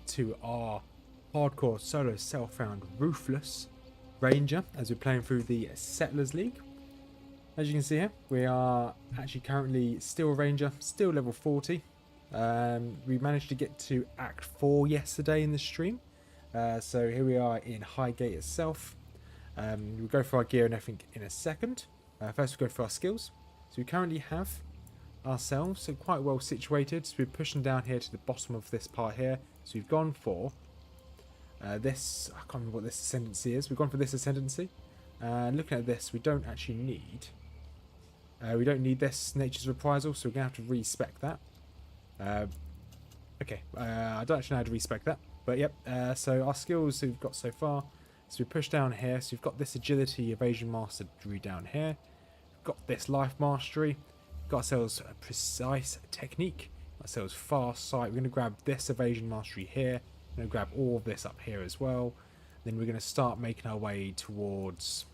to our hardcore solo Self Found Ruthless Ranger as we're playing through the Settlers League. As you can see here, we are actually currently still Ranger, still level 40. We managed to get to Act 4 yesterday in the stream. So here we are in Highgate itself. We'll go for our gear and everything in a second. First we'll go for our skills. So we currently have ourselves so quite well situated. So we're pushing down here to the bottom of this part here. So we've gone for this, I can't remember what this ascendancy is. We've gone for this ascendancy. Looking at this, we don't actually need this Nature's Reprisal, so we're going to have to respec that. Okay, I don't actually know how to respec that, but yep. So our skills we've got so far, so we push down here, so we've got this Agility Evasion Mastery down here. We've got this Life Mastery, we've got ourselves a Precise Technique, got ourselves Fast Sight. We're going to grab this Evasion Mastery here, we're going to grab all of this up here as well. Then we're going to start making our way towards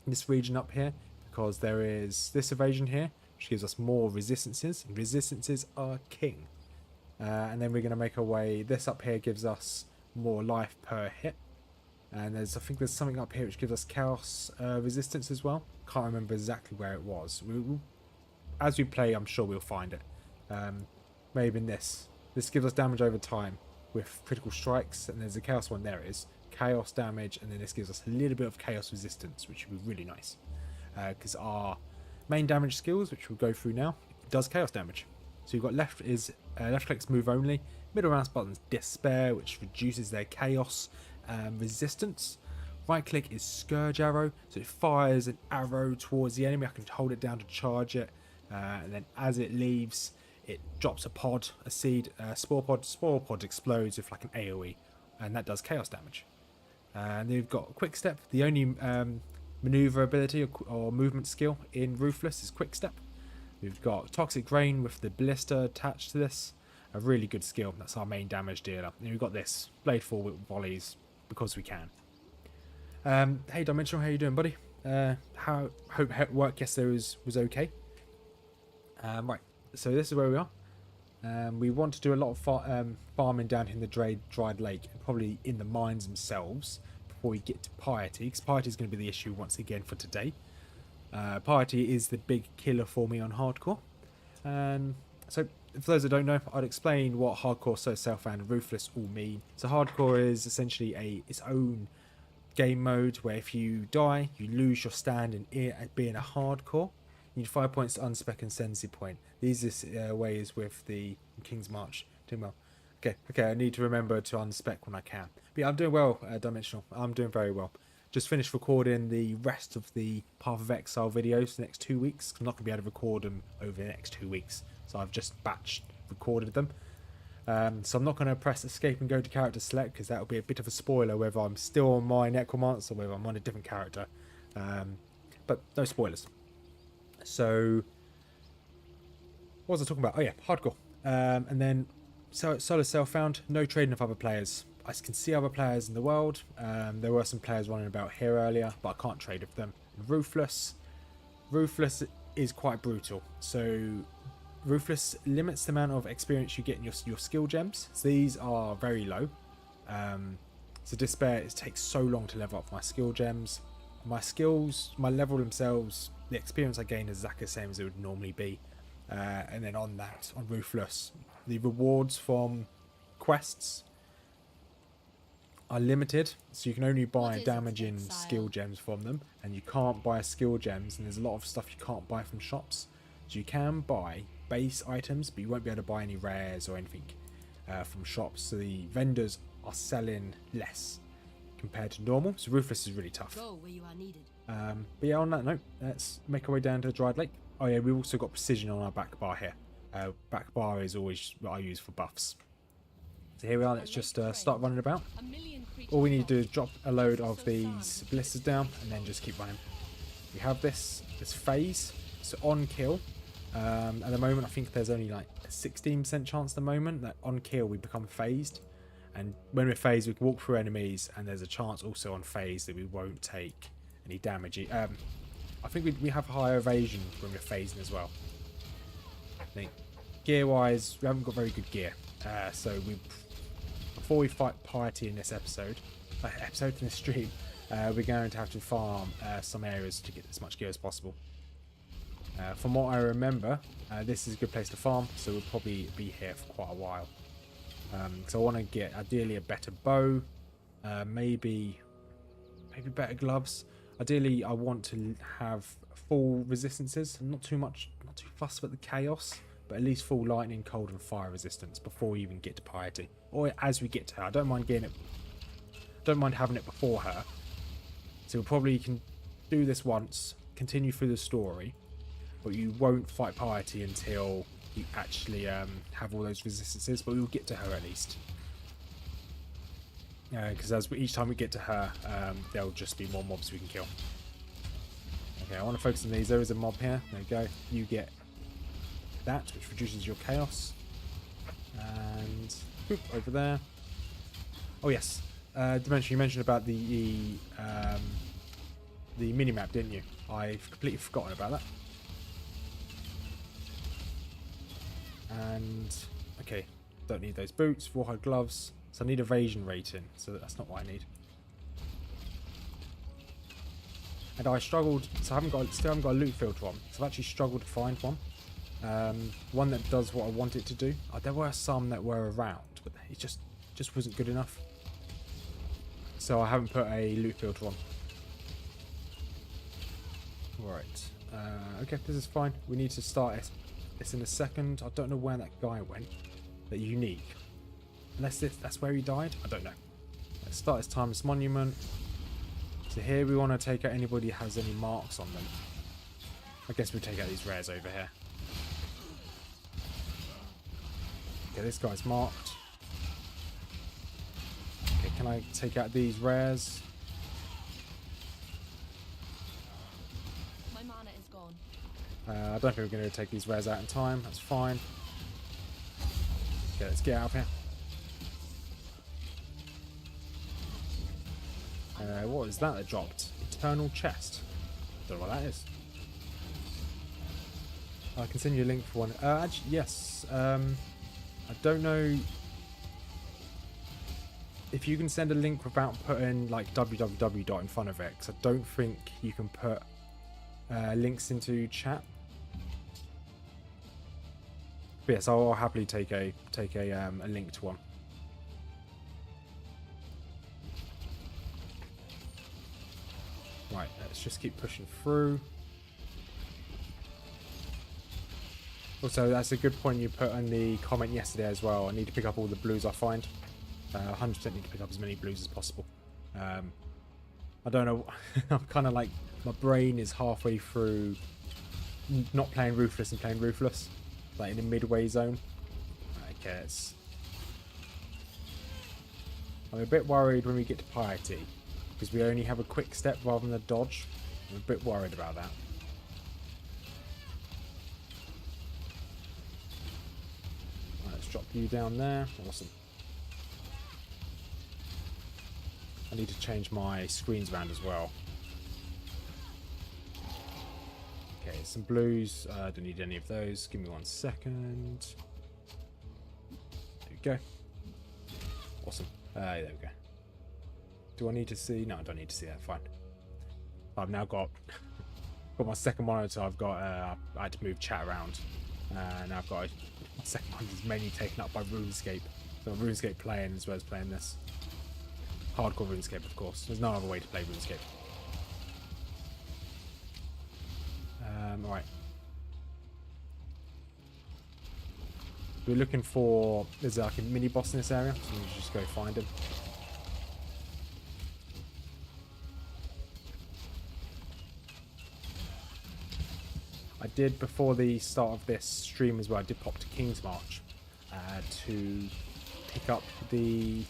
this region up here, because there is this evasion here, which gives us more resistances, and resistances are king. And then we're going to make our way, this up here gives us more life per hit, and I think there's something up here which gives us chaos resistance as well. Can't remember exactly where it was. As we play, I'm sure we'll find it. Maybe in this gives us damage over time with critical strikes, and there's a chaos one. There it is, chaos damage, and then this gives us a little bit of chaos resistance, which would be really nice, because our main damage skills, which we'll go through now, does chaos damage. So you've got left click's move only, middle mouse button's despair, which reduces their chaos resistance. Right click is scourge arrow, so it fires an arrow towards the enemy. I can hold it down to charge it, and then as it leaves, it drops a pod, a seed, spore pod. Spore pod explodes with like an AoE, and that does chaos damage. And then we've got quick step. The only maneuver ability or movement skill in Ruthless is quick step. We've got Toxic Rain with the Blister attached to this, a really good skill. That's our main damage dealer. And we've got this Blade Forward Volleys because we can. Hey Dimensional, how you doing, buddy? Hope work yesterday was okay. Right, so this is where we are. We want to do a lot of farming down in the dried lake, and probably in the mines themselves before we get to Piety, because Piety is going to be the issue once again for today. Piety is the big killer for me on hardcore. So for those that don't know, I'd explain what hardcore, so Self Found Ruthless all mean. So hardcore is essentially its own game mode where if you die, you lose your stand in being a hardcore. You need 5 points to unspec and ascendancy point. These are ways with the King's March. Doing well. Okay, I need to remember to unspec when I can. But yeah, I'm doing well, Dimensional. I'm doing very well. Just finished recording the rest of the Path of Exile videos the next 2 weeks. I'm not going to be able to record them over the next 2 weeks. So I've just batch recorded them. So I'm not going to press escape and go to character select, because that will be a bit of a spoiler whether I'm still on my Necromancer or whether I'm on a different character. But no spoilers. So what was I talking about? Oh yeah, hardcore. And then solo self-found, no trading with other players. I can see other players in the world. There were some players running about here earlier, but I can't trade with them. Ruthless is quite brutal. So Ruthless limits the amount of experience you get in your skill gems. So these are very low. So Despair, it takes so long to level up my skill gems. My skills, my level themselves, the experience I gain is exactly the same as it would normally be. And then on Ruthless, the rewards from quests are limited, so you can only buy damaging skill gems from them, and you can't buy skill gems, and there's a lot of stuff you can't buy from shops. So you can buy base items, but you won't be able to buy any rares or anything from shops. So the vendors are selling less compared to normal, so Ruthless is really tough. Go where you are needed. But yeah, on that note, let's make our way down to the dried lake. Oh yeah, we've also got precision on our back bar here. Back bar is always what I use for buffs. So here we are, let's just start running about. All we need to do is drop a load of these blisters down and then just keep running. We have this phase, so on kill. At the moment, I think there's only like a 16% chance at the moment that on kill we become phased. And when we're phased, we can walk through enemies, and there's a chance also on phase that we won't take any damage. I think we have higher evasion when we're phasing as well. I think gear wise, we haven't got very good gear, so before we fight Piety in this episode in this stream, we're going to have to farm some areas to get as much gear as possible. From what I remember, this is a good place to farm, so we'll probably be here for quite a while. So I want to get ideally a better bow, maybe better gloves. Ideally, I want to have full resistances, not too fussed with the chaos, but at least full lightning, cold, and fire resistance before we even get to Piety, or as we get to her. I don't mind getting it. Don't mind having it before her. So we probably can do this once, continue through the story, but you won't fight Piety until you actually have all those resistances. But we'll get to her at least. Because each time we get to her, there'll just be more mobs we can kill. Okay, I want to focus on these. There is a mob here. There you go. You get that, which reduces your chaos. And whoop, over there. Oh yes, you mentioned about the minimap, didn't you? I've completely forgotten about that. And okay, don't need those boots, rawhide gloves. So I need evasion rating, so that's not what I need. And I struggled, so I still haven't got a loot filter on. So I've actually struggled to find one. One that does what I want it to do. There were some that were around, but it just wasn't good enough. So I haven't put a loot filter on. Right. Okay, this is fine. We need to start this in a second. I don't know where that guy went. That unique. Unless that's where he died? I don't know. Let's start his timeless monument. So here we want to take out anybody who has any marks on them. I guess we'll take out these rares over here. Okay, this guy's marked. Okay, can I take out these rares? My mana is gone. I don't think we're going to take these rares out in time. That's fine. Okay, let's get out of here. What is that dropped? Eternal chest. Don't know what that is. I can send you a link for one. Actually, yes. I don't know if you can send a link without putting like www. in front of it, because I don't think you can put links into chat. But yes, I'll happily take a link to one. Right, let's just keep pushing through. Also, that's a good point you put in the comment yesterday as well. I need to pick up all the blues I find. 100% need to pick up as many blues as possible. I don't know. I'm kind of like, my brain is halfway through not playing Ruthless and playing Ruthless. Like in the midway zone. Okay, I'm a bit worried when we get to Piety, because we only have a quick step rather than a dodge. I'm a bit worried about that. Right, let's drop you down there. Awesome. I need to change my screens around as well. Okay, some blues. I don't need any of those. Give me 1 second. There we go. Awesome. There we go. Do I need to see? No, I don't need to see that. Fine. I've now got my second monitor. I've got. I had to move chat around, and I've got my second one is mainly taken up by RuneScape. So RuneScape playing as well as playing this. Hardcore RuneScape, of course. There's no other way to play RuneScape. Alright. We're looking for... There's like a mini boss in this area, so we just go find him. I did, before the start of this stream as well, I did pop to King's March to pick up the...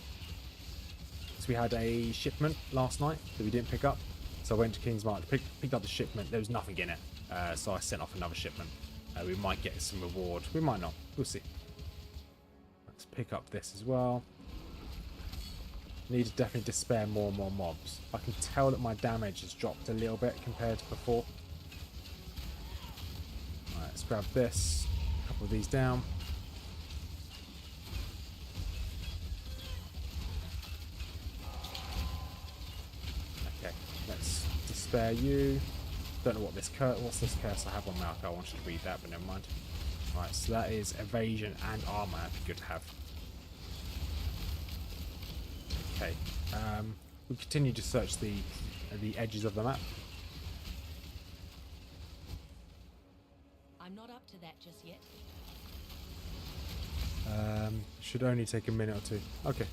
So we had a shipment last night that we didn't pick up. So I went to King's March, picked up the shipment. There was nothing in it. So I sent off another shipment. We might get some reward. We might not. We'll see. Let's pick up this as well. Need to definitely despair more and more mobs. I can tell that my damage has dropped a little bit compared to before. Alright, let's grab this. A couple of these down. spare you. Don't know what this what's this curse I have on my arc. I wanted to read that, but never mind. Right, so that is evasion and armor. That'd be good to have. Okay. We continue to search the edges of the map. I'm not up to that just yet. Should only take a minute or two. Okay.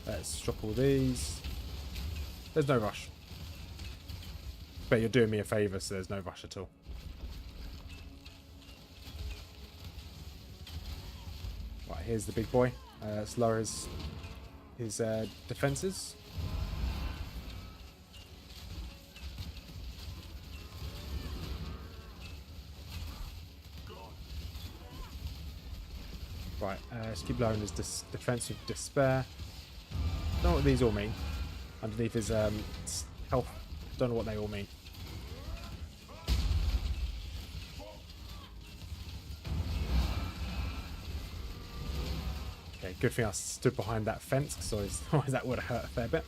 Let's drop all these. There's no rush. But you're doing me a favour, so there's no rush at all. Right, here's the big boy. Let's lower his defences. Right, let's keep lowering his defensive despair. Don't know what these all mean. Underneath his health. Don't know what they all mean. Okay, good thing I stood behind that fence, because otherwise that would have hurt a fair bit.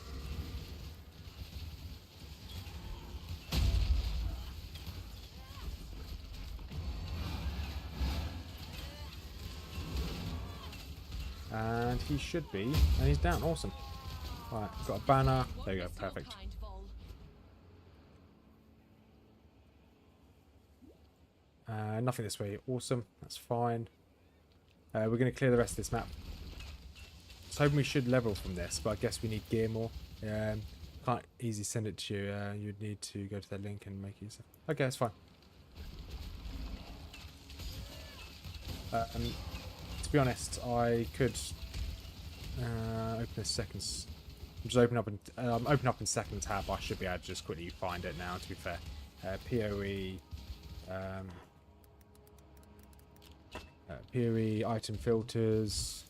And he should be, and he's down. Awesome. Right, got a banner. There you go, perfect. Nothing this way. Awesome, that's fine. We're going to clear the rest of this map. I was hoping we should level from this, but I guess we need gear more. Can't easily send it to you. You'd need to go to that link and make use of it. Okay, that's fine. To be honest, I could open a second. Just open up in second tab. I should be able to just quickly find it now. To be fair, POE, POE item filters.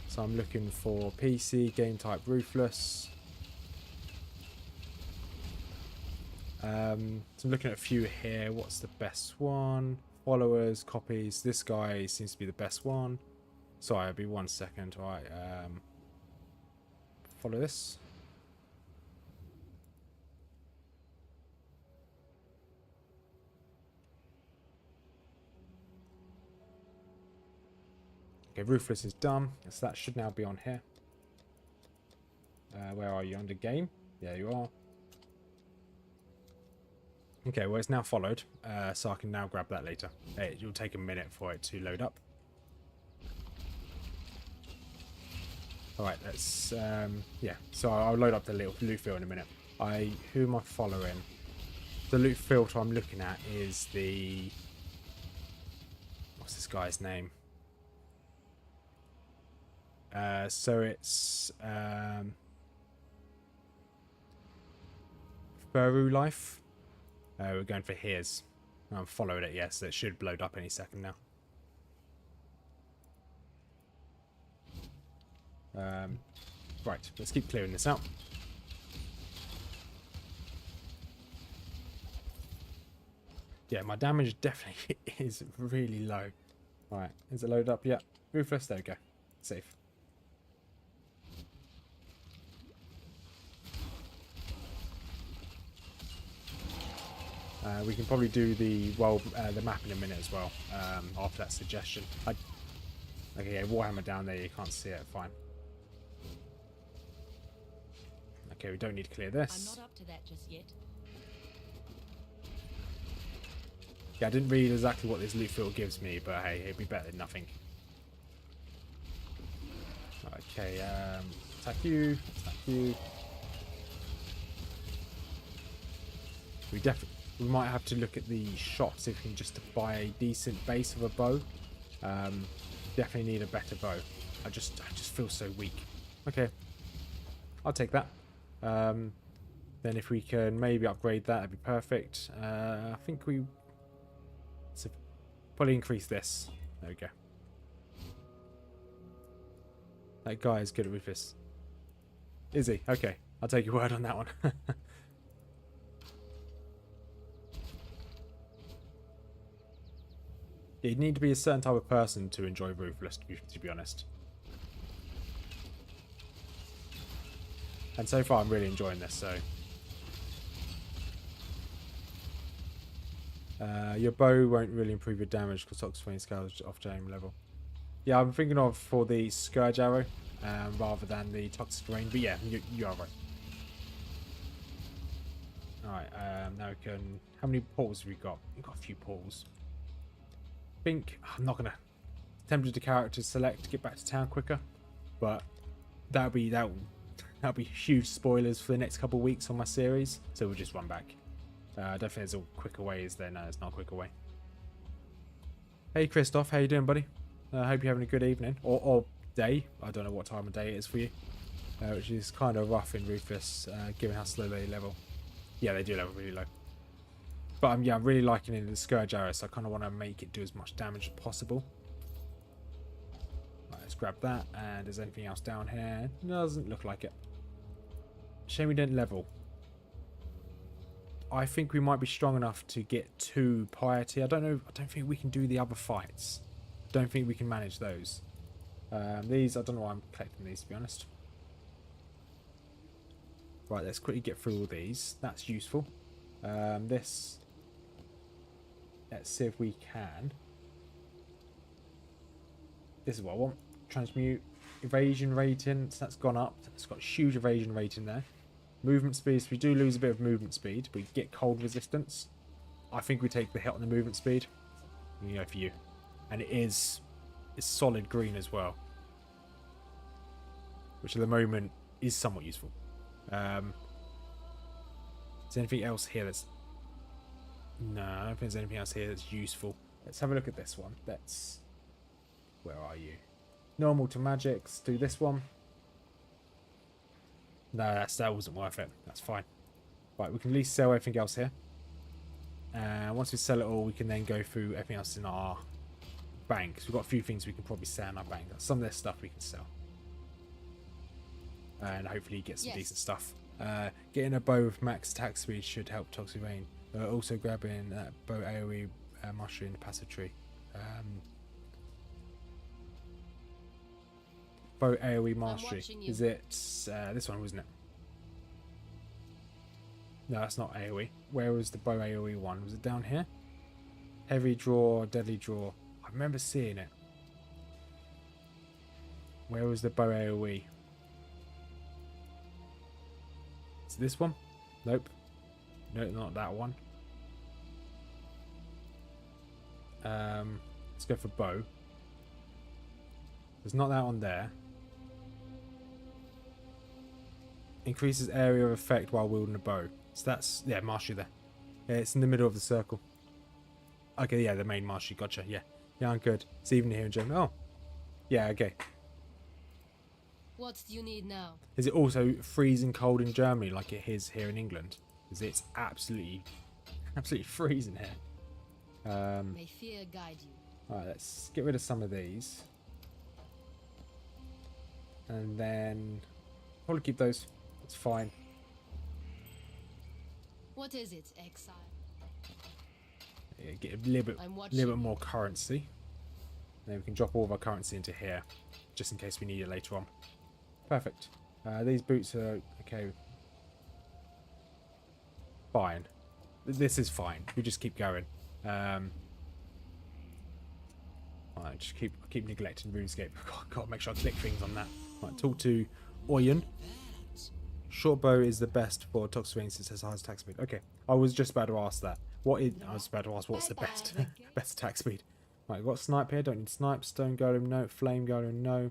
So I'm looking for PC game type Ruthless. So I'm looking at a few here. What's the best one? Followers, copies. This guy seems to be the best one. Sorry, I'll be 1 second. All right. Follow this. Okay, Ruthless is done. So that should now be on here. Where are you? Under game? Yeah, you are. Okay, well, it's now followed, so I can now grab that later. It will take a minute for it to load up. Alright, let's, yeah, so I'll load up the little loot filter in a minute. Who am I following? The loot filter I'm looking at is the... What's this guy's name? So it's... Furu Life. We're going for his. I'm following it, yes. It should load up any second now. Right, let's keep clearing this out. Yeah, my damage definitely is really low. Right, is it loaded up? Yeah. Ruthless, there we go. Safe. We can probably do the map in a minute as well, after that suggestion. Okay, yeah, Warhammer down there, you can't see it, fine. Okay, we don't need to clear this. I'm not up to that just yet. Yeah, I didn't read exactly what this loot field gives me, but hey, it'd be better than nothing. Okay, attack you, attack you. We might have to look at the shops if we can just buy a decent base of a bow. Definitely need a better bow. I just feel so weak. Okay, I'll take that. Then if we can maybe upgrade that, that'd be perfect. I think we probably increase this. There we go. That guy is good at Rufus. Is he? Okay, I'll take your word on that one. You'd need to be a certain type of person to enjoy Ruthless, to be honest. And so far I'm really enjoying this, so. Your bow won't really improve your damage because Toxin scales off aim level. Yeah, I'm thinking of for the Scourge Arrow rather than the Toxic Rain, but yeah, you are right. Alright, now we can... How many portals have we got? We've got a few portals. I think... I'm not going to... Tempted the character select to get back to town quicker, but that'll be huge spoilers for the next couple of weeks on my series, so we'll just run back. I don't think there's a quicker way, is there? No, it's not a quicker way. Hey Christoph, how you doing, buddy? I hope you're having a good evening or day. I don't know what time of day it is for you, which is kind of rough in Ruthless, given how slow they level. Yeah, they do level really low. But yeah, I'm really liking it in the Scourge Arrow, so I kind of want to make it do as much damage as possible. Right, let's grab that. And is anything else down here? No, doesn't look like it. Shame we didn't level. I think we might be strong enough to get 2 piety. I don't know. I don't think we can do the other fights. Don't think we can manage those. These, I don't know why I'm collecting these, to be honest. Right, let's quickly get through all these. That's useful. This, let's see if we can. This is what I want. Transmute evasion rating. So that's gone up. It's got a huge evasion rating there. Movement speed. So we do lose a bit of movement speed. We get cold resistance. I think we take the hit on the movement speed. You know, for you. And it's solid green as well, which at the moment is somewhat useful. Is there anything else here that's... No, I don't think there's anything else here that's useful. Let's have a look at this one. That's... Where are you? Normal to magics. Do this one. No, that wasn't worth it. That's fine. Right, we can at least sell everything else here. Once we sell it all, we can then go through everything else in our bank. So we've got a few things we can probably sell in our bank. Some of this stuff we can sell. And hopefully get some decent stuff. Getting a bow with max attack speed should help Toxic Rain. Also grabbing that bow AoE mastery in the passive tree. Bow AoE mastery. Is it this one, wasn't it? No, that's not AoE. Where was the bow AoE one? Was it down here? Heavy draw, deadly draw. I remember seeing it. Where was the bow AoE? Is it this one? Nope. No, not that one. Let's go for bow. There's not that on there. Increases area of effect while wielding a bow. So that's, yeah, mastery there. Yeah, it's in the middle of the circle. Okay, yeah, the main mastery. Gotcha, yeah. Yeah, I'm good. It's even here in Germany. Oh. Yeah, okay. What do you need now? Is it also freezing cold in Germany like it is here in England? Because it's absolutely freezing here. May fear guide you. Alright, let's get rid of some of these. And then probably keep those. That's fine. What is it, Exile? Yeah, get a little bit more currency. Then we can drop all of our currency into here, just in case we need it later on. Perfect. These boots are okay. Fine. This is fine. We just keep going. I just keep neglecting RuneScape. Gotta make sure I click things on that. Right, talk to Oyen. Short bow is the best for Toxic Rain since it has highest attack speed. Okay, I was just about to ask that. I was about to ask what's the best best attack speed. Right, we've got snipe here. Don't need snipe. Stone golem, no. Flame golem, no.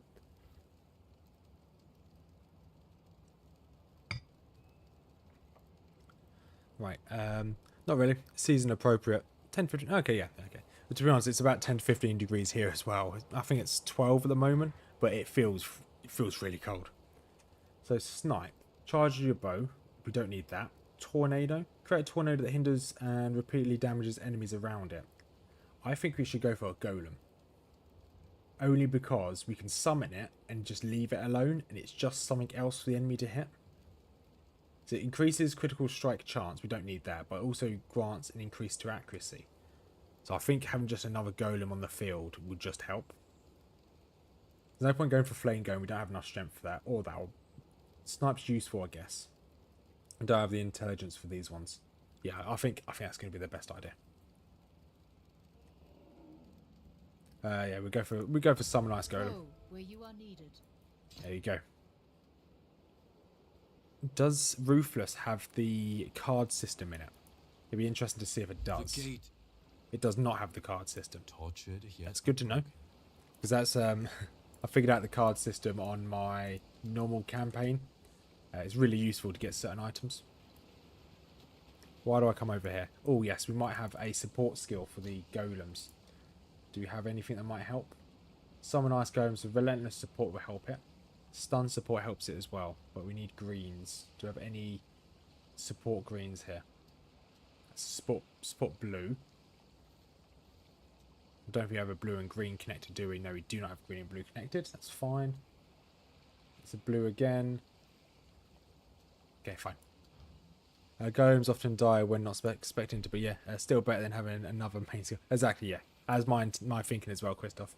Right, not really. Season appropriate. 10, 15. Okay, yeah, okay. But to be honest, it's about 10 to 15 degrees here as well. I think it's 12 at the moment, but it feels really cold. So snipe. Charge your bow. We don't need that. Tornado. Create a tornado that hinders and repeatedly damages enemies around it. I think we should go for a golem. Only because we can summon it and just leave it alone, and it's just something else for the enemy to hit. So it increases critical strike chance. We don't need that, but also grants an increase to accuracy. So I think having just another golem on the field would just help. There's no point going for flame golem. We don't have enough strength for that, or that. Snipe's useful, I guess. I don't have the intelligence for these ones. Yeah, I think that's going to be the best idea. Yeah, we go for Summon Ice Golem. Go where you are needed. There you go. Does Ruthless have the card system in it? It'd be interesting to see if it does. The gate. It does not have the card system. Tortured yet. That's good to know. Because that's I figured out the card system on my normal campaign. It's really useful to get certain items. Why do I come over here? Oh yes, we might have a support skill for the golems. Do you have anything that might help? Summon Ice Golems with relentless support will help it. Stun support helps it as well, but we need greens. Do we have any support greens here? Support blue. I don't think we have a blue and green connected, do we? No, we do not have green and blue connected. That's fine. It's a blue again. Okay, fine. Golems often die when not expecting to, but yeah, still better than having another main skill. Exactly, yeah. As my thinking as well, Christoph.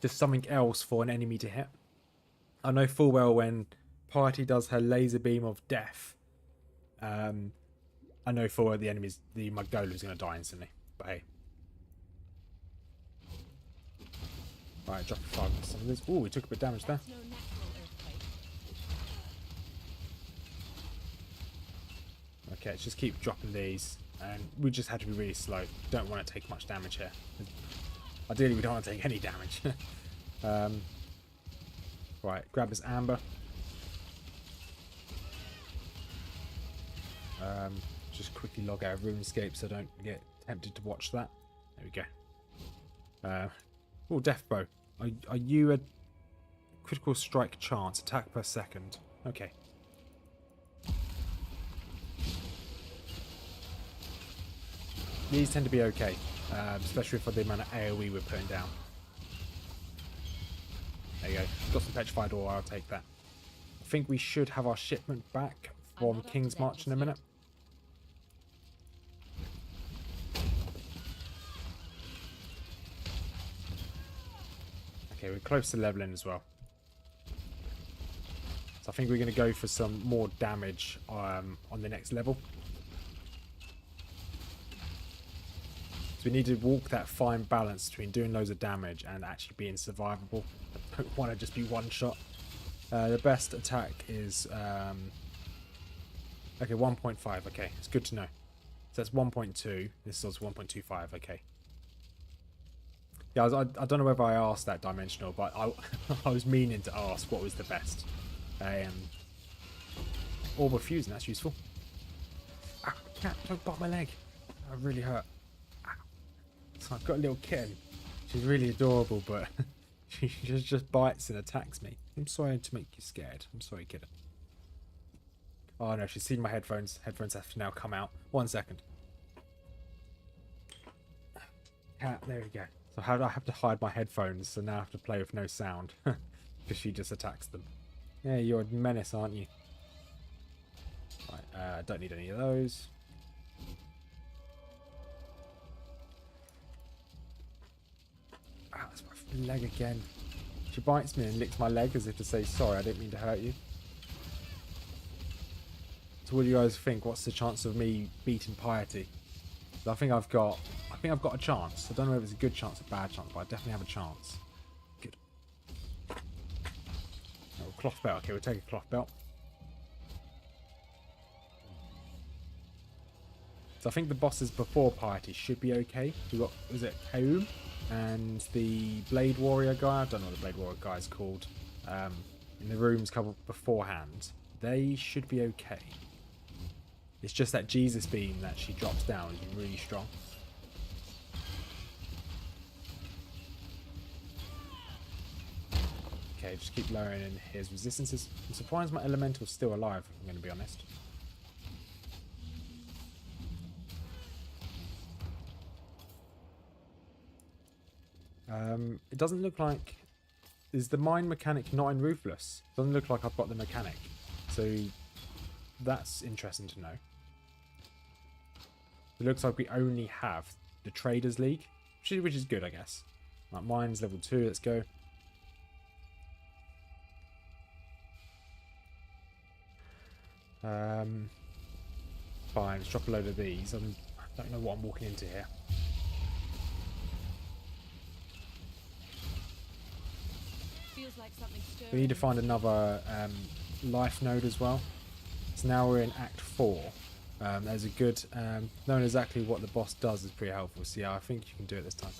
Just something else for an enemy to hit. I know full well when Piety does her laser beam of death, I know full well my golem's is going to die instantly. But hey. Right, drop 5 some of this. Oh, we took a bit of damage there. No natural earthquake. Okay, let's just keep dropping these. And we just had to be really slow. Don't want to take much damage here. Ideally, we don't want to take any damage. Right, grab this amber. Just quickly log out of RuneScape so I don't get tempted to watch that. There we go. Oh, death bow. Are you a critical strike chance? Attack per second. Okay. These tend to be okay, especially for the amount of AoE we're putting down. There you go. Got some petrified ore, I'll take that. I think we should have our shipment back from King's March in a minute. Okay, we're close to leveling as well. So I think we're going to go for some more damage on the next level. So we need to walk that fine balance between doing loads of damage and actually being survivable. I don't want to just be one shot. The best attack is... okay, 1.5. Okay, it's good to know. So that's 1.2. This is 1.25. Okay. Yeah, I don't know whether I asked that dimensional, but I was meaning to ask what was the best. Orb of Fusion, that's useful. Ah, cat, don't bite my leg. That really hurt. So I've got a little kitten. She's really adorable, but she just bites and attacks me. I'm sorry to make you scared. I'm sorry, kitten. Oh no, she's seen my headphones. Headphones have to now come out. 1 second. Cat, there we go. So how do I have to hide my headphones? So now I have to play with no sound. Because she just attacks them. Yeah, you're a menace, aren't you? Right, don't need any of those. Ah, that's my leg again. She bites me and licks my leg as if to say, sorry, I didn't mean to hurt you. So what do you guys think? What's the chance of me beating Piety? I think I've got a chance. I don't know if it's a good chance or a bad chance, but I definitely have a chance. Good. Oh, cloth belt. Okay, we'll take a cloth belt. So I think the bosses before Piety should be okay. We got, was it Kaum and the Blade Warrior guy? I don't know what the Blade Warrior guy is called. In the rooms couple beforehand, they should be okay. It's just that Jesus beam that she drops down is really strong. Okay, just keep lowering in his resistances. I'm surprised my elemental's still alive, if I'm going to be honest. It doesn't look like... Is the mine mechanic not in Ruthless? Doesn't look like I've got the mechanic. So that's interesting to know. It looks like we only have the Traders League, which is good, I guess. Right, mine's level 2, let's go. Fine, let's drop a load of these. I don't know what I'm walking into here. Feels like something stirring. We need to find another life node as well. So now we're in Act 4. There's a good... knowing exactly what the boss does is pretty helpful. So yeah, I think you can do it this time.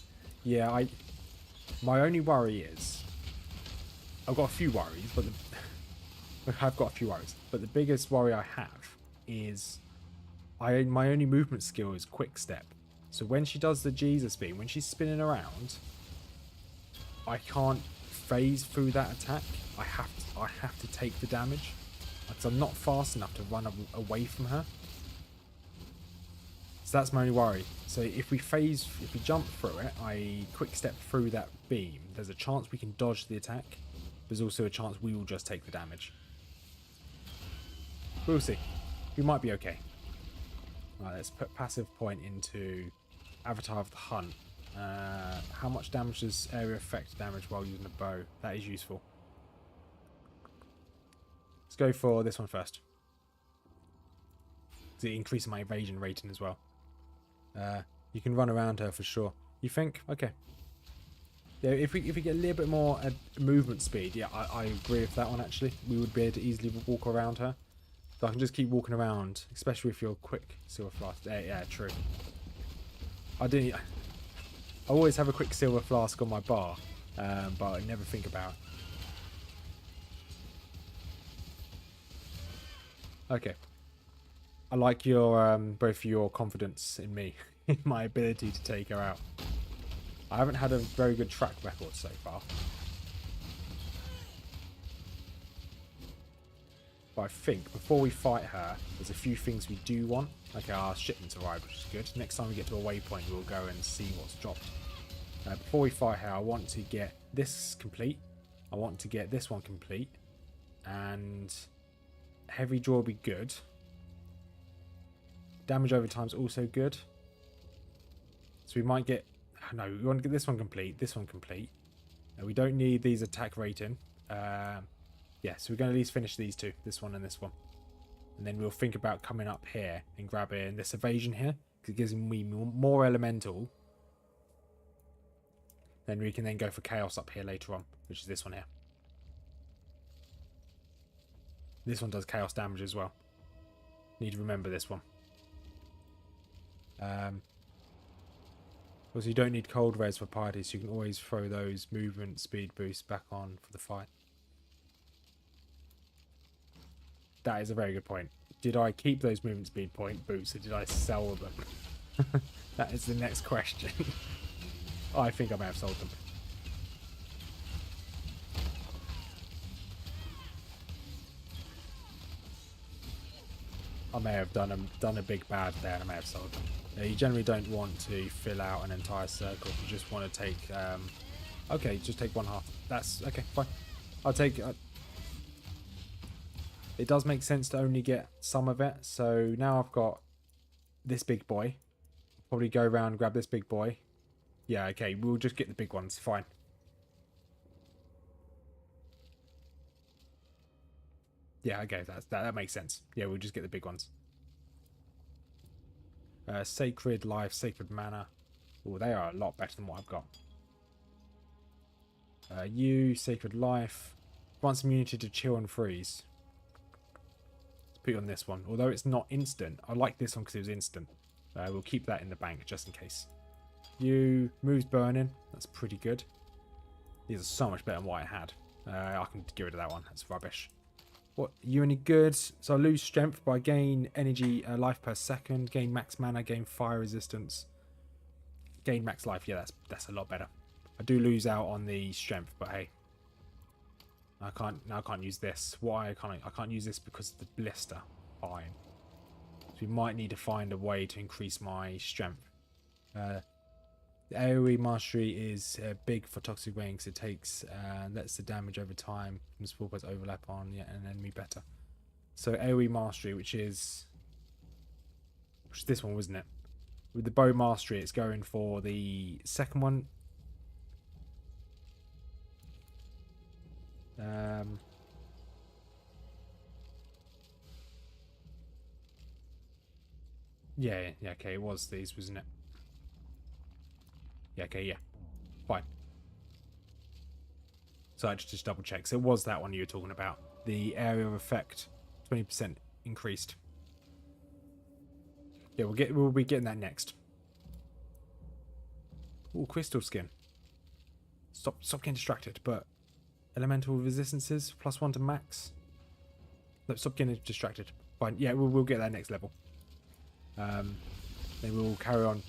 Yeah, my only worry is... I've got a few worries, but I've got a few worries. But the biggest worry I have is... my only movement skill is quick step. So when she does the Jesus beam, when she's spinning around, I can't phase through that attack. I have to take the damage because I'm not fast enough to run away from her. So that's my only worry. So if we jump through it, I quick step through that beam, there's a chance we can dodge the attack. There's also a chance we will just take the damage. We'll see. We might be okay. Right, let's put passive point into Avatar of the Hunt. How much damage does area effect damage while using a bow? That is useful. Let's go for this one first. It increases my evasion rating as well. You can run around her for sure. You think? Okay. Yeah, if we get a little bit more movement speed, yeah, I agree with that one actually. We would be able to easily walk around her. So I can just keep walking around, especially if you're quick silver flask. Yeah, true. I always have a quick silver flask on my bar, but I never think about it. Okay. I like your both your confidence in me, in my ability to take her out. I haven't had a very good track record so far. But I think before we fight her, there's a few things we do want. Okay, our shipment's arrived, which is good. Next time we get to a waypoint, we'll go and see what's dropped. Before we fight her, I want to get this complete. I want to get this one complete. And heavy draw will be good. Damage over time is also good. So we might get... No, we want to get this one complete, this one complete. We don't need these attack rating. Yeah, so we're going to at least finish these two, this one and this one. And then we'll think about coming up here and grabbing this evasion here, because it gives me more elemental. Then we can then go for chaos up here later on, which is this one here. This one does chaos damage as well. Need to remember this one. Also, you don't need cold res for parties, so you can always throw those movement speed boosts back on for the fight. That is a very good point. Did I keep those movement speed point boosts or did I sell them? That is the next question. I think I may have sold them. I may have done a big bad there and I may have sold them. You generally don't want to fill out an entire circle. You just want to take... okay, just take one half. That's... Okay, fine. I'll take... it does make sense to only get some of it. So now I've got this big boy. Probably go around and grab this big boy. Yeah, okay, we'll just get the big ones. Fine. Yeah, okay, that makes sense. Yeah, we'll just get the big ones. Sacred Life, Sacred Mana. Oh, they are a lot better than what I've got. You, Sacred Life. Grants immunity to chill and freeze. Let's put you on this one. Although it's not instant. I like this one because it was instant. We'll keep that in the bank just in case. You, moves burning. That's pretty good. These are so much better than what I had. I can get rid of that one. That's rubbish. What, you any good? So I lose strength, but I gain energy life per second, gain max mana, gain fire resistance, gain max life. Yeah, that's a lot better. I do lose out on the strength, but hey, I can't use this. Why I can't use this because of the blister. Fine. So we might need to find a way to increase my strength. The AoE mastery is big for toxic rain because it takes lets the damage over time from spell points overlap on an enemy better. So AoE mastery, which is this one, wasn't it? With the bow mastery, it's going for the second one. Yeah, yeah, okay, it was these, wasn't it? Yeah, okay, yeah. Fine. So I just double check. So it was that one you were talking about. The area of effect, 20% increased. Yeah, we'll be getting that next. Ooh, crystal skin. Stop getting distracted, but elemental resistances, +1 to max. No, stop getting distracted. Fine, yeah, we'll get that next level. Then we'll carry on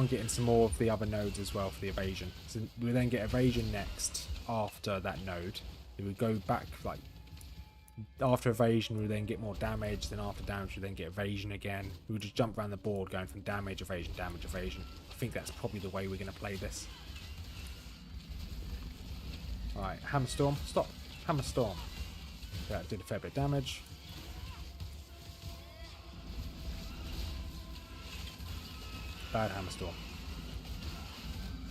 getting some more of the other nodes as well for the evasion. So we'll then get evasion next after that node. Then we go back, like, after evasion we'll then get more damage, then after damage we'll then get evasion again. We'll just jump around the board going from damage, evasion, damage, evasion. I think that's probably the way we're going to play this. Alright, Hammer Storm. Stop. Hammer Storm. That did a fair bit of damage. Bad Hammer Storm.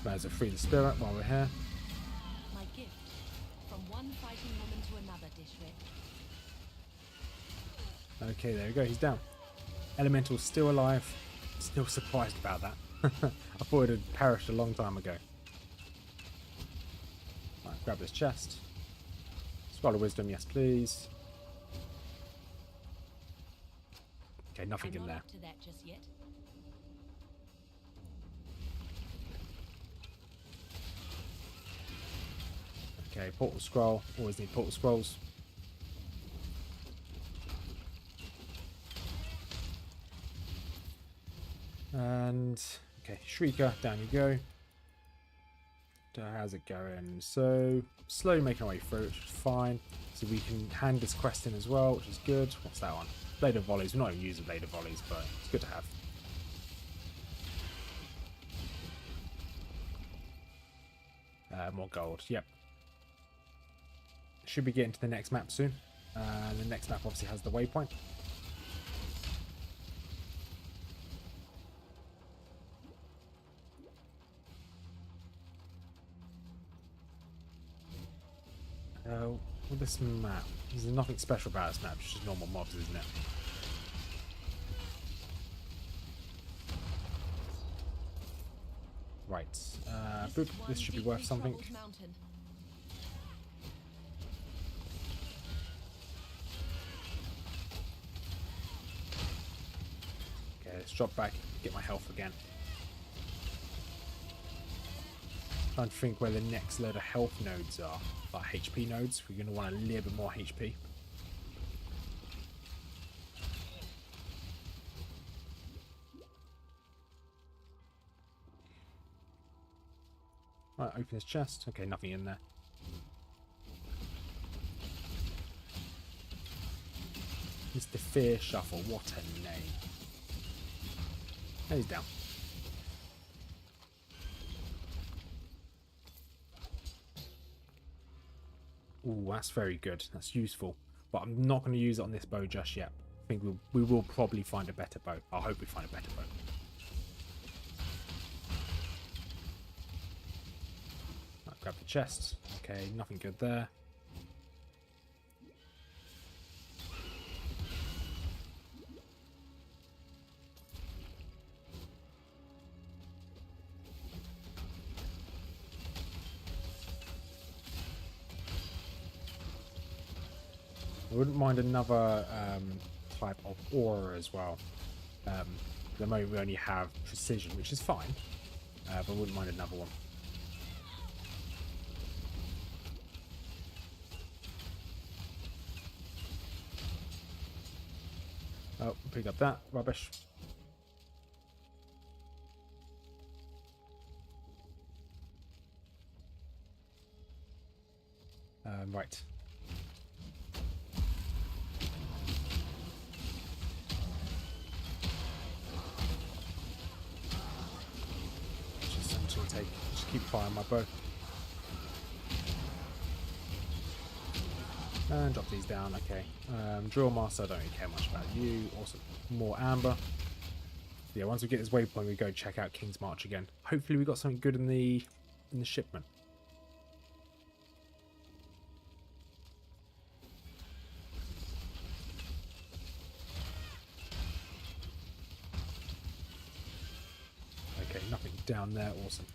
Might as well free the spirit while we're here. My gift. From one fighting woman to another, Dishrit. Okay, there we go. He's down. Elemental's still alive. Still surprised about that. I thought it had perished a long time ago. Right, grab this chest. Scroll of Wisdom, yes please. Okay, nothing in I'm there. not up to that just yet. Okay, portal scroll. Always need portal scrolls. And okay, Shrieker, down you go. How's it going? So slowly making our way through, which is fine. So we can hand this quest in as well, which is good. What's that one? Blade of Volleys. We're not even using Blade of Volleys, but it's good to have. More gold. Yep. Should be getting to the next map soon. The next map obviously has the waypoint. With this map, there's nothing special about this map. It's just normal mobs, isn't it? Right. Boop. This should be worth something. Okay, let's drop back, get my health again. Trying to think where the next load of health nodes are. Like HP nodes. We're going to want a little bit more HP. Right, open this chest. Okay, nothing in there. Mr. Fear Shuffle. What a name. And he's down. Ooh, that's very good. That's useful. But I'm not going to use it on this bow just yet. I think we will probably find a better bow. I hope we find a better bow. Right, grab the chest. Okay, nothing good there. I wouldn't mind another type of aura as well. At the moment we only have precision, which is fine, but I wouldn't mind another one. Oh, picked up that. Rubbish. Right. Just keep firing my bow. And drop these down, okay. Drill Master, I don't really care much about you. Also, more amber. Yeah, once we get this waypoint, we go check out King's March again. Hopefully we got something good in the shipment. down there. Awesome.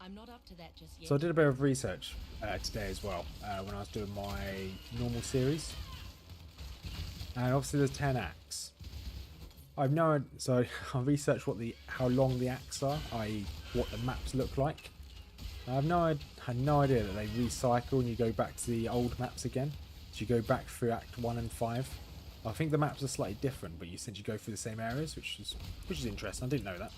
I'm not up to that just yet. So I did a bit of research today as well when I was doing my normal series. And obviously there's 10 acts. I've no, so I researched how long the acts are, i.e. what the maps look like. I had no idea that they recycle and you go back to the old maps again. So you go back through Act 1 and 5. I think the maps are slightly different, but you essentially go through the same areas, which is interesting. I didn't know that.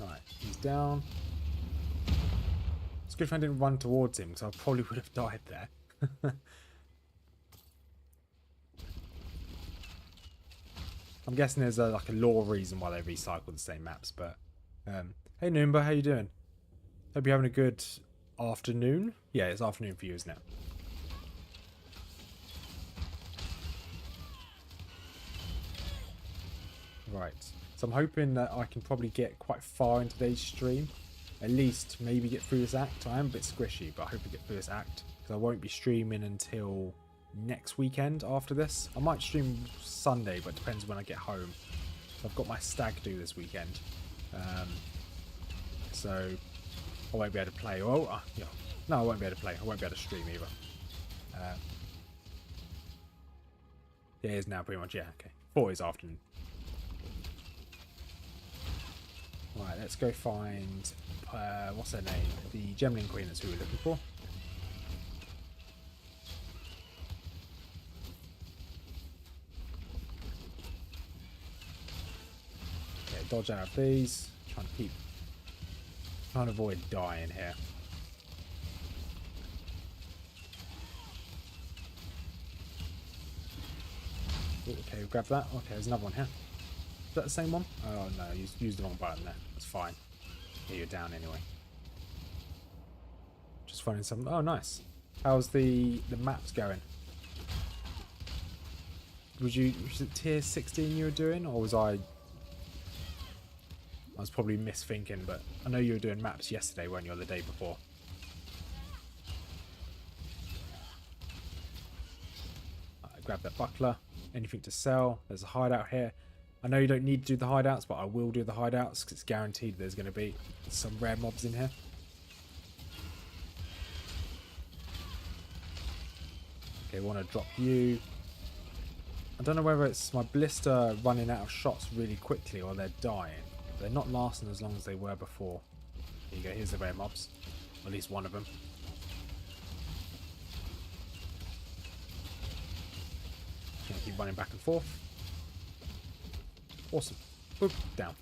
Right, he's down. It's good if I didn't run towards him, because I probably would have died there. I'm guessing there's like a lore reason why they recycle the same maps, but hey Noomba, how you doing? Hope you're having a good afternoon. Yeah, it's afternoon for you, isn't it? Right, so I'm hoping that I can probably get quite far into today's stream. At least maybe get through this act. I am a bit squishy, but I hope to get through this act, because I won't be streaming until next weekend after this. I might stream Sunday, but it depends when I get home. So I've got my stag do this weekend. So I won't be able to play. Oh, yeah. No, I won't be able to play. I won't be able to stream either. Yeah, it is now pretty much. Yeah, okay. 4 is afternoon. Right, let's go find, what's her name? The Gemling Queen, that's who we're looking for. Okay, dodge out of these. Trying to avoid dying here. Ooh, okay, we'll grab that. Okay, there's another one here. Is that the same one? Oh no, you used the wrong button there. That's fine. Yeah, you're down anyway. Just finding some. Oh, nice. How's the maps going? Was it tier 16 you were doing, or was I was probably misthinking, but I know you were doing maps yesterday, weren't you, or the day before? Grab that buckler. Anything to sell? There's a hideout here. I know you don't need to do the hideouts, but I will do the hideouts because it's guaranteed there's going to be some rare mobs in here. Okay, want to drop you. I don't know whether it's my blister running out of shots really quickly or they're dying. They're not lasting as long as they were before. Here you go, here's the rare mobs. At least one of them. Gonna keep running back and forth. Awesome. Boop, down.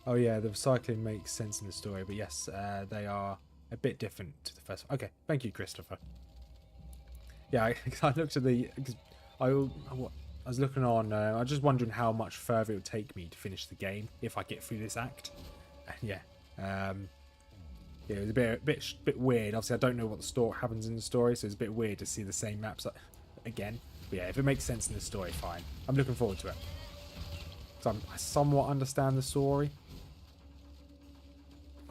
Oh yeah, the recycling makes sense in the story, but yes, they are a bit different to the first one. Okay, thank you, Christopher. Yeah, I looked at the... I was looking on... I was just wondering how much further it would take me to finish the game if I get through this act. Yeah. Yeah, it was a bit weird. Obviously, I don't know what the story happens in the story, so it's a bit weird to see the same maps again. But yeah, if it makes sense in the story, fine. I'm looking forward to it. So I somewhat understand the story.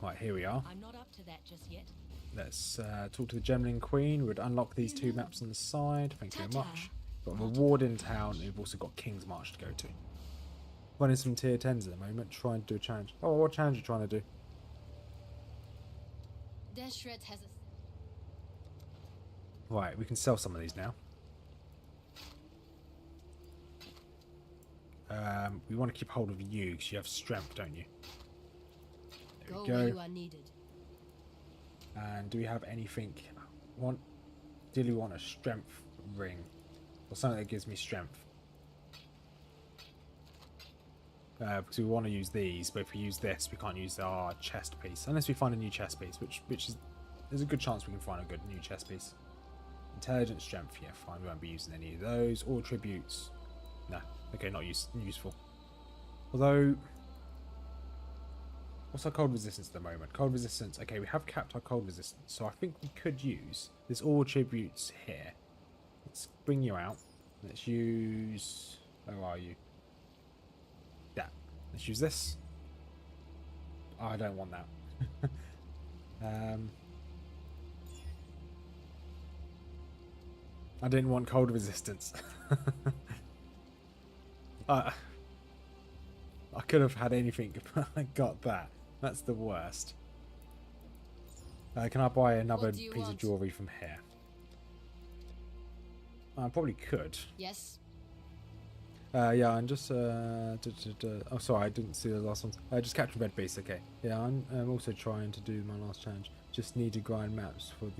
Right, here we are. I'm not up to that just yet. Let's talk to the Gemling Queen. We'd unlock these 2 maps on the side. Thank you very much. Got a reward in town. We've also got King's March to go to. Running some tier 10s at the moment. Trying to do a challenge. Oh, what challenge are you trying to do? Right, we can sell some of these now. We want to keep hold of you because you have strength, don't you? There we go. Where you are needed. And do we have anything? Ideally, we want a strength ring or something that gives me strength. Because we want to use these, but if we use this, we can't use our chest piece unless we find a new chest piece, which is there's a good chance we can find a good new chest piece. Intelligence, strength, yeah, fine. We won't be using any of those. All attributes, no. Okay, not useful. Although, what's our cold resistance at the moment? Cold resistance. Okay, we have capped our cold resistance, so I think we could use this all attributes here. Let's bring you out. Let's use. Where are you? Yeah. Let's use this. Oh, I don't want that. I didn't want cold resistance. I could have had anything, but I got that. That's the worst. Can I buy another piece of jewellery from here? I probably could. Yes. Yeah, I'm just... oh, sorry, I didn't see the last one. Just capture red base, okay. Yeah, I'm also trying to do my last challenge. Just need to grind maps for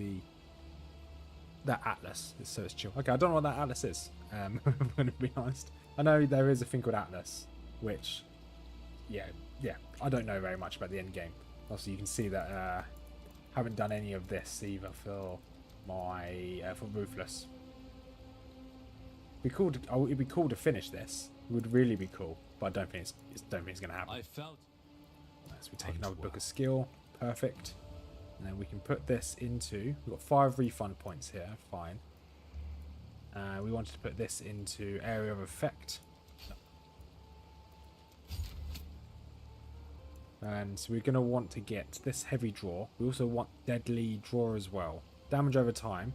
that atlas, so it's chill. Okay, I don't know what that atlas is, I'm going to be honest. I know there is a thing called atlas, which, yeah, I don't know very much about the end game. Also, you can see that haven't done any of this either for my for Ruthless. It'd be cool to finish this. It would really be cool, but I don't think it's going to happen. I felt. So we take another book of skill, perfect, and then we can put this into. We've got 5 refund points here, fine. We wanted to put this into area of effect. And so we're going to want to get this heavy draw. We also want deadly draw as well. Damage over time,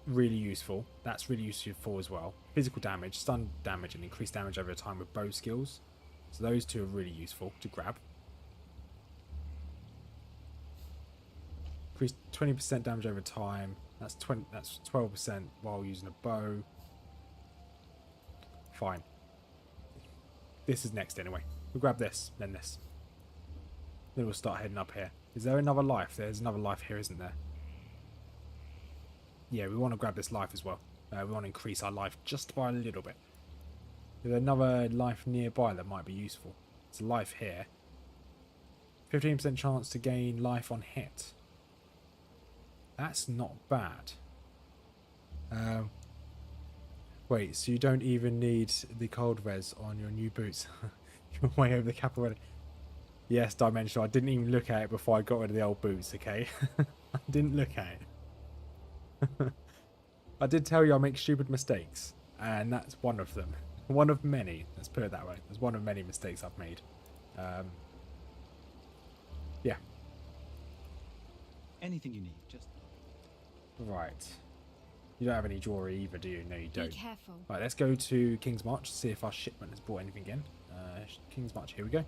really useful. That's really useful as well. Physical damage, stun damage, and increased damage over time with bow skills. So those two are really useful to grab. Increased 20% damage over time. That's 12% while using a bow. Fine. This is next anyway. We'll grab this, then this. Then we'll start heading up here. Is there another life? There's another life here, isn't there? Yeah, we want to grab this life as well. We want to increase our life just by a little bit. There's another life nearby that might be useful. It's a life here. 15% chance to gain life on hit. That's not bad. Wait, so you don't even need the cold res on your new boots? You're way over the cap already. Yes, Dimensional. I didn't even look at it before I got rid of the old boots, okay? I didn't look at it. I did tell you I make stupid mistakes, and that's one of them. One of many. Let's put it that way. It's one of many mistakes I've made. Yeah. Anything you need, just... Right. You don't have any jewelry either, do you? No, you don't. Be careful. Right, let's go to King's March, see if our shipment has brought anything in. King's March, here we go.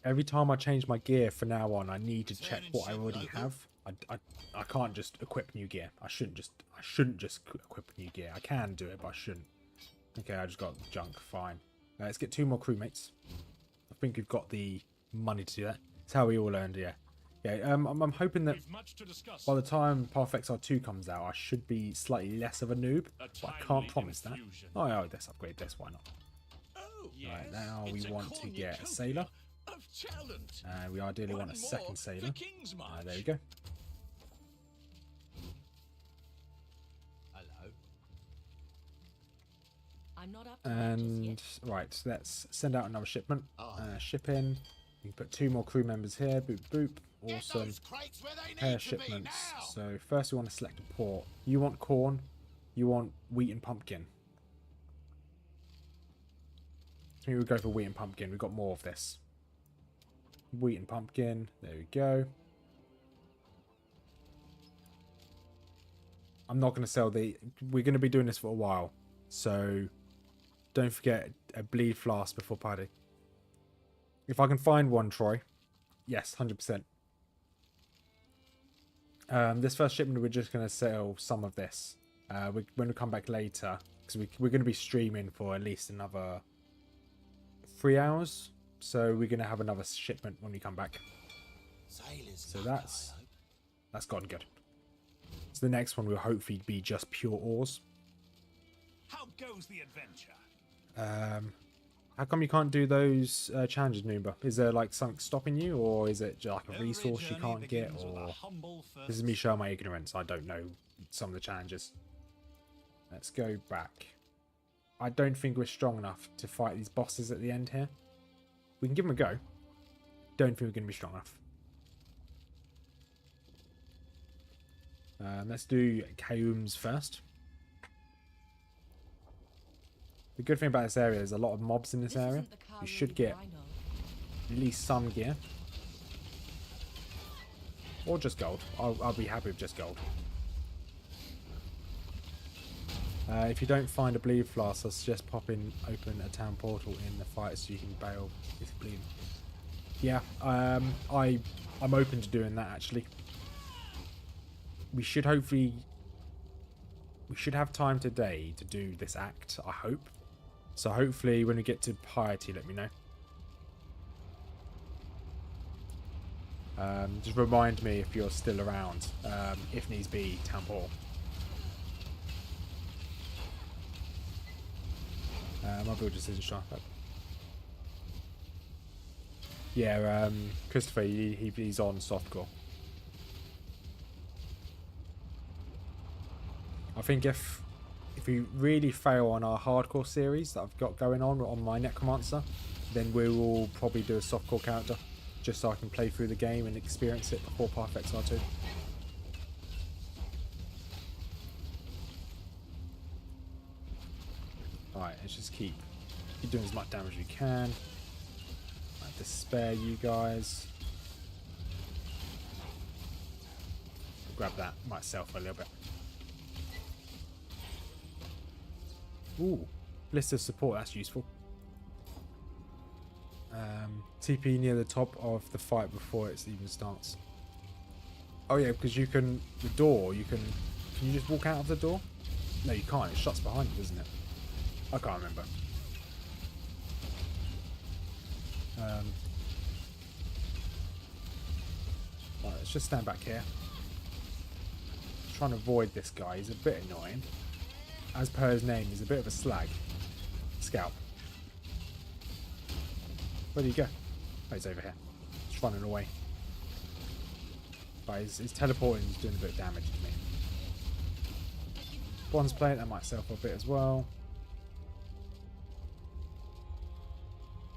Every time I change my gear from now on, I need to check what I already have. I can't just equip new gear. I shouldn't just equip new gear. I can do it, but I shouldn't. Okay, I just got junk. Fine. Let's get 2 more crewmates. I think we've got the money to do that. It's how we all learned, yeah. Yeah, I'm hoping that by the time Path of Exile 2 comes out, I should be slightly less of a noob, but I can't promise that. Oh, yeah, let's upgrade this. Why not? Right, now we want to get a sailor. We ideally want a second sailor. There we go. Hello. I'm not up to And right, so let's send out another shipment. Ship in. We can put 2 more crew members here. Boop boop. Awesome. Pair shipments. So first we want to select a port. You want corn. You want wheat and pumpkin. So we go for wheat and pumpkin. We've got more of this. Wheat and pumpkin. There we go. I'm not going to sell the... We're going to be doing this for a while. So don't forget a bleed flask before party. If I can find one, Troy. Yes, 100%. This first shipment, we're just going to sell some of this. When we come back later, because we're going to be streaming for at least another 3 hours. So we're going to have another shipment when we come back. So that's gone good. So the next one will hopefully be just pure ores. How goes the adventure? How come you can't do those challenges, Noob? Is there like something stopping you, or is it just like a resource you can't get, or this is me showing my ignorance? I don't know some of the challenges. Let's go back. I don't think we're strong enough to fight these bosses at the end here. We can give them a go. Don't think we're going to be strong enough. Let's do Kaums first. The good thing about this area is a lot of mobs in this area. You should get at least some gear. Or just gold. I'll be happy with just gold. If you don't find a bleed flask, I suggest open a town portal in the fight so you can bail if you're bleeding. Yeah, I'm open to doing that actually. We should have time today to do this act, I hope. So hopefully when we get to piety, let me know. Just remind me if you're still around, if needs be, town portal. My build just isn't sharp up. Yeah, Christopher, he's on softcore. I think if we really fail on our hardcore series that I've got going on my Necromancer, then we will probably do a softcore character, just so I can play through the game and experience it before Path of Exile 2. Alright, let's just keep doing as much damage as we can. Right, to spare you guys. Grab that myself a little bit. Ooh, list of support, that's useful. TP near the top of the fight before it even starts. Oh yeah, because you can, the door, can you just walk out of the door? No, you can't, it shuts behind you, doesn't it? I can't remember. Right, let's just stand back here. Trying to avoid this guy, he's a bit annoying. As per his name, he's a bit of a slag. Scout. Where did he go? Oh, he's over here. He's running away. Right, he's teleporting, he's doing a bit of damage to me. Bronze plate, that might sell for a bit as well.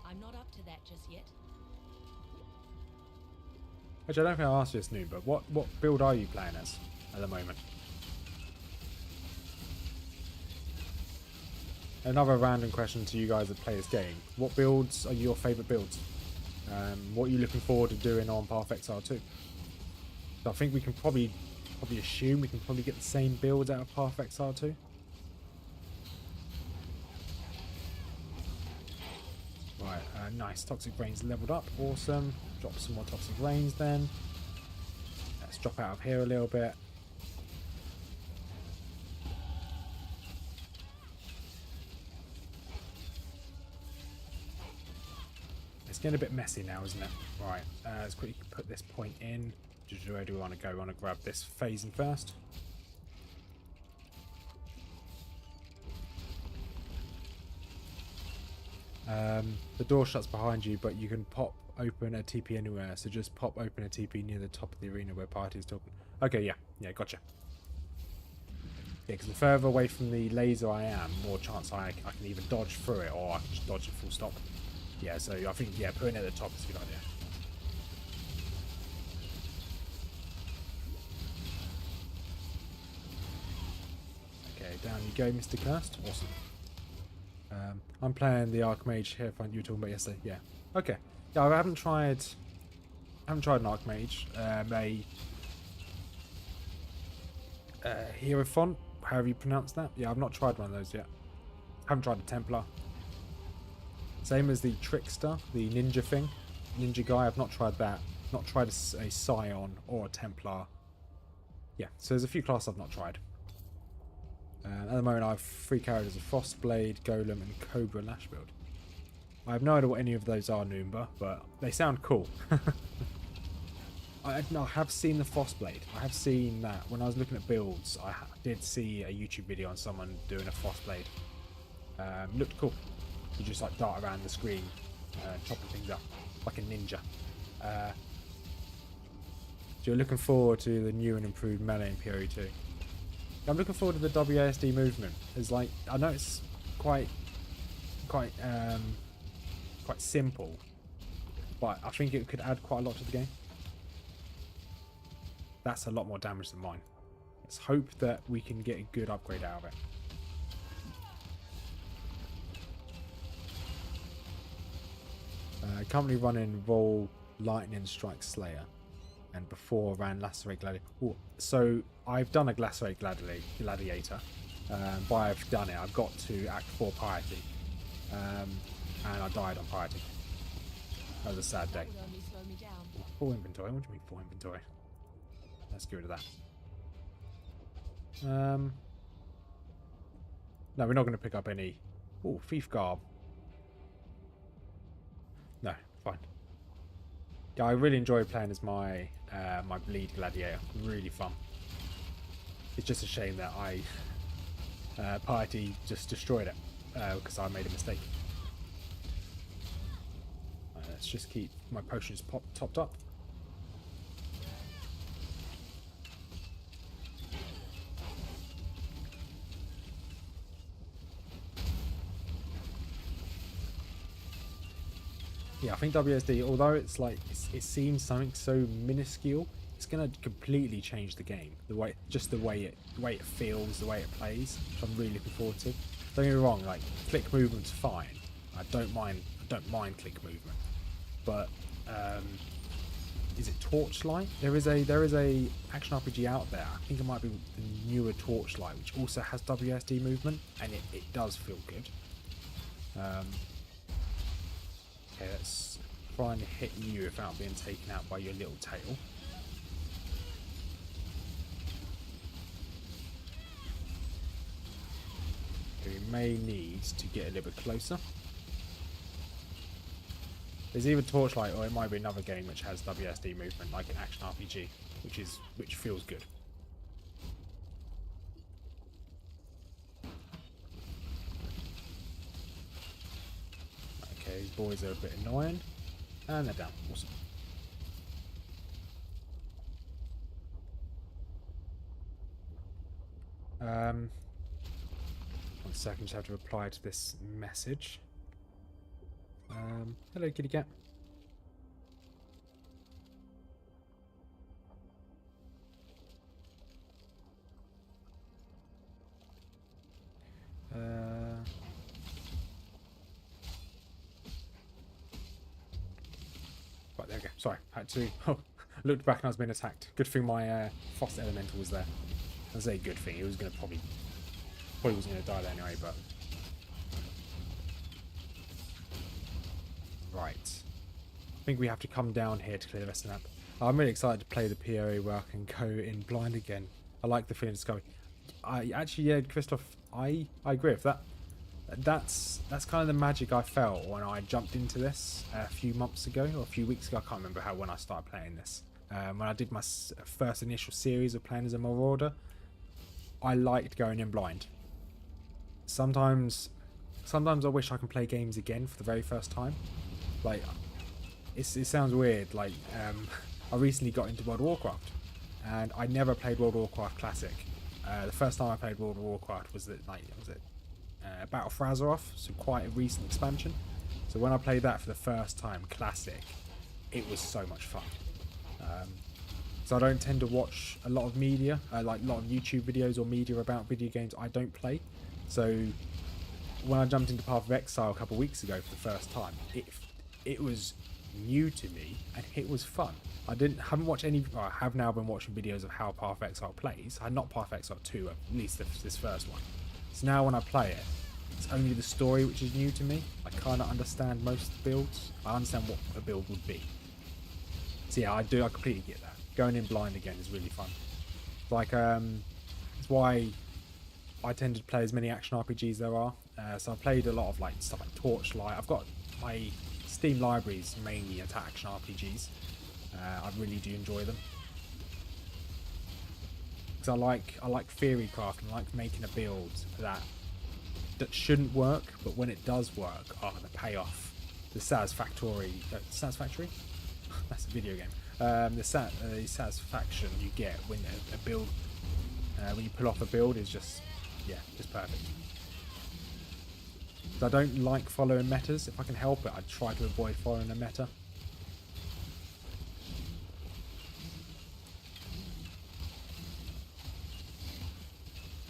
I'm not up to that just yet. Actually, I don't think I asked you this, Noob, but what build are you playing as at the moment? Another random question to you guys that play this game. What builds are your favourite builds? What are you looking forward to doing on Path of Exile 2? So I think we can probably assume we can probably get the same builds out of Path of Exile 2. Right, nice. Toxic Brains leveled up. Awesome. Drop some more Toxic Brains then. Let's drop out of here a little bit. It's getting a bit messy now, isn't it? Right, let's quickly put this point in. Where do we want to go? We want to grab this phasing first. The door shuts behind you, but you can pop open a TP anywhere. So just pop open a TP near the top of the arena where party is talking. Okay, yeah, gotcha. Yeah, because the further away from the laser I am, more chance I can either dodge through it or I can just dodge it full stop. Yeah, so I think, yeah, putting it at the top is a good idea. Okay, down you go, Mr. Cursed. Awesome. I'm playing the Archmage here. You were talking about yesterday. Yeah. Okay. Yeah, I haven't tried an Archmage. A Hierophant, however you pronounce that. Yeah, I've not tried one of those yet. Haven't tried a Templar. Same as the Trickster, the ninja thing. Ninja guy, I've not tried that. Not tried a Scion or a Templar. Yeah, so there's a few classes I've not tried. At the moment I have 3 characters, a Frostblade, Golem and Cobra Lash build. I have no idea what any of those are, Noomba, but they sound cool. I have seen the Frostblade. I have seen that. When I was looking at builds, I did see a YouTube video on someone doing a Frostblade. Looked cool. You just like dart around the screen, chopping things up like a ninja. So you're looking forward to the new and improved melee in POE 2. I'm looking forward to the WASD movement. It's like, I know it's quite simple, but I think it could add quite a lot to the game. That's a lot more damage than mine. Let's hope that we can get a good upgrade out of it. Currently running Roll Lightning Strike Slayer, and before ran Lacerate Gladiator. Ooh, so I've done a Lacerate Gladiator. But I've done it. I've got to Act 4 Piety. And I died on Piety. That was a sad day. That would only slow me down. Full inventory? What do you mean full inventory? Let's get rid of that. No, we're not going to pick up any... Oh, Thief Garb. No, fine. Yeah, I really enjoy playing as my my Bleed Gladiator. Really fun. It's just a shame that Piety just destroyed it because I made a mistake. Let's just keep my potions topped up. Yeah, I think WSD, although it's like it seems something so minuscule, it's gonna completely change the game. The way it feels, the way it plays, which I'm really looking forward to. Don't get me wrong, like click movement's fine. I don't mind click movement, but is it Torchlight? There is a action RPG out there. I think it might be the newer Torchlight, which also has WSD movement, and it does feel good. Okay, let's try and hit you without being taken out by your little tail. Okay, we may need to get a little bit closer. There's either Torchlight or it might be another game which has WSD movement, like an action RPG, which feels good. Okay, these boys are a bit annoying. And they're down. Awesome. One second, just have to reply to this message. Hello, kitty cat. Right, there we go. Sorry, I had to. Oh, looked back and I was being attacked. Good thing my Frost Elemental was there. That's a good thing. He was going to probably wasn't going to die there anyway, but. Right. I think we have to come down here to clear the rest of the map. I'm really excited to play the POE where I can go in blind again. I like the feeling of discovery. Yeah, Christoph, I agree with that. That's kind of the magic I felt when I jumped into this a few months ago or a few weeks ago. I can't remember when I started playing this. When I did my first initial series of playing as a Marauder, I liked going in blind. Sometimes I wish I can play games again for the very first time. Like, it sounds weird. Like, I recently got into World of Warcraft, and I never played World of Warcraft Classic. The first time I played World of Warcraft was Battle for Azeroth, so quite a recent expansion. So when I played that for the first time, Classic, it was so much fun. So I don't tend to watch a lot of media, like a lot of YouTube videos or media about video games I don't play. So when I jumped into Path of Exile a couple of weeks ago for the first time, it was new to me and it was fun. I haven't watched any. I have now been watching videos of how Path of Exile plays. I had not Path of Exile 2, at least this first one. So now when I play it, it's only the story which is new to me. I kind of understand most of the builds. I understand what a build would be. So yeah, I completely get that. Going in blind again is really fun. Like, it's why I tend to play as many action RPGs there are. So I've played a lot of like stuff like Torchlight. I've got my Steam libraries mainly at action RPGs. I really do enjoy them. Because I like theory craft and I like making a build that shouldn't work, but when it does work, the payoff, the satisfactory. That's a video game. The satisfaction you get when a build, when you pull off a build is just perfect. I don't like following metas. If I can help it, I try to avoid following a meta.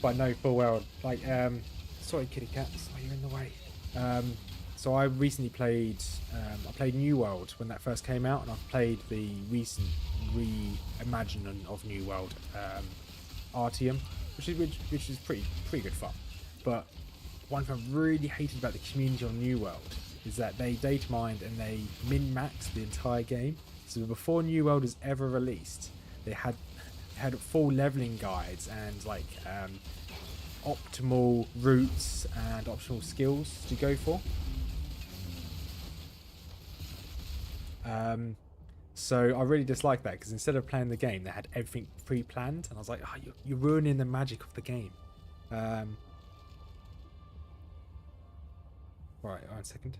But no, full well, like, sorry kitty cats, oh, you're in the way. So I recently played, I played New World when that first came out, and I've played the recent reimagining of New World, Artium. which is pretty good fun. But one thing I really hated about the community on New World is that they data mined and they min-maxed the entire game. So before New World was ever released, they had full leveling guides and like optimal routes and optional skills to go for. So I really dislike that, because instead of playing the game, they had everything pre-planned, and I was like, oh, you're ruining the magic of the game. Right, 1 second.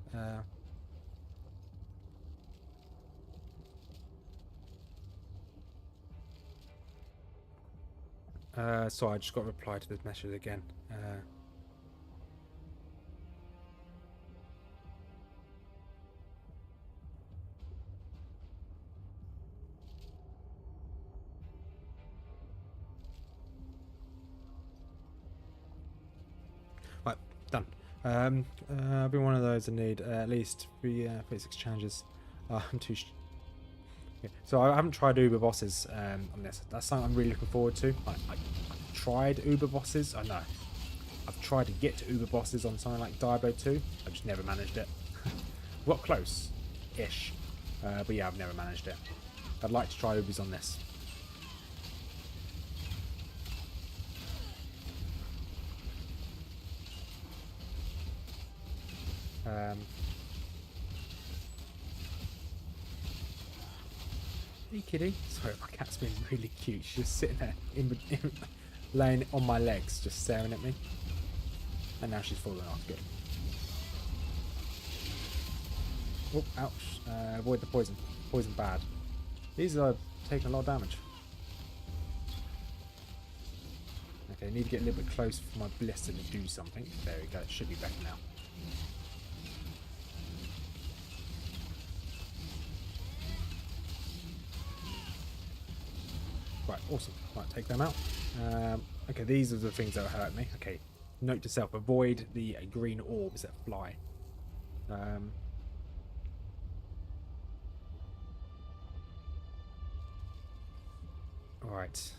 Sorry, I just got to reply to this message again. Right, done. I've been one of those that need at least 36 challenges. I'm too. So I haven't tried Uber bosses on this. That's something I'm really looking forward to. I've tried Uber bosses. I know. I've tried to get to Uber bosses on something like Diablo 2. I've just never managed it. Got close-ish. But yeah, I've never managed it. I'd like to try Ubers on this. Are you kidding? Sorry, my cat's been really cute. She's just sitting there, laying on my legs, just staring at me. And now she's fallen off. Good. Oh, ouch. Avoid the poison. Poison bad. These are taking a lot of damage. Okay, I need to get a little bit close for my blister to do something. There we go. It should be better now. Right, awesome. Right, take them out. Okay, these are the things that will hurt me. Okay, note to self, avoid the green orbs that fly. Alright.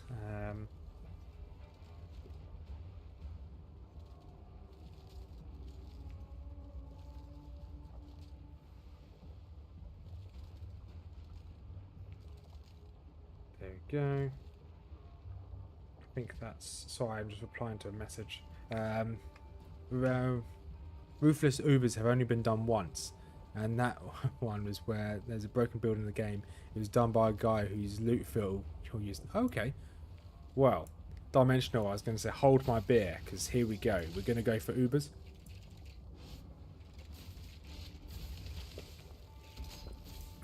There we go. I think that's... Sorry, I'm just replying to a message. Ruthless Ubers have only been done once. And that one was where there's a broken building in the game. It was done by a guy whose loot fill... Okay. Well, Dimensional, I was going to say hold my beer, because here we go. We're going to go for Ubers.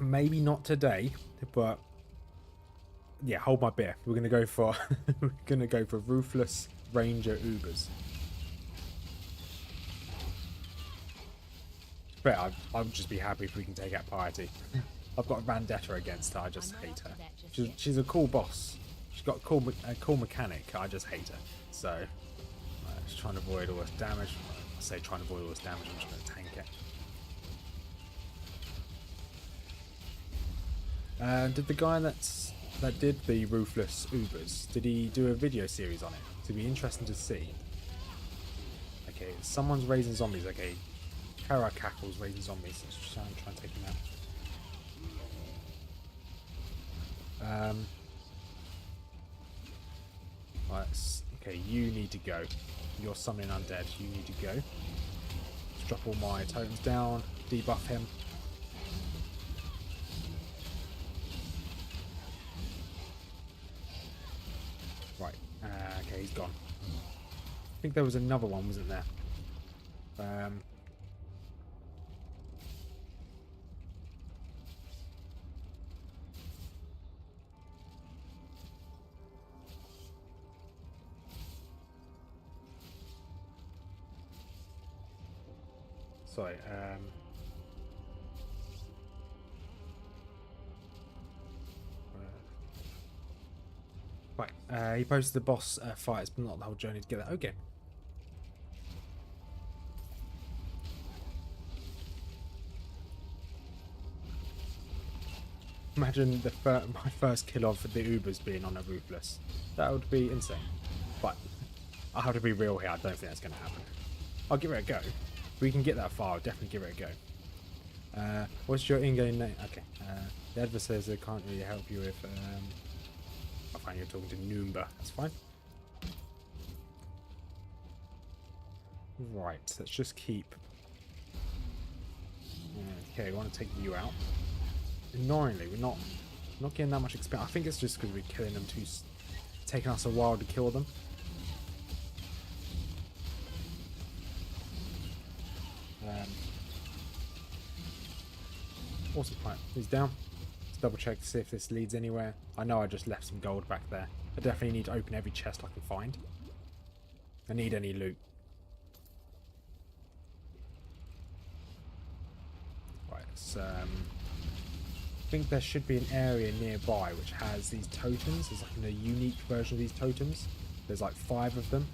Maybe not today, but... yeah, hold my beer. We're gonna go for Ruthless Ranger Ubers. But I'll just be happy if we can take out Piety. I've got a vendetta against her. I just hate her. She's a cool boss. She's got a cool mechanic. I just hate her. So just trying to avoid all this damage. I say trying to avoid all this damage. I'm just gonna tank it. Did the guy that did the Ruthless Ubers, did he do a video series on it? It'd be interesting to see. Okay, someone's raising zombies. Okay, Kara Cackle's raising zombies. Let's try and take him out. Right, okay, you need to go. You're summoning undead. You need to go. Let's drop all my totems down. Debuff him. Right, okay, he's gone. I think there was another one, wasn't there? Sorry, right, he posted the boss fights, but not the whole journey together. Okay. Imagine my first kill of the Ubers being on a Ruthless. That would be insane. But I'll have to be real here. I don't think that's going to happen. I'll give it a go. If we can get that far, I'll definitely give it a go. What's your in-game name? Okay. The adversaries they can't really help you with. I find you're talking to Noob. That's fine. Right. Let's just keep. Okay, we want to take you out. Annoyingly, we're not getting that much experience. I think it's just because we're killing them too. Taking us a while to kill them. Awesome. Right, he's down. Let's double check to see if this leads anywhere. I know I just left some gold back there. I definitely need to open every chest I can find. I need any loot. Right, so I think there should be an area nearby which has these totems. There's like a unique version of these totems. There's like 5 of them.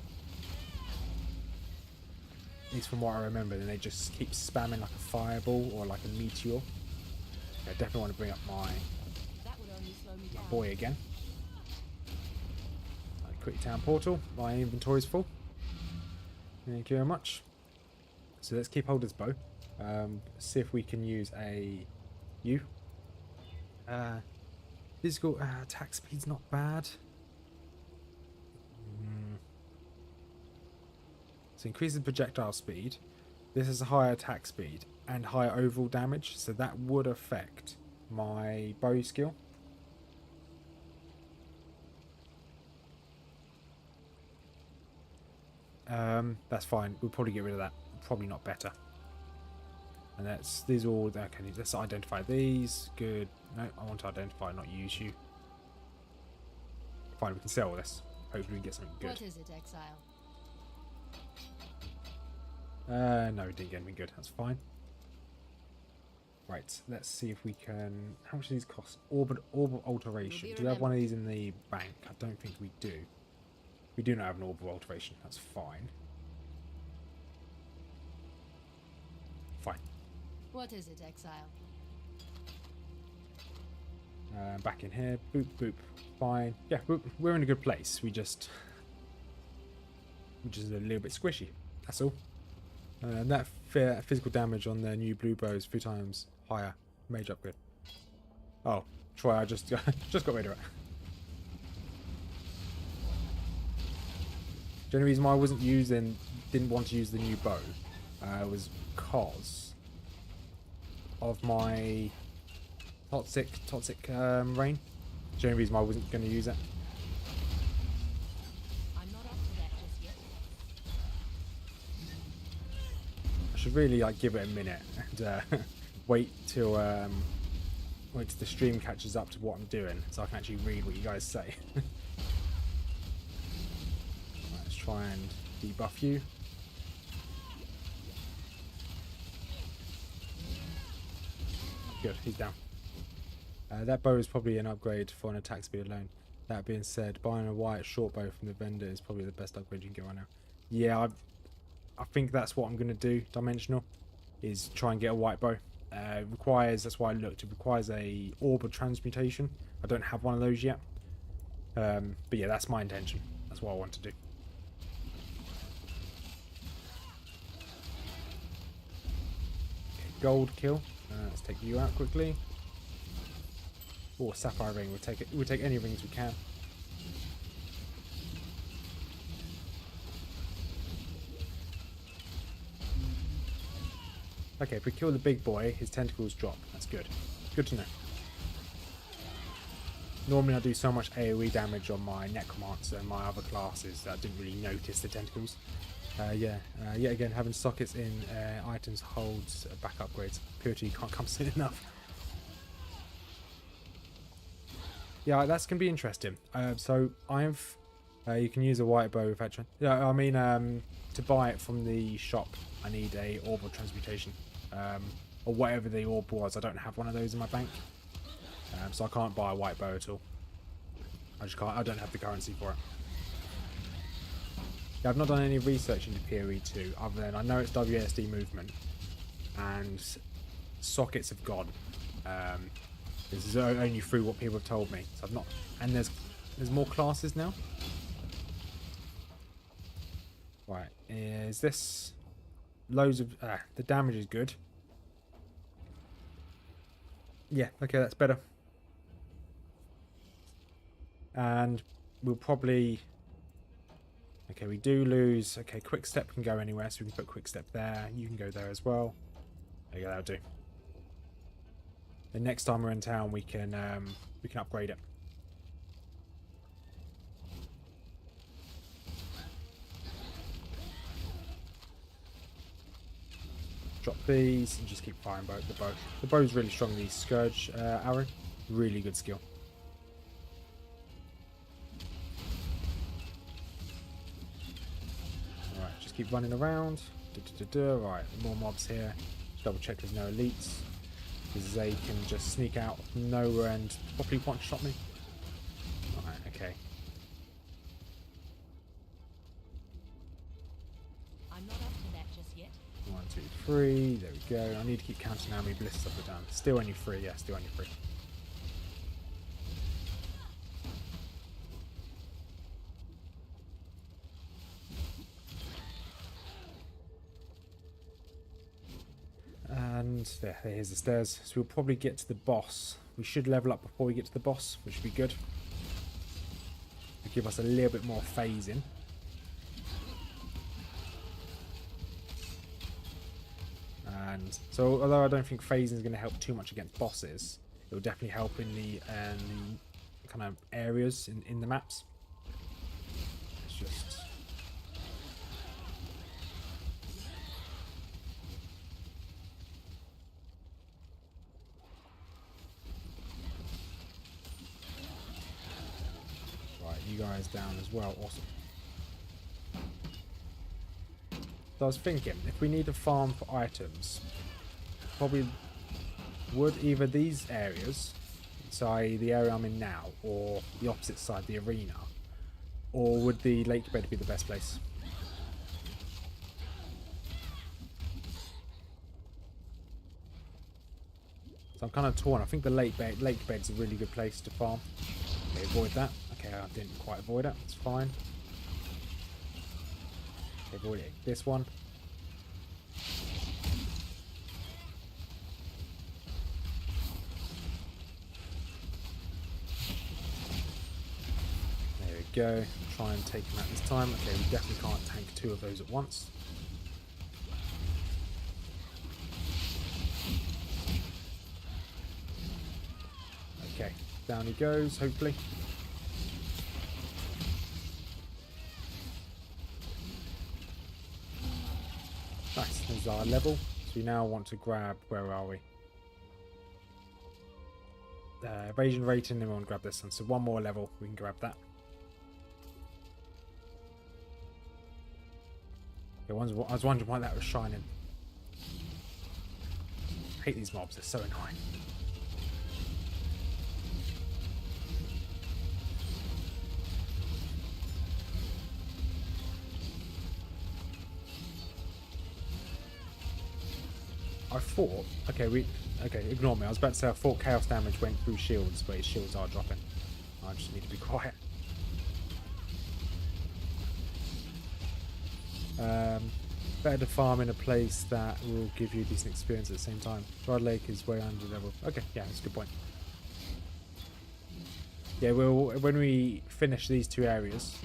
At least from what I remember, then they just keep spamming like a fireball or like a meteor. I definitely want to bring up my boy again. Quick town portal. My inventory's full. Thank you very much. So let's keep hold of this bow. See if we can use a U. Physical attack speed's not bad. So increases projectile speed. This is a higher attack speed and higher overall damage, so that would affect my bow skill. That's fine. We'll probably get rid of that. Probably not better. And these are all. Okay, let's identify these. Good. No, I want to identify, not use you. Fine, we can sell this. Hopefully we can get something good. What is it, Exile? No, we didn't get anything good. That's fine. Right, let's see if we can. How much do these cost? Orb alteration. Do we have one of these in the bank? I don't think we do. We do not have an orb alteration. That's fine. Fine. What is it, Exile? Back in here. Boop, boop. Fine. Yeah, we're in a good place. We're just a little bit squishy. That's all. And that physical damage on their new blue bow is 3 times higher. Major upgrade. Oh, Troy, I just got rid of it. The only reason why I didn't want to use the new bow was because of my toxic rain. The only reason why I wasn't going to use it. I'm not up to that just yet. I should really give it a minute and wait till the stream catches up to what I'm doing, so I can actually read what you guys say. Let's try and debuff you. Good, he's down. That bow is probably an upgrade for an attack speed alone. That being said, buying a white short bow from the vendor is probably the best upgrade you can get right now. Yeah, I think that's what I'm going to do, Dimensional, is try and get a white bow. It requires, that's why I looked, it requires a orb of transmutation. I don't have one of those yet. But yeah, that's my intention. That's what I want to do. Okay, gold kill. Let's take you out quickly. Oh, sapphire ring. We'll take it. We'll take any rings we can. Okay, if we kill the big boy, his tentacles drop. That's good. Good to know. Normally I do so much AoE damage on my Necromancer and my other classes that I didn't really notice the tentacles. Yet again, having sockets in items holds back upgrades. Purity can't come soon enough. Yeah, that's going to be interesting. So you can use a white bow with that. Yeah, I mean, to buy it from the shop, I need a orb of transmutation, or whatever the orb was. I don't have one of those in my bank, so I can't buy a white bow at all. I just can't. I don't have the currency for it. Yeah, I've not done any research into POE 2, other than I know it's WASD movement, and sockets have gone. This is only through what people have told me. So I've not, and there's more classes now. Right, is this loads of... the damage is good. Yeah, okay, that's better. And we'll probably... Okay, we do lose... Okay, quick step can go anywhere, so we can put quick step there. You can go there as well. There you go, that'll do. The next time we're in town, we can upgrade it. Drop these and just keep firing the bow. The bow's really strong. The Scourge arrow, really good skill. Alright, just keep running around. Right, more mobs here. Just double check there's no elites, because they can just sneak out of nowhere and probably one-shot me. Alright, okay. I'm not up to that just yet. 1, 2, 3. There we go. I need to keep counting how many blisters I've done. Still only 3. Yeah, still only 3. And here's the stairs. So we'll probably get to the boss. We should level up before we get to the boss, which would be good. It'll give us a little bit more phasing. And so, although I don't think phasing is going to help too much against bosses, it will definitely help in the kind of areas in the maps. It's just... Right, you guys down as well. Awesome. So I was thinking, if we need to farm for items, probably would either these areas, so i.e. the area I'm in now, or the opposite side, the arena, or would the lake bed be the best place? So I'm kind of torn. I think the lake bed's a really good place to farm. Okay, avoid that. Okay, I didn't quite avoid it. It's fine. Avoid it. This one. There we go. Try and take him out this time. Okay, we definitely can't tank 2 of those at once. Okay, down he goes, hopefully. Nice, there's our level. So we now want to grab, where are we? Evasion rating, then we want to grab this one. So one more level, we can grab that. Okay, I was wondering why that was shining. I hate these mobs, they're so annoying. I thought, okay, ignore me. I was about to say I thought chaos damage went through shields, but his shields are dropping. I just need to be quiet. Better to farm in a place that will give you decent experience at the same time. Dried Lake is way under level. Okay, yeah, that's a good point. Yeah, when we finish these 2 areas,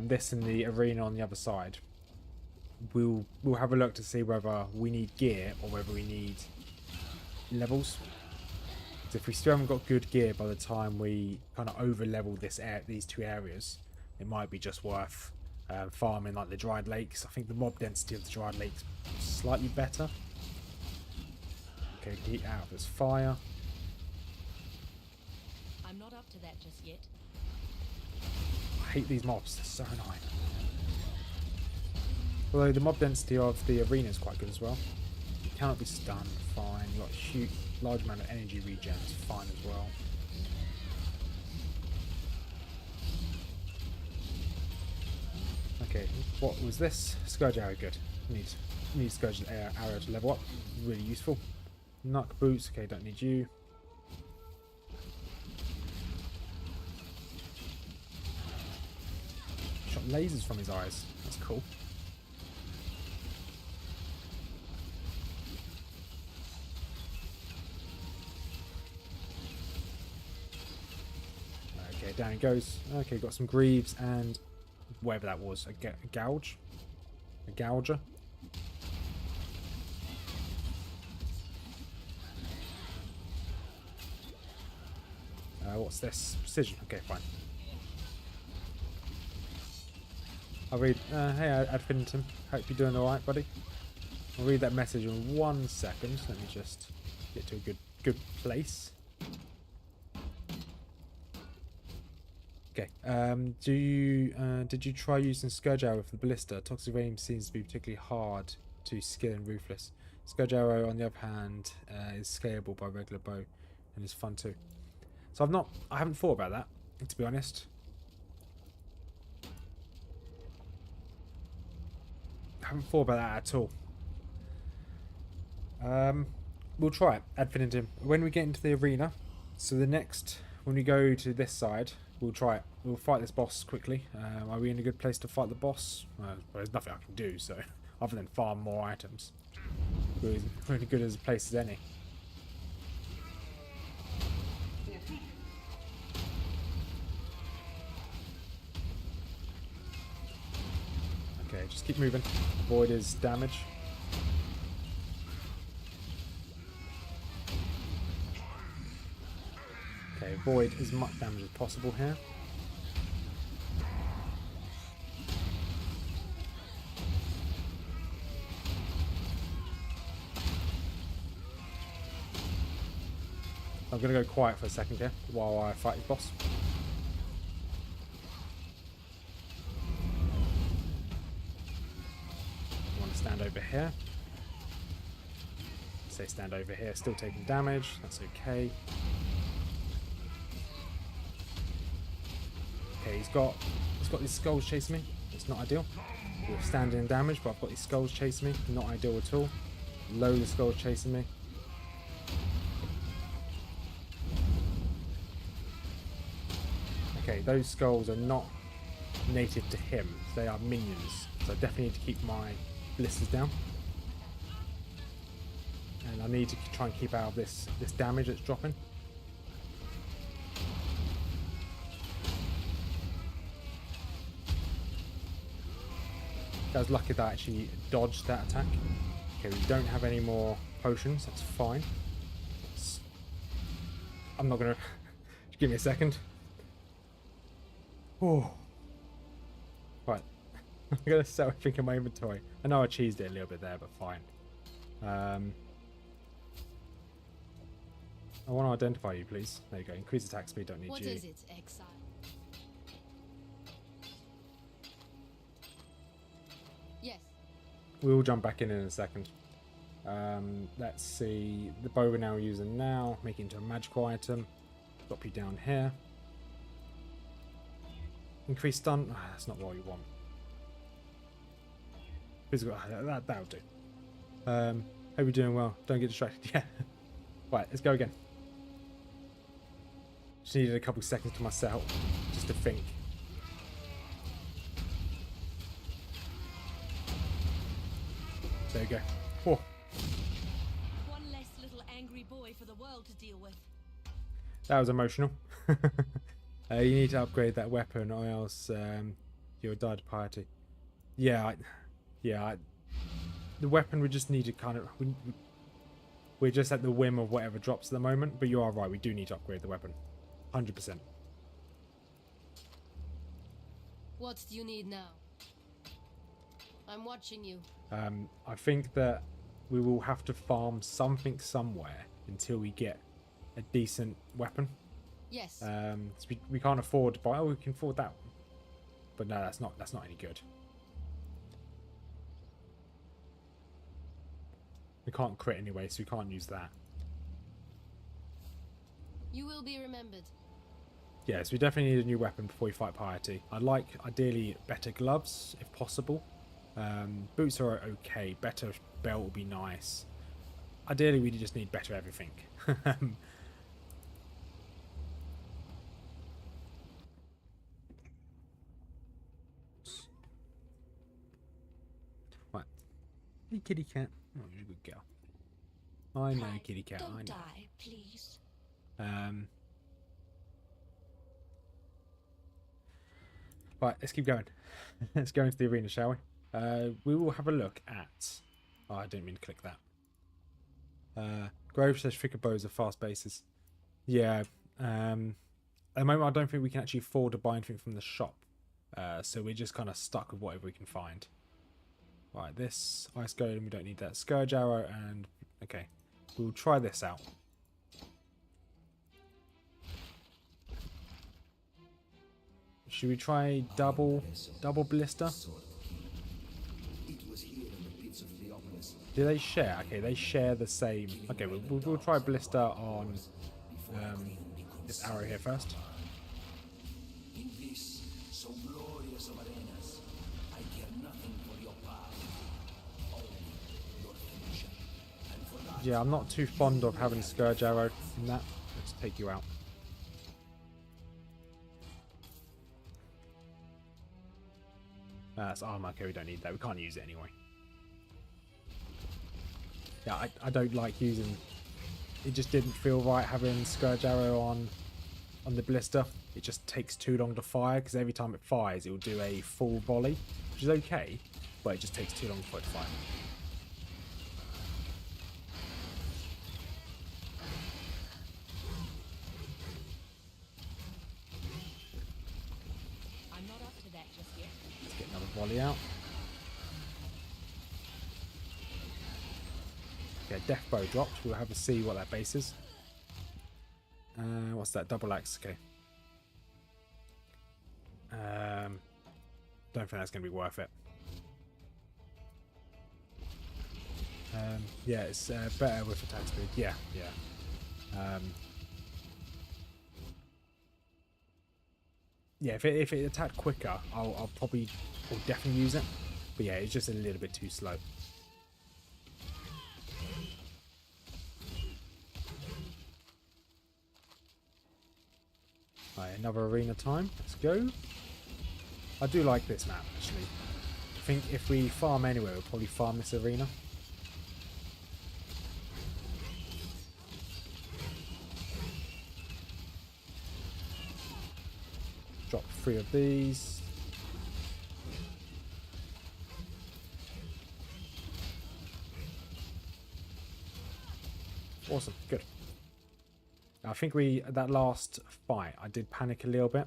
this and the arena on the other side, we'll have a look to see whether we need gear or whether we need levels. So if we still haven't got good gear by the time we kind of over level these 2 areas, it might be just worth farming like the dried lakes. I think the mob density of the dried lakes is slightly better. Okay, get out of this fire. I'm not up to that just yet. I hate these mobs, they're so annoying. Although the mob density of the arena is quite good as well. You cannot be stunned, fine. You got a huge, large amount of energy regen, it's fine as well. Okay, what was this? Scourge arrow, good. Need Scourge arrow to level up, really useful. Knuck boots, okay, don't need you. Shot lasers from his eyes. That's cool. Okay, down he goes. Okay, got some greaves and whatever that was. A gouge? A gouger? What's this? Precision. Okay, fine. I'll read. Hey, Adfinton. Hope you're doing alright, buddy. I'll read that message in 1 second. Let me just get to a good place. Okay. Did you try using Scourge Arrow for the Ballista? Toxic Aim seems to be particularly hard to skill in Ruthless. Scourge Arrow, on the other hand, is scalable by regular bow and is fun too. So I haven't thought about that, to be honest. I haven't thought about that at all. We'll try it, Adfinitum. When we get into the arena, so when we go to this side, we'll try it. We'll fight this boss quickly. Are we in a good place to fight the boss? Well, there's nothing I can do, so other than farm more items. We're pretty good as a place as any. Okay, just keep moving. Avoid his damage. Okay, avoid as much damage as possible here. I'm going to go quiet for a second here while I fight his boss. I want to stand over here. Say stand over here, still taking damage. That's okay. Okay, he's got these skulls chasing me. It's not ideal. We're standing in damage, but I've got these skulls chasing me. Not ideal at all. Loads of skulls chasing me. Okay, those skulls are not native to him. They are minions. So I definitely need to keep my blisters down. And I need to try and keep out of this damage that's dropping. I was lucky that I actually dodged that attack. Okay, we don't have any more potions. That's fine. I'm not going to... Give me a second. Oh. Right. I'm going to sell everything in my inventory. I know I cheesed it a little bit there, but fine. I want to identify you, please. There you go. Increase attack speed. Don't need you. What is it, Exile? Yes. We'll jump back in a second. Let's see. The bow we're now using now. Make it into a magical item. Drop you down here. Increase stun. Oh, that's not what you want. Physical. That'll do. Hope you're doing well. Don't get distracted. Yeah. Right, let's go again. Just needed a couple seconds to myself just to think. There you go. Oh. One less little angry boy for the world to deal with. That was emotional. You need to upgrade that weapon or else you'll die to piety. Yeah, the weapon we just need to kind of... We're just at the whim of whatever drops at the moment, but you are right, we do need to upgrade the weapon. 100%. What do you need now? I'm watching you. I think that we will have to farm something somewhere until we get a decent weapon. Yes. So we can't afford to buy. Oh, we can afford that one, but no, that's not any good. We can't crit anyway, so we can't use that. You will be remembered. Yeah, so we definitely need a new weapon before we fight piety. I'd like ideally better gloves if possible. Boots are okay. Better belt would be nice. Ideally, we just need better everything. Hey, kitty cat. Oh, you're a good girl. I know, kitty cat. Don't I know. die, please. Right, let's keep going. Let's go into the arena, shall we? We will have a look at... Oh, I didn't mean to click that. Grove says thicker bows are fast bases. Yeah. At the moment, I don't think we can actually afford to buy anything from the shop. So we're just kind of stuck with whatever we can find. Right, this ice golem, we don't need that. Scourge arrow and... Okay, we'll try this out. Should we try double blister? Do they share? Okay, they share the same. Okay, we'll try blister on this arrow here first. Yeah, I'm not too fond of having Scourge arrow in that. Let's take you out. That's armor. Okay, we don't need that. We can't use it anyway. Yeah, I don't like using... It just didn't feel right having Scourge arrow on the blister. It just takes too long to fire, because every time it fires, it will do a full volley, which is okay, but it just takes too long for it to fire. I'm not up to that just yet. Let's get another volley out. Yeah, death bow dropped. We'll have to see what that base is. What's that? Double axe. Okay. Don't think that's going to be worth it. Yeah, it's better with attack speed. Yeah, yeah. Yeah, if it attacked quicker, I'll definitely use it. But yeah, it's just a little bit too slow. Right, another arena time. Let's go. I do like this map, actually. I think if we farm anywhere, we'll probably farm this arena. Drop 3 of these. Awesome, good. I think that last fight, I did panic a little bit.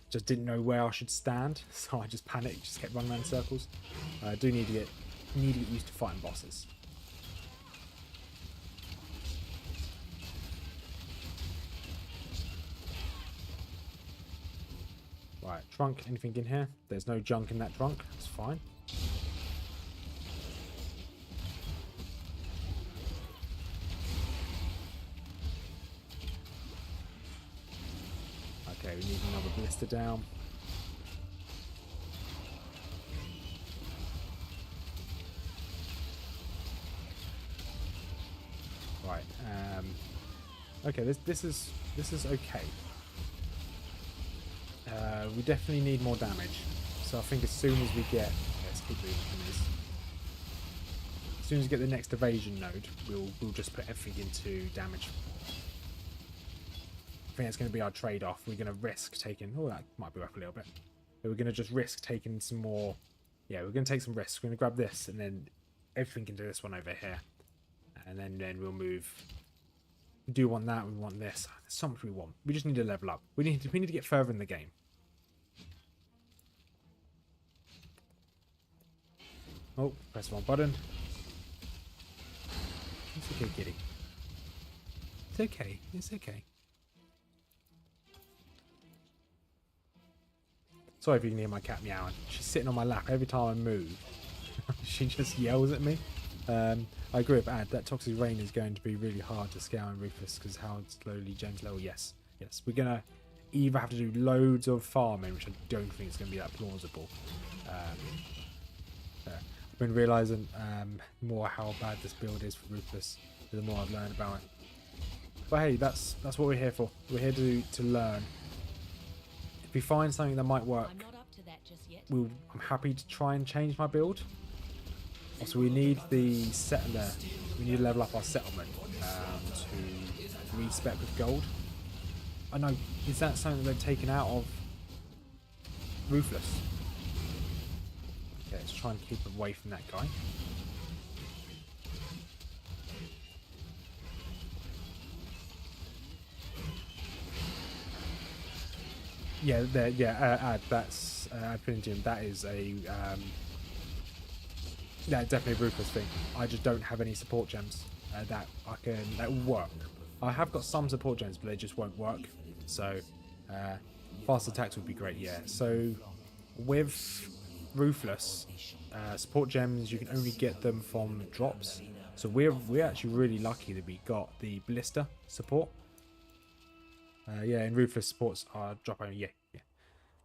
Just didn't know where I should stand, so I just panicked, just kept running around in circles. I do need to get used to fighting bosses. Right, trunk, anything in here? There's no junk in that trunk, that's fine. Okay, we need another blister down. Right. Okay, this is okay. We definitely need more damage. So I think as soon as we get, let's keep moving from this. As soon as we get the next evasion node, we'll just put everything into damage. I think that's going to be our trade-off. We're going to risk taking... Oh, that might be worth a little bit. But we're going to just risk taking some more... Yeah, we're going to take some risks. We're going to grab this, and then everything into this one over here. And then we'll move... We do want that, we want this. There's so much we want. We just need to level up. We need to get further in the game. Oh, press the wrong button. It's okay, kitty. It's okay. It's okay. Sorry if you can hear my cat meowing. She's sitting on my lap every time I move. She just yells at me. I agree with Ad. That toxic rain is going to be really hard to scale in Ruthless because how slowly gems level. Yes, yes. We're gonna either have to do loads of farming, which I don't think is going to be that plausible. I've been realising more how bad this build is for Ruthless the more I've learned about it. But hey, that's what we're here for. We're here to learn. If we find something that might work, I'm not up to that just yet. I'm happy to try and change my build. Also, we need the settler. We need to level up our settlement to respec with gold. I know. Is that something they've taken out of Ruthless? Okay, let's try and keep away from that guy. Yeah, there. Yeah, that's Adpinium. That is a yeah, definitely a Ruthless thing. I just don't have any support gems that will work. I have got some support gems, but they just won't work. So fast attacks would be great. Yeah. So with Ruthless, support gems, you can only get them from drops. So we're actually really lucky that we got the Ballista support. Yeah, and Ruthless supports are drop only.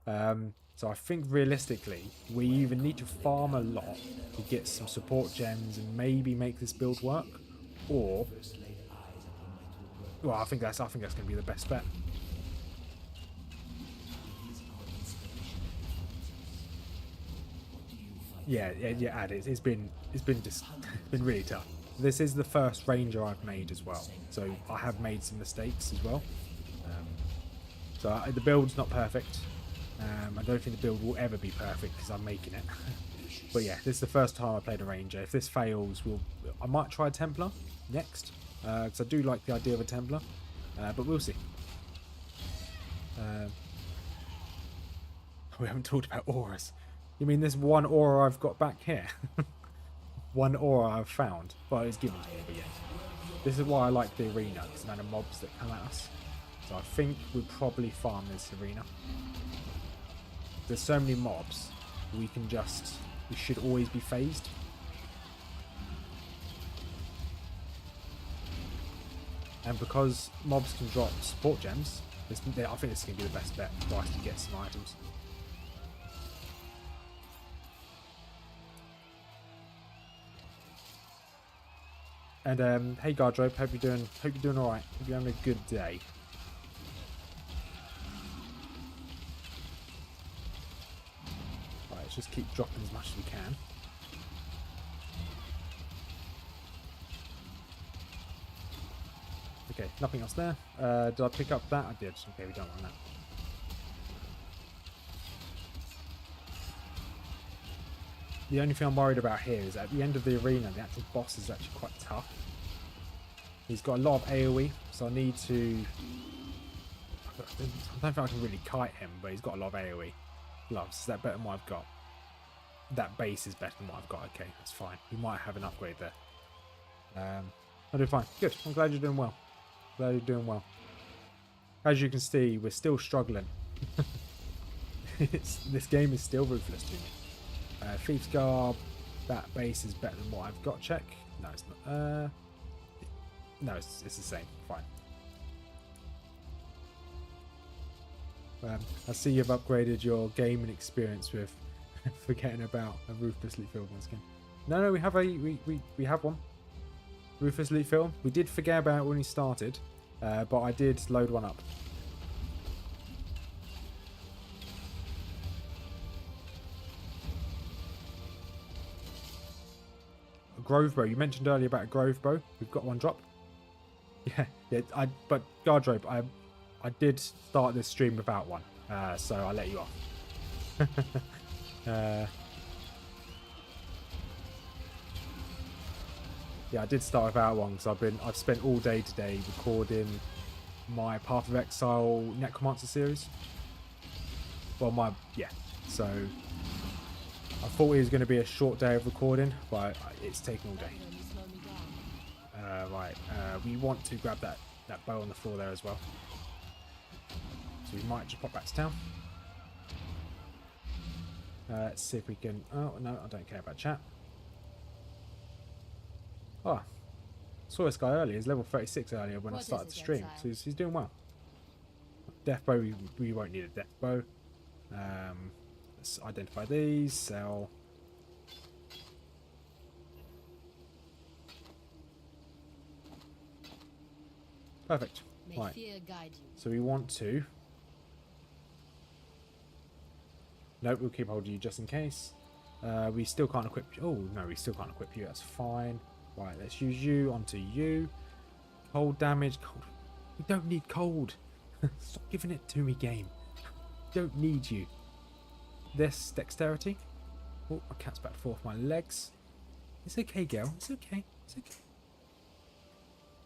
Yeah. So I think realistically, we either need to farm a lot to get some support gems and maybe make this build work, or well, I think that's going to be the best bet. Yeah. It's been really tough. This is the first ranger I've made as well, so I have made some mistakes as well. So the build's not perfect. I don't think the build will ever be perfect because I'm making it. But yeah, this is the first time I played a ranger. If this fails, I might try a Templar next, because I do like the idea of a Templar, but we'll see. We haven't talked about auras. You mean this one aura I've got back here? One aura I've found. Well, it's given to me, but yeah. This is why I like the arena, because the amount of mobs that come at us. So I think we'll probably farm this arena. There's so many mobs, we should always be phased. And because mobs can drop support gems, I think this is going to be the best bet for us to get some items. And hey Gardrobe, hope you're doing alright. Hope you're having a good day. Right, let's just keep dropping as much as we can. Okay, nothing else there. Did I pick up that? I did. Okay, we don't want that. The only thing I'm worried about here is at the end of the arena, the actual boss is actually quite tough. He's got a lot of AoE, so I need to... I don't think I can really kite him, but he's got a lot of AoE. Gloves, is that better than what I've got? That base is better than what I've got. Okay, that's fine. We might have an upgrade there. I'll do fine. Good. I'm glad you're doing well. Glad you're doing well. As you can see, we're still struggling. This game is still ruthless to me. Thief's Garb, that base is better than what I've got. Check. No, it's not. No, it's the same. Fine. I see you've upgraded your gaming experience with forgetting about a ruthlessly filled one skin. No, we have we have one. Ruthlessly filled. We did forget about it when we started, but I did load one up. A Grove Bow. You mentioned earlier about a Grove Bow. We've got one drop. Yeah. But Guardrobe, I did start this stream without one, so I let you off. Yeah, I did start without one because I've spent all day today recording my Path of Exile Necromancer series. Well, so I thought it was going to be a short day of recording, but it's taken all day. Right, we want to grab that bow on the floor there as well. So we might just pop back to town. Let's see if we can... Oh, no, I don't care about chat. Oh, saw this guy earlier. He's level 36 earlier when I started the stream. So he's doing well. Death bow, we won't need a death bow. Let's identify these. Sell. Perfect. Right. So we want to... Nope, we'll keep hold of you just in case. We still can't equip you. Oh, no, we still can't equip you. That's fine. Right, let's use you onto you. Cold damage. Cold. We don't need cold. Stop giving it to me, game. Don't need you. This dexterity. Oh, my cat's back forth my legs. It's okay, girl. It's okay. It's okay.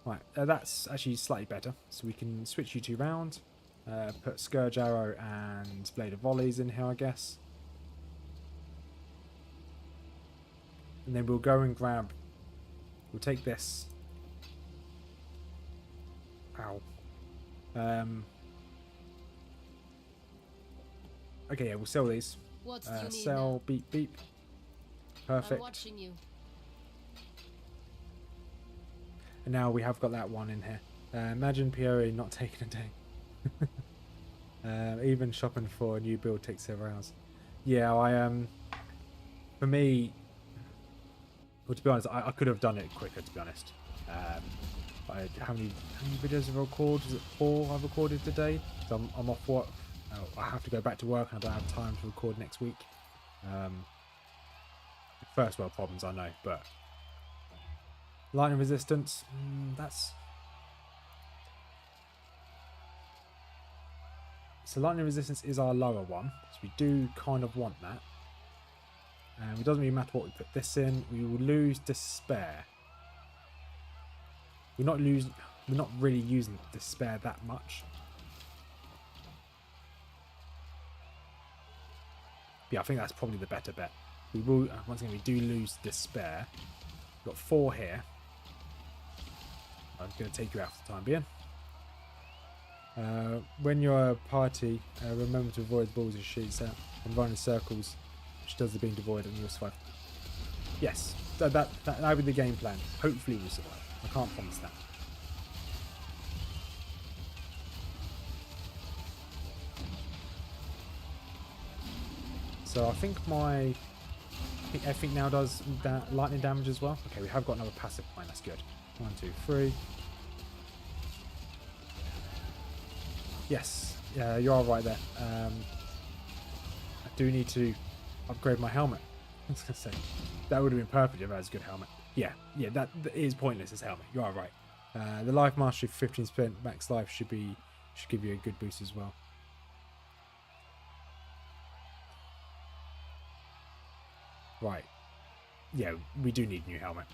Right, that's actually slightly better. So we can switch you two round. Put Scourge Arrow and Blade of Volleys in here, I guess. And then we'll go and grab... We'll take this. Ow. Okay, yeah, we'll sell these. What do you need Sell, now? beep, beep. I'm Perfect. watching you. And now we have got that one in here. Imagine POE not taking a day. Even shopping for a new build takes several hours. Yeah, for me, well, to be honest, I could have done it quicker, to be honest. How many videos have I recorded? Is it 4 I've recorded today? So I'm off work. I have to go back to work and I don't have time to record next week. First world problems, I know, but lightning resistance, that's... So lightning resistance is our lower one, so we do kind of want that. And it doesn't really matter what we put this in. We will lose despair. We're not really using despair that much. Yeah, I think that's probably the better bet. We will, once again, we do lose despair. We've got 4 here. I'm going to take you out for the time being. When you're a party, remember to avoid balls and sheets out and run in circles, which does the being devoid, and you'll survive. Yes, that will be the game plan. Hopefully we'll survive. I can't promise that. So I think everything now does lightning damage as well. Okay, we have got another passive point. That's good. 1, 2, 3. Yes, yeah, you are right there. I do need to upgrade my helmet. I was gonna say that would have been perfect if I had a good helmet. Yeah, that is pointless as helmet. You are right. The life mastery for 15% max life should give you a good boost as well. Right. Yeah, we do need a new helmet.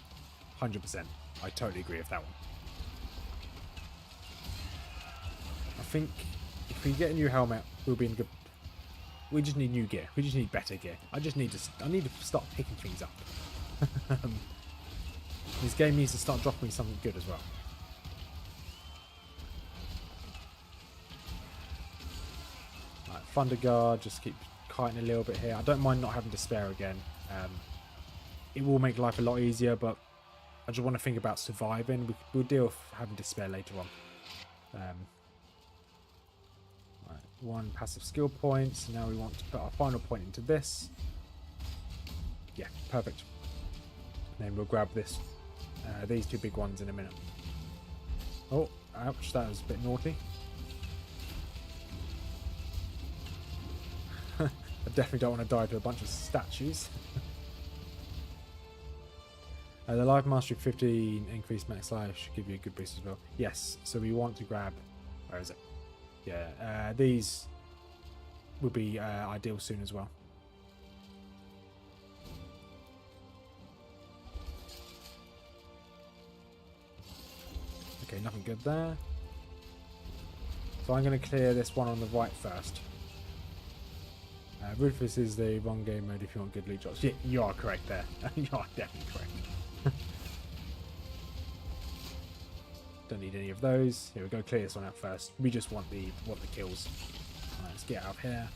100%. I totally agree with that one. I think if we get a new helmet, we'll be in good... We just need new gear. We just need better gear. I need to start picking things up. This game needs to start dropping me something good as well. Right, Thunder Guard, just keep kiting a little bit here. I don't mind not having despair again. It will make life a lot easier, but I just want to think about surviving. We'll deal with having despair later on. Right, 1 passive skill point. So now we want to put our final point into this. Yeah, perfect. And then we'll grab this, these 2 big ones in a minute. Oh, ouch! That was a bit naughty. I definitely don't want to die to a bunch of statues. The life mastery 15 increased max life should give you a good boost as well. Yes, so we want to grab... Where is it? Yeah, these would be ideal soon as well. Okay, nothing good there. So I'm going to clear this one on the right first. Ruthless is the wrong game mode if you want good loot drops. Yeah, you are correct there. You are definitely correct. Don't need any of those. Here we go, clear this one out first. We just want the kills. Right, let's get out of here.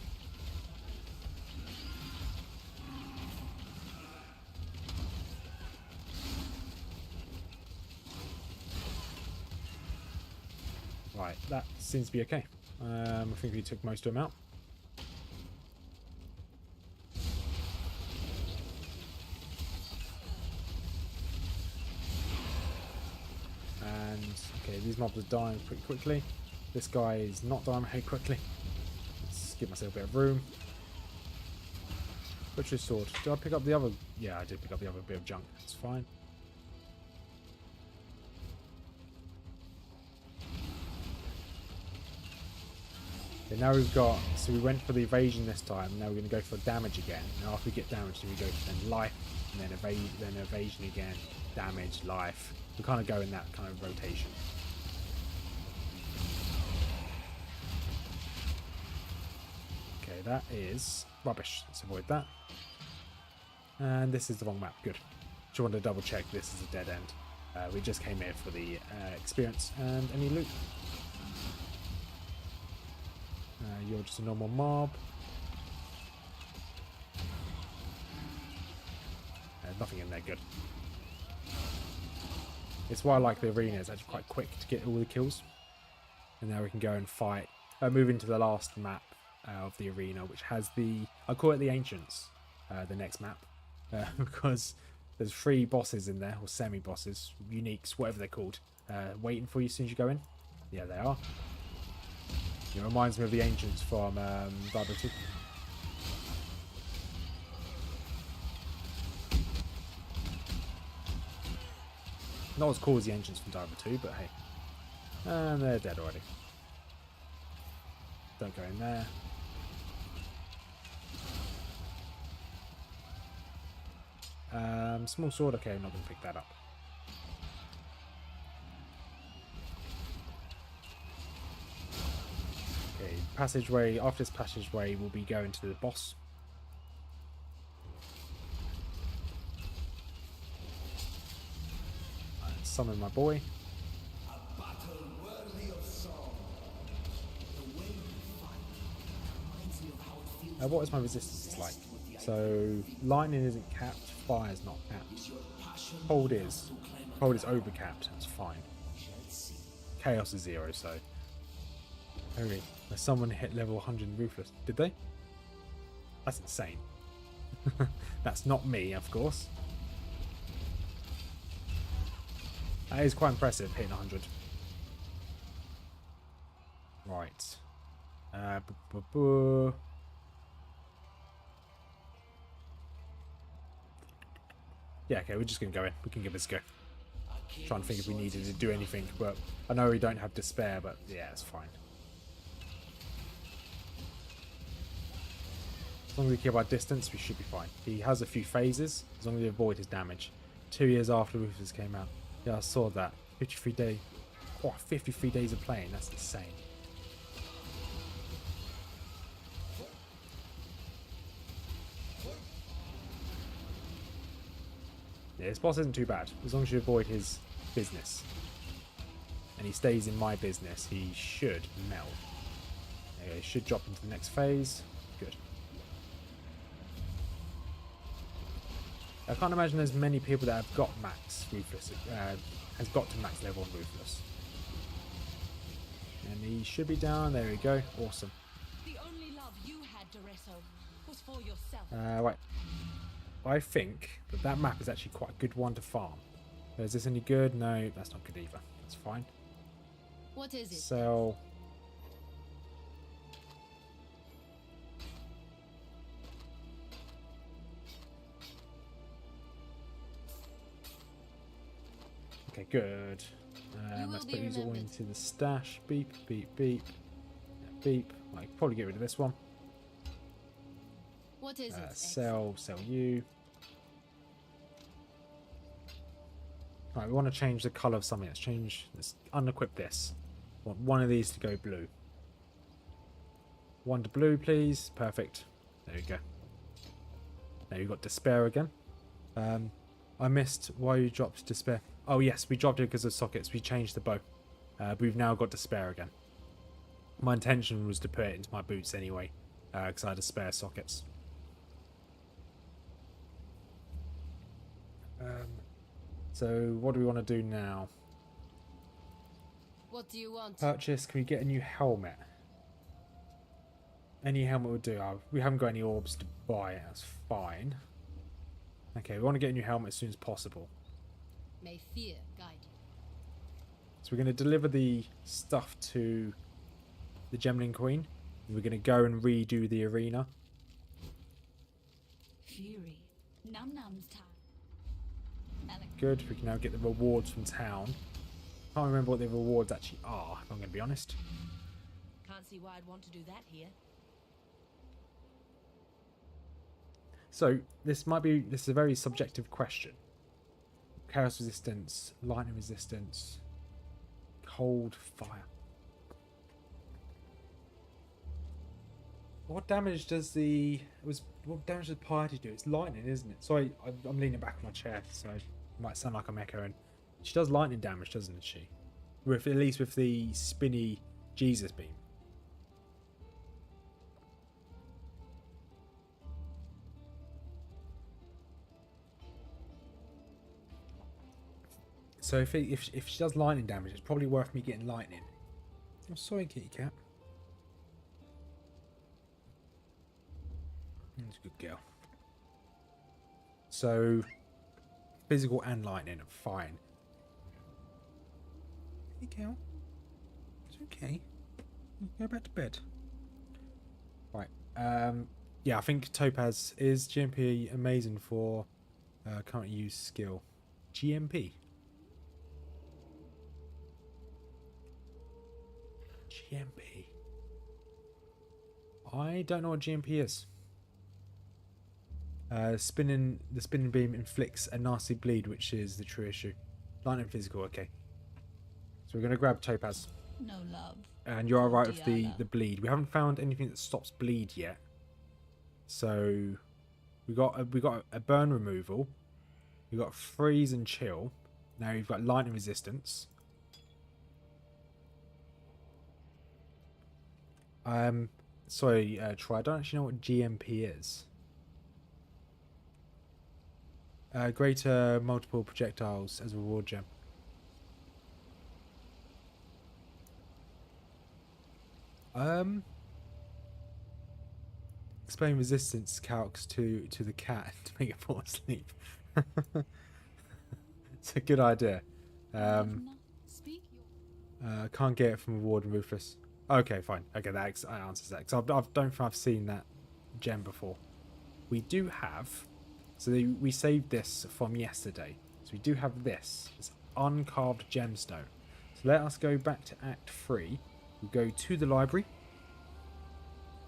Right, that seems to be okay. I think we took most of them out. Okay, these mobs are dying pretty quickly. This guy is not dying very quickly. Let's give myself a bit of room. Butcher's sword. Did I pick up the other? Yeah, I did pick up the other bit of junk. That's fine. Okay, now we've got... So we went for the evasion this time. Now we're going to go for damage again. Now after we get damage, then we go for then life, and then evasion again. Damage, life. We kind of go in that kind of rotation. Okay, that is rubbish. Let's avoid that. And this is the wrong map. Good. Just wanted to double check this is a dead end. We just came here for the experience and any loot. You're just a normal mob. Nothing in there. Good. It's why I like the arena. It's actually quite quick to get all the kills. And now we can go and fight. Move into the last map of the arena, which has the... I call it the Ancients, the next map. Because there's 3 bosses in there, or semi-bosses, uniques, whatever they're called, waiting for you as soon as you go in. Yeah, they are. It reminds me of the Ancients from Diablo 2. Not as cool as the Ancients from Diablo 2, but hey. And they're dead already. Don't go in there. Small sword, okay, I'm not going to pick that up. Okay, passageway, after this passageway we'll be going to the boss. Summon my boy. What is my resistance like? So lightning isn't capped, fire is not capped. Hold is overcapped, that's fine. Chaos is 0, so okay. Someone hit level 100 Ruthless. Did they? That's insane. That's not me, of course. That is quite impressive, hitting 100. Right. Yeah, okay, we're just going to go in. We can give this a go. Trying to think if we needed to do anything, but I know we don't have despair, but yeah, it's fine. As long as we keep our distance, we should be fine. He has a few phases, as long as we avoid his damage. 2 years after Ruthless came out. Yeah, I saw that. 53 days. Oh, 53 days of playing, that's insane. Yeah, this boss isn't too bad, as long as you avoid his business. And he stays in my business, he should melt. Okay, he should drop into the next phase. Good. I can't imagine there's many people that have got max Ruthless, has got to max level on Ruthless. And he should be down, there we go, awesome. The only love you had, Doresso, was for yourself. Right. I think that that map is actually quite a good one to farm. Is this any good? No, that's not good either. That's fine. What is it? Sell. Okay, good. Let's put these all into the stash. Beep, beep, beep. Beep. I could probably get rid of this one. What is it? Sell you. Right, we want to change the colour of something. Let's unequip this. I want one of these to go blue. One to blue, please. Perfect. There we go. Now you've got despair again. I missed why you dropped despair. Oh yes, we dropped it because of sockets. We changed the bow. But we've now got despair again. My intention was to put it into my boots anyway, because I had spare sockets. So what do we want to do now? What do you want? Purchase. Can we get a new helmet? Any helmet would do. We haven't got any orbs to buy. That's fine. Okay, we want to get a new helmet as soon as possible. May fear guide you. So we're going to deliver the stuff to the Gemling Queen. We're going to go and redo the arena. fury. Num Num's time. Good. We can now get the rewards from town. Can't remember what the rewards actually are, if I'm going to be honest. Can't see why I'd want to do that here. So, this is a very subjective question. Chaos resistance, lightning resistance, cold, fire. What damage does what damage does piety do? It's lightning, isn't it? Sorry, I'm leaning back in my chair, so it might sound like I'm echoing. She does lightning damage, doesn't she? At least with the spinny Jesus beam. So if she does lightning damage, it's probably worth me getting lightning. I'm sorry, kitty cat. That's a good girl. So, physical and lightning, fine. Hey, girl. It's okay. Go back to bed. Right. Yeah, I think Topaz is GMP amazing for current use skill. GMP. GMP. I don't know what GMP is. The spinning beam inflicts a nasty bleed, which is the true issue. Lightning physical, okay. So we're going to grab Topaz. No love. And you are right with the bleed. We haven't found anything that stops bleed yet. So we got a burn removal. We got freeze and chill. Now you've got lightning resistance. Sorry, Troy, I don't actually know what GMP is. Greater multiple projectiles as a reward gem. Explain resistance calcs to the cat to make it fall asleep. It's a good idea. Can't get it from reward and Ruthless. Okay, fine. Okay, that answers that. Because I don't think I've seen that gem before. We do have... So we saved this from yesterday. So we do have this uncarved gemstone. So let us go back to Act 3. We'll go to the library.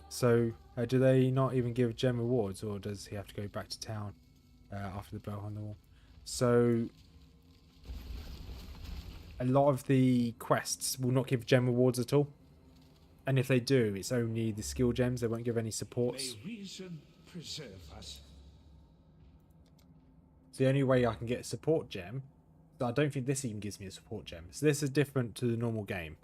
So do they not even give gem rewards, or does he have to go back to town after the blow on the wall? So a lot of the quests will not give gem rewards at all. And if they do, it's only the skill gems. They won't give any supports. May reason preserve us. The only way I can get a support gem, I don't think this even gives me a support gem. So this is different to the normal game.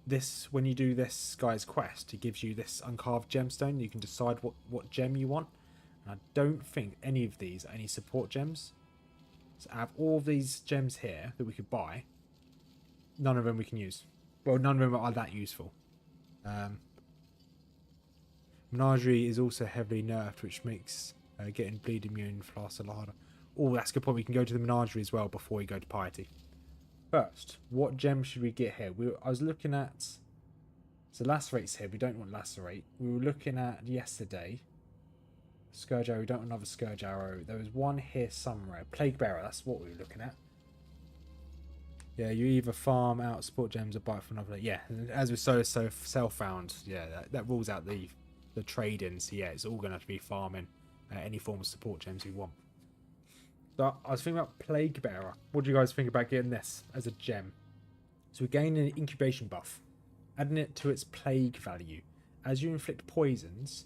This, when you do this guy's quest, it gives you this uncarved gemstone. You can decide what gem you want. And I don't think any of these are any support gems. So I have all of these gems here that we could buy. None of them we can use. Well, none of them are that useful. Menagerie is also heavily nerfed, which makes... getting bleed immune flask a lot harder. Oh, that's a good point. We can go to the menagerie as well before we go to piety. First, what gem should we get here? I was looking at... So lacerate's here. We don't want lacerate. We were looking at yesterday. Scourge arrow. We don't want another scourge arrow. There was one here somewhere. Plague bearer. That's what we were looking at. Yeah, you either farm out support gems or buy from another. Yeah, as we so self found. Yeah, that rules out the trade-in. So yeah, it's all going to have to be farming. Any form of support gems we want. But I was thinking about Plague Bearer. What do you guys think about getting this as a gem? So we gain an incubation buff, adding it to its plague value. As you inflict poisons,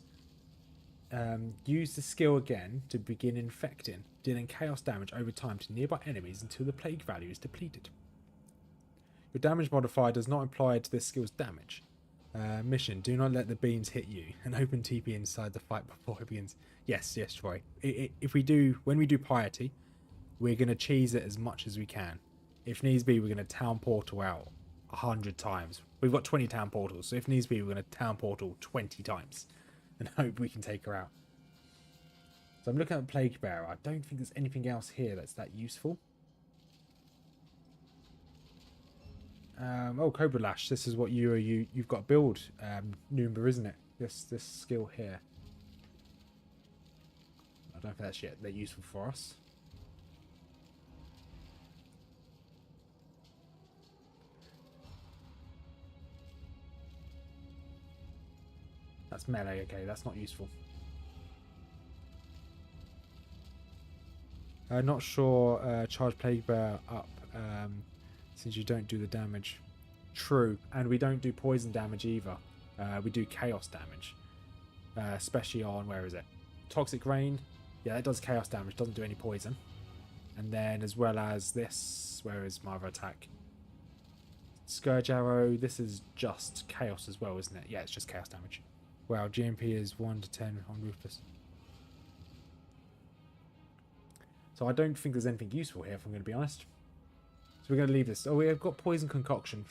use the skill again to begin infecting, dealing chaos damage over time to nearby enemies until the plague value is depleted. Your damage modifier does not apply to this skill's damage. Mission: do not let the beams hit you. An open TP inside the fight before it begins. Yes, Troy. When we do piety, we're going to cheese it as much as we can. If needs be, we're going to town portal out 100 times. We've got 20 town portals, so if needs be, we're going to town portal 20 times and hope we can take her out. So I'm looking at Plague Bearer. I don't think there's anything else here that's that useful. Oh, Cobra Lash. This is what you've got to build, Noob, isn't it? This skill here. I don't think that's yet they're useful for us. That's melee, okay, that's not useful. Not sure, charge Plague Bear up, since you don't do the damage. True, and we don't do poison damage either. We do chaos damage. Especially on, where is it? Toxic Rain. Yeah, that does chaos damage, doesn't do any poison. And then as well as this, where is my other attack? Scourge Arrow, this is just chaos as well, isn't it? Yeah, it's just chaos damage. Wow, GMP is 1 to 10 on Ruthless. So I don't think there's anything useful here, if I'm going to be honest. So we're going to leave this. Oh, we've got Poison Concoction.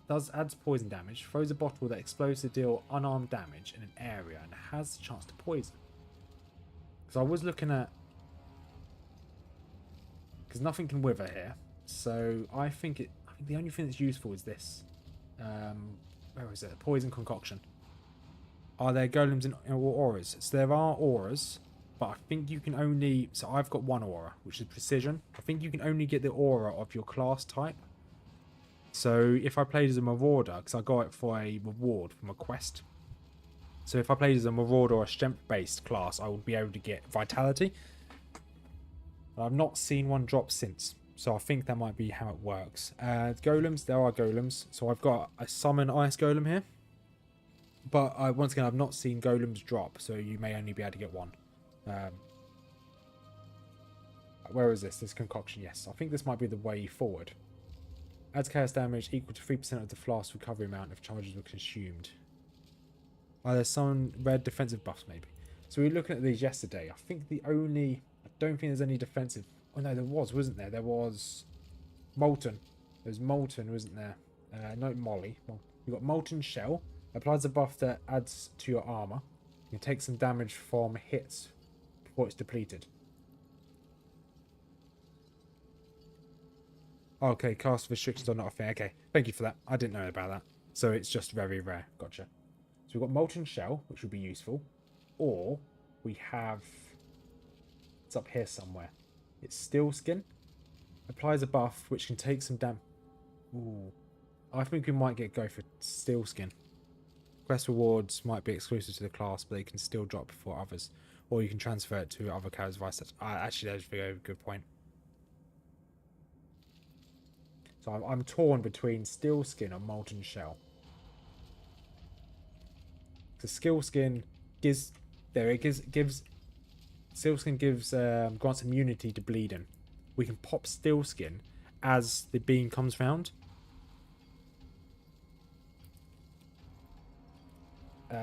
Adds poison damage. Throws a bottle that explodes to deal unarmed damage in an area and has the chance to poison. Because I was looking at... Because nothing can wither here. So I think the only thing that's useful is this. Where is it? Poison Concoction. Are there golems in auras? So there are auras, but I think you can only... So I've got one aura, which is Precision. I think you can only get the aura of your class type. So if I played as a Marauder, because I got it for a reward from a quest. So if I played as a Marauder or a strength-based class, I would be able to get Vitality. But I've not seen one drop since. So I think that might be how it works. Golems, there are golems. So I've got a summon ice golem here. But once again, I've not seen golems drop. So you may only be able to get one. Where is this? This concoction, yes. I think this might be the way forward. Adds chaos damage equal to 3% of the flask recovery amount if charges were consumed. There's some red defensive buffs maybe. So we were looking at these yesterday. I think I don't think there's any defensive. Oh no, there was, wasn't there? There was Molten. There's Molten, wasn't there? No, Molly. Well, you've got Molten Shell. Applies a buff that adds to your armor. You take some damage from hits before it's depleted. Okay, cast restrictions are not a thing. Okay, thank you for that. I didn't know about that. So it's just very rare. Gotcha. So we've got Molten Shell, which would be useful. Or we have... It's up here somewhere. It's Steel Skin. Applies a buff which can take some damage. Ooh. I think we might go for Steel Skin. Quest rewards might be exclusive to the class, but they can still drop for others. Or you can transfer it to other characters vice versa. Actually, that's a very good point. So I'm torn between Steel Skin or Molten Shell. The Steel Skin gives Steel Skin grants immunity to bleeding. We can pop Steel Skin as the beam comes round.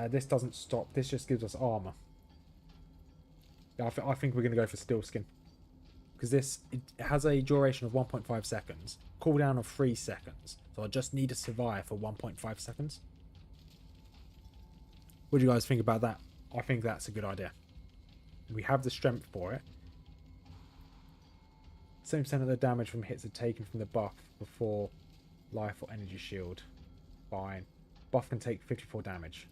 This doesn't stop. This just gives us armor. I think we're going to go for Steel Skin. Because it has a duration of 1.5 seconds. Cooldown of 3 seconds. So I just need to survive for 1.5 seconds. What do you guys think about that? I think that's a good idea. We have the strength for it. 7% of the damage from hits are taken from the buff before life or energy shield. Fine. Buff can take 54 damage.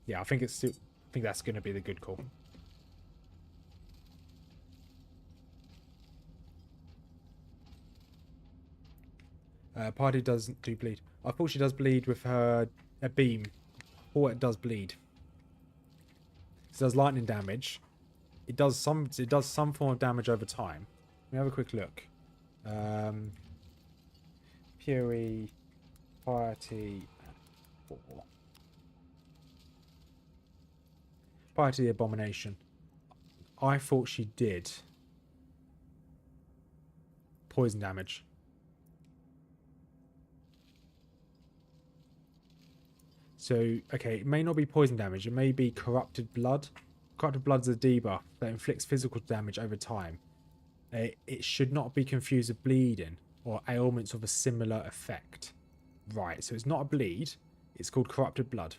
Yeah, I think that's going to be the good call. Party doesn't do bleed. I thought she does bleed with her a beam. Or it does bleed. It does lightning damage. It does some form of damage over time. Let me have a quick look. POE, Piety, Piety the Abomination. I thought she did poison damage. So, okay, it may not be poison damage. It may be corrupted blood. Corrupted blood is a debuff that inflicts physical damage over time. It should not be confused with bleeding or ailments of a similar effect. Right, so it's not a bleed. It's called corrupted blood.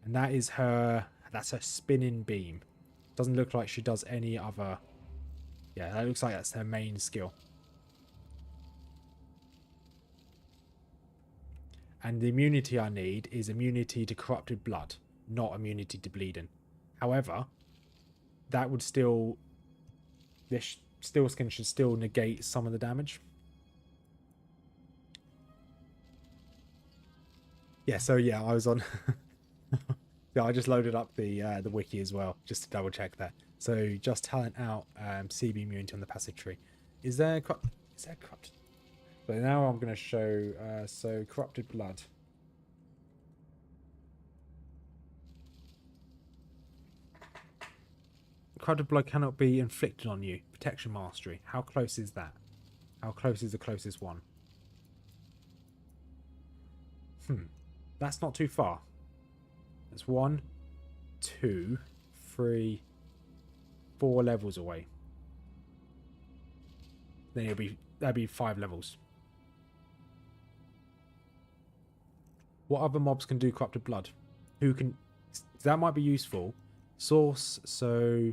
And that is that's her spinning beam. Doesn't look like she does any other... Yeah, that looks like that's her main skill. And the immunity I need is immunity to corrupted blood. not immunity to bleeding. However, that would still... This steel skin should still negate some of the damage. Yeah, so yeah, I was on... Yeah, I just loaded up the wiki as well, just to double check that. So just talent out CB immunity on the passive tree. Is there corrupted? So now I'm going to show so corrupted blood. Corrupted blood cannot be inflicted on you. Protection mastery. How close is that? How close is the closest one? That's not too far. That's 1, 2, 3, 4 levels away. Then that'd be 5 levels. What other mobs can do corrupted blood? Who can? That might be useful. Source, so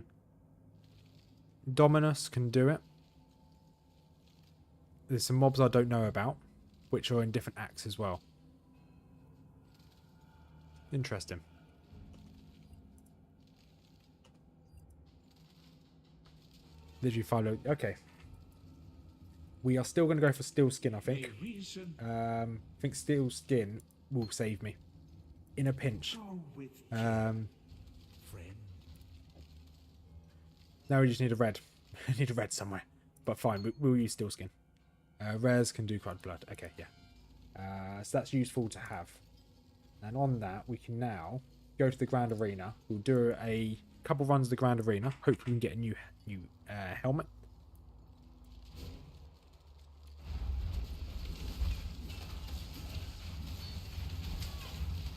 Dominus can do it. There's some mobs I don't know about, which are in different acts as well. Interesting. Did you follow? Okay. We are still going to go for steel skin, I think. I think steel skin will save me in a pinch. Now we just need a red. I need a red somewhere. But fine, we'll use steel skin. Rares can do corrupted blood. Okay, yeah. So that's useful to have. And on that, we can now go to the Grand Arena. We'll do a couple runs of the Grand Arena. Hopefully we can get a new helmet.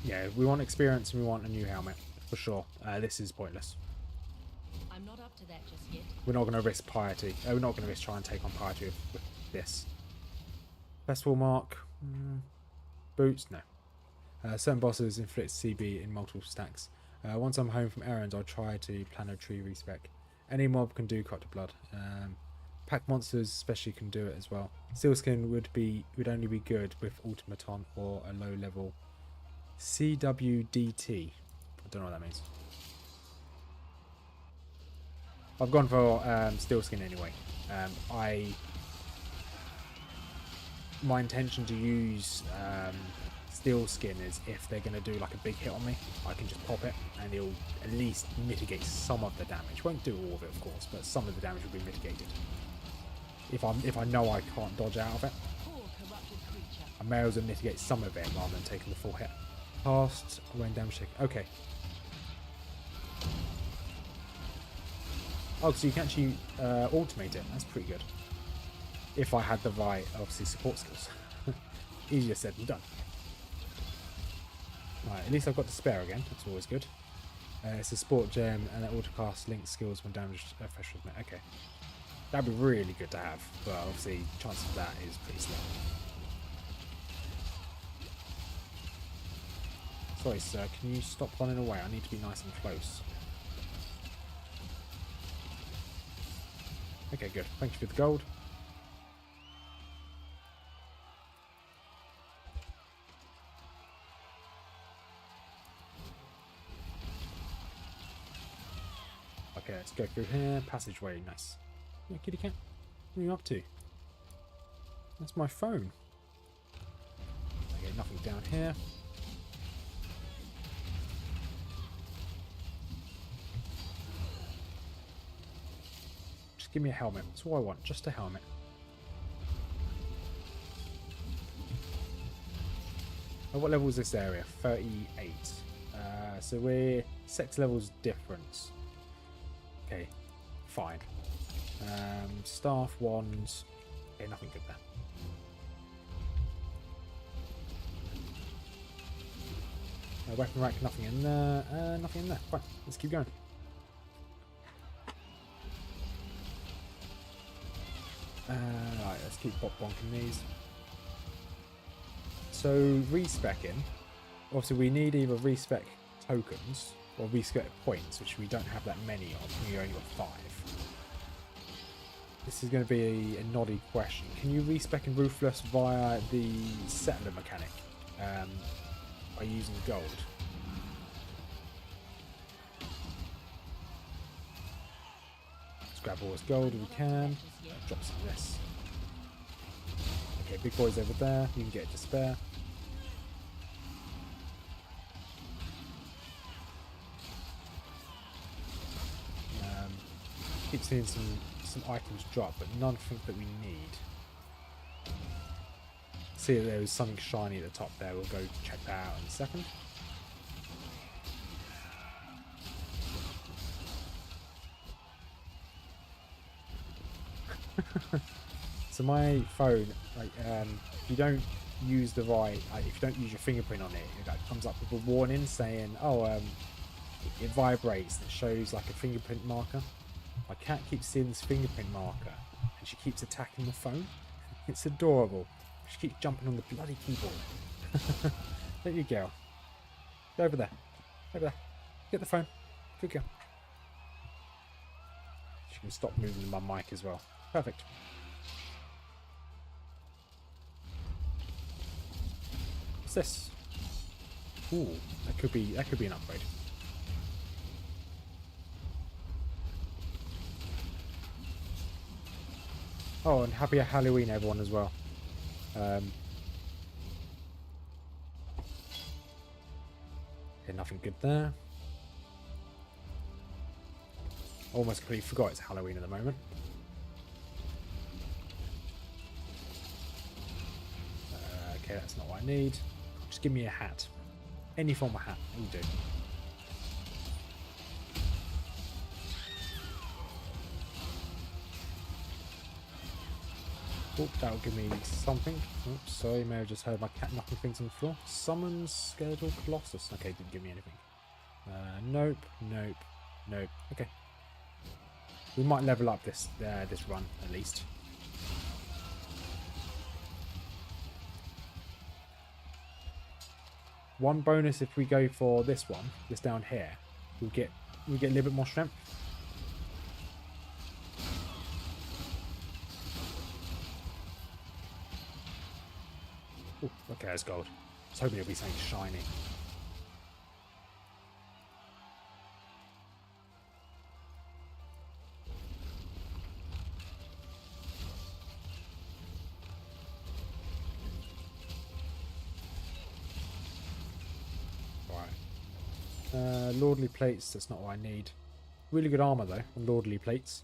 Yeah, we want experience and we want a new helmet. For sure. This is pointless. I'm not up to that just yet. We're not going to risk piety. We're not going to risk trying to take on piety with this. Festival mark. Boots? No. Certain bosses inflict CB in multiple stacks. Once I'm home from errands, I'll try to plan a tree respec. Any mob can do corrupted blood. Pack monsters especially can do it as well. Sealskin would only be good with automaton or a low level CWDT. I don't know what that means. I've gone for Steelskin anyway. My intention to use Steelskin is if they're going to do like a big hit on me, I can just pop it and it'll at least mitigate some of the damage. Won't do all of it, of course, but some of the damage will be mitigated. If I know I can't dodge out of it, Poor corrupted creature. I may as well mitigate some of it rather than taking the full hit. Cast when damage taken. Okay. Oh, so you can actually automate it. That's pretty good. If I had the right, obviously, support skills. Easier said than done. Right, at least I've got the spare again. That's always good. It's a sport gem and it autocast link skills when damaged threshold met. Okay. That'd be really good to have, but obviously, chance of that is pretty slim. Sorry, sir. Can you stop running away? I need to be nice and close. Okay, good. Thank you for the gold. Okay, let's go through here. Passageway, nice. Yeah, kitty cat. What are you up to? That's my phone. Okay, nothing down here. Just give me a helmet. That's all I want. Just a helmet. Oh, what level is this area? 38. So we're 6 levels difference. Okay, fine. Staff, wands. Okay, nothing good there. Weapon rack, nothing in there. Nothing in there. Fine, let's keep going. Right, let's keep bonking these. So, respecking. Obviously, we need either respec tokens or respec points, which we don't have that many of. We only got 5. This is going to be a noddy question. Can you respec in Ruthless via the settler mechanic by using gold? grab all this gold if we can. Drop some of this. Okay, big boy's over there. You can get it to spare. Keep seeing some items drop, but nothing that we need. See that there was something shiny at the top there. We'll go check that out in a second. So my phone, like, if you don't use the right, if you don't use your fingerprint on it, it comes up with a warning saying, "Oh, it vibrates." And it shows like a fingerprint marker. My cat keeps seeing this fingerprint marker, and she keeps attacking the phone. It's adorable. She keeps jumping on the bloody keyboard. There you go. Go over there. Over there. Get the phone. Good girl. She can stop moving my mic as well. Perfect. What's this? Ooh, that could be an upgrade. Oh, and happy Halloween everyone as well. Okay, nothing good there. Almost completely forgot it's Halloween at the moment. Okay, that's not what I need. Just give me a hat. Any form of hat will do. Oh, that'll give me something. Oops, sorry, may have just heard my cat knocking things on the floor. Summon Skeletal Colossus. Okay, didn't give me anything. Nope, nope, nope. Okay. We might level up this run, at least. One bonus if we go for this one, this down here, we'll get a little bit more strength. Ooh, okay, there's gold. I was hoping it'll be something shiny. Right. Lordly plates, that's not what I need. Really good armor though, on Lordly plates.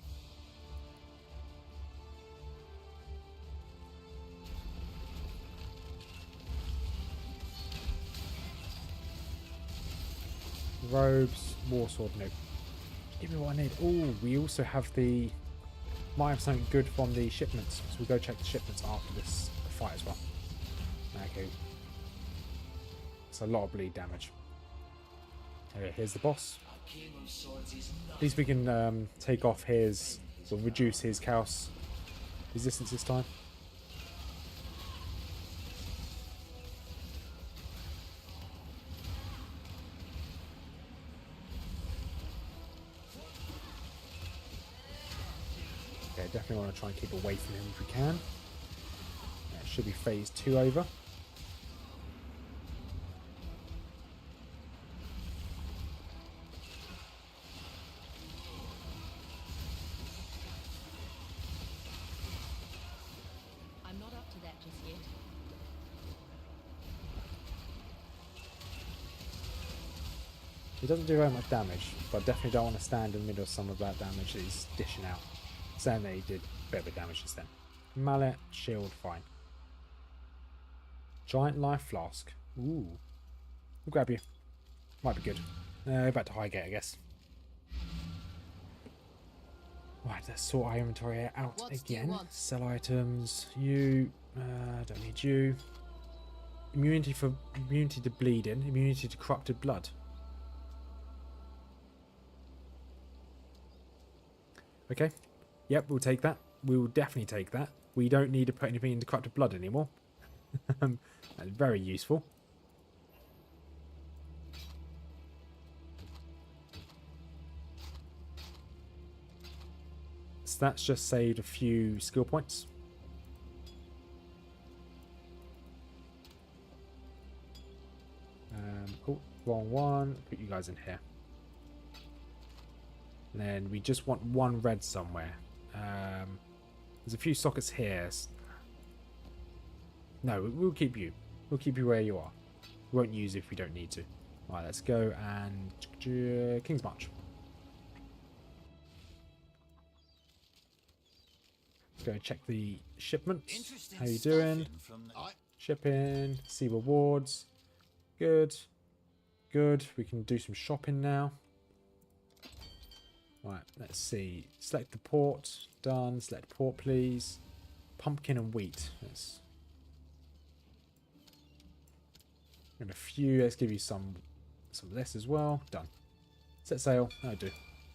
Robes, warsword, nope. Give me what I need. Oh, we also have the... Might have something good from the shipments. So we'll go check the shipments after this fight as well. Okay. It's a lot of bleed damage. Okay, here's the boss. At least we can take off his... or reduce his chaos resistance this time. Okay, definitely want to try and keep away from him if we can. It should be phase 2 over. I'm not up to that just yet. He doesn't do very much damage, but I definitely don't want to stand in the middle of some of that damage that he's dishing out. Saying that he did a bit of damage just then. Mallet, shield, fine. Giant life flask. Ooh. We'll grab you. Might be good. Back to Highgate, I guess. Right, let's sort our inventory out again. Sell items. You. Don't need you. Immunity to bleeding. Immunity to corrupted blood. Okay. Yep, we'll take that. We will definitely take that. We don't need to put anything into corrupted blood anymore. That's very useful. So that's just saved a few skill points. Oh, wrong one. Put you guys in here. And then we just want one red somewhere. There's a few sockets here. No, we'll keep you. We'll keep you where you are. We won't use it if we don't need to. Right, let's go and King's March. Let's go check the shipments. How you doing? Shipping, see rewards. Good. Good. We can do some shopping now. Right, let's see. Select the port. Done. Select port, please. Pumpkin and wheat. And a few. Let's give you some of this as well. Done. Set sail. That'll do.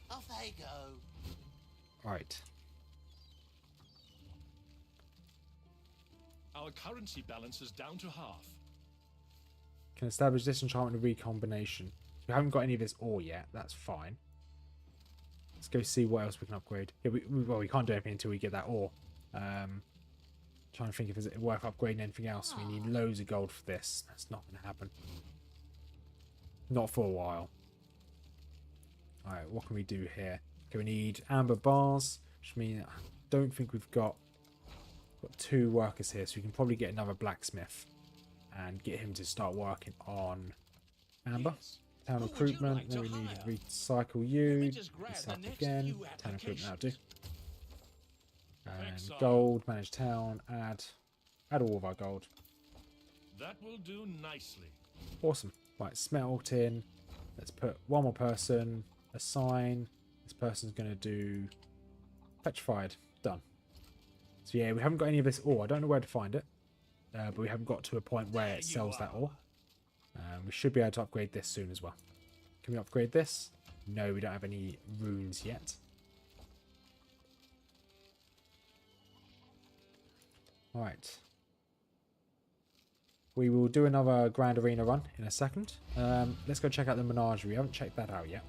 Off they go. Right. Our currency balance is down to half. Can establish disenchantment and recombination. We haven't got any of this ore yet. That's fine. Let's go see what else we can upgrade. Yeah, well, we can't do anything until we get that ore. Trying to think if it's worth upgrading anything else. We need loads of gold for this. That's not going to happen. Not for a while. Alright, what can we do here? Okay, we need amber bars, which means I don't think we've got 2 workers here, so we can probably get another blacksmith and get him to start working on amber. Yes. Town Who would you recruitment, like then to we need hire? recycle you. Let me just grab the Recycle next again. few Town recruitment, that'll do. And Exile. gold, manage town, add all of our gold. That will do nicely. Awesome. Right, smelting. Let's put one more person. Assign. This person's going to do petrified. Done. So yeah, we haven't got any of this ore. I don't know where to find it. But we haven't got to a point where it sells that ore. We should be able to upgrade this soon as well. Can we upgrade this? No, we don't have any runes yet. Alright. We will do another Grand Arena run in a second. Let's go check out the Menagerie. We haven't checked that out yet.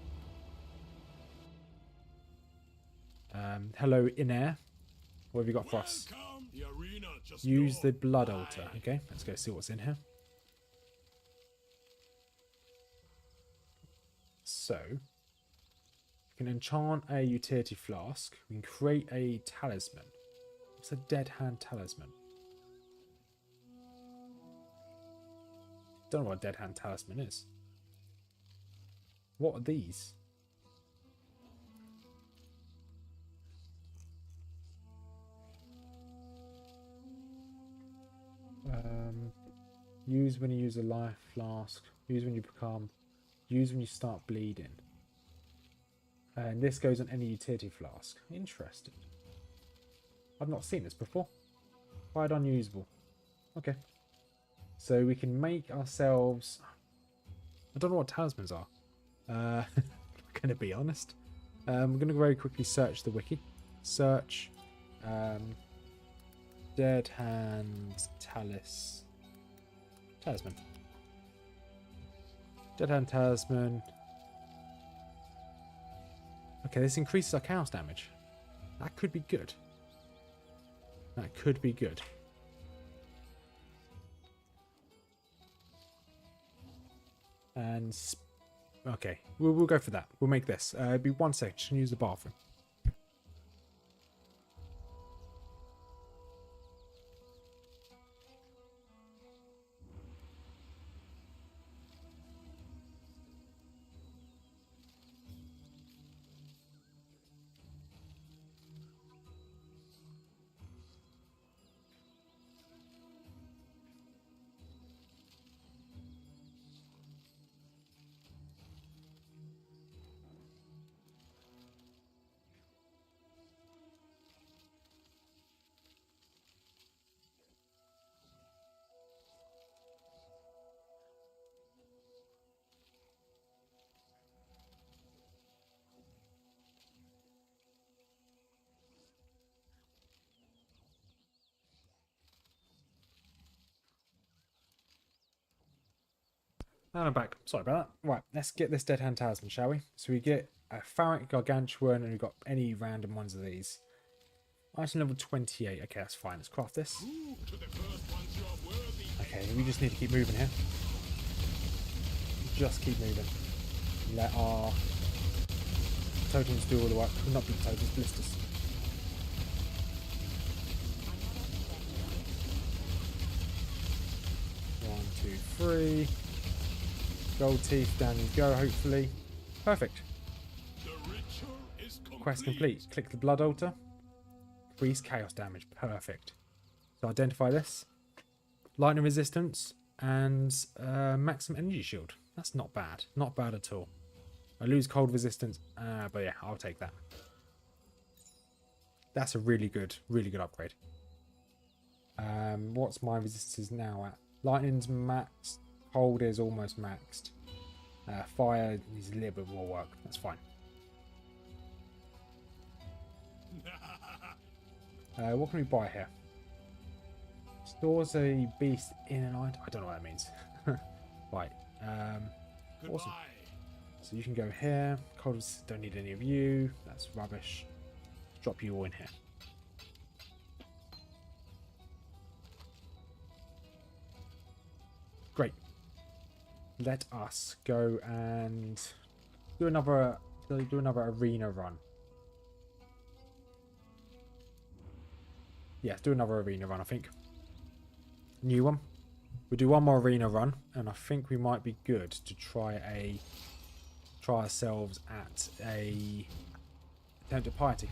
Hello, Inair. What have you got for us? The arena just Use the blood altar. Okay, let's go see what's in here. So, we can enchant a utility flask. We can create a talisman. What's a dead hand talisman? Don't know what a dead hand talisman is. What are these? Use when you use a life flask. Use when you become. Use when you start bleeding. And this goes on any utility flask. Interesting. I've not seen this before. Quite unusable. Okay. So we can make ourselves... I don't know what talismans are. I'm going to be honest. I'm going to very quickly search the wiki. Search. Dead hand talisman. Dead hand talisman. Okay, this increases our chaos damage. That could be good. That could be good. And okay, we'll go for that. We'll make this. It'll be 1 second. Just use the bathroom. And I'm back. Sorry about that. Right, let's get this dead hand talisman, shall we? So we get a Pharaoh Gargantuan, and we've got any random ones of these. Item level 28. Okay, that's fine. Let's craft this. Okay, we just need to keep moving here. Just keep moving. Let our totems do all the work. Not big totems, blisters. One, two, three. Gold teeth, down you go, hopefully. Perfect. The ritual is complete. Quest complete. Click the blood altar. Increase chaos damage. Perfect. So identify this. Lightning resistance and maximum energy shield. That's not bad. Not bad at all. I lose cold resistance, but yeah, I'll take that. That's a really good upgrade. What's my resistances now at? Lightning's maxed. Cold is almost maxed. Fire needs a little bit more work. That's fine. What can we buy here? Stores a beast in an item. I don't know what that means. Right. Awesome. So you can go here. Colders don't need any of you. That's rubbish. Drop you all in here. Great. Let us go and do another arena run. Yeah, do another arena run, I think. New one. We'll do one more arena run, and I think we might be good to try ourselves at a attempt at piety.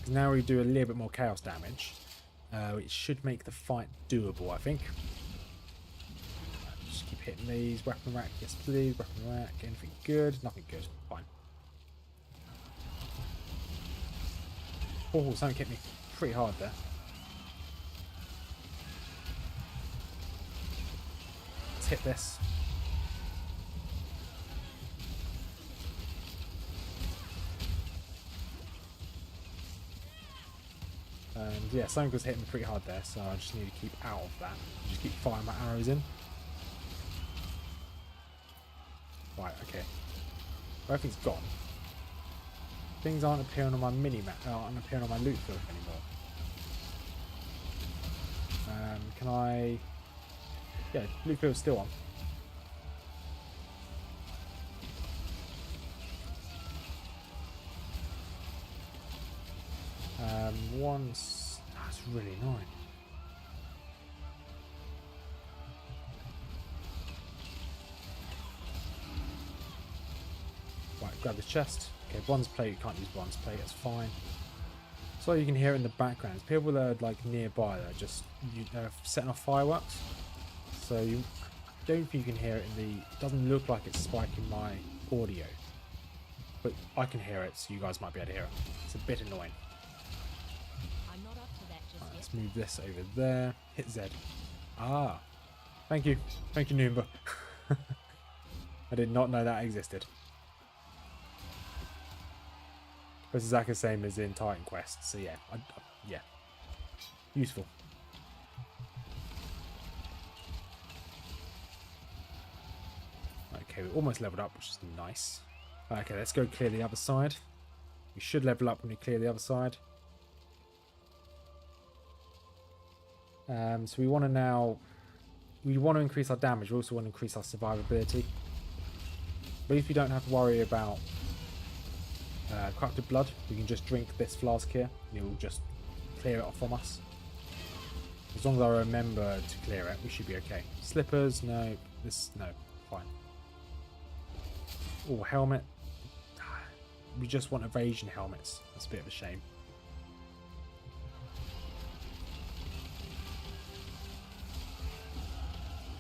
Now we do a little bit more chaos damage, which should make the fight doable, I think. Just keep hitting these. Weapon rack, yes please. Weapon rack, anything good? Nothing good. Fine. Oh, something hit me pretty hard there. Let's hit this. And yeah, something was hitting me pretty hard there, so I just need to keep out of that. Just keep firing my arrows in. Right, okay. Everything's gone. Things aren't appearing on my mini-map, aren't appearing on my loot field anymore. Can I... Yeah, loot field's still on. Once... That's really annoying. Right, grab the chest. Okay, bronze plate, you can't use bronze plate, that's fine. So you can hear it in the background. People that are like nearby that are just setting off fireworks. So you don't think you can hear it in the... It doesn't look like it's spiking my audio. But I can hear it, so you guys might be able to hear it. It's a bit annoying. I'm not up to that just Right, yet. let's move this over there. Hit Z. Ah. Thank you. Thank you, Noob. I did not know that existed. This is exactly the same as in Titan Quest, so yeah, yeah, useful. Okay, we're almost leveled up, which is nice. Okay, let's go clear the other side. We should level up when we clear the other side. So we want to now, we want to increase our damage. We also want to increase our survivability. But if you don't have to worry about corrupted blood, we can just drink this flask here and it will just clear it off from us. As long as I remember to clear it, we should be okay. Slippers, no. This, no. Fine. Oh, helmet. We just want evasion helmets. That's a bit of a shame.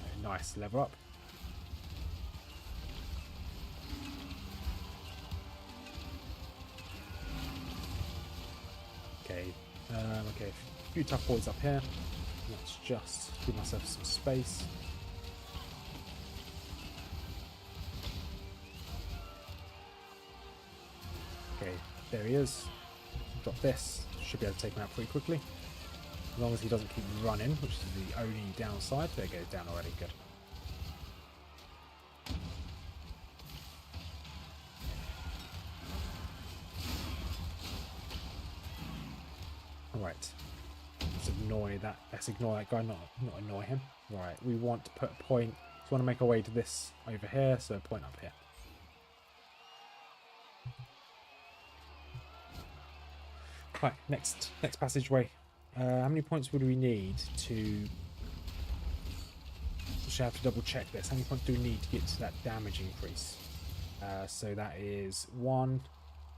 Okay, nice. Level up. Okay, okay, a few tough boys up here. Let's just give myself some space. Okay, there he is. Drop this. Should be able to take him out pretty quickly. As long as he doesn't keep running, which is the only downside. There he goes, down already, good. Alright. Let's ignore that. Let's ignore that guy, not annoy him. Right, we want to put a point. So we want to make our way to this over here, so a point up here. Right, next passageway. How many points would we need to... Actually, I have to double check this. How many points do we need to get to that damage increase? So that is 1,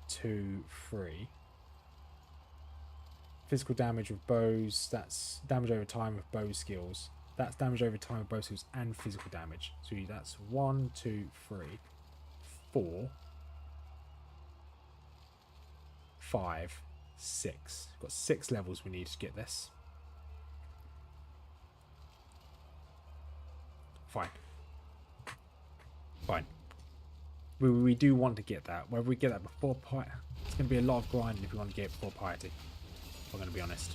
2, 3. Physical damage with bows. That's damage over time with bow skills. That's damage over time with bow skills and physical damage. So that's 1, 2, 3, 4, 5, 6. We've got 6 levels we need to get this. Fine. Fine. We do want to get that. Whether we get that before piety, it's going to be a lot of grinding if we want to get it before piety. I'm going to be honest.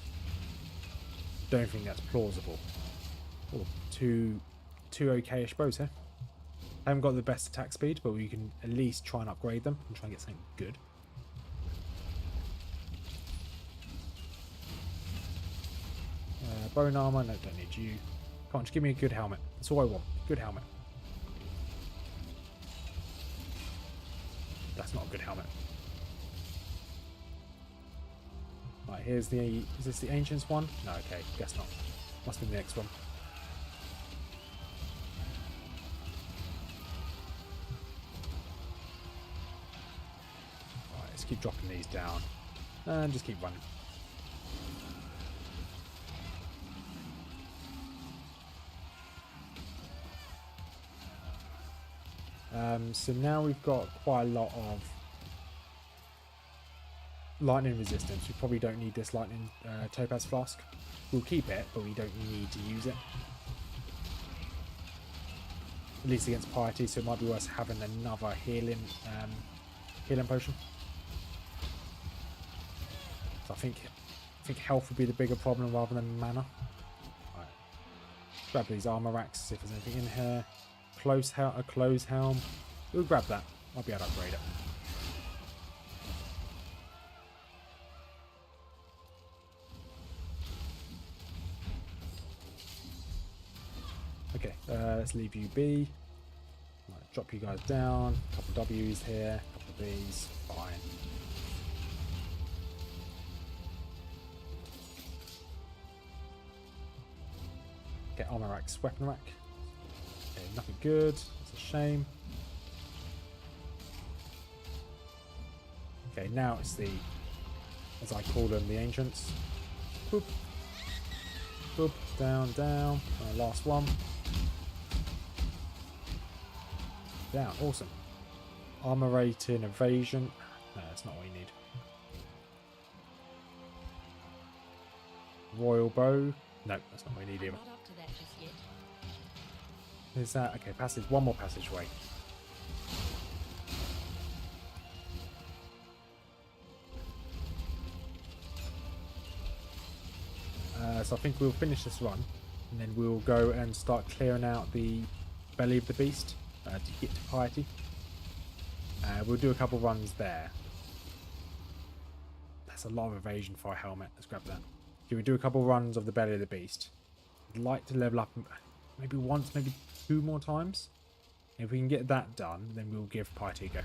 Don't think that's plausible. Oh, two okay-ish bows here. I haven't got the best attack speed, but we can at least try and upgrade them and try and get something good. Bone armor, no, don't need you. Come on, just give me a good helmet. That's all I want. Good helmet. That's not a good helmet. Right, here's the... Is this the Ancients one? No, okay, guess not. Must be the next one. Alright, let's keep dropping these down. And just keep running. So now we've got quite a lot of lightning resistance. We probably don't need this lightning topaz flask. We'll keep it, but we don't need to use it. At least against piety, so it might be worth having another healing potion. So I think health would be the bigger problem rather than mana. Right. Grab these armor racks, see if there's anything in here. A close helm. We'll grab that. I'll be able to upgrade it. Okay, let's leave you be. Right, drop you guys down. A couple of W's here, a couple of B's. Fine. Get armor racks, weapon rack. Okay, nothing good. It's a shame. Okay, now it's the, as I call them, the Ancients. Boop. Boop. Down, down. Last one. Down. Awesome. Armor rating, evasion. No, that's not what you need. Royal bow. No, that's not what you need either. Not up to that just yet. Is that okay? Passage. One more passageway. So I think we'll finish this run, and then we'll go and start clearing out the belly of the beast to get to piety. We'll do a couple runs there. That's a lot of evasion for a helmet. Let's grab that. Okay, we'll do a couple runs of the belly of the beast. I'd like to level up maybe once, maybe 2 more times. If we can get that done, then we'll give piety a go.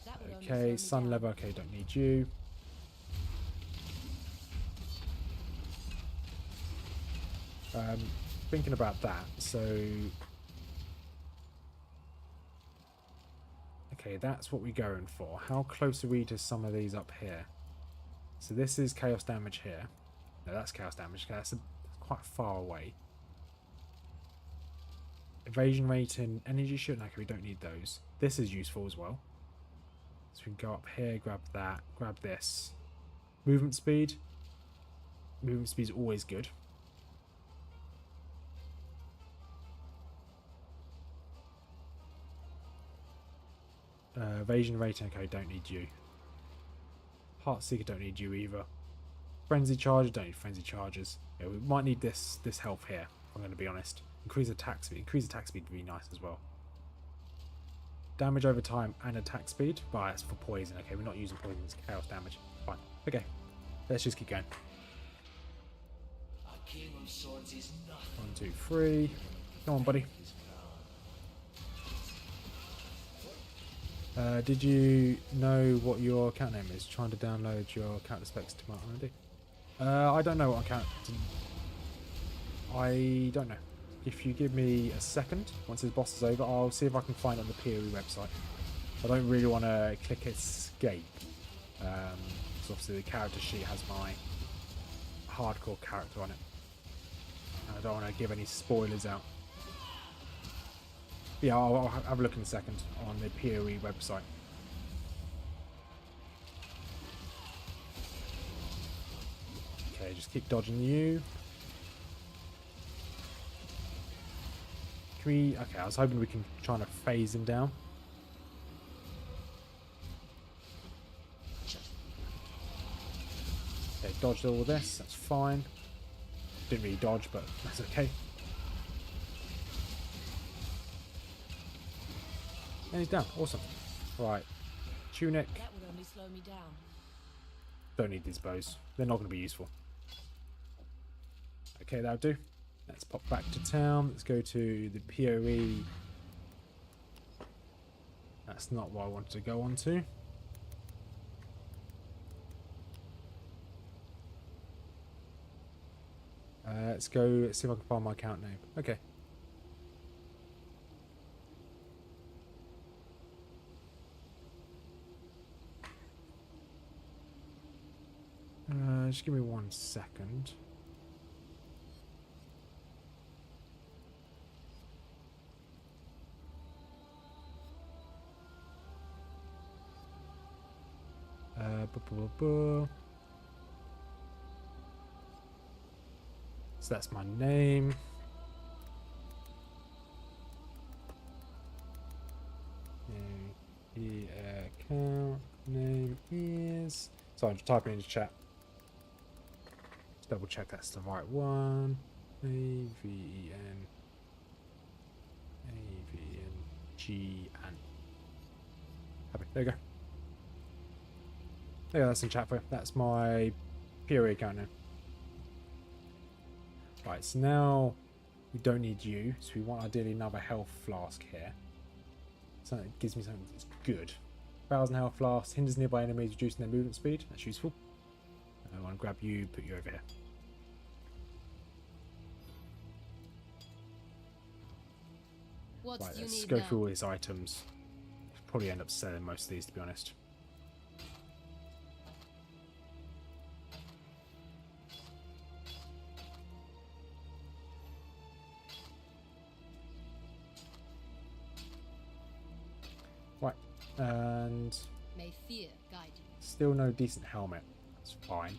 That would only slow Okay, me sun down. level. Okay, don't need you. Thinking about that, so okay, that's what we're going for. How close are we to some of these up here? So this is chaos damage here. No, that's chaos damage. Okay, that's quite far away. Evasion rate and energy shoot. Okay, we don't need those. This is useful as well. So we can go up here, grab that, grab this. Movement speed. Movement speed is always good. Evasion rating, okay, don't need you. Heartseeker, don't need you either. Frenzy charger, don't need frenzy chargers. Yeah, we might need this health here, if I'm going to be honest. Increase attack speed. Increase attack speed would be nice as well. damage over time and attack speed. Right, that's for poison. Okay, we're not using poison as chaos damage. Fine. Okay, let's just keep going. A king of swords is nothing. 1, 2, 3. Come on, buddy. Did you know what your account name is? Trying to download your character specs to my ID. I don't know what account. I don't know. If you give me a second, once this boss is over, I'll see if I can find it on the POE website. I don't really want to click escape. Because obviously the character sheet has my hardcore character on it. And I don't want to give any spoilers out. Yeah, I'll have a look in a second on the POE website. Okay, just keep dodging you. Can we... Okay, I was hoping we can try to phase him down. Okay, dodged all this, that's fine. Didn't really dodge, but that's okay. And he's down, awesome. Right, tunic. That would only slow me down. Don't need these bows, they're not going to be useful. Okay, that'll do. Let's pop back to town. Let's go to the POE. That's not what I wanted to go on to. Let's go see if I can find my account name. Okay. Just give me 1 second. So that's my name. The account name is... So I'm just typing into chat. Just double check that's the right one. A-V-E-N A-V-N-G-N. Happy. There you go. There you go, that's in chat for you. That's my POE account now. Right, so now we don't need you, so we want ideally another health flask here. Something that gives me something that's good. 1000 health flask, hinders nearby enemies, reducing their movement speed. That's useful. I want to grab you, put you over here. What Right, do you let's need go now? through all these items. Probably end up selling most of these, to be honest. Right, and May fear guide you. still no decent helmet. That's fine.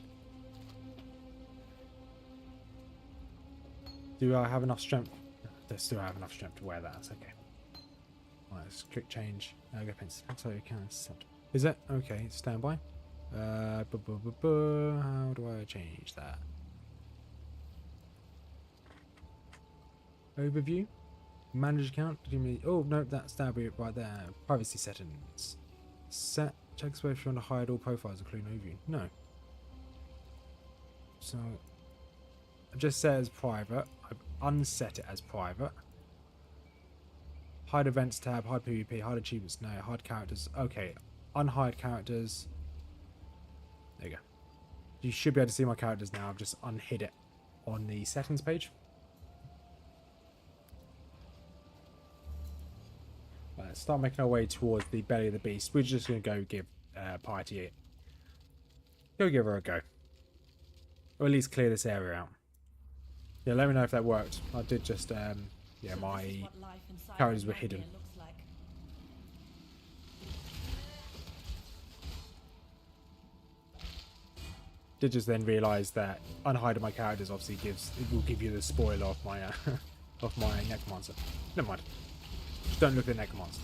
Do I have enough strength? I still have enough strength to wear that. That's okay. Right, let's click change. Go pencil. So you can accept. Is it okay? Stand by. How do I change that? Overview. Manage account. Did you mean? Oh no, that's that bit right there. Privacy settings. Set. Check whether you want to hide all profiles, including overview. No. So I've just set it as private. I've unset it as private. Hide events tab, hide PvP, hide achievements, no, hide characters. Okay, unhide characters. There you go. You should be able to see my characters now. I've just unhid it on the settings page. Right, let's start making our way towards the belly of the beast. We're just going to go give Piety go give her a go. Or at least clear this area out. Yeah, let me know if that worked. I did just, yeah, my characters were hidden. Did just then realise that unhiding my characters obviously it will give you the spoiler of my of my necromancer. Never mind. Just don't look at necromancer.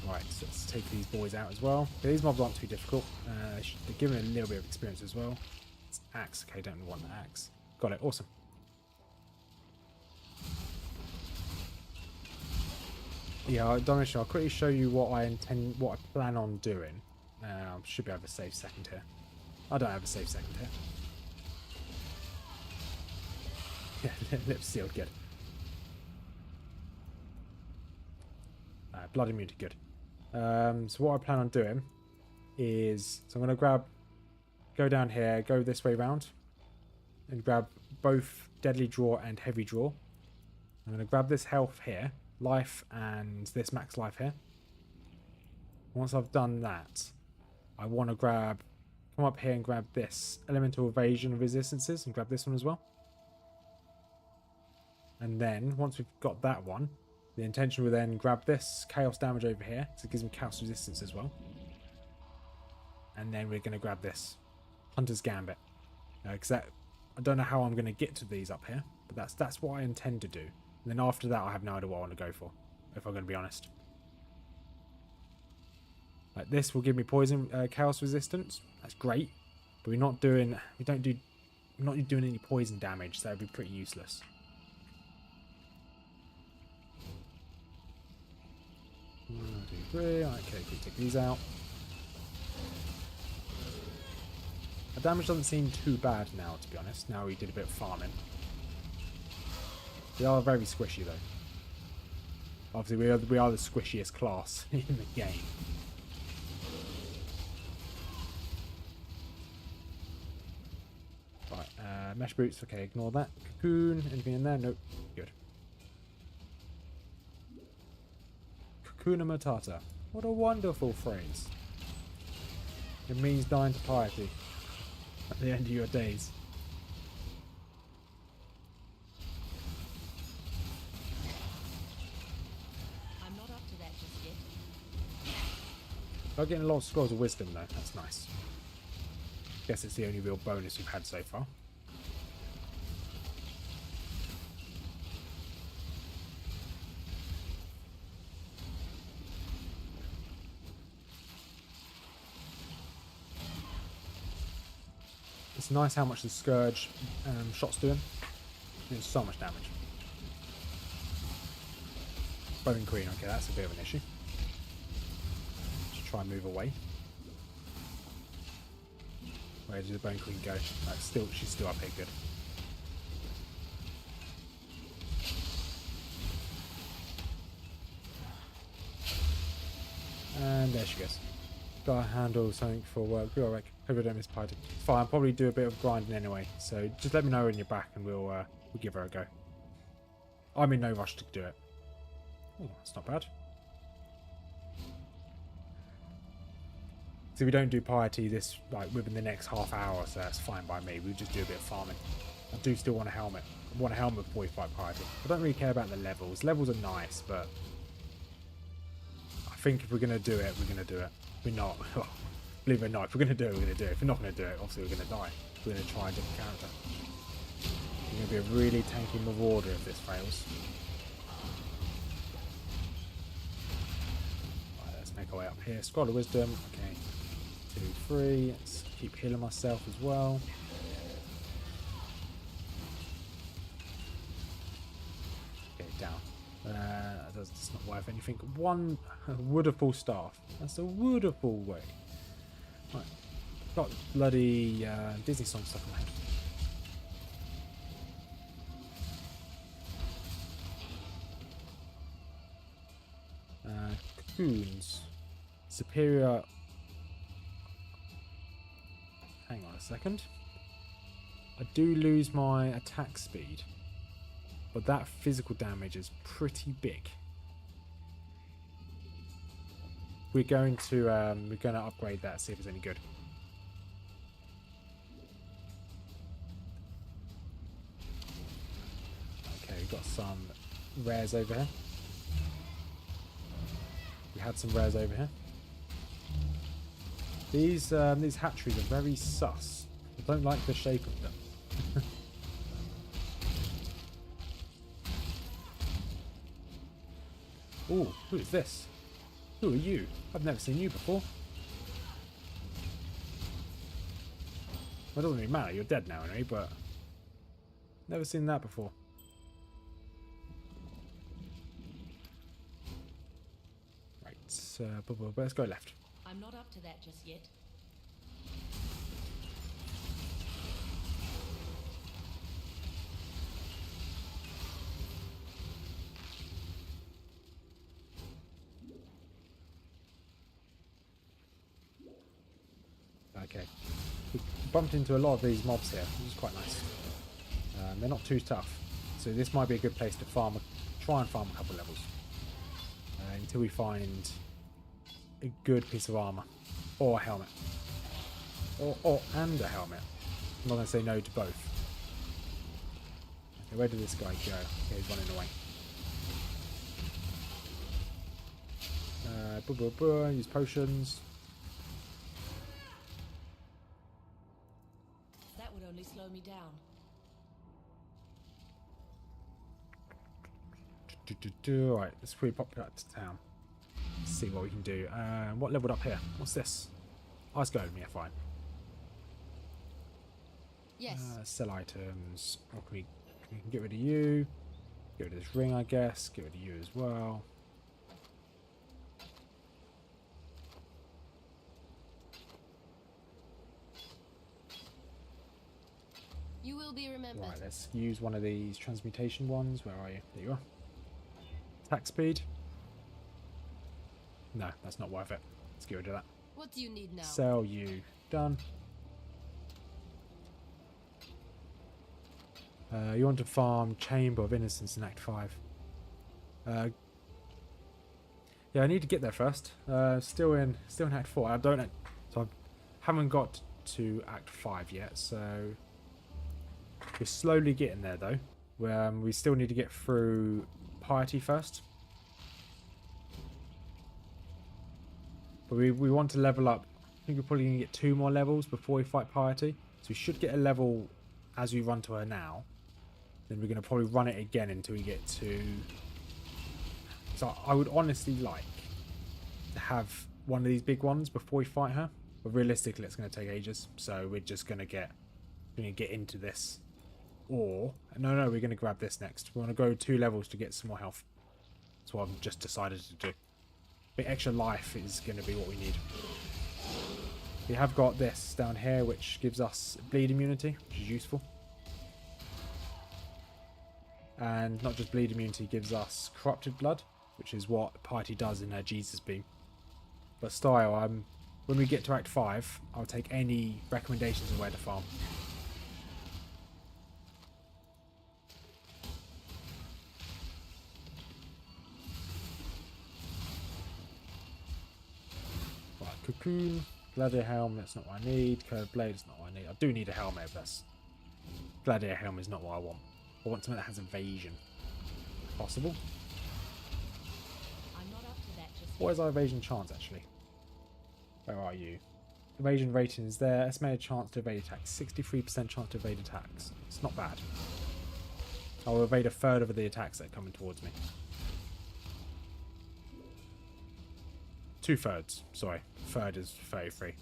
Right, so let's take these boys out as well. These mobs aren't too difficult. They're given a little bit of experience as well. It's axe. Okay, don't want the axe. Got it. Awesome. Yeah, I'll quickly show you what I plan on doing. Should be able to save second here. I don't have a save second here. Yeah, lips sealed, good. Blood immunity, good. So what I plan on doing is, so I'm going to go down here, go this way round, and grab both deadly draw and heavy draw. I'm going to grab this health here, life, and this max life here. Once I've done that, I want to come up here and grab this elemental evasion resistances and grab this one as well. And then once we've got that one, the intention will then grab this chaos damage over here, so it gives me chaos resistance as well. And then we're going to grab this Hunter's Gambit, because I don't know how I'm going to get to these up here, but that's what I intend to do. And then after that, I have no idea what I want to go for, if I'm going to be honest. Like this will give me poison chaos resistance. That's great, but we're not doing any poison damage, so that would be pretty useless. 1, 2, 3. Okay, we take these out. The damage doesn't seem too bad now, to be honest. Now we did a bit of farming. They are very squishy, though. Obviously, we are the squishiest class in the game. Right, mesh boots. Okay, ignore that. Cocoon. Anything in there? Nope. Good. Hakuna Matata. What a wonderful phrase. It means dying to piety at the end of your days. I'm not up to that just yet. I'm getting a lot of scrolls of wisdom though. That's nice. Guess it's the only real bonus we've had so far. It's nice how much the Scourge shot's doing. It's so much damage. Bone Queen, okay, that's a bit of an issue. Just try and move away. Where did the Bone Queen go? She's still up here, good. And there she goes. Gotta handle something for work. Be alright. Hope I don't miss piety. It's fine. I'll probably do a bit of grinding anyway. So just let me know when you're back and we'll give her a go. I'm in no rush to do it. Oh, that's not bad. So we don't do piety within the next half hour, so that's fine by me. We'll just do a bit of farming. I do still want a helmet. I want a helmet before we fight piety. I don't really care about the levels. Levels are nice, but I think if we're gonna do it, we're gonna do it. We're not. Believe it or not, if we're going to do it, we're going to do it. If we're not going to do it, obviously we're going to die. We're going to try a different character. We're going to be a really tanky marauder if this fails. Right, let's make our way up here. Scroll of Wisdom. Okay. 2, 3. Let's keep healing myself as well. Okay, down. That's not worth anything. One wonderful staff. That's a wonderful way. Right. Got bloody Disney song stuck in my head. Cocoons. Superior. Hang on a second. I do lose my attack speed, but that physical damage is pretty big. We're going to upgrade that, see if it's any good. Okay, we've got some rares over here. We had some rares over here. These hatcheries are very sus. I don't like the shape of them. Ooh, who is this? Who are you? I've never seen you before. Well, it doesn't really matter, you're dead now anyway, but never seen that before. But let's go left. I'm not up to that just yet. Okay. We bumped into a lot of these mobs here, which is quite nice. They're not too tough, so this might be a good place to try and farm a couple levels. Until we find a good piece of armour. Or a helmet. And a helmet. I'm not going to say no to both. Okay, where did this guy go? Okay, he's running away. Use potions. That would only slow me down. Alright, let's quickly pop out to town. Let's see what we can do. What leveled up here? What's this? Ice Golem, yeah, fine. Yes. Sell items. Or we can get rid of you. Get rid of this ring, I guess. Get rid of you as well. You will be remembered. Right, let's use one of these transmutation ones. Where are you? There you are. Attack speed. No, that's not worth it. Let's get rid of that. What do you need now? Sell you. Done. You want to farm Chamber of Innocence in Act 5. Yeah, I need to get there first. Still in Act 4. I haven't got to Act 5 yet, so we're slowly getting there though. We still need to get through Piety first. But we want to level up. I think we're probably going to get 2 more levels before we fight Piety. So we should get a level as we run to her now. Then we're going to probably run it again until we get to... So I would honestly like to have one of these big ones before we fight her. But realistically, it's going to take ages. So we're just going to get into this. Or... No, we're going to grab this next. We want to go 2 levels to get some more health. That's what I've just decided to do. A bit extra life is going to be what we need. We have got this down here, which gives us bleed immunity, which is useful. And not just bleed immunity, gives us corrupted blood, which is what Piety does in her Jesus beam. But style, when we get to Act 5, I'll take any recommendations on where to farm. Right, Cocoon, Gladiator Helm, that's not what I need. Curved Blade is not what I need. I do need a helmet, but Gladiator Helm is not what I want. I want something that has evasion. Possible? I'm not up to that just What is our evasion chance, actually? Where are you? Evasion rating is there. Estimated chance to evade attacks. 63% chance to evade attacks. It's not bad. I'll evade a third of the attacks that are coming towards me. 2/3. Sorry. Third is 33.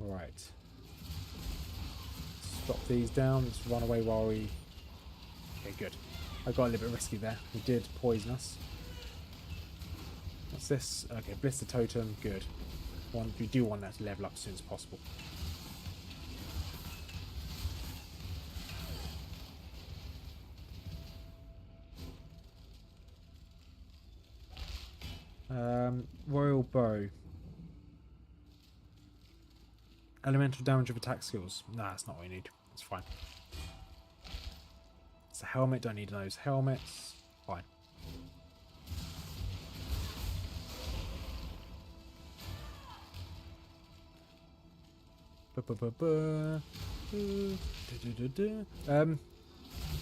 Right. Stop these down. Let's run away while we... Okay, good. I got a little bit risky there. He did poison us. What's this? Okay, Blister Totem. Good. We do want that to level up as soon as possible. Royal Bow. Elemental damage of attack skills. Nah, that's not what we need. That's fine. It's a helmet. Don't need those helmets. Fine.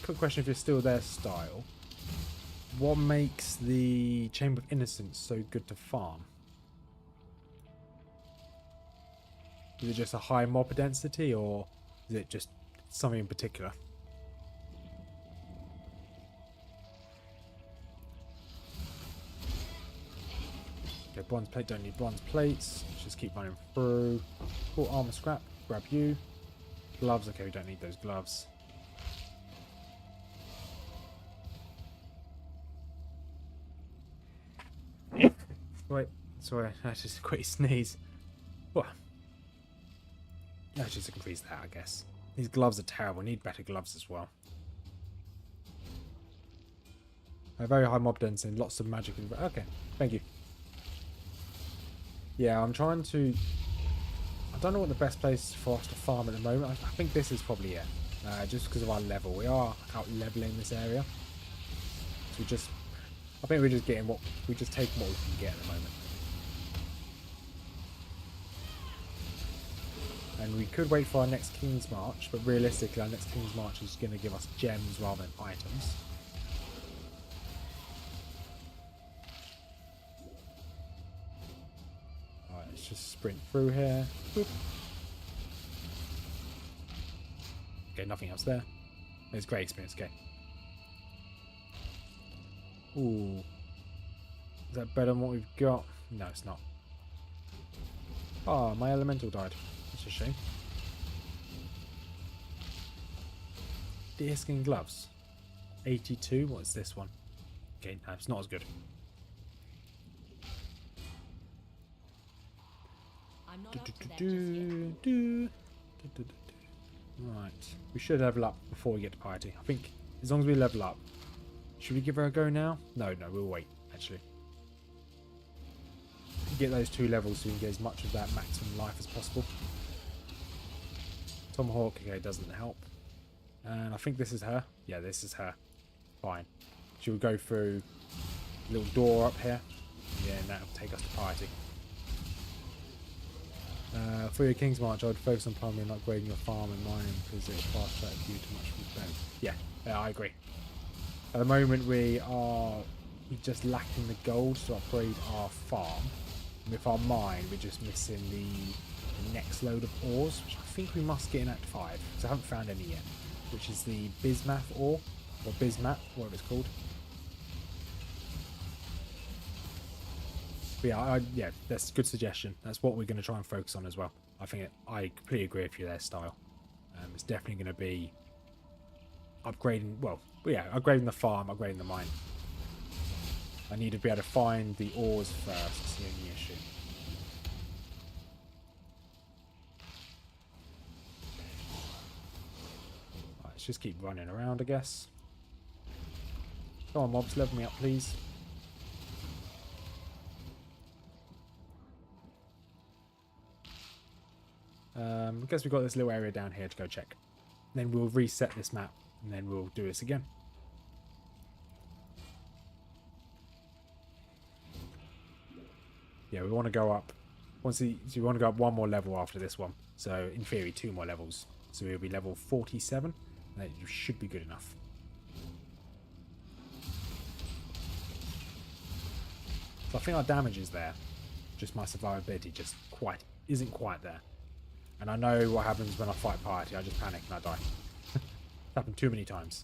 Quick question if you're still there, Style. What makes the Chamber of Innocence so good to farm? Is it just a high mob density, or is it just something in particular? Okay, bronze plate, don't need bronze plates. Let's just keep running through. Full armor scrap, grab you. Gloves, okay, we don't need those gloves. Wait, sorry, I just quickly sneeze. What? Let's just increase that, I guess. These gloves are terrible. Need better gloves as well. A very high mob density and lots of magic. Okay, thank you. Yeah, I'm trying to... I don't know what the best place for us to farm at the moment. I think this is probably it. Just because of our level. We are out leveling this area. So we just... I think we're just getting what... We're just taking what we can get at the moment. And we could wait for our next King's March, but realistically our next King's March is going to give us gems rather than items. Alright, let's just sprint through here. Boop. Okay, nothing else there. There's great experience, okay. Ooh. Is that better than what we've got? No, it's not. Oh, my elemental died. That's a shame. Deerskin gloves. 82. What's this one? Okay, no, it's not as good. I'm not up to that just yet. Right. We should level up before we get to piety. I think as long as we level up. Should we give her a go now? No, we'll wait, actually. Get those 2 levels so we can get as much of that maximum life as possible. Tomahawk, okay, doesn't help. And I think this is her. Yeah, this is her. Fine. She will go through a little door up here. Yeah, and that'll take us to piety. For your King's March, I would focus on primarily not upgrading your farm and mining because it will fast track you too much from spend. Yeah, I agree. At the moment, we're just lacking the gold to upgrade our farm. And with our mine, we're just missing the next load of ores, which I think we must get in Act 5, because I haven't found any yet, which is the bismuth ore, or bismuth, whatever it's called. But yeah, that's a good suggestion. That's what we're going to try and focus on as well. I completely agree with you there, Style. It's definitely going to be upgrading, upgrading the farm, upgrading the mine. I need to be able to find the ores first, that's the only issue. Right, let's just keep running around, I guess. Come on, mobs, level me up, please. I guess we've got this little area down here to go check. Then we'll reset this map, and then we'll do this again. Yeah, we want to go up. We want to go up 1 more level after this one. So, in theory, 2 more levels. So we'll be level 47. And that should be good enough. So I think our damage is there. Just my survivability isn't quite there. And I know what happens when I fight piety. I just panic and I die. It's happened too many times.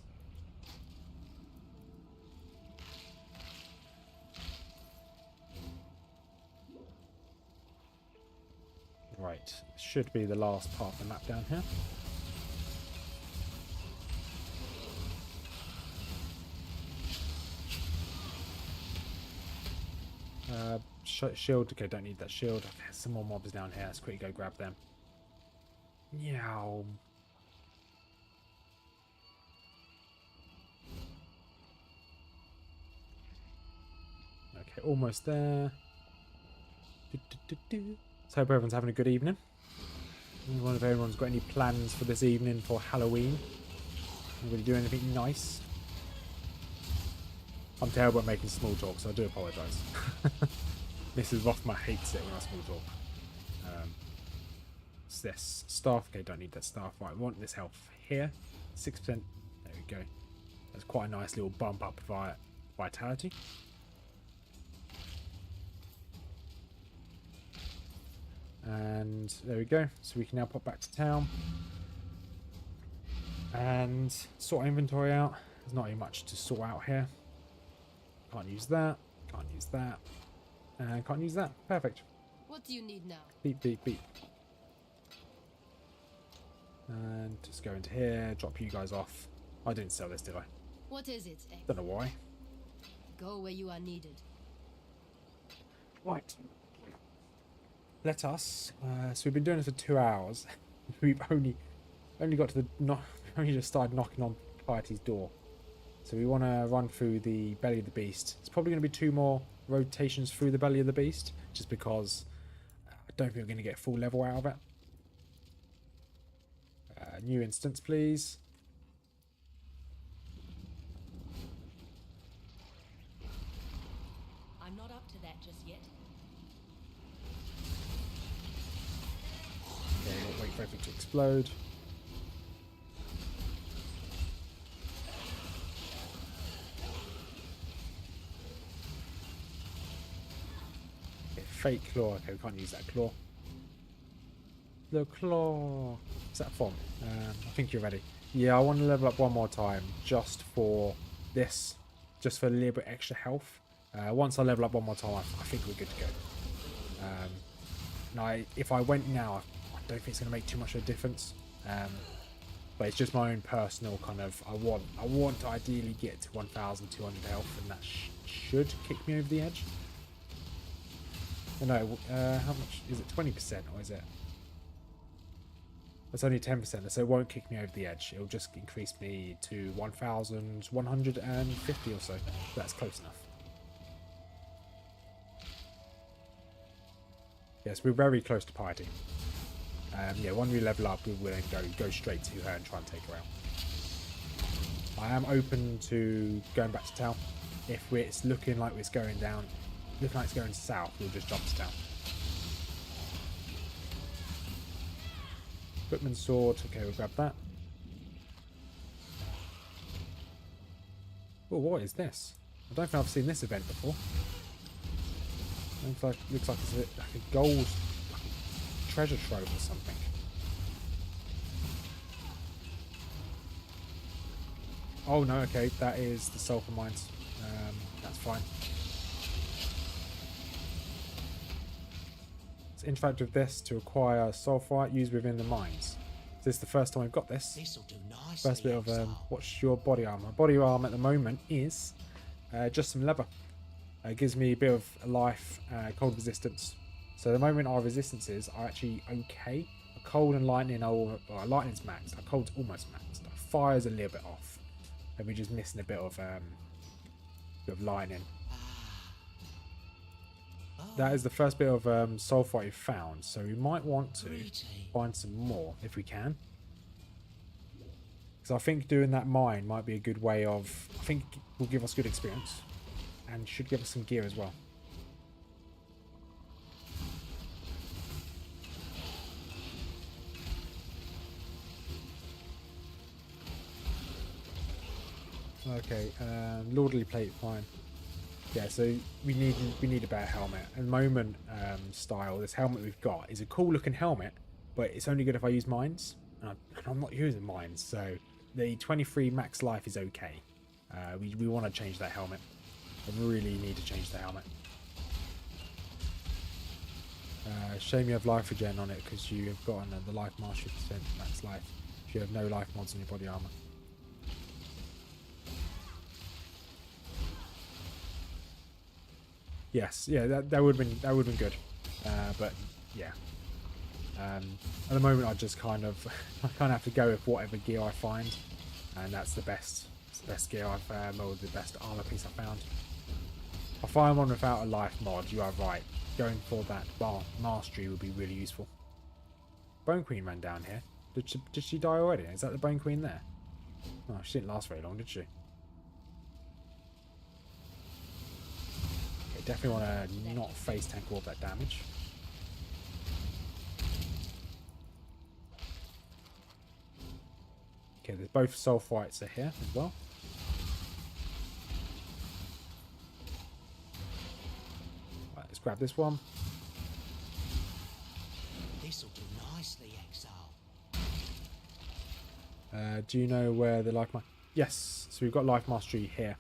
Right, should be the last part of the map down here. Shield, okay, don't need that shield. Okay, some more mobs down here. Let's quickly go grab them. Meow. Okay, almost there. So hope everyone's having a good evening. I wonder if everyone's got any plans for this evening for Halloween. Anybody do anything nice? I'm terrible at making small talk, so I do apologise. Mrs Rothmers hates it when I small talk. What's this? Staff. Okay, don't need that staff. Right, I want this health here. 6%. There we go. That's quite a nice little bump up via vitality. And there we go. So we can now pop back to town and sort our inventory out. There's not really much to sort out here. Can't use that. Can't use that. And can't use that. Perfect. What do you need now? Beep, beep, beep. And just go into here. Drop you guys off. I didn't sell this, did I? What is it, Don't know why. Go where you are needed. Right. Let us. So we've been doing this for 2 hours. We've only got to the only just started knocking on Piety's door. So we want to run through the belly of the beast. It's probably going to be 2 more rotations through the belly of the beast, just because I don't think we're going to get full level out of it. New instance, please. I'm not up to that just yet. Okay, we'll wait for everything to explode. Okay, fake claw. Okay, we can't use that claw. The claw. What's that from? I think you're ready. Yeah, I want to level up 1 more time just for this, just for a little bit extra health. Once I level up 1 more time, I think we're good to go. Now, if I went now, I don't think it's going to make too much of a difference. But it's just my own personal kind of. I want to ideally get to 1,200 health, and that should kick me over the edge. Oh, no, how much is it? 20%, or is it? It's only 10%, so it won't kick me over the edge. It'll just increase me to 1,150 or so. That's close enough. Yes, we're very close to Piety. Yeah, when we level up, we will then go straight to her and try and take her out. I am open to going back to town. If it's looking like it's going down, looking like it's going south, we'll just jump to town. Footman's sword. Okay, we'll grab that. Oh, what is this? I don't think I've seen this event before. Looks like it's like a gold treasure trove or something. Oh no, okay, that is the sulfur mines. That's fine. Let's interact with this to acquire sulfurite used within the mines. So this is the first time we've got this. This'll do nicely. First bit of Exile. what's your body armor? Body armor at the moment is just some leather. It gives me a bit of life, cold resistance. So at the moment our resistances are actually okay. A cold and lightning are all, well, lightning's maxed. Our cold's almost maxed. Our fire's a little bit off. And we're just missing a bit of lightning. That is the first bit of sulfite we've found. So we might want to find some more if we can. Because I think doing that mine might be a good way of, I think will give us good experience. And should give us some gear as well. Okay, lordly plate, fine. Yeah, so we need a better helmet. At the moment, style, this helmet we've got is a cool looking helmet, but it's only good if I use mines, and I'm not using mines, so the 23 max life is okay. We want to change that helmet. I really need to change the helmet. Shame you have life regen on it because you have gotten the life mastery percent max life. If you have no life mods on your body armor. Yes, yeah, that would have been good. But yeah, at the moment I just kind of have to go with whatever gear I find, and that's the best. It's the best gear I've found, or the best armor piece I found. I find one without a life mod. You are right. Going for that mastery would be really useful. Bone Queen ran down here. Did she die already? Is that the Bone Queen there? Oh, she didn't last very long, did she? Okay, definitely want to not face tank all of that damage. Okay, there's both sulfites are here as well. Right, let's grab this one. This'll do nicely, Exile. Do you know where the life mastery? Yes, so we've got life mastery here.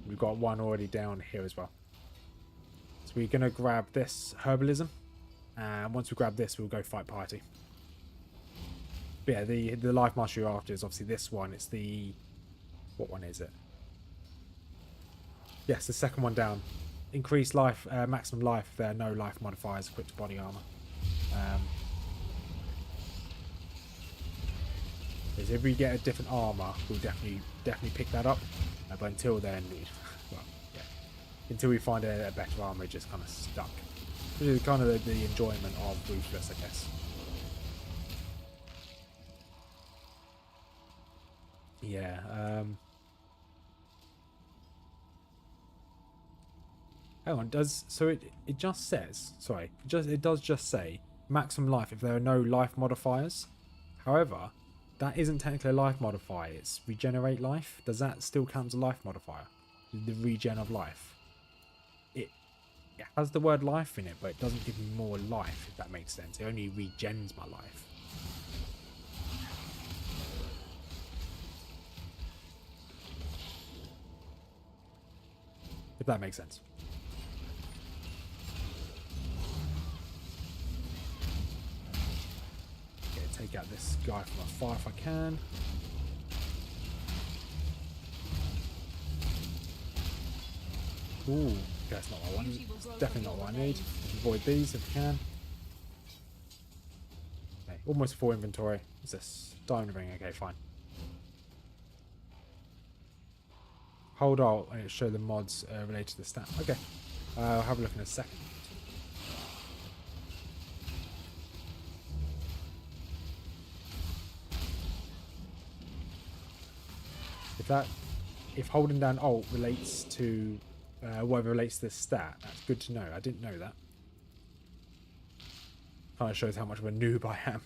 We've got one already down here as well. So we're going to grab this herbalism, and once we grab this, we'll go fight Piety. But yeah, the life mastery after is obviously this one. It's the, what one is it? Yes, the second one down. increase life, maximum life if there are no life modifiers equipped to body armor. Because if we get a different armor, we'll definitely pick that up. But until then, well, yeah, until we find a better armor, we're just kind of stuck. Which is kind of the enjoyment of Ruthless, I guess. Yeah. Hang on. It just says? Sorry. It does just say maximum life if there are no life modifiers. However, that isn't technically a life modifier. It's regenerate life. Does that still count as a life modifier? The regen of life. It has the word life in it, but it doesn't give me more life. If that makes sense. It only regens my life. If that makes sense. Okay, take out this guy from afar if I can. Ooh, okay, that's not what I want. It's definitely not what I need. Avoid these if I can. Okay, almost full inventory. What's this? Diamond ring. Okay, fine. Hold Alt and it show the mods related to the stat. Okay, I'll have a look in a second. If holding down Alt relates to whatever relates to the stat, that's good to know. I didn't know that. Kind of shows how much of a noob I am.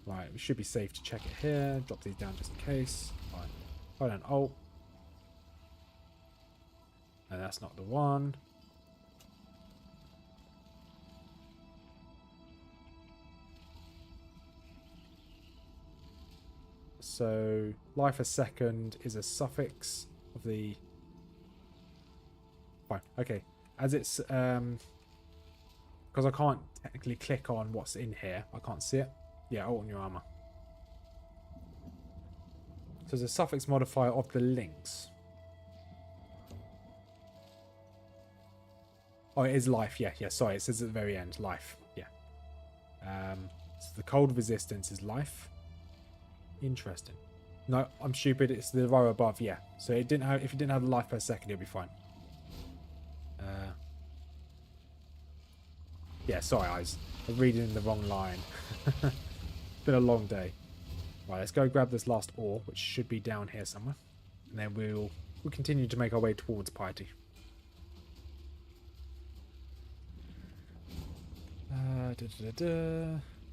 Right, we should be safe to check it here. Drop these down just in case. Fine. Hold down Alt. And that's not the one. So life a second is a suffix of the... Fine, okay. As it's... because I can't technically click on what's in here. I can't see it. Yeah, Alt on your armor. So it's a suffix modifier of the links. Oh, it is life. Yeah, sorry. It says at the very end, life. Yeah. So the cold resistance is life. Interesting. No, I'm stupid. It's the row above. Yeah. So it didn't have. If it didn't have the life per second, it'll be fine. Yeah. Sorry, I was reading the wrong line. It's been a long day. Right. Let's go grab this last ore, which should be down here somewhere, and then we'll continue to make our way towards piety.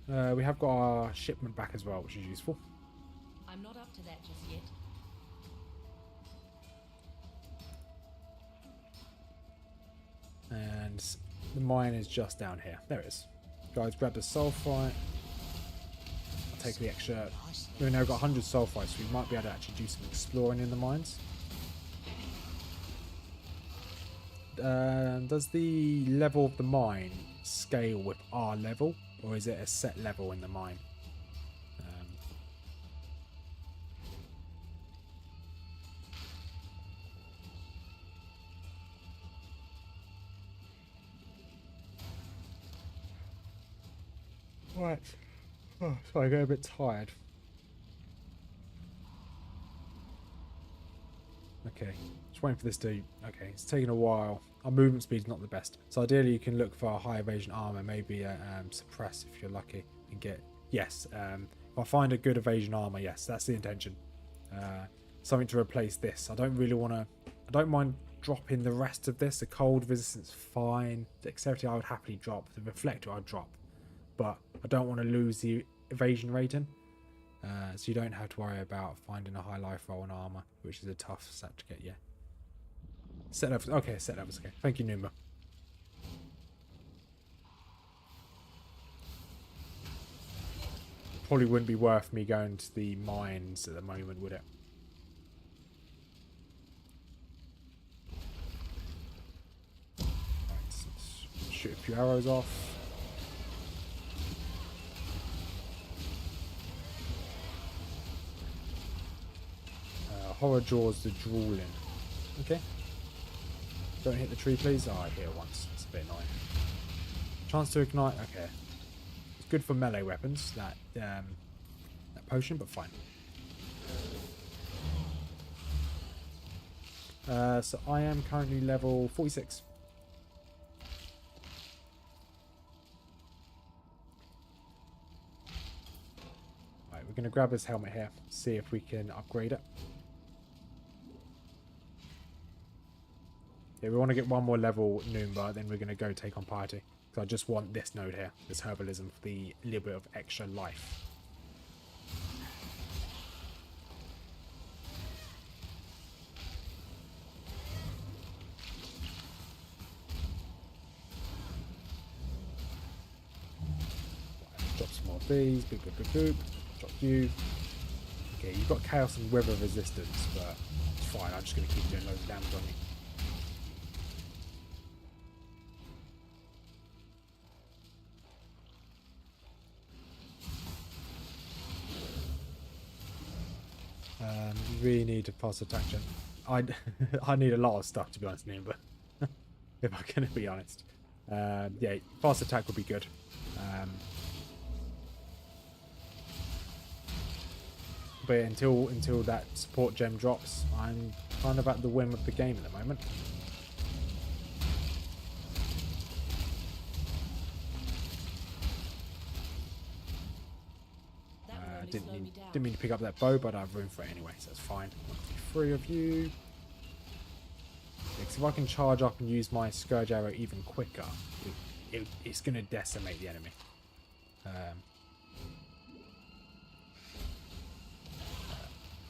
We have got our shipment back as well, which is useful. I'm not up to that just yet. And the mine is just down here. There it is. Guys, grab the sulfite. I'll take the extra. We've now got 100 sulfite, so we might be able to actually do some exploring in the mines. Does the level of the mine scale with our level, or is it a set level in the mine? Right. Oh, sorry, I got a bit tired. Okay, just waiting for this to... Okay, it's taking a while. Our movement speed is not the best. So ideally you can look for a high evasion armor, maybe suppress if you're lucky, and get... Yes, if I find a good evasion armor, yes, that's the intention. Something to replace this. I don't really want to... I don't mind dropping the rest of this. The cold resistance, fine. Dexterity I would happily drop. The reflector I'd drop. But I don't want to lose the evasion rating. So you don't have to worry about finding a high life roll on armor, which is a tough stat to get, yeah. Set levels, okay, set levels, okay. Thank you, Noob. Probably wouldn't be worth me going to the mines at the moment, would it? Right, let's shoot a few arrows off. Horror jaws the drooling. Okay. Don't hit the tree, please. Oh, I hit it once. It's a bit annoying. Chance to ignite. Okay. It's good for melee weapons, that potion, but fine. So I am currently level 46. Right, we're going to grab this helmet here, see if we can upgrade it. Yeah, we want to get one more level Noob, then we're going to go take on Piety. Because I just want this node here, this herbalism, for the little bit of extra life. Drop some more of these. Boop, boop, boop, boop. Drop you. Okay, you've got chaos and wither resistance, but it's fine. I'm just going to keep doing loads of damage on you. You really need a fast attack gen. I need a lot of stuff, to be honest, Noob, but if I'm going to be honest. Yeah, fast attack would be good. But until that support gem drops, I'm kind of at the whim of the game at the moment. Didn't mean to pick up that bow, but I have room for it anyway, so that's fine. 3 of you. Because if I can charge up and use my Scourge Arrow even quicker, it's going to decimate the enemy.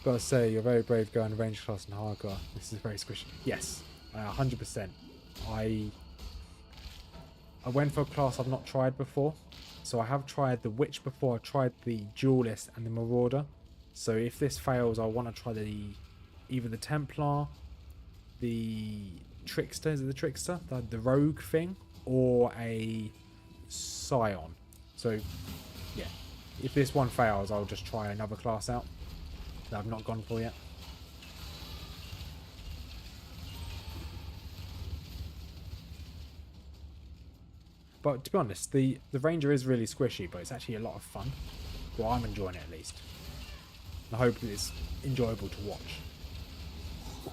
Gotta say, you're very brave going range class and hardcore. This is very squishy. Yes, 100%. I went for a class I've not tried before. So I have tried the Witch before. I tried the Duelist and the Marauder. So if this fails, I want to try either the Templar, the Trickster. Is it the Trickster? The Rogue thing, or a Scion. So yeah, if this one fails, I'll just try another class out that I've not gone for yet. But to be honest, the Ranger is really squishy, but it's actually a lot of fun. Well, I'm enjoying it at least. I hope it's enjoyable to watch.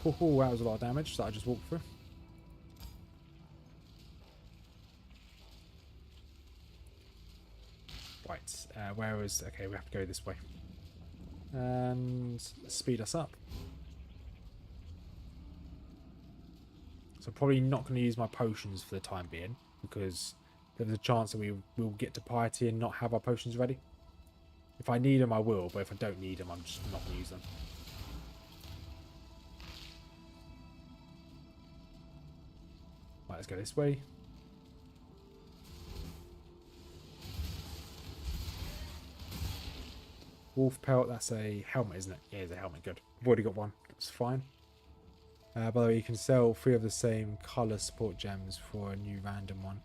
Oh, that was a lot of damage that I just walked through. Right, where was... Okay, we have to go this way. And speed us up. So probably not going to use my potions for the time being, because there's a chance that we will get to Piety and not have our potions ready. If I need them, I will, but if I don't need them, I'm just not going to use them. Right, let's go this way. Wolf pelt, that's a helmet, isn't it? Yeah, it's a helmet, good. I've already got one, that's fine. By the way, you can sell 3 of the same colour support gems for a new random one.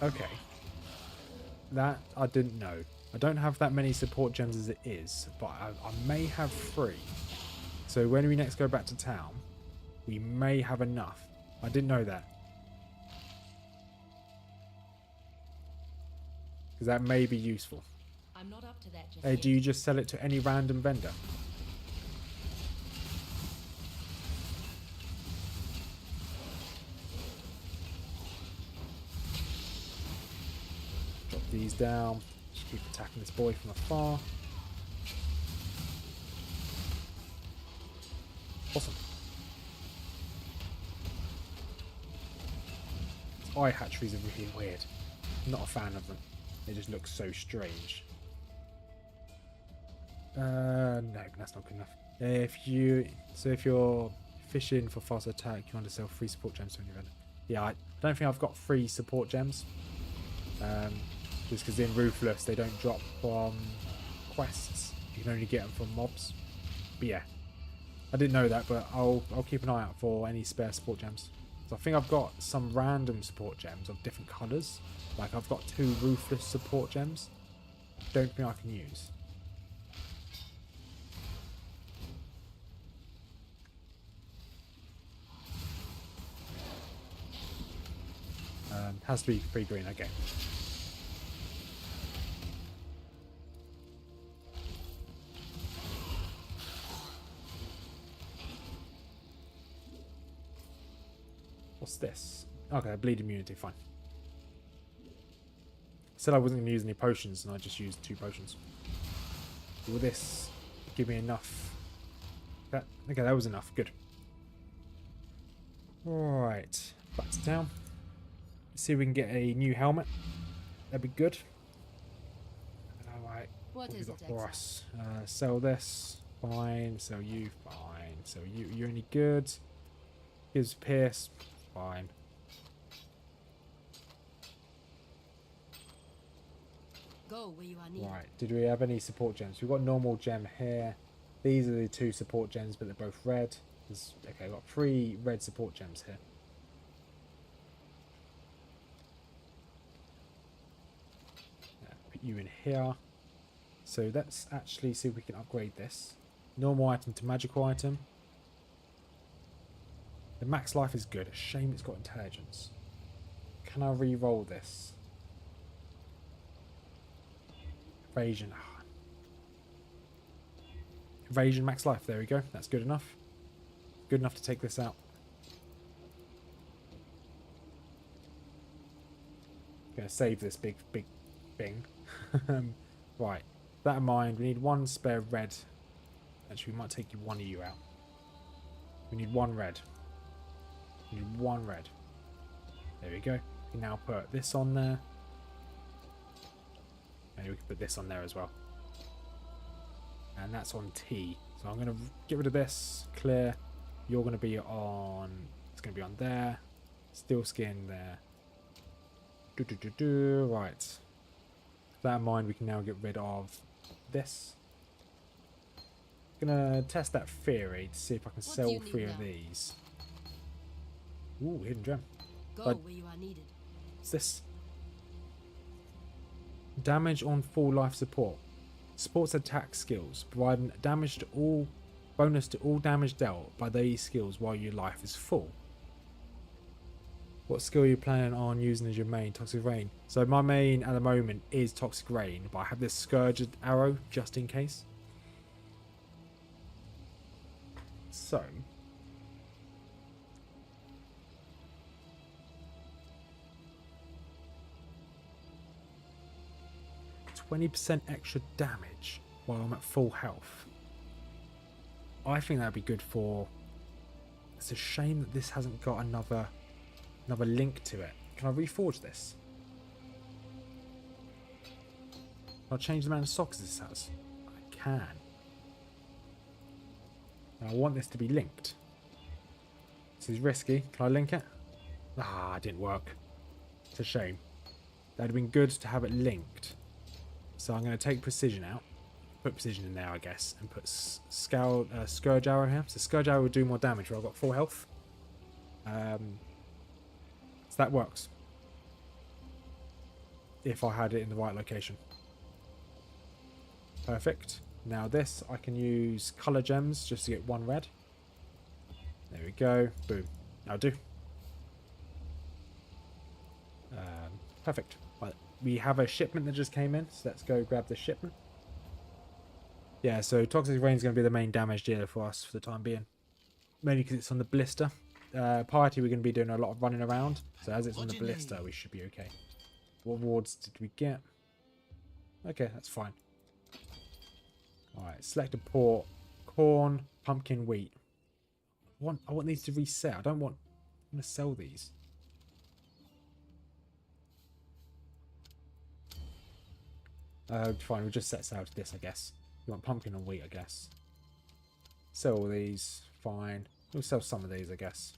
Okay. That I didn't know. I don't have that many support gems as it is, but I may have 3. So when we next go back to town, we may have enough. I didn't know that. Because that may be useful. I'm not up to that just Hey, yet. do you just sell it to any random vendor? Drop these down. Just keep attacking this boy from afar. Awesome. Eye hatcheries are really weird. Not a fan of them. They just look so strange. No, that's not good enough. If you're fishing for fast attack, you want to sell 3 support gems to any vendor. Yeah, I don't think I've got 3 support gems. Just because in Ruthless they don't drop from quests. You can only get them from mobs. But yeah, I didn't know that, but I'll keep an eye out for any spare support gems. So I think I've got some random support gems of different colours. Like I've got 2 Ruthless support gems. Don't think I can use. Has to be 3 green, okay. What's this? Okay, bleed immunity, fine. Said I wasn't going to use any potions, and I just used 2 potions. Will this give me enough? Okay, that was enough. Good. Right, back to town. Let's see if we can get a new helmet. That'd be good. Alright, What have we is got it, for exile? us? Sell this. Fine. Sell you. Fine. So you're any good? Gives Pierce. Fine. Go where you are needed. Right, did we have any support gems? We've got normal gem here. These are the 2 support gems, but they're both red. Okay, I've got 3 red support gems here. Put you in here. So let's actually see if we can upgrade this. Normal item to magical item. The max life is good. Shame it's got intelligence. Can I re-roll this? Evasion. Evasion max life. There we go. That's good enough. Good enough to take this out. Gonna save this big thing. Right. That in mind, we need 1 spare red. Actually, we might take 1 of you out. We need 1 red. We need 1 red. There we go. We can now put this on there. Maybe we can put this on there as well. And that's on T. So I'm going to get rid of this. Clear. You're going to be on... It's going to be on there. Steel skin there. Right. With that in mind, we can now get rid of this. I'm going to test that theory to see if I can What do sell you need 3 of now? these. Ooh, hidden gem. Go But- where you are needed. What's this? Damage on full life support. Supports attack skills, providing damage to all bonus to all damage dealt by these skills while your life is full. What skill are you planning on using as your main? Toxic Rain. So my main at the moment is Toxic Rain, but I have this Scourged arrow just in case. So 20% extra damage while I'm at full health. I think that'd be good for... It's a shame that this hasn't got another link to it. Can I reforge this? Can I change the amount of socks this has? I can. Now I want this to be linked. This is risky. Can I link it? Ah, it didn't work. It's a shame. That'd have been good to have it linked. So I'm going to take Precision out. Put Precision in there, I guess. And put Scourge Arrow here. So Scourge Arrow will do more damage where I've got full health. So that works. If I had it in the right location. Perfect. Now this, I can use colour gems just to get 1 red. There we go. Boom. That'll do. Perfect. Right. We have a shipment that just came in, so let's go grab the shipment. Yeah, so Toxic Rain is going to be the main damage dealer for us for the time being. Mainly because it's on the blister. Piety, we're going to be doing a lot of running around. So as it's on the blister, we should be okay. What rewards did we get? Okay, that's fine. Alright, select a port. Corn, pumpkin, wheat. I want these to reset. I want to sell these. Fine, we'll just set sail to this, I guess. You want pumpkin and wheat, I guess. Sell all these. Fine. We'll sell some of these, I guess.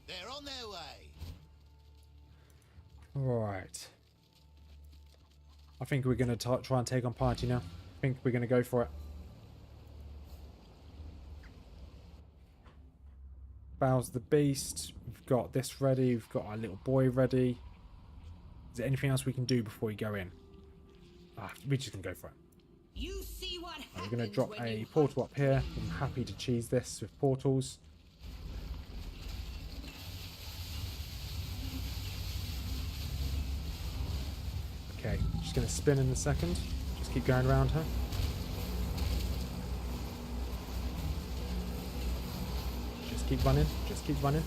They're on their way. Right. I think we're going to try and take on Piety now. I think we're going to go for it. Bowser the Beast. We've got this ready. We've got our little boy ready. Is there anything else we can do before we go in? We're just going to go for it. You see what We're going to drop a portal up here. I'm happy to cheese this with portals. going to spin in a second. Just keep going around her. Just keep running. Just keep running.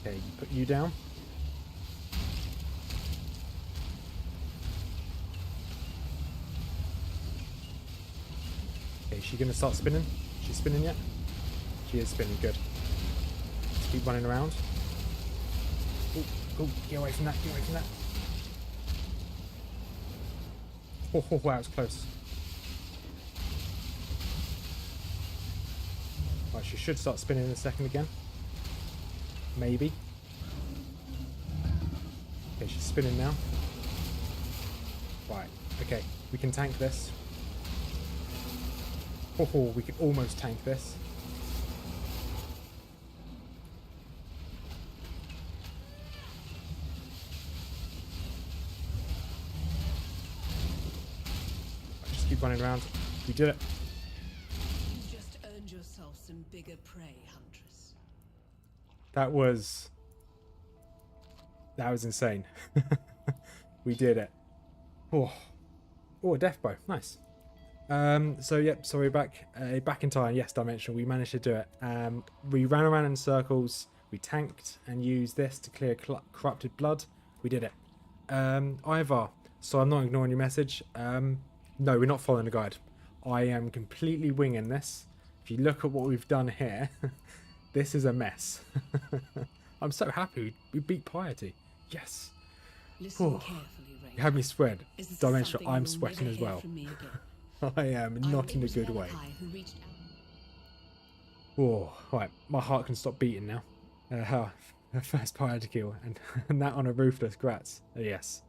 Okay, you put you down. Okay, is she going to start spinning? She's spinning yet? She is spinning, good. Just keep running around. Oh, get away from that, get away from that. Oh, wow, it's close. Right, she should start spinning in a second again. Maybe. Okay, she's spinning now. Right, okay, we can tank this. Oh, we can almost tank this. Just keep running around. We did it. You just earned yourself some bigger prey, Huntress. That was insane. We did it. Oh, a death bow. Nice. So yep, sorry, back in time. Yes, dimensional. We managed to do it. We ran around in circles. We tanked and used this to clear corrupted blood. We did it. Ivar, so I'm not ignoring your message. No, we're not following the guide. I am completely winging this. If you look at what we've done here, this is a mess. I'm so happy we beat Piety. Yes. Listen carefully, Ray. You had me sweat. Is this Dimensional, something I'm you'll sweating never as hear well. from me again? I am not in a good way. Who reached out. Oh, right. My heart can stop beating now. Her first Piety kill, and that on a Ruthless. Grats. Yes.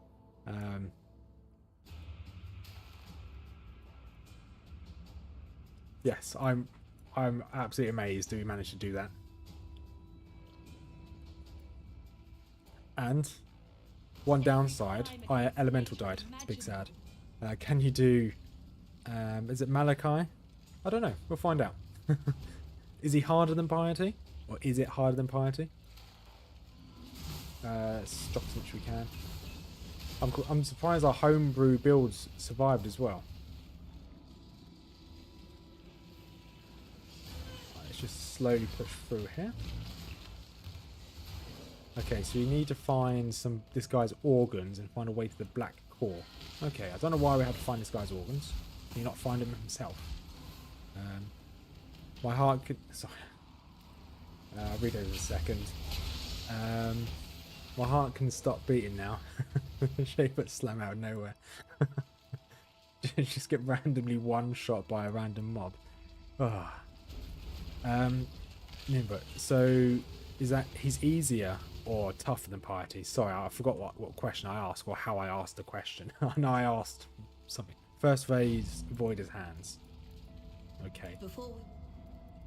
Yes, I'm absolutely amazed that we managed to do that. And one downside, Elemental died. It's a big sad. Can you do... is it Malachi? I don't know. We'll find out. Is he harder than Piety? Or is it harder than Piety? Let's drop as much as we can. I'm surprised our homebrew builds survived as well. Right, let's just slowly push through here. Okay, so you need to find this guy's organs and find a way to the black core. Okay, I don't know why we had to find this guy's organs. Can you not find him himself? My heart could... Sorry. I'll read it in a second. My heart can stop beating now. Shaper slam out of nowhere. Just get randomly one-shot by a random mob. Oh. Nimba, so is that he's easier or tougher than Piety? Sorry, I forgot what question I asked or how I asked the question. I know I asked something. First phase, avoid his hands. Okay.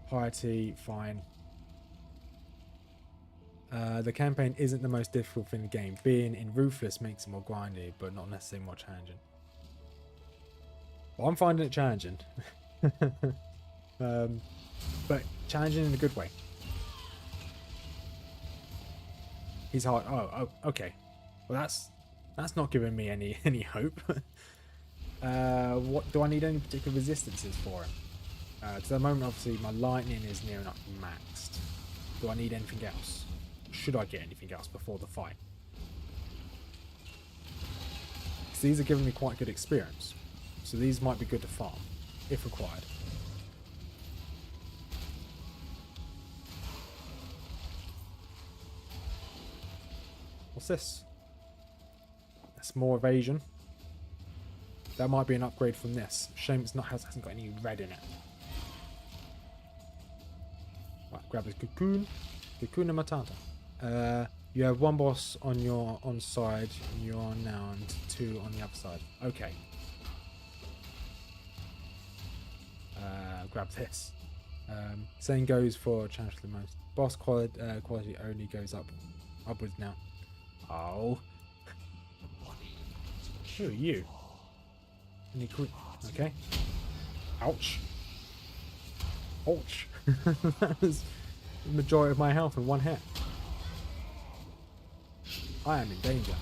Piety, fine. The campaign isn't the most difficult thing in the game. Being in Ruthless makes it more grindy, but not necessarily more challenging. Well, I'm finding it challenging. But challenging in a good way. He's hard. Oh, okay. Well, that's not giving me any hope. What do I need any particular resistances for him? To the moment, obviously, my lightning is near enough maxed. Do I need anything else? Should I get anything else before the fight? Because these are giving me quite good experience. So these might be good to farm, if required. What's this? That's more evasion. That might be an upgrade from this. Shame it's not hasn't got any red in it. Right, grab this cocoon. Cocoon and Matata. You have one boss on your side, and you're on now, and two on the other side. Okay. Grab this. Same goes for challenge the most. Boss quality only goes upwards now. Oh. Who are you? Okay. Ouch. Ouch. That was the majority of my health in one hit. I am in danger.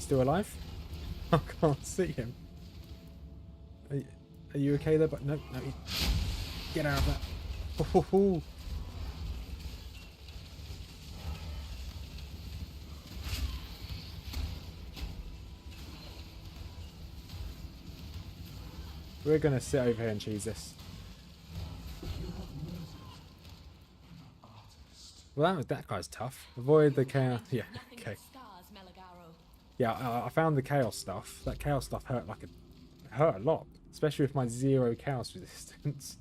still alive? I can't see him. Are you okay there? But no, no. Get out of that. Ho, ho, ho. We're gonna sit over here and cheese this. Well, that guy's tough. Avoid the chaos. Yeah, Nothing okay. but scars, Malagaro. Yeah, I found the chaos stuff. That chaos stuff hurt hurt a lot, especially with my 0 chaos resistance.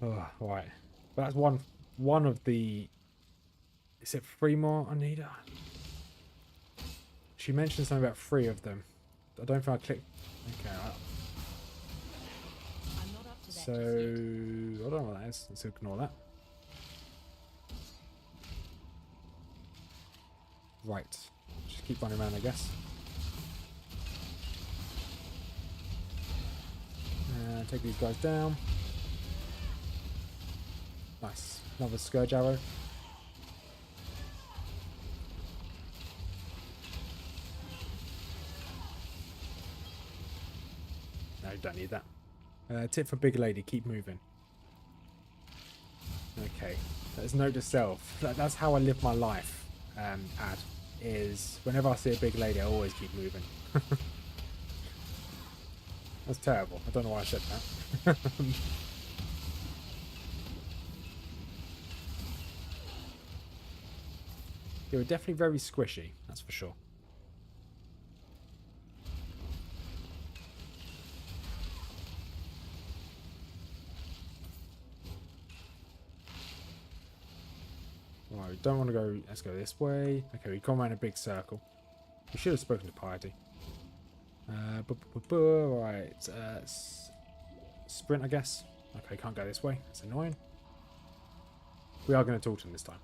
Oh, right. But that's one of the. Is it 3 more I need? She mentioned something about 3 of them. I don't think I clicked. Okay. I'm not up to that So just yet. I don't know what that is. Let's ignore that. Right. Just keep running around, I guess. Take these guys down. Nice. Another Scourge Arrow. No, you don't need that. Tip for big lady, keep moving. Okay. Let's note to self. That's how I live my life, Ad. Is whenever I see a big lady, I always keep moving. That's terrible. I don't know why I said that. They were definitely very squishy, that's for sure. Right, we don't want to go. Let's go this way. Okay, we've gone around a big circle. We should have spoken to Piety. Right, sprint, I guess. Okay, can't go this way. That's annoying. We are going to talk to him this time.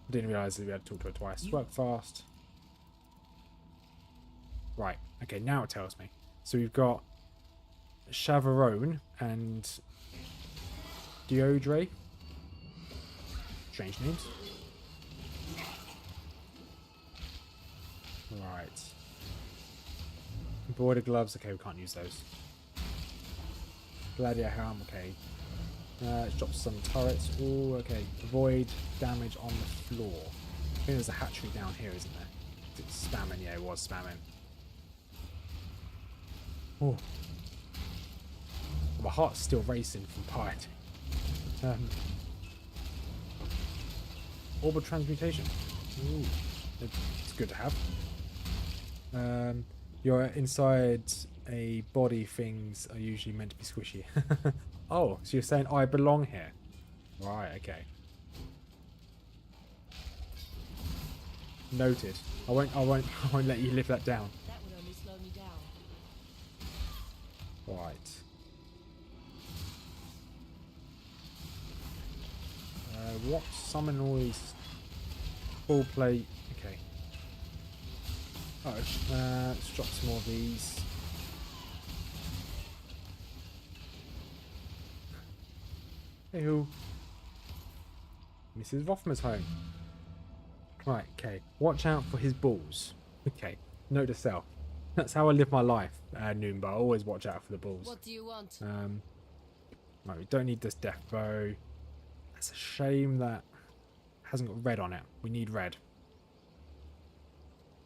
I didn't realise that we had to talk to her twice. Work fast. Right. Okay, now it tells me. So we've got Chavarone and Deodre. Strange names. Right. Embroidered gloves. Okay, we can't use those. Gladiator helm. Okay. Let's drop some turrets. Oh, okay. Avoid damage on the floor. I think there's a hatchery down here, isn't there? It's spamming. Yeah, it was spamming. Oh. My heart's still racing from piety. Orbital transmutation. Ooh. It's good to have. You're inside a body, things are usually meant to be squishy. Oh, so you're saying I belong here? Right, okay. Noted. I won't let you live that down. That would only slow me down. Right. What summon noise? Full plate. Okay. Oh, let's drop some more of these. Hey-ho. Mrs Rothmers home. Right, okay. Watch out for his balls. Okay. Note to self. That's how I live my life, Noob. I always watch out for the balls. What do you want? Right, we don't need this death bow. It's a shame that hasn't got red on it. We need red.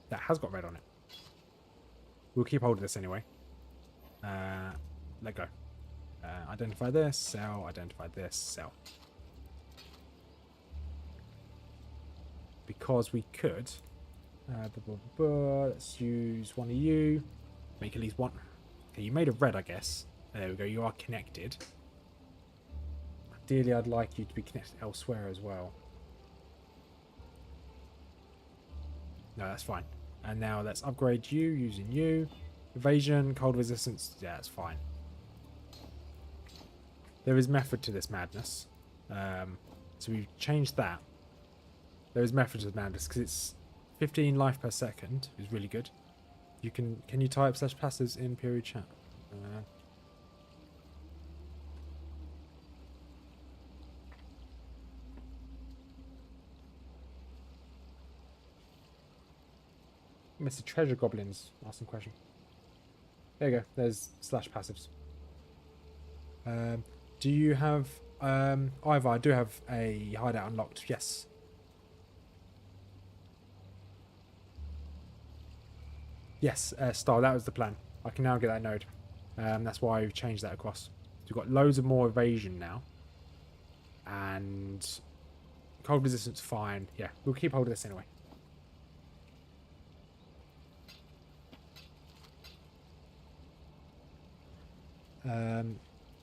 That has got red on it. We'll keep hold of this anyway. Let go. Identify this, sell, identify this, sell. Because we could. Let's use one of you. Make at least one. Okay, you made a red, I guess. There we go, you are connected. Ideally, I'd like you to be connected elsewhere as well. No, that's fine. And now let's upgrade you using you. Evasion, cold resistance. Yeah, that's fine. There is method to this madness. So we've changed that. There is method to the madness because it's 15 life per second. Is really good. You can you type /passives in period chat? Mr. Treasure Goblins asking question. There you go. There's slash passives. Do you have Ivor? I do have a hideout unlocked. Yes. Yes, Star. That was the plan. I can now get that node. That's why I've changed that across. So we've got loads of more evasion now, and cold resistance fine. Yeah, we'll keep hold of this anyway.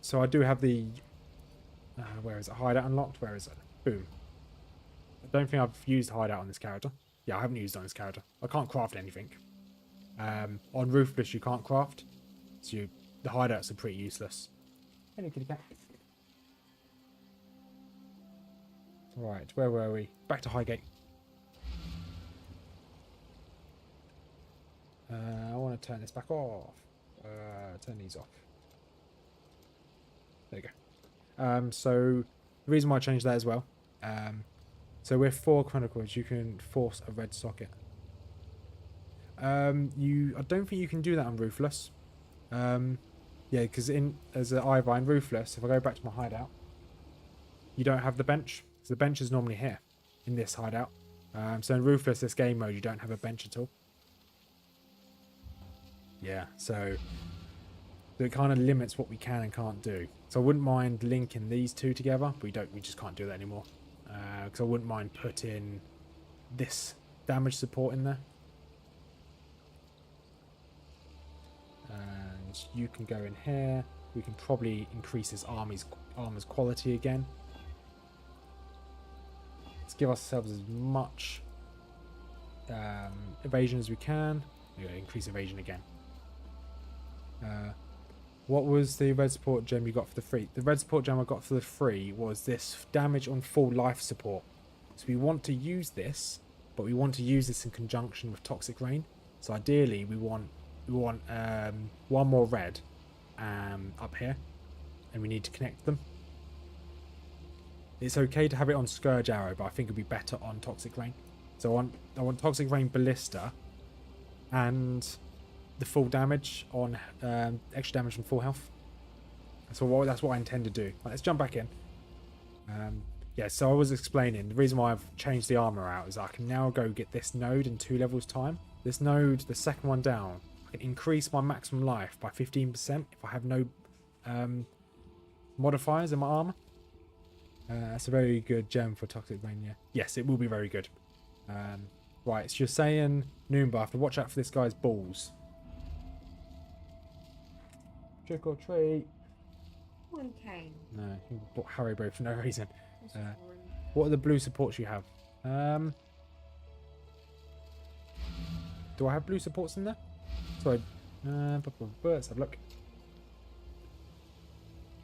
So I do have the where is it? Hideout unlocked. Where is it? Boom. I don't think I've used hideout on this character. Yeah, I haven't used it on this character. I can't craft anything. On Ruthless you can't craft, so the hideouts are pretty useless. Hello, kitty cat. Right, where were we? Back to Highgate. I want to turn this back off. Turn these off. There you go. So the reason why I changed that as well. So with 4 Chronicles, you can force a red socket. I don't think you can do that on Ruthless. Yeah, because as an Ivor in Ruthless, if I go back to my hideout, you don't have the bench. So the bench is normally here in this hideout. So in Ruthless, this game mode, you don't have a bench at all. Yeah, so it kind of limits what we can and can't do. So I wouldn't mind linking these two together, but we just can't do that anymore. Because I wouldn't mind putting this damage support in there. And you can go in here. We can probably increase his armor's quality again. Let's give ourselves as much evasion as we can. We're going to increase evasion again. What was the red support gem you got for the free? The red support gem I got for the free was this damage on full life support. So we want to use this, but we want to use this in conjunction with Toxic Rain. So ideally we want one more red up here, and we need to connect them. It's okay to have it on Scourge Arrow, but I think it'd be better on Toxic Rain. So I want Toxic Rain Ballista and the full damage on extra damage from full health. That's what I intend to do. Right, let's jump back in. Yeah, so I was explaining the reason why I've changed the armor out is I can now go get this node in 2 levels time. This node, the second one down, I can increase my maximum life by 15% if I have no modifiers in my armor. That's a very good gem for Toxic Rain. Yeah. Yes, it will be very good. Right, so you're saying Noob, I have to watch out for this guy's balls. Trick or treat. One cane. No, he bought Haribo for no reason. That's boring. What are the blue supports you have? Do I have blue supports in there? Sorry. Let's have a look.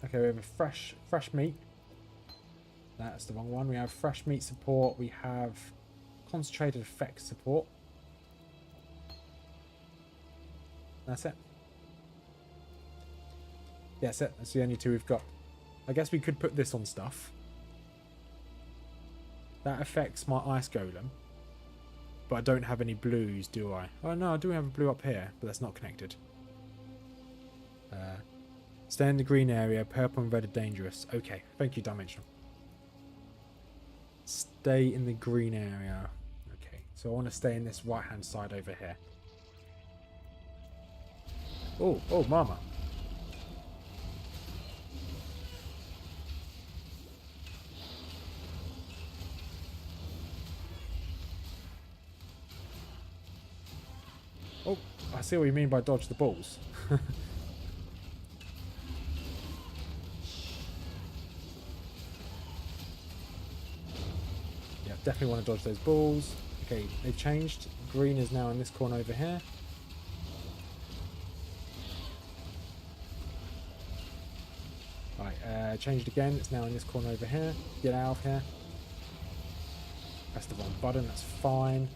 Okay, we have a fresh meat. That's the wrong one. We have fresh meat support. We have concentrated effects support. That's it. Yeah, that's it. That's the only 2 we've got. I guess we could put this on stuff. That affects my ice golem. But I don't have any blues, do I? Oh no, I do have a blue up here, but that's not connected. Stay in the green area. Purple and red are dangerous. Okay, thank you, Dimensional. Stay in the green area. Okay, so I want to stay in this right-hand side over here. Oh, mama. Oh, I see what you mean by dodge the balls. Yeah, definitely want to dodge those balls. Okay, they've changed. Green is now in this corner over here. Right, changed again. It's now in this corner over here. Get out of here. That's the wrong button. That's fine.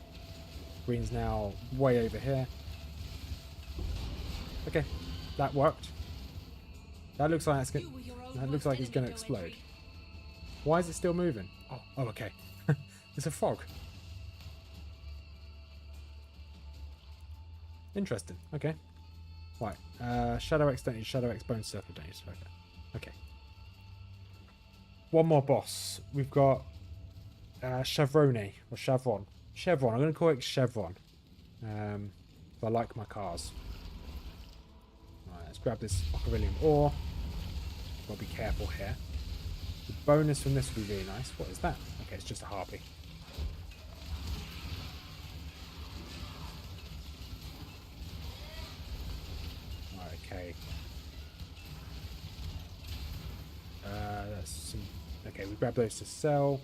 Green's now way over here. Okay, that worked. That looks like it's going to explode. Why is it still moving? Oh, okay. It's a frog. Interesting. Okay. Right. Shadow X don't need Shadow X, Bone Circle don't need Circle. Okay. One more boss. We've got Chevrone or Chevron. Chevron. I'm going to call it Chevron. I like my cars. Right, let's grab this Occarillium ore. Got to be careful here. The bonus from this would be really nice. What is that? Okay, it's just a harpy. Right, okay. That's some. Okay, we grab those to sell.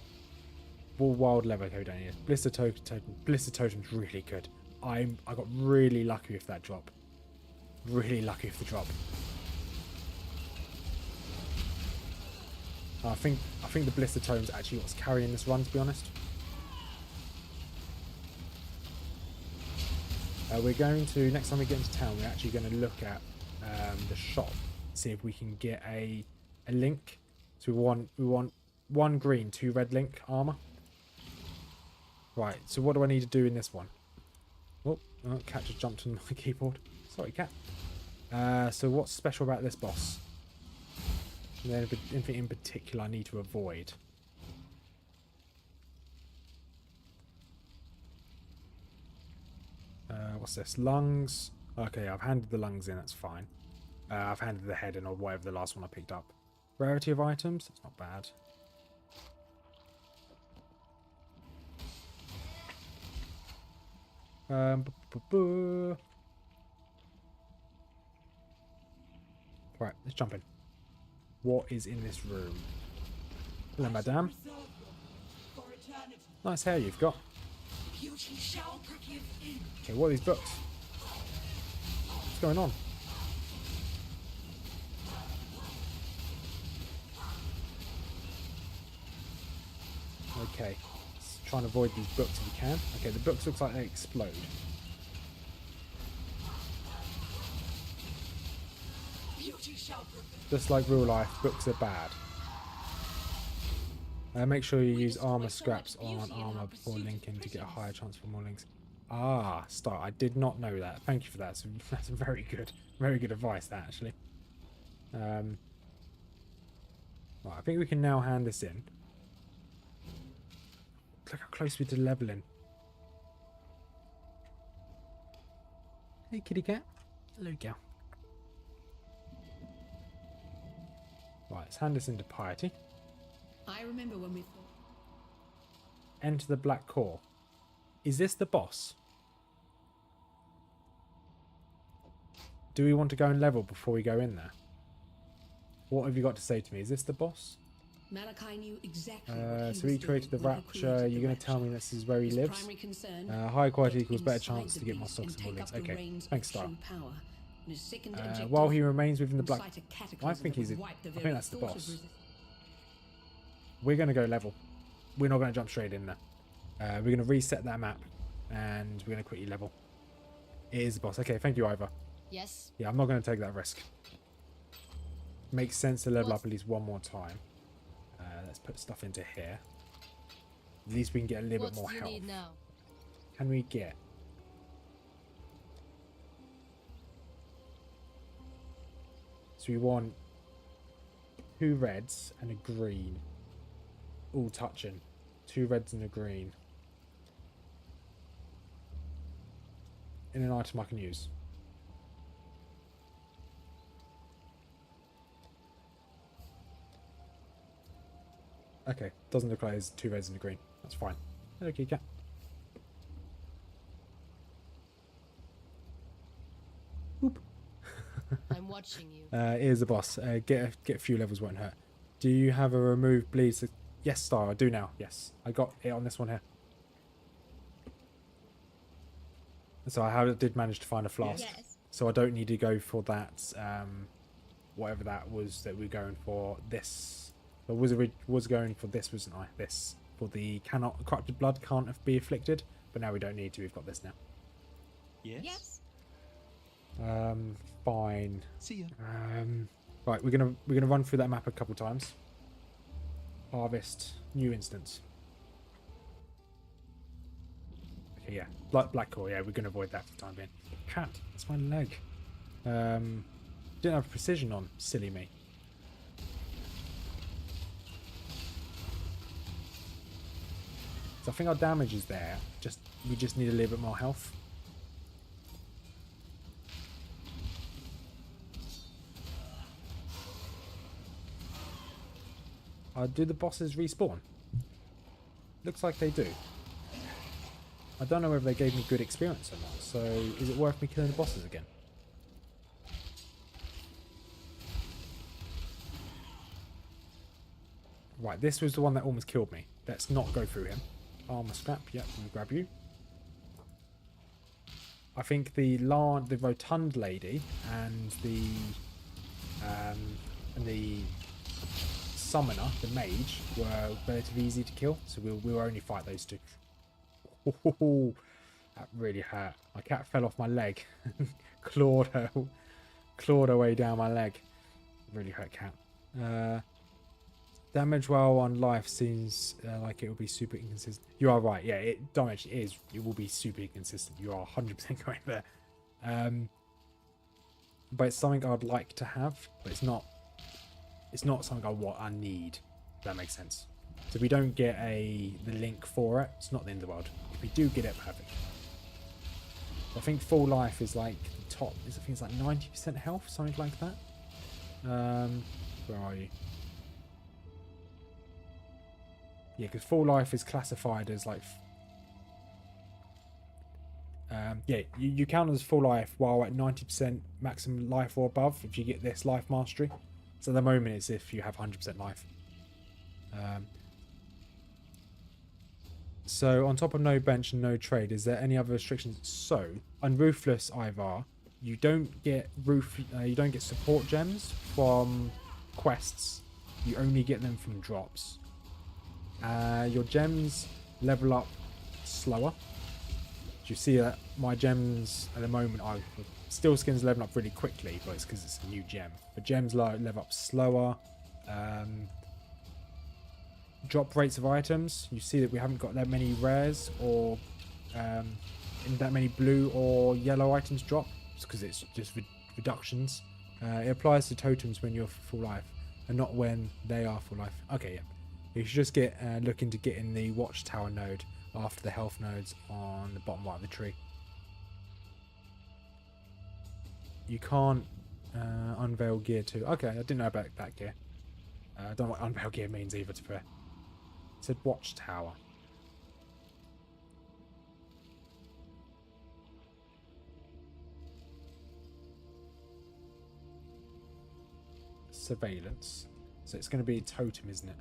Ball Wild Lever Code down here. Blister Totem. Blister Totem's really good. I got really lucky with that drop. Really lucky with the drop. I think the Blister Totem's actually what's carrying this run, to be honest. We're going to, next time we get into town, we're actually going to look at the shop, see if we can get a link. So we want 1 green, 2 red link armor. Right, so what do I need to do in this one? Oh, cat just jumped on my keyboard. Sorry, cat. So what's special about this boss? Is there anything in particular I need to avoid? What's this? Lungs. Okay, I've handed the lungs in, that's fine. I've handed the head in or whatever the last one I picked up. Rarity of items, that's not bad. Right, let's jump in. What is in this room? Hello, madame. Nice hair you've got. Okay, what are these books? What's going on? Okay, let's try and avoid these books if we can. Okay, the books looks like they explode. Just like real life, books are bad. Make sure you use armor scraps on armor before linking to get a higher chance for more links. Ah, start. I did not know that. Thank you for that. That's very good advice, that actually. Right, I think we can now hand this in. Look how close we did leveling. Hey, kitty cat. Hello, gal. Right, let's hand this into Piety. I remember when we fought. Enter the Black Core. Is this the boss? Do we want to go and level before we go in there? What have you got to say to me? Is this the boss? Malachi knew exactly what So he created the Rapture. You're going to tell me this is where he lives? High quality equals better chance to get more stocks and more links. Okay, thanks, Star. While he remains within the Black... I think that's the boss. We're going to go level. We're not going to jump straight in there. We're going to reset that map. And we're going to quickly level. It is the boss. Okay, thank you, Ivor. Yes. Yeah, I'm not going to take that risk. Makes sense to level up at least one more time. Let's put stuff into here. At least we can get a little bit more health. Can we get... So we want 2 reds and a green. All touching. 2 reds and a green. In an item I can use. Okay, doesn't look like there's 2 reds and a green. That's fine. Okay, cat. Oop. I'm watching you. Here's the boss. Get a few levels won't hurt. Do you have a remove bleeds? Yes, Star, I do now. Yes, I got it on this one here. So I did manage to find a flask. Yes. So I don't need to go for that. Whatever that was that we're going for. This. But was going for this, wasn't I? This for the corrupted blood can't be afflicted. But now we don't need to. We've got this now. Yes. Fine. See ya. Right, we're gonna run through that map a couple times. Harvest, new instance. Okay, yeah, black core. Yeah, we're gonna avoid that for the time being. Cat, that's my leg. Didn't have precision on. Silly me. So I think our damage is there. We just need a little bit more health. Do the bosses respawn? Looks like they do. I don't know whether they gave me good experience or not, so is it worth me killing the bosses again? Right, this was the one that almost killed me. Let's not go through him. Armor scrap, yep, we'll grab you. I think the rotund lady and the summoner, the mage, were relatively easy to kill, so we'll only fight those two. Ooh, that really hurt. My cat fell off my leg, clawed her way down my leg. Really hurt cat. Damage while on life seems like it will be super inconsistent. You are right. Yeah, damage is. It will be super inconsistent. You are 100% going there. But it's something I'd like to have, but it's not. It's not something I need. If that makes sense. So if we don't get the link for it, it's not the end of the world. If we do get it, perfect. I think full life is like the top. I think it's like 90% health, something like that. Where are you? Yeah, because full life is classified as like... yeah, you count as full life while at 90% maximum life or above if you get this life mastery. So at the moment it's if you have 100% life. So on top of no bench and no trade, is there any other restrictions? So on Ruthless Ivar, you don't get support gems from quests. You only get them from drops. Your gems level up slower. You see that my gems at the moment are Steel Skin's leveling up really quickly, but it's because it's a new gem. But gems level up slower. Drop rates of items. You see that we haven't got that many rares or in that many blue or yellow items drop. It's because it's just reductions. It applies to totems when you're full life and not when they are full life. Okay, yeah. You should just get look into getting the watchtower node after the health nodes on the bottom right of the tree. You can't unveil gear too. Okay, I didn't know about that gear. I don't know what unveil gear means either, to be fair. It said watchtower. Surveillance. So it's going to be totem, isn't it?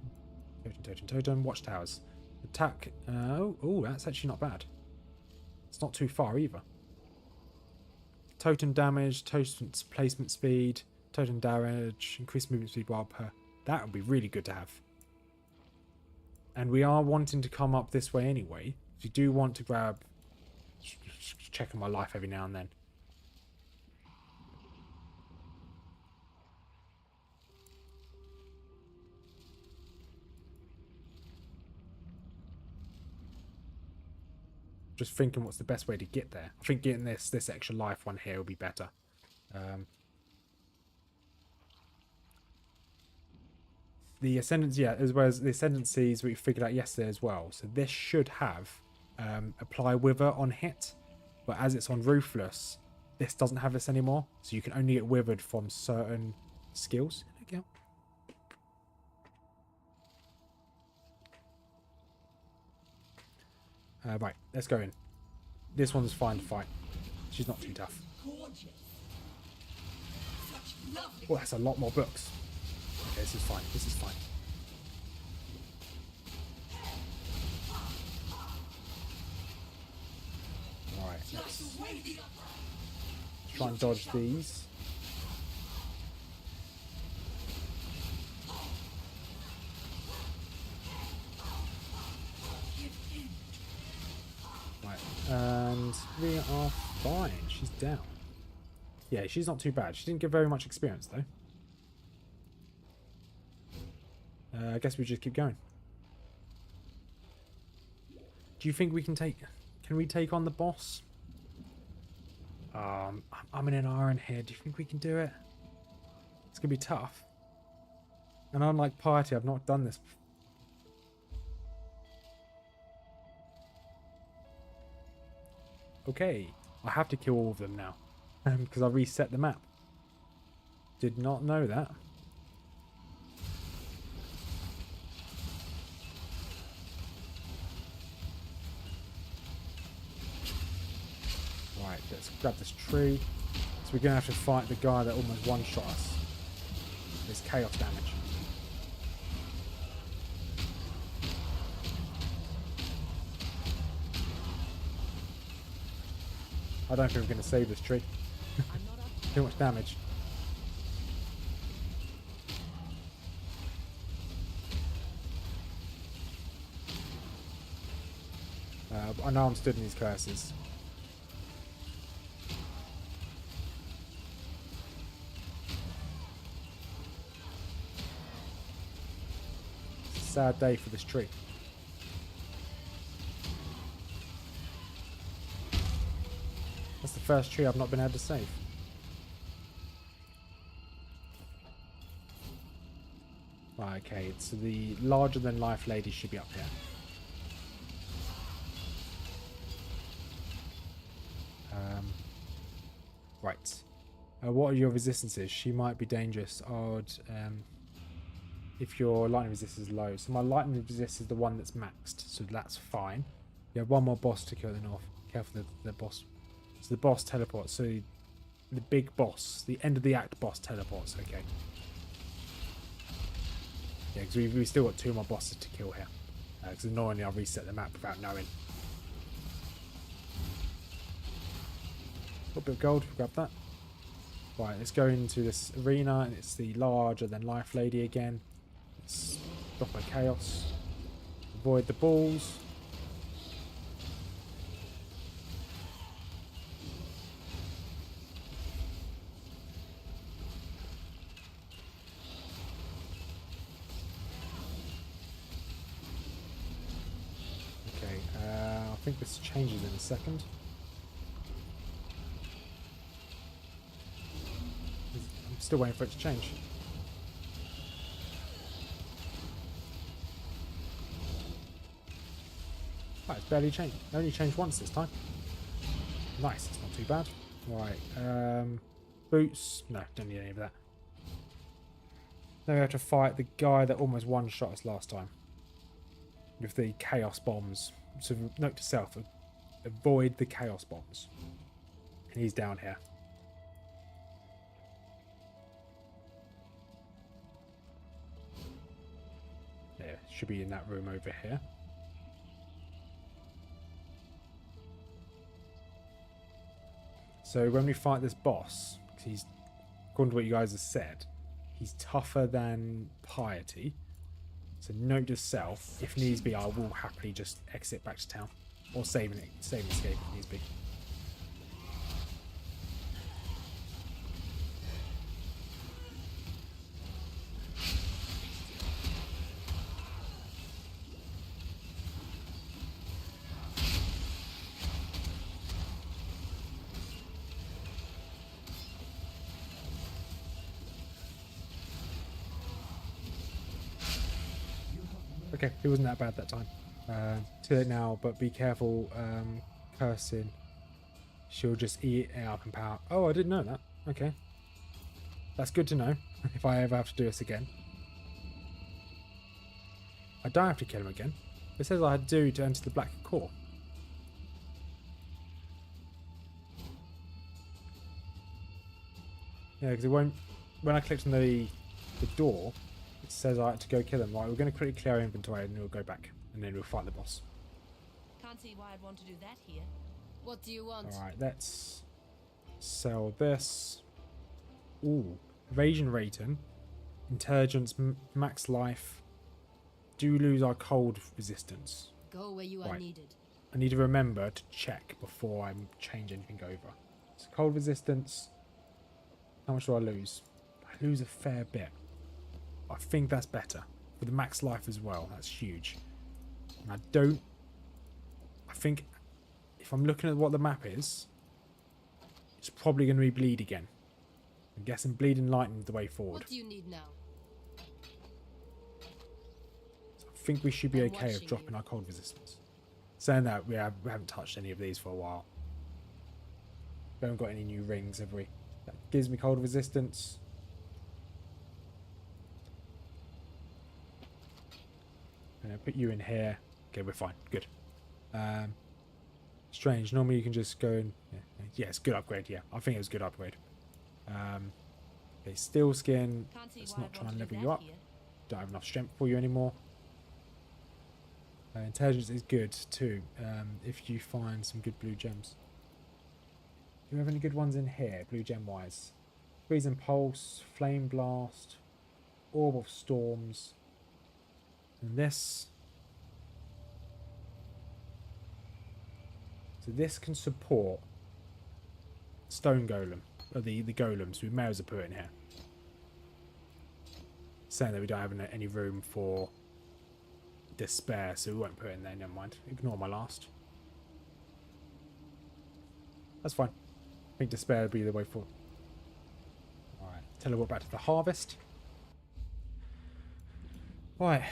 Totem, watchtowers. Attack. Oh, that's actually not bad. It's not too far either. Totem damage, totem placement speed, totem damage, increased movement speed while per. That would be really good to have. And we are wanting to come up this way anyway. If you do want to grab... Checking my life every now and then. Just thinking what's the best way to get there. I think getting this extra life one here will be better. The ascendants, yeah, as well as the ascendancies we figured out yesterday as well. So this should have apply wither on hit, but as it's on ruthless, this doesn't have this anymore. So you can only get withered from certain skills. Okay. Right, let's go in. This one's fine to fight. She's not too tough. Oh, that's a lot more books. Okay, this is fine. This is fine. Alright, let's try and dodge these. And we are fine. She's down. Yeah, she's not too bad. She didn't get very much experience, though. I guess we just keep going. Do you think we can take... Can we take on the boss? I'm in an iron here. Do you think we can do it? It's going to be tough. And unlike Piety, I've not done this. Okay. I have to kill all of them now. Because I reset the map. Did not know that. Right, let's grab this tree. So we're going to have to fight the guy that almost one-shot us. This chaos damage. I don't think we're going to save this tree. Too much damage. I know I'm stood in these curses. It's a sad day for this tree. That's the first tree I've not been able to save. Right, okay, so the larger than life lady should be up here. Right. What are your resistances? She might be dangerous. If your lightning resistance is low. So my lightning resist is the one that's maxed, so that's fine. You have one more boss to kill in the north. Careful the boss. So the boss teleports. So the big boss, the end of the act boss teleports. Okay. Yeah, because we've still got 2 more bosses to kill here. Because annoyingly I'll reset the map without knowing. A little bit of gold, grab that. Right, let's go into this arena, and it's the larger than life lady again. Let's stop her chaos. Avoid the balls. Okay, I think this changes in a second. Still waiting for it to change. Right, it's barely changed. It only changed once this time. Nice, it's not too bad. Right, boots. No, don't need any of that. Now we have to fight the guy that almost one-shot us last time. With the chaos bombs. So note to self, avoid the chaos bombs. And he's down here. Should be in that room over here. So when we fight this boss, because he's, according to what you guys have said, he's tougher than Piety. So note to self, if needs be, I will happily just exit back to town. Or save and escape if needs be. Okay, it wasn't that bad that time. Too late now, but be careful cursing. She'll just eat it up and power. Oh, I didn't know that. Okay. That's good to know, if I ever have to do this again. I don't have to kill him again. It says I had to enter the Black Core. Yeah, because it won't... When I clicked on the door, it says I had to go kill him. Right, we're going to quickly clear our inventory and then we'll go back. And then we'll fight the boss. Can't see why I'd want to do that here. What do you want? Alright, let's sell this. Ooh, evasion rating, intelligence, max life. Do lose our cold resistance. Go where you are needed. I need to remember to check before I change anything over. So cold resistance. How much do I lose? I lose a fair bit. I think that's better. With the max life as well, that's huge. And I think if I'm looking at what the map is, it's probably going to be bleed again. I'm guessing bleed and lightning is the way forward. What do you need now? So I think we should be I'm okay with watching dropping you. our cold resistance. Saying that, we haven't touched any of these for a while. We haven't got any new rings, have we? That gives me cold resistance. I'm going to put you in here. Okay, we're fine. Good. Strange. Normally you can just go and... Yeah, it's good upgrade. Yeah, I think it was a good upgrade. Okay, steel skin. Can't see Let's why not I'd try want and to do level you that up. here. Don't have enough strength for you anymore. Intelligence is good too, if you find some good blue gems. Do you have any good ones in here, blue gem wise? Freezing Pulse, Flame Blast, Orb of Storms, and this. So this can support Stone Golem, or the golems we may as well put in here. Saying that we don't have any room for Despair, so we won't put it in there, never mind. Ignore my last. That's fine. I think Despair will be the way forward. Alright, teleport back to the harvest. Right.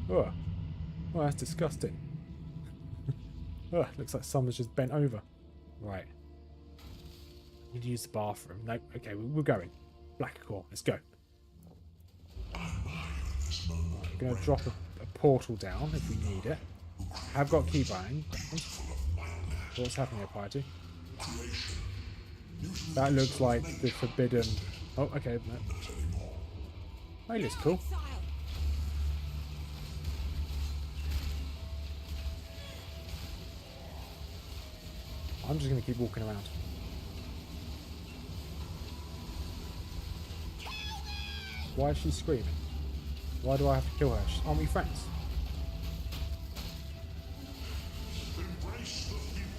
Oh, that's disgusting. Oh, looks like someone's just bent over. Right. Need to use the bathroom. Nope, okay, we're going. Black core, let's go. Right, we're going to drop a portal down if we need it. I've got keybind. What's happening here, party? That looks like the forbidden... Oh, okay. No. Oh, he looks cool. I'm just going to keep walking around. Why is she screaming? Why do I have to kill her? Aren't we friends?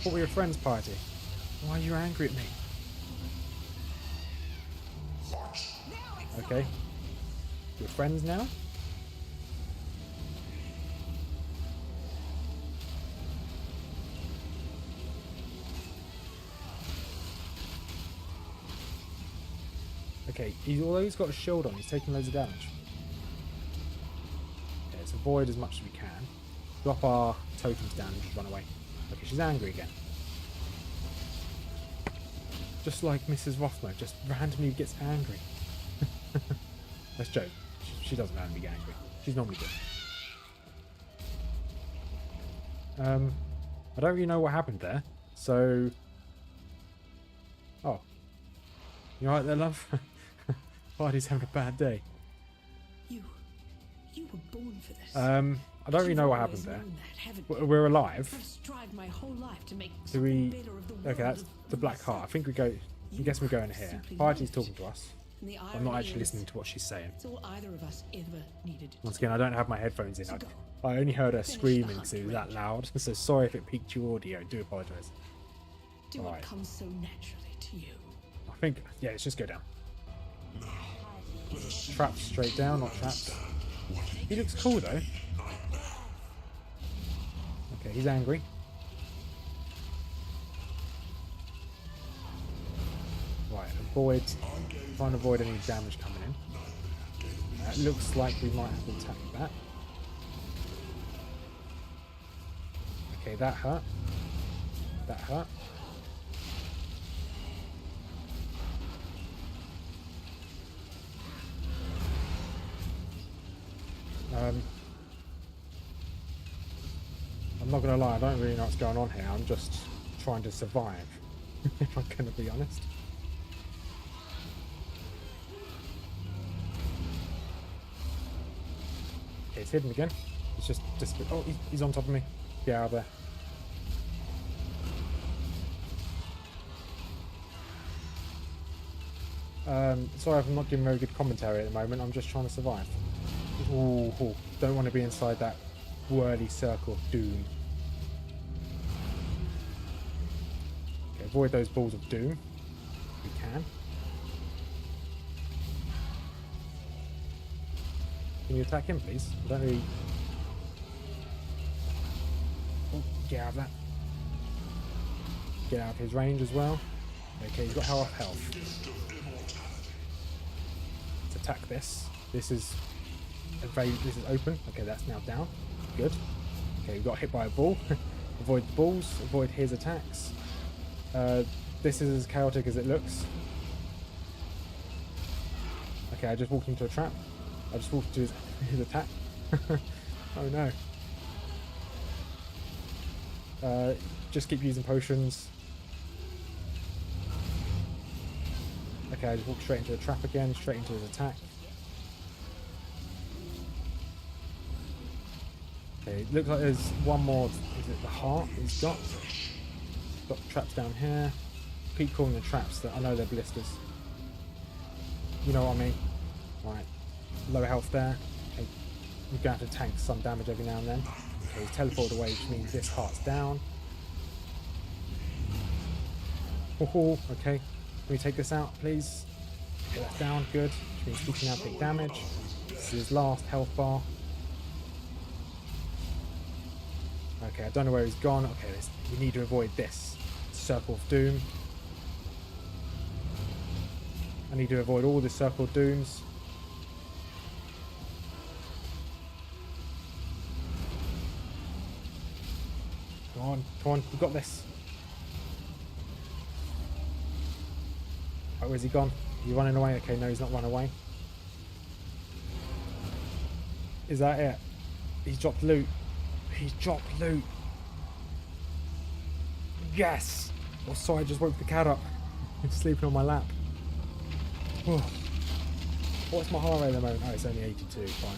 Thought we were friends, party. Why are you angry at me? Okay. We're friends now? Okay, although he's got a shield on, he's taking loads of damage. Okay, let's avoid as much as we can. Drop our tokens down and just run away. Okay, she's angry again. Just like Mrs Rothmers, just randomly gets angry. Let's joke. She doesn't randomly get angry. She's normally good. I don't really know what happened there. So... Oh. You alright there, love? Party's having a bad day. You were born for this. I don't really know what happened there. We're alive. I've strived my whole life to make Do we... something better of the world Okay, that's of the black heart. I think we go... I guess we go in here. Party's talking to us. And the I'm not irony actually is, listening to what she's saying. it's all either of us ever needed. Once again, I don't have my headphones in. So go. I only heard her Finish the screaming, hunt, so it was that Reg. loud. So sorry if it peaked your audio. I do apologise. Do Right. what comes so naturally to you. I think... Yeah, let's just go down. Traps straight down, not traps. He looks cool, though. Okay, he's angry. Right, avoid... Try and avoid any damage coming in. It looks like we might have to attack that. Okay, that hurt. That hurt. I'm not going to lie, I don't really know what's going on here. I'm just trying to survive, if I'm going to be honest. Okay, it's hidden again. It's just disappeared. Oh, he's on top of me. Get out of there. Sorry if I'm not giving very good commentary at the moment. I'm just trying to survive. Ooh, don't want to be inside that whirly circle of doom. Okay, avoid those balls of doom. If we can. Can you attack him, please? I don't really... Get out of that. Get out of his range as well. Okay, he's got half health. Let's attack this. This is open. Okay, that's now down. Good. Okay, we got hit by a ball. Avoid the balls. Avoid his attacks. This is as chaotic as it looks. Okay, I just walked into a trap. I just walked into his attack. Oh no. Just keep using potions. Okay, I just walked straight into the trap again, straight into his attack. Okay, it looks like there's one more. Is it the heart he's got? Got traps down here. Keep calling the traps that I know they're blisters. You know what I mean? Right. Low health there. Okay. You're going to have to tank some damage every now and then. Okay, he's teleported away, which means this heart's down. Oh, okay. Can we take this out, please? Okay, that's down. Good. Which means he can now take damage. This is his last health bar. Okay, I don't know where he's gone. Okay, we need to avoid this. Circle of Doom. I need to avoid all the Circle of Dooms. Come on, come on, we've got this. Oh, where's he gone? Is he running away? Okay, no, he's not run away. Is that it? He's dropped loot. He's dropped loot. Yes! Oh, sorry, I just woke the cat up. He's sleeping on my lap. Oh. What's my heart rate at the moment? Oh, it's only 82. Fine.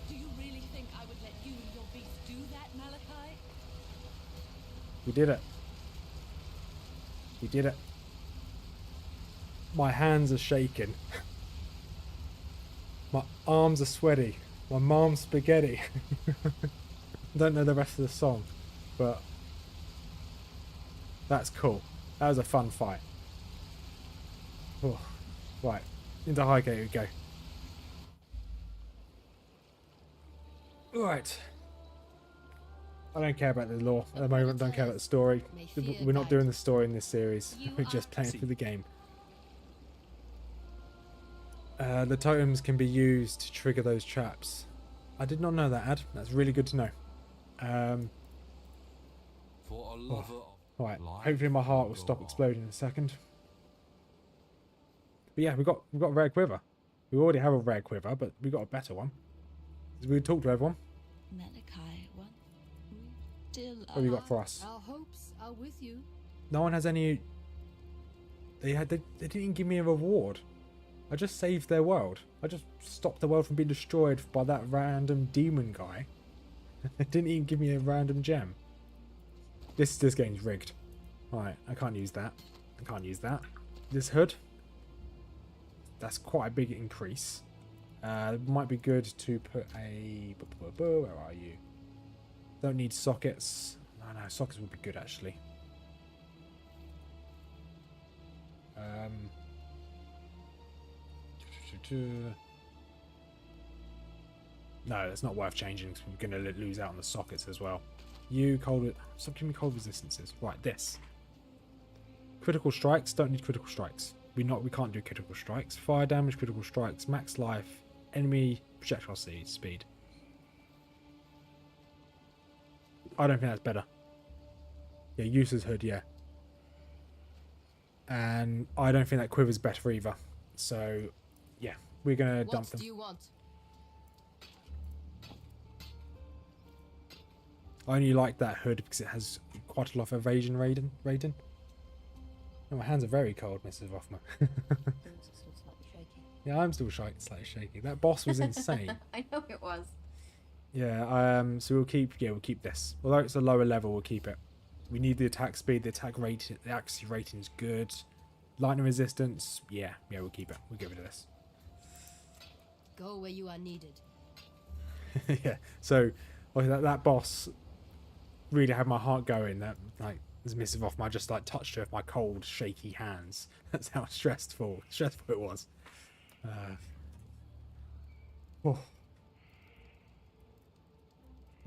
Do you really think I would let you and your beast do that, Malachi? We did it. We did it. My hands are shaking. My arms are sweaty. My mom's spaghetti. I don't know the rest of the song, but that's cool. That was a fun fight. Oh, right, into Highgate we go. Right. I don't care about the lore at the moment. Don't care about the story. We're not doing the story in this series. We're just playing through the game. The totems can be used to trigger those traps. I did not know that, Ad. That's really good to know. Right. Hopefully my heart will stop exploding in a second. But yeah, we got a rare quiver. We already have a rare quiver, but we got a better one. We talked to everyone. Malachi, what? Still What have you got for us? Our hopes are with you. No one has any. They didn't even give me a reward. I just saved their world. I just stopped the world from being destroyed by that random demon guy. They didn't even give me a random gem. This game's rigged. Right, I can't use that. I can't use that. This hood. That's quite a big increase. It might be good to put a... Where are you? Don't need sockets. No, sockets would be good actually. No, it's not worth changing because we're going to lose out on the sockets as well. Stop giving me cold resistances. Right, this. Critical strikes, don't need critical strikes. We can't do critical strikes. Fire damage, critical strikes, max life, enemy projectile speed. I don't think that's better. Yeah, user's hood, yeah. And I don't think that quiver's better either. So, yeah, we're going to dump them. What do you want? I only like that hood because it has quite a lot of evasion rating. Oh, my hands are very cold, Mrs Rothmer. Yeah, I'm still slightly shaky. That boss was insane. I know it was. Yeah, so we'll keep this. Although it's a lower level, we'll keep it. We need the attack speed, the attack rate, the accuracy rating is good. Lightning resistance, yeah, we'll keep it. We'll get rid of this. Go where you are needed. Yeah, so that boss really had my heart going. That, like, as Mrs Rothman, I just like touched her with my cold, shaky hands. That's how stressful it was.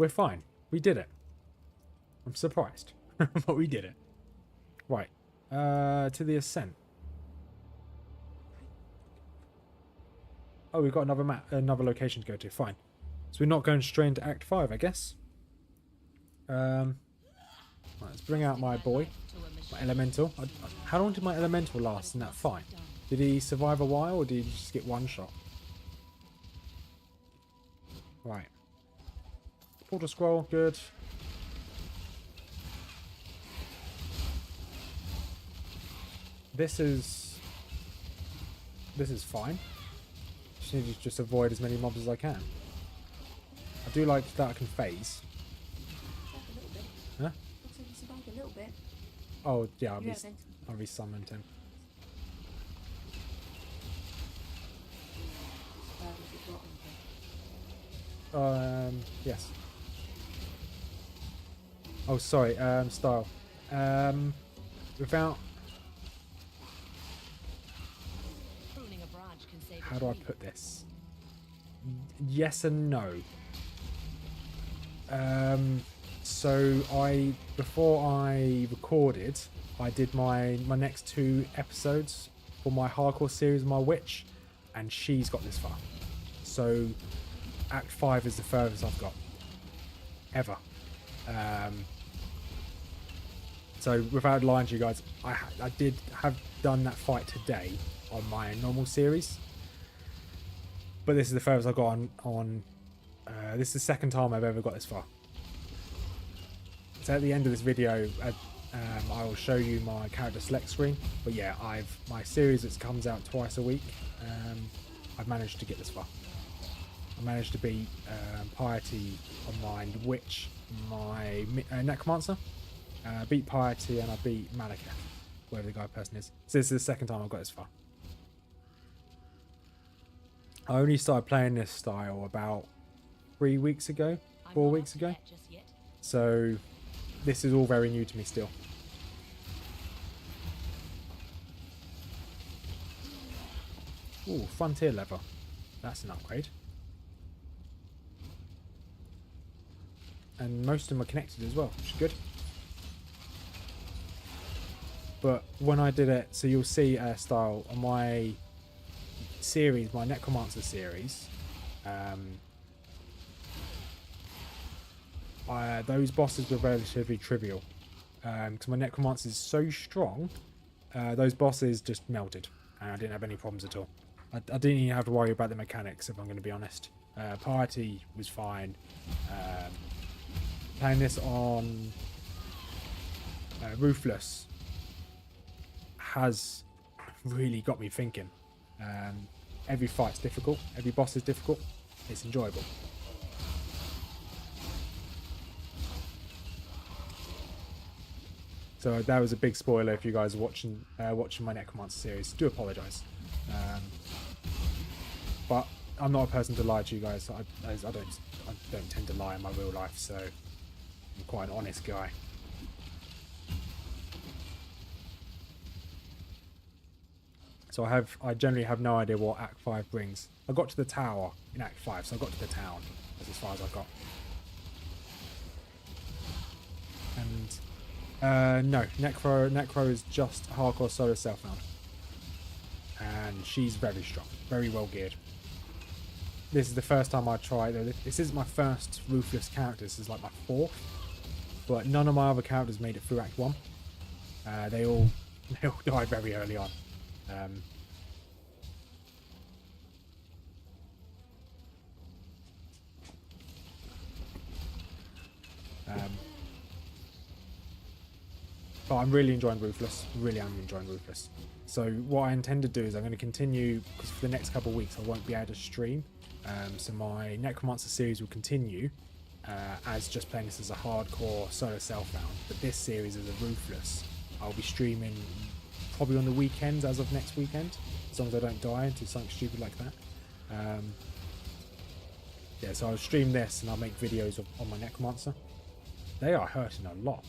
we're fine. We did it. I'm surprised, but we did it. Right, to the ascent. Oh, we've got another location to go to. Fine. So we're not going straight into Act 5, I guess. Right, let's bring out my boy, my elemental. How long did my elemental last in that fight? Did he survive a while, or did he just get one shot? Right. Portal scroll, good. This is fine. Just need to just avoid as many mobs as I can. I do like that I can phase. A little bit. Huh? Looks like you survived a little bit. Oh yeah, You I'll resummoned him. Survived as you got him. Yes. Oh, sorry. Style. Without. Pruning a branch can save How a do I tree. put this? Yes and no. So before I recorded, I did my next 2 episodes for my hardcore series, my witch, and she's got this far. So Act 5 is the furthest I've got ever. So without lying to you guys, I did have done that fight today on my normal series, but this is the furthest I've got on this is the second time I've ever got this far. So at the end of this video, I will show you my character select screen. But yeah, my series that comes out twice a week. I've managed to get this far. I managed to beat Piety on my witch, my necromancer. Beat Piety, and I beat Malekith, whoever the guy person is. So this is the second time I've got this far. I only started playing this style about 3 weeks ago, 4 weeks ago. Just yet. So this is all very new to me still. Ooh, frontier lever. That's an upgrade. And most of them are connected as well, which is good. But when I did it, so you'll see style on my series, my Necromancer series, those bosses were relatively trivial. Because my Necromancer is so strong, those bosses just melted, and I didn't have any problems at all. I didn't even have to worry about the mechanics, if I'm going to be honest. Piety was fine. Playing this on Ruthless has really got me thinking. Every fight's difficult, every boss is difficult. It's enjoyable. So that was a big spoiler if you guys are watching my Necromancer series. Do apologise. But I'm not a person to lie to you guys. I don't tend to lie in my real life, so I'm quite an honest guy. So I generally have no idea what Act 5 brings. I got to the tower in Act 5, so I got to the town. That's as far as I got. And no, Necro is just hardcore solo Self Found, and she's very strong, very well geared. This is the first time I tried. This isn't my first Ruthless character. This is like my 4th, but none of my other characters made it through Act 1. They all died very early on. But I'm really enjoying Ruthless. Really am enjoying Ruthless. So what I intend to do is I'm going to continue, because for the next couple of weeks I won't be able to stream. So my Necromancer series will continue as just playing this as a hardcore solo Self Found. But this series is a Ruthless. I'll be streaming probably on the weekends as of next weekend, as long as I don't die into something stupid like that. Yeah, so I'll stream this and I'll make videos on my Necromancer. They are hurting a lot.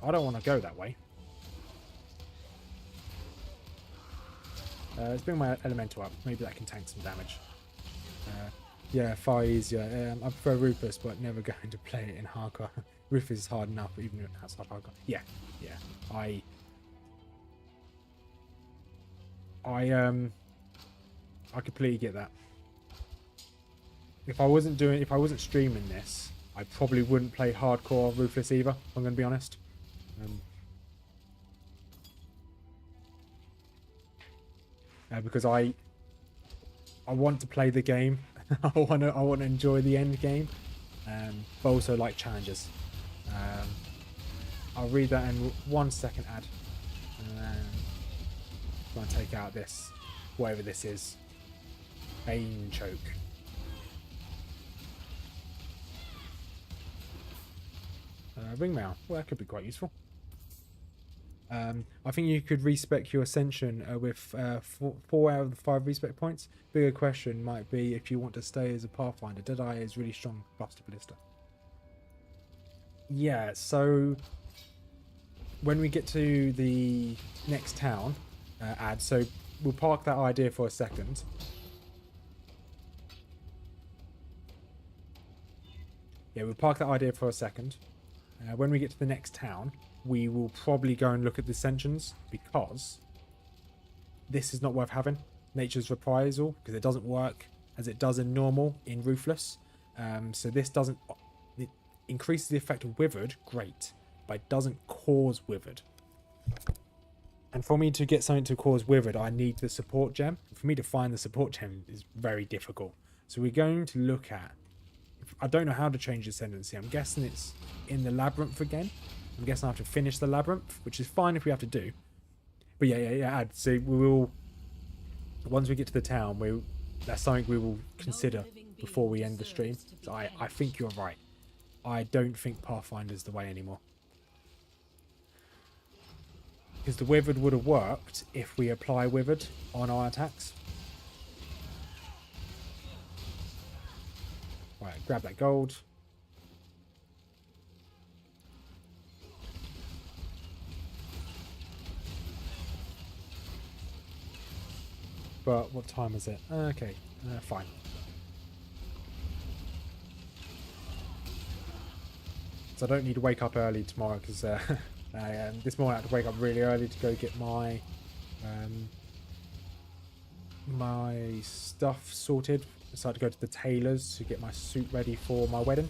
I don't want to go that way. Let's bring my elemental up. Maybe that can tank some damage. Yeah, far easier. I prefer Ruthless, but never going to play it in hardcore. Ruthless is hard enough, even outside hardcore. Yeah, yeah. I completely get that. If I wasn't streaming this, I probably wouldn't play hardcore Ruthless either. I'm going to be honest. Because I want to play the game. I want to enjoy the end game, but also like challenges. I'll read that in 1 second. Ad. Try and take out this, whatever this is. Bane choke. Ring mail. Well, that could be quite useful. I think you could respec your ascension with 4 out of the 5 respec points. Bigger question might be if you want to stay as a Pathfinder. Deadeye is really strong, Buster Ballista. Yeah, so when we get to the next town, so we'll park that idea for a second. Yeah, we'll park that idea for a second. When we get to the next town, we will probably go and look at the ascensions, because this is not worth having. Nature's Reprisal, because it doesn't work as it does in normal in Ruthless. So this doesn't... It increases the effect of Withered, great, but it doesn't cause Withered. And for me to get something to cause Withered, I need the support gem. For me to find the support gem is very difficult. So we're going to look at... I don't know how to change Ascendancy. I'm guessing it's in the Labyrinth again. I'm guessing I have to finish the Labyrinth, which is fine if we have to do. But yeah. So we will... Once we get to the town, that's something we will consider before we end the stream. So I think you're right. I don't think Pathfinder's the way anymore. Because the Withered would have worked if we apply Withered on our attacks. Right, grab that gold. But what time is it? Okay, fine. So I don't need to wake up early tomorrow, because this morning I had to wake up really early to go get my my stuff sorted. So I had to go to the tailor's to get my suit ready for my wedding.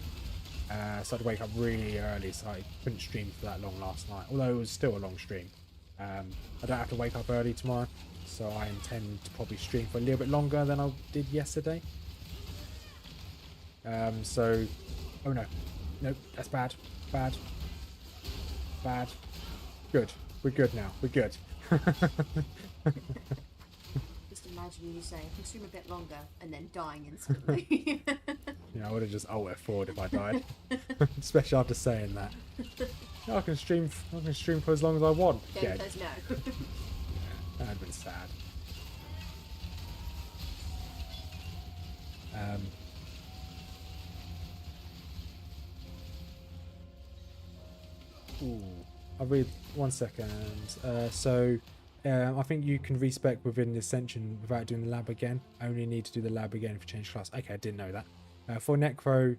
So I had to wake up really early, so I couldn't stream for that long last night. Although it was still a long stream. I don't have to wake up early tomorrow, so I intend to probably stream for a little bit longer than I did yesterday. So... Oh no. Nope, that's bad. Bad. Bad. Good. We're good now. We're good. Just imagine you saying, I can stream a bit longer, and then dying instantly. Yeah, I would have just ulted forward if I died. Especially after saying that. I can stream for as long as I want. Game says no. That had been sad. Ooh, I'll read 1 second. I think you can respec within the Ascension without doing the lab again. I only need to do the lab again for change class. Okay, I didn't know that. For Necro,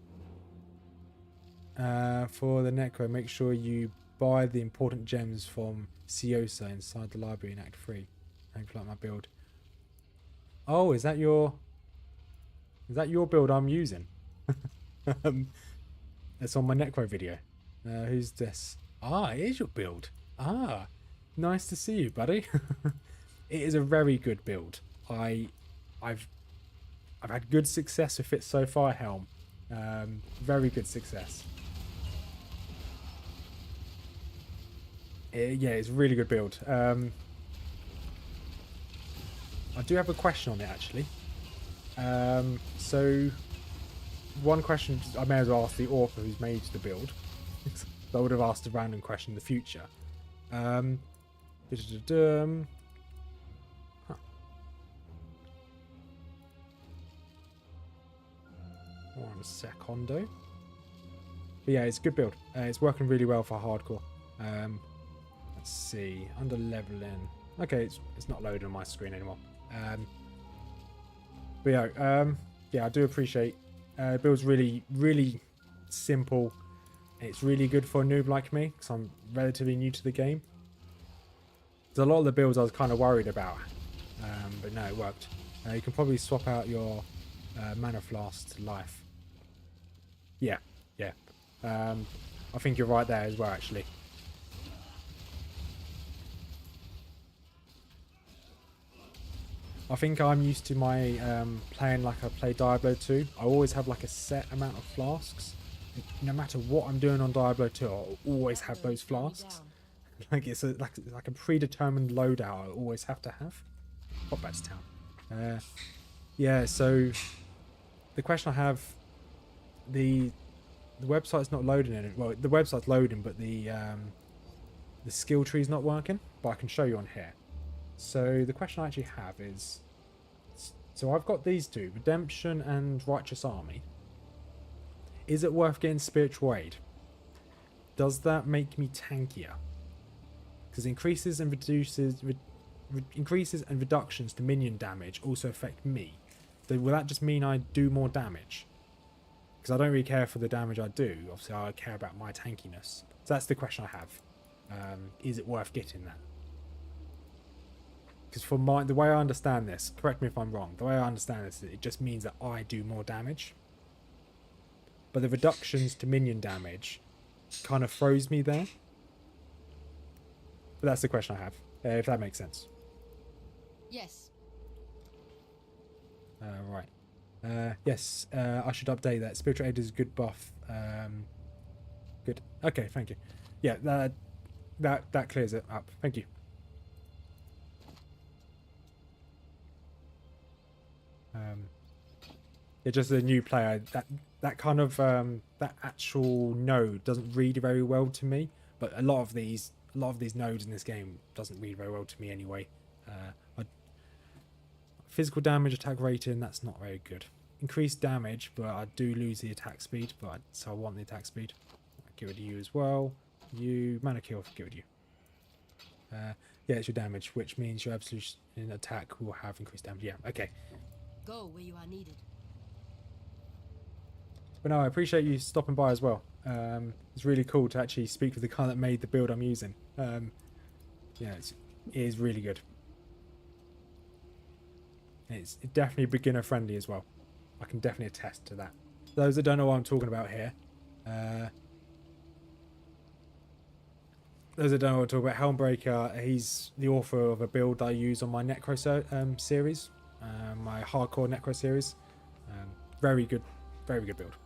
the Necro, make sure you buy the important gems from Siosa inside the library in Act 3. Thanks for my build. Oh, is that your build I'm using? It's on my Necro video. Who's this? Ah, it is your build. Ah, nice to see you, buddy. It is a very good build. I've had good success with it so far, Helm. Very good success. Yeah, it's a really good build. I do have a question on it, actually. So, one question I may as well ask the author who's made the build. I would have asked a random question in the future. Huh. One secondo. But yeah, it's a good build. It's working really well for hardcore. Let's see. Under leveling. Okay, it's not loading on my screen anymore. But yeah, yeah, I do appreciate the build's really simple. It's really good for a noob like me because I'm relatively new to the game. There's a lot of the builds I was kind of worried about, but no, it worked. You can probably swap out your mana flask to life. Yeah. I think you're right there as well, actually. I think I'm used to my playing like I play Diablo 2. I always have like a set amount of flasks. No matter what I'm doing on Diablo 2, I'll always have those flasks. Like it's like a predetermined loadout I always have to have. Pop back to town. Yeah, so the question I have, the website's not loading in it. Well, the website's loading, but the skill tree's not working. But I can show you on here. So the question I actually have is, so I've got these two, Redemption and Righteous Army. Is it worth getting Spiritual Aid? Does that make me tankier? Because increases and reductions to minion damage also affect me. So will that just mean I do more damage? Because I don't really care for the damage I do. Obviously, I care about my tankiness. So that's the question I have. Is it worth getting that? Because for the way I understand this, correct me if I'm wrong, the way I understand this, it just means that I do more damage. But the reductions to minion damage kind of throws me there. But that's the question I have, if that makes sense. Yes. Right. Yes, I should update that. Spiritual Aid is a good buff. Good. Okay, thank you. Yeah, that clears it up. Thank you. Yeah, just a new player. That kind of that actual node doesn't read very well to me. But a lot of these nodes in this game doesn't read very well to me anyway. Physical damage, attack rating, that's not very good. Increased damage, but I do lose the attack speed. So I want the attack speed. Get rid of you as well. You mana kill. Get rid of you. Yeah, it's your damage, which means your absolute attack will have increased damage. Yeah, okay. Go where you are needed. But no, I appreciate you stopping by as well. It's really cool to actually speak with the guy that made the build I'm using. Yeah, it is really good. It's definitely beginner friendly as well. I can definitely attest to that. Those that don't know what I'm talking about here. Those that don't know what I'm talking about, Helmbreaker, he's the author of a build I use on my Necro series. My hardcore Necro series. Very good build.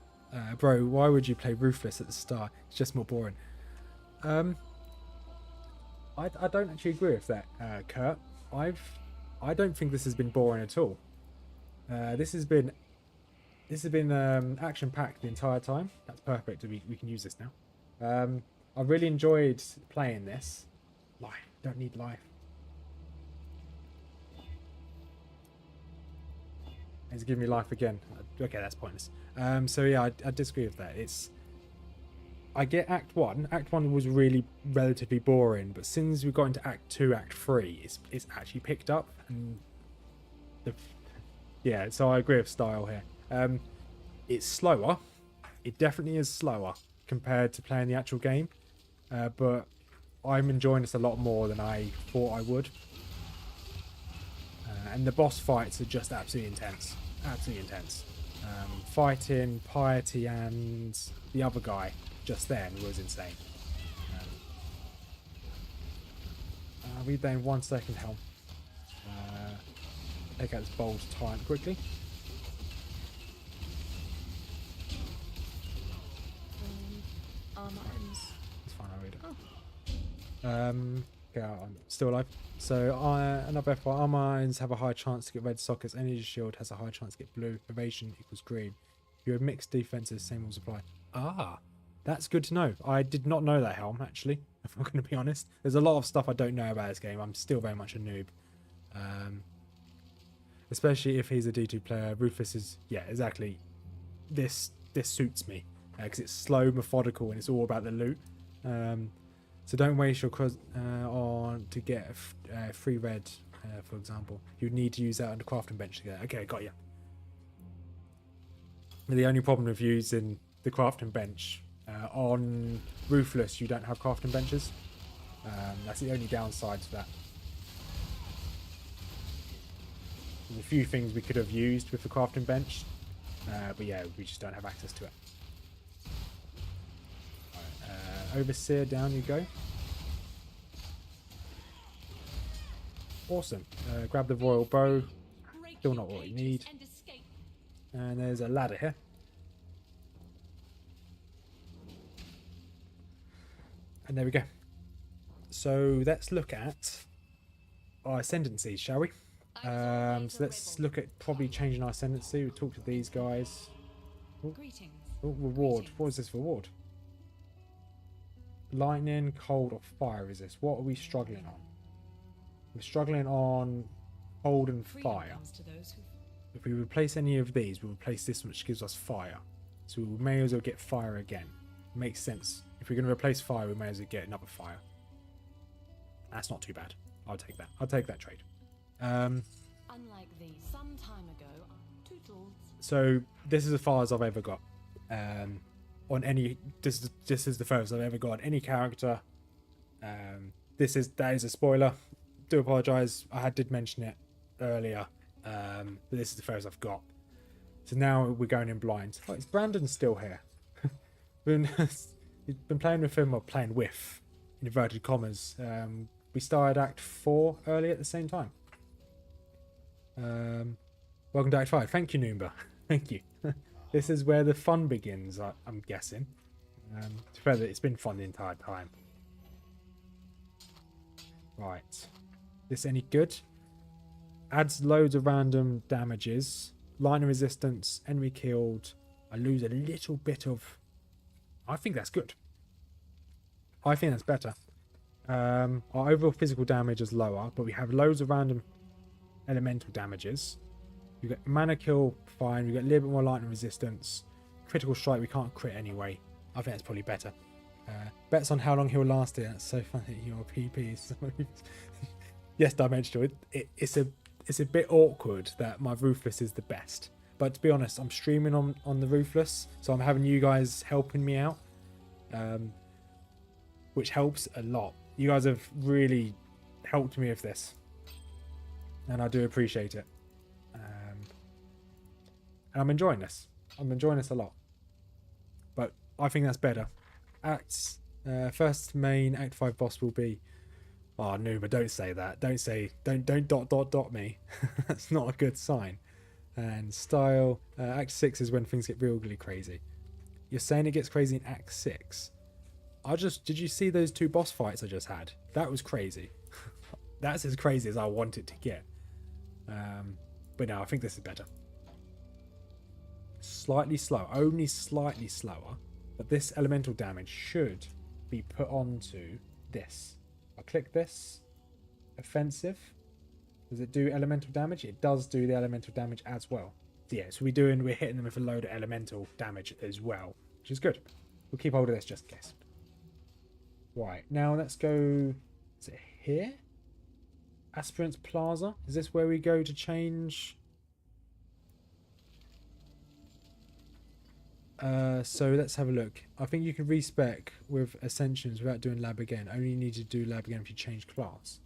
Bro, why would you play Ruthless at the start? It's just more boring. I don't actually agree with that, Kurt. I don't think this has been boring at all. This has been action packed the entire time. That's perfect. We can use this now. I really enjoyed playing this. Life, don't need life. It's giving me life again. Okay, that's pointless. So yeah, I disagree with that. I get Act 1. Act 1 was really relatively boring, but since we got into Act 2, Act 3, it's actually picked up. And yeah, so I agree with style here. It's slower. It definitely is slower compared to playing the actual game, but I'm enjoying this a lot more than I thought I would. And the boss fights are just absolutely intense. Absolutely intense. Fighting Piety and the other guy just then was insane. I'll read that in 1 second, Helm. Take out this bold tyrant quickly. Armor items. It's fine, I'll read it. Okay, I'm still alive. So another FY, armor irons have a high chance to get red sockets. Energy shield has a high chance to get blue. Evasion equals green. If you have mixed defenses, same rules apply. Ah, that's good to know. I did not know that, Helm, actually, if I'm going to be honest. There's a lot of stuff I don't know about this game. I'm still very much a noob. Especially if he's a D2 player. Ruthless is, yeah, exactly. This suits me. Because it's slow, methodical, and it's all about the loot. So don't waste your on to get a free red, for example. You'd need to use that on the crafting bench to get it. Okay, got you. The only problem with using the crafting bench on Ruthless, you don't have crafting benches. That's the only downside to that. There's a few things we could have used with the crafting bench, but yeah, we just don't have access to it. Right, Overseer, down you go. Awesome. Grab the royal bow. Still not what you need. And there's a ladder here. And there we go. So let's look at our ascendancies, shall we? So let's look at probably changing our ascendancy. We'll talk to these guys. Oh, reward. What is this reward? Lightning, cold, or fire is this? What are we struggling on? We're struggling on cold and fire. If we replace any of these, we'll replace this one, which gives us fire. So we may as well get fire again. Makes sense. If we're going to replace fire, we may as well get another fire. That's not too bad. I'll take that. I'll take that trade. Unlike these, some time ago, toodles. So this is as far as I've ever got. On any, this is the furthest I've ever got on any character. That is a spoiler. Do apologise. I did mention it earlier. But this is the furthest I've got. So now we're going in blind. Oh, is Brandon still here? We've been playing with him, or playing with, in inverted commas. We started Act 4 early at the same time. Welcome to Act 5. Thank you, Noob. Thank you. This is where the fun begins, I'm guessing. To be fair, it's been fun the entire time. Right. This any good? Adds loads of random damages. Lightning resistance, enemy killed. I lose a little bit of... I think that's good. I think that's better. Our overall physical damage is lower, but we have loads of random elemental damages. We get mana kill, fine. We get a little bit more lightning resistance. Critical strike, we can't crit anyway. I think that's probably better. Bets on how long he'll last it. That's so funny. Your PP. Yes, dimensional. It's a bit awkward that my Ruthless is the best. But to be honest, I'm streaming on the Ruthless, so I'm having you guys helping me out, which helps a lot. You guys have really helped me with this, and I do appreciate it. And I'm enjoying this. I'm enjoying this a lot. But I think that's better. First main Act 5 boss will be... Oh, no, but don't say that. Don't dot me. That's not a good sign. And style, Act 6 is when things get really crazy. You're saying it gets crazy in Act 6? Did you see those 2 boss fights I just had? That was crazy. That's as crazy as I want it to get. But no, I think this is better. Slightly slow, only slightly slower, but this elemental damage should be put onto this. I click this, offensive. Does it do elemental damage? It does do the elemental damage as well. So yeah, so we're hitting them with a load of elemental damage as well, which is good. We'll keep hold of this just in case. Right, now let's go... Is it here? Aspirants Plaza? Is this where we go to change... So let's have a look. I think you can respec with Ascensions without doing lab again. Only need to do lab again if you change class.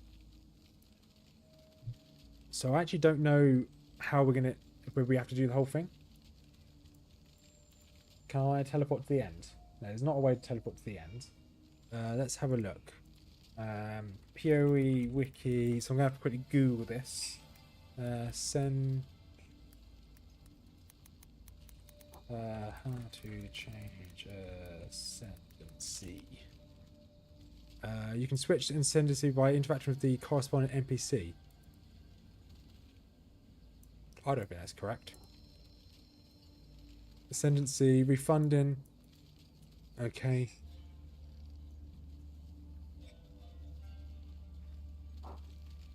So I actually don't know how we're gonna... Whether we have to do the whole thing. Can I teleport to the end? No, there's not a way to teleport to the end. Let's have a look. POE wiki. So I'm gonna have to quickly Google this. Send... how to change ascendancy. You can switch ascendancy by interacting with the corresponding NPC. I don't think that's correct. Ascendancy, refunding. Okay.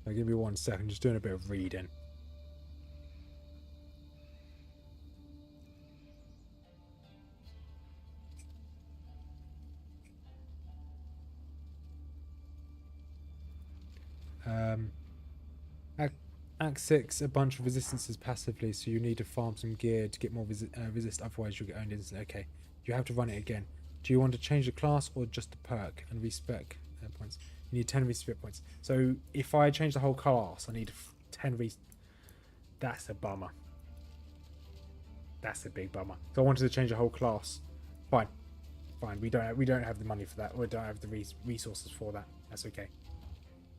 Now give me 1 second, just doing a bit of reading. Act 6, a bunch of resistances passively, so you need to farm some gear to get more resist, otherwise you'll get owned instantly. Okay, you have to run it again. Do you want to change the class or just the perk and respec points? You need 10 respec points. So if I change the whole class, I need 10 That's a bummer. That's a big bummer. So I wanted to change the whole class. Fine. Fine, we don't have the money for that. We don't have the resources for that. That's okay.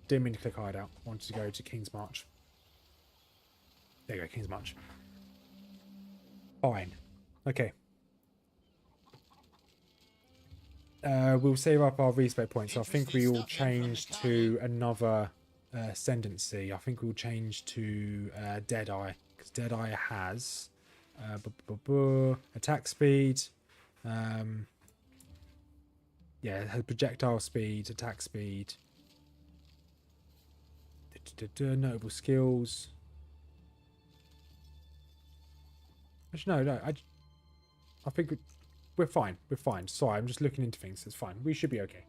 Didn't mean to click hideout. Wanted to go to King's March. There you go, King's March. Fine. Okay. We'll save up our respect points. So I think we will change to another ascendancy. I think we'll change to Deadeye, because Deadeye has attack speed. Yeah, it has projectile speed, attack speed, notable skills. Actually, no. I think we're fine. We're fine. Sorry, I'm just looking into things. It's fine. We should be okay.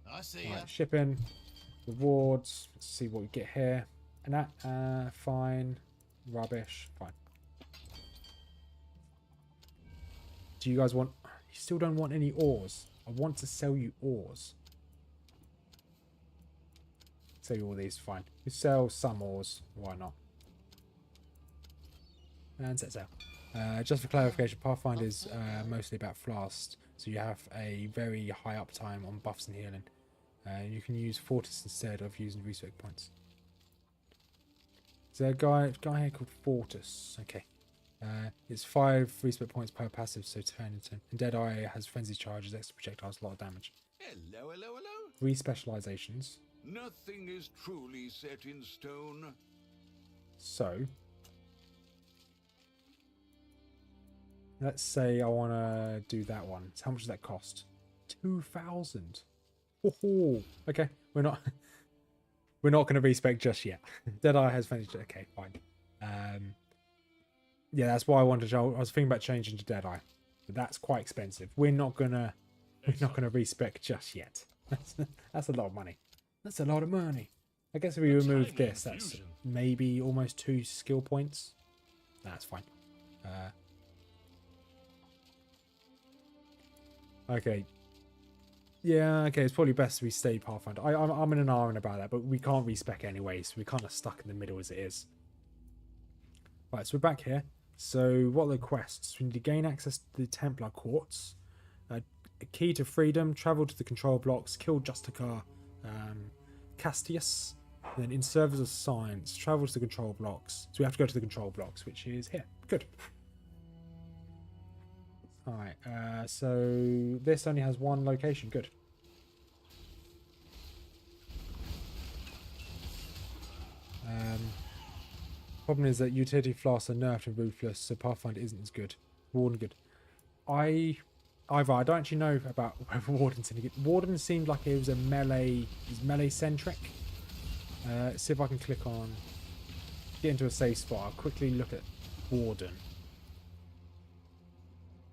I see ya. Right, shipping, rewards. Let's see what we get here. And that, fine. Rubbish. Fine. Do you guys want... You still don't want any ores. I want to sell you ores. Sell you all these. Fine. We sell some ores. Why not? And set sail. Just for clarification, Pathfinder is mostly about flasks, so you have a very high uptime on buffs and healing. You can use Fortis instead of using respec points. Is there a guy here called Fortis? Okay. It's 5 respec points per passive, so 10 and 10. And Deadeye has frenzy charges, extra projectiles, a lot of damage. Hello, hello, hello. 3 specializations. Nothing is truly set in stone. So let's say I want to do that one. So how much does that cost? 2,000. Oh, okay. We're not going to respec just yet. Deadeye has finished. Okay, fine. Yeah, that's why I wanted to. I was thinking about changing to Deadeye, but that's quite expensive. We're not gonna respec just yet. That's a lot of money. That's a lot of money. I guess if we remove this, that's maybe almost 2 skill points. That's fine. Okay. Yeah, okay, it's probably best we stay Pathfinder. I'm in an iron about that, but we can't respec anyway, so we're kind of stuck in the middle as it is. Right, so we're back here. So what are the quests? We need to gain access to the Templar Courts. A key to freedom, travel to the control blocks, kill Justicar Castius. Then in service of science, travel to the control blocks. So we have to go to the control blocks, which is here. Good. Alright, so this only has 1 location. Good. Problem is that utility flasks are nerfed and ruthless, so Pathfinder isn't as good. Warden good. I don't actually know about whether Warden's any good. Warden seemed like it was a melee, centric. Let's see if I can click on, get into a safe spot. I'll quickly look at Warden.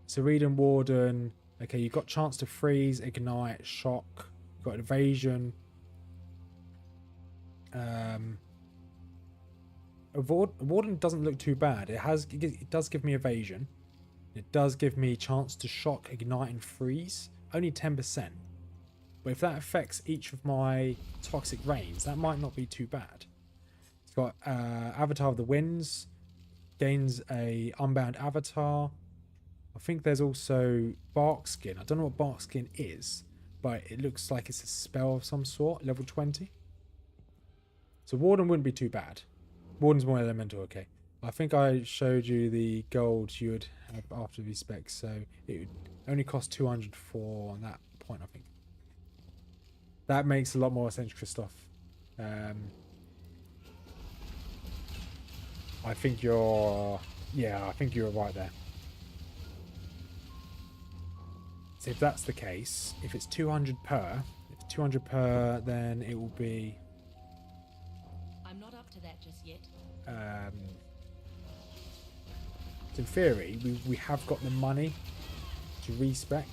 So read and Warden. Okay, you've got chance to freeze, ignite, shock. You've got evasion. Warden doesn't look too bad. It does give me evasion. It does give me chance to shock, ignite, and freeze. Only 10%. But if that affects each of my toxic rains, that might not be too bad. It's got Avatar of the Winds. Gains a Unbound Avatar. I think there's also Bark Skin. I don't know what Bark Skin is, but it looks like it's a spell of some sort, level 20. So Warden wouldn't be too bad. Warden's more elemental, okay. I think I showed you the gold you would have after these specs, so it would only cost 200 for on that point, I think. That makes a lot more sense, Christoph. I think you're... Yeah, I think you were right there. So if that's the case, if it's 200 per, then it will be... I'm not up to that just yet. In theory, we have got the money to respec.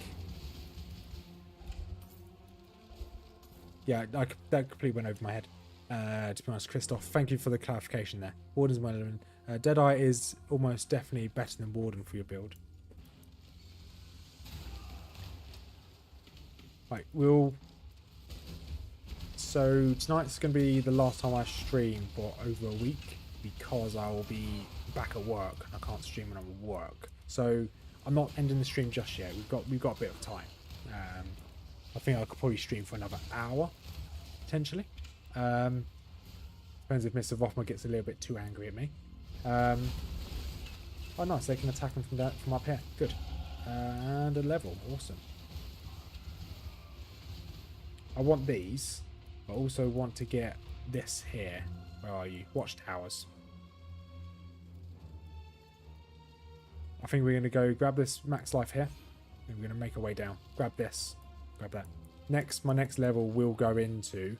Yeah, that completely went over my head. To be honest, Christoph, thank you for the clarification there. Warden's my element. Deadeye is almost definitely better than Warden for your build. Right, so tonight's going to be the last time I stream for over a week because I will be back at work and I can't stream when I'm at work. So I'm not ending the stream just yet. We've got a bit of time. I think I could probably stream for another hour potentially. Depends if Mr. Rothmer gets a little bit too angry at me. Oh nice, they can attack him from up here. Good. And a level, awesome. I want these. I also want to get this here. Where are you? Watchtowers. I think we're going to go grab this max life here. And we're going to make our way down. Grab this. Grab that. My next level will go into...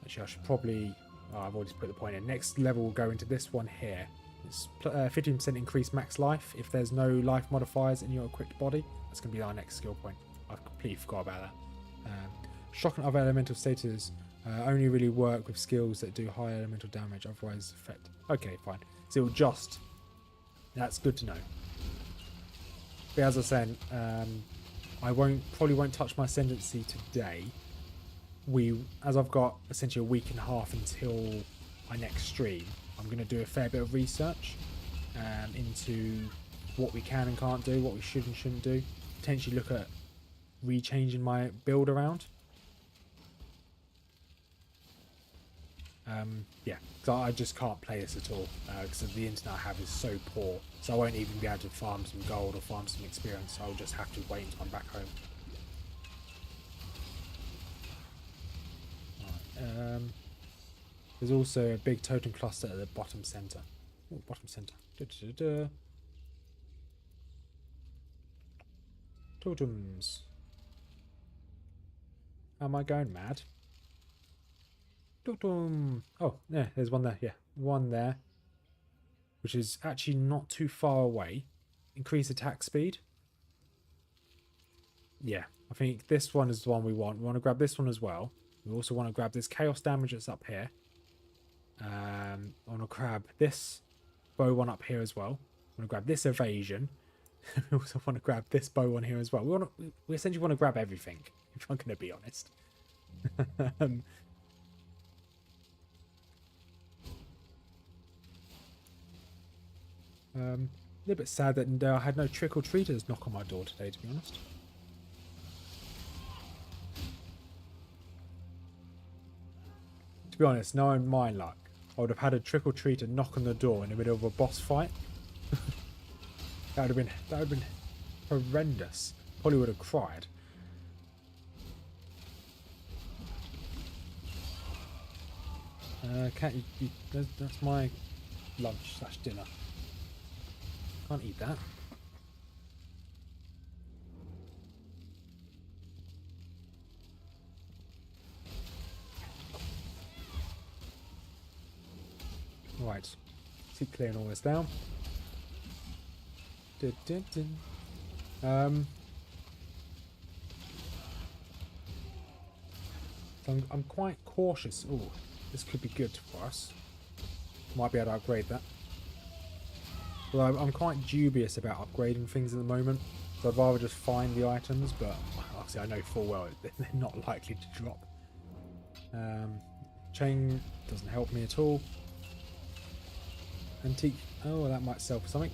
Actually, I should probably... Oh, I've already put the point in. Next level will go into this one here. It's 15% increased max life. If there's no life modifiers in your equipped body, that's going to be our next skill point. I completely forgot about that. Shock and other elemental status only really work with skills that do high elemental damage, otherwise affect... Okay, fine. So it'll just... That's good to know. But as I said, I probably won't touch my ascendancy today. As I've got essentially a week and a half until my next stream, I'm going to do a fair bit of research into what we can and can't do, what we should and shouldn't do. Potentially look at rechanging my build around. Yeah, because I just can't play this at all because the internet I have is so poor, so I won't even be able to farm some gold or farm some experience. I'll just have to wait until I'm back home. Right, there's also a big totem cluster at the bottom center. Oh, bottom center. Totems. Am I going mad? Oh, yeah, there's one there. Yeah, one there. Which is actually not too far away. Increase attack speed. Yeah, I think this one is the one we want. We want to grab this one as well. We also want to grab this chaos damage that's up here. I want to grab this bow one up here as well. I want to grab this evasion. We also want to grab this bow one here as well. We essentially want to grab everything, if I'm going to be honest. A little bit sad that I had no trick-or-treaters knock on my door today, to be honest. To be honest, knowing my luck, I would have had a trick-or-treater knock on the door in the middle of a boss fight. That would have been horrendous. Probably would have cried. Can't you that's my lunch/dinner. Can't eat that. Right. Keep clearing all this down. So I'm quite cautious. Oh, this could be good for us. Might be able to upgrade that. Well, I'm quite dubious about upgrading things at the moment, so I'd rather just find the items, but obviously I know full well they're not likely to drop. Chain doesn't help me at all. Antique, oh, that might sell for something.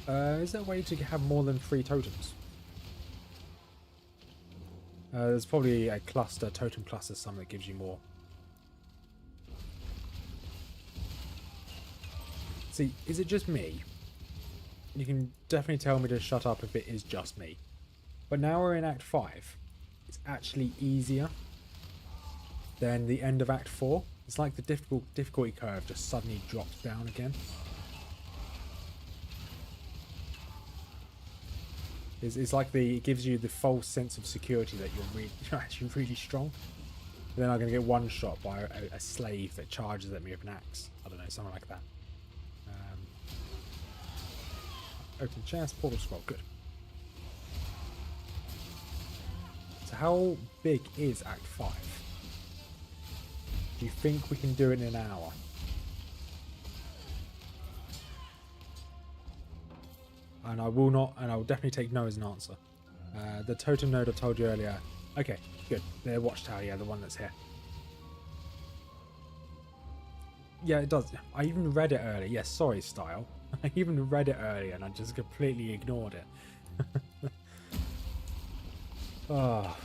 Is there a way to have more than 3 totems? There's probably a cluster, totem cluster, something that gives you more. See, is it just me? You can definitely tell me to shut up if it is just me. But now we're in Act 5. It's actually easier than the end of Act 4. It's like the difficulty curve just suddenly drops down again. It's like it gives you the false sense of security that you're actually really strong. And then I'm going to get one shot by a slave that charges at me with an axe. I don't know, something like that. Open chest, portal scroll, good. So how big is Act 5? Do you think we can do it in an hour? And I will not, and I will definitely take no as an answer. The totem node I told you earlier. Okay, good. The watchtower, yeah, the one that's here. Yeah, it does. I even read it earlier. Yes, sorry, Style. I even read it earlier and I just completely ignored it. Oh.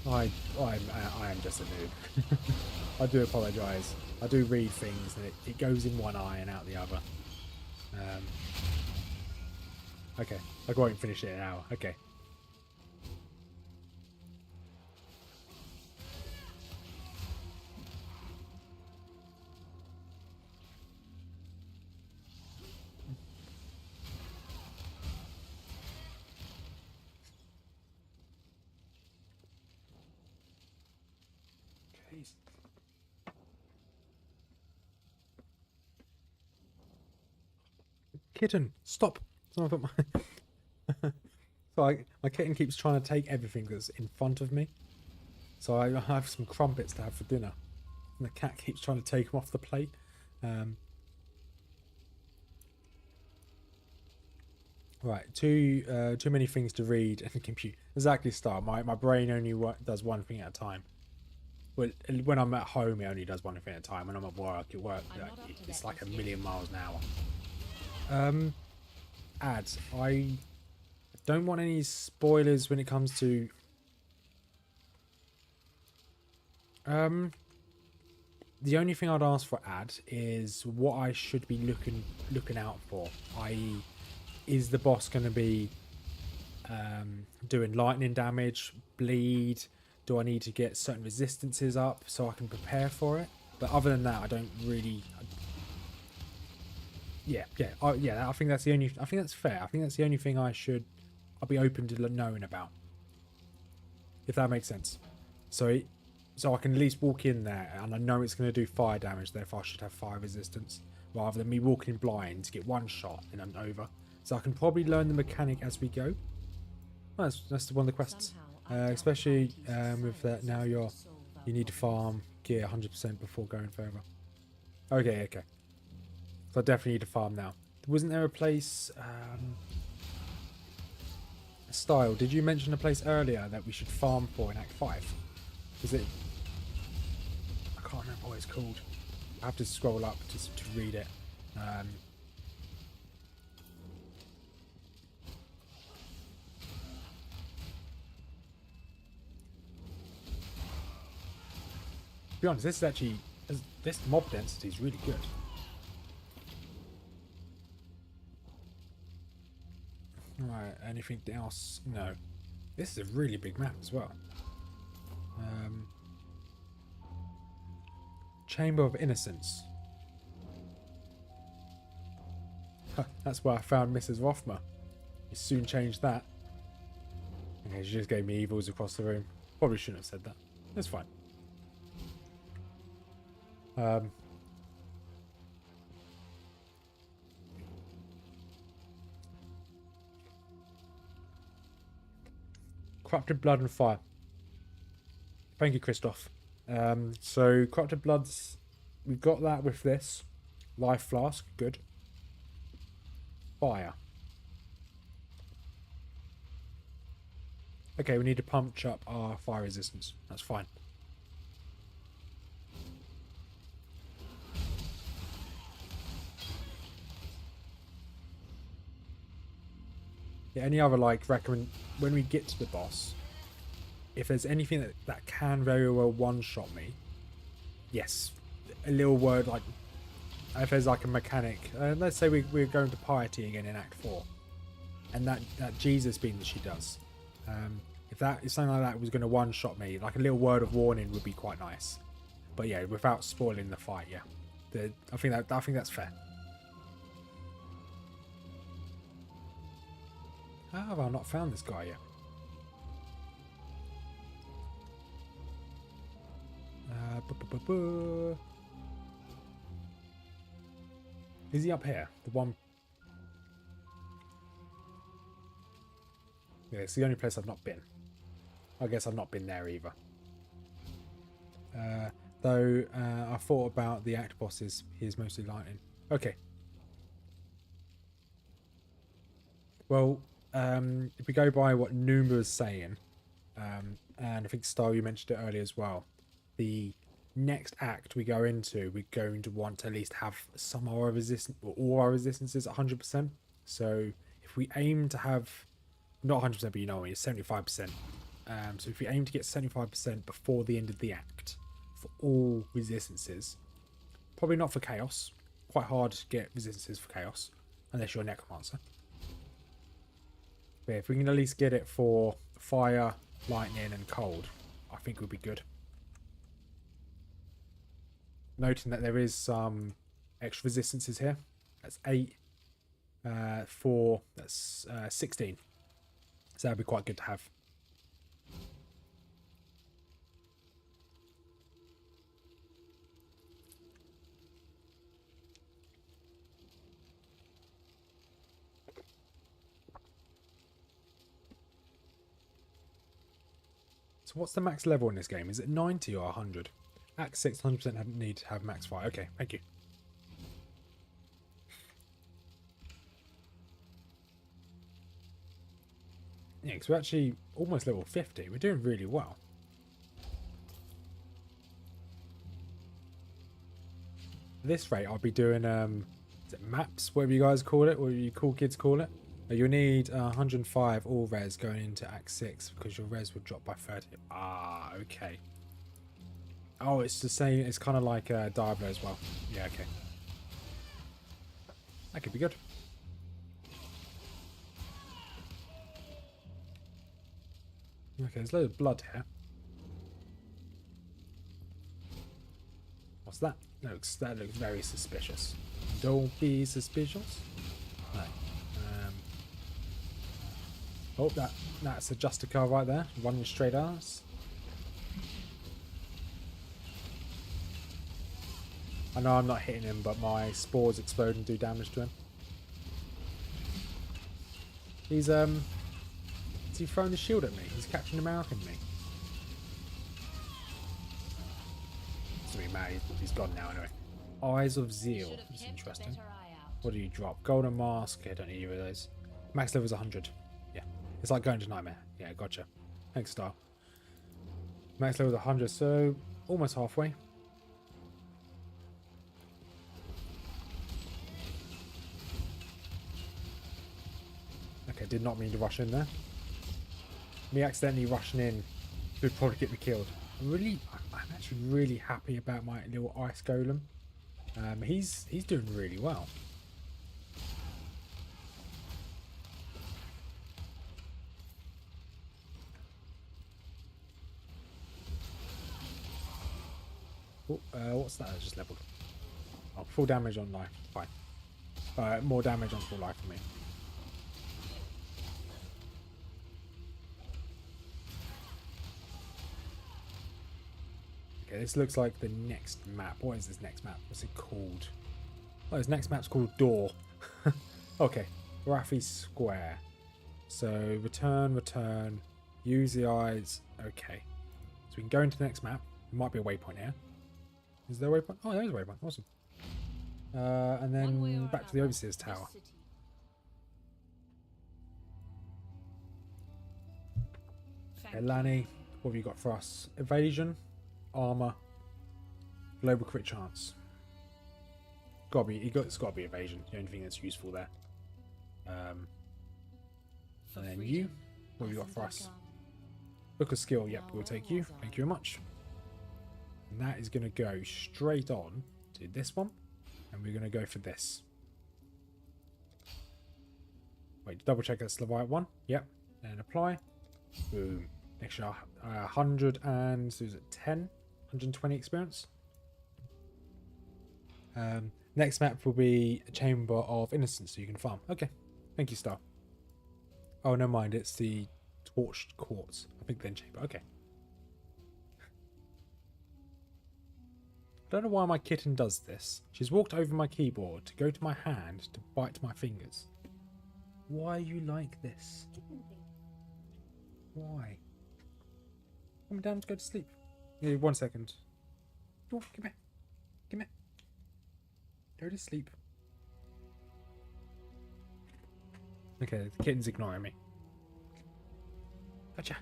I am just a noob. I do apologise. I do read things and it goes in one eye and out the other. Okay, I won't finish it in an hour. Okay. Kitten, stop! So my kitten keeps trying to take everything that's in front of me. So I have some crumpets to have for dinner. And the cat keeps trying to take them off the plate. Right, too many things to read and compute. Exactly, Star. My brain only does one thing at a time. Well, when I'm at home, it only does one thing at a time. When I'm at work, it's like a million miles an hour. Ads. I don't want any spoilers when it comes to the only thing I'd ask for ad is what I should be looking out for, i.e. is the boss going to be doing lightning damage, bleed, do I need to get certain resistances up so I can prepare for it? But other than that, I don't really. I think that's the only. I think that's fair. I think that's the only thing I'll be open to knowing about, if that makes sense. So I can at least walk in there and I know it's going to do fire damage. Therefore, I should have fire resistance rather than me walking blind to get one shot and I'm over. So I can probably learn the mechanic as we go. Well, that's one of the quests, especially with that now you need to farm gear 100% before going further. Okay. So I definitely need to farm now. Wasn't there a place? Style, did you mention a place earlier that we should farm for in Act 5? Was it? I can't remember what it's called. I have to scroll up to read it. To be honest, this mob density is really good. Right, anything else? No. This is a really big map as well. Chamber of Innocence. That's where I found Mrs Rothmers. You soon changed that. Okay, she just gave me evils across the room. Probably shouldn't have said that. It's fine. Corrupted Blood and Fire. Thank you, Christoph. So Corrupted Bloods, we've got that with this. Life Flask, good. Fire. Okay, we need to punch up our fire resistance. That's fine. Yeah, any other recommend when we get to the boss, if there's anything that can very well one-shot me, yes, a little word if there's a mechanic, let's say we're going to Piety again in Act 4, and that Jesus beam that she does, if something like that was going to one-shot me, a little word of warning would be quite nice. But yeah, without spoiling the fight, yeah, I think that's fair. How have I not found this guy yet? Is he up here? The one... Yeah, it's the only place I've not been. I guess I've not been there either. Though I thought about the act bosses. He's mostly lightning. Okay. Well, if we go by what Noob was saying, and I think Star, you mentioned it earlier as well, the next act we go into, we're going to want to at least have some of our resistance, or all our resistances 100%. So if we aim to have, not 100%, but you know what I mean, 75%. So if we aim to get 75% before the end of the act for all resistances, probably not for chaos. Quite hard to get resistances for chaos unless you're a necromancer. But if we can at least get it for fire, lightning, and cold, I think would be good. Noting that there is some extra resistances here. That's 8, 4, that's 16. So that'd be quite good to have. So what's the max level in this game? Is it 90 or 100? Act 6, 100% need to have max fire. Okay, thank you. Yeah, because we're actually almost level 50. We're doing really well. At this rate, I'll be doing is it maps, whatever you guys call it, whatever you cool kids call it. You'll need 105 all res going into Act 6 because your res would drop by 30. Ah, okay. Oh, it's the same. It's kind of like Diablo as well. Yeah, okay. That could be good. Okay, there's a load of blood here. What's that? That looks very suspicious. Don't be suspicious. No. Oh, that's a Justica right there. Running straight at us. I know I'm not hitting him, but my spores explode and do damage to him. He's is he throwing a shield at me? He's Captain American me. Doesn't really matter, he's gone now anyway. Eyes of Zeal. That's interesting. What do you drop? Golden Mask. I don't need either of those. Max level is 100. Yeah. It's like going to Nightmare. Yeah, gotcha. Thanks, Star. Max level is 100, so almost halfway. Okay, did not mean to rush in there. Me accidentally rushing in would probably get me killed. I'm actually really happy about my little ice golem. He's doing really well. Oh, what's that I just leveled? Oh, full damage on life. Fine. More damage on full life for me. Okay, this looks like the next map. What is this next map? What's it called? Oh, this next map's called Door. Okay, Raffi Square. So return, use the eyes. Okay, so we can go into the next map. There might be a waypoint here. Is there a waypoint? Oh, there's a waypoint. Awesome. And then back to the Overseer's Tower. Okay, Lanny, what have you got for us? Evasion, armor, global crit chance. It's got to be evasion. The only thing that's useful there. And then you, what have you got for us? Book of skill. Yep, we'll take you. Thank you very much. And that is going to go straight on to this one, and we're going to go for this. Wait, double check that's the right one. Yep, and apply. Boom. Extra 100 and so is it 10? 120 experience. Next map will be a Chamber of Innocence, so you can farm. Okay, thank you, Star. Oh, never mind, it's the Torched Quartz. I think then Chamber. Okay. I don't know why my kitten does this. She's walked over my keyboard to go to my hand to bite my fingers. Why are you like this? Why? Come down to go to sleep. Yeah, 1 second. Oh, come here. Come here. Go to sleep. Okay, the kitten's ignoring me. Gotcha.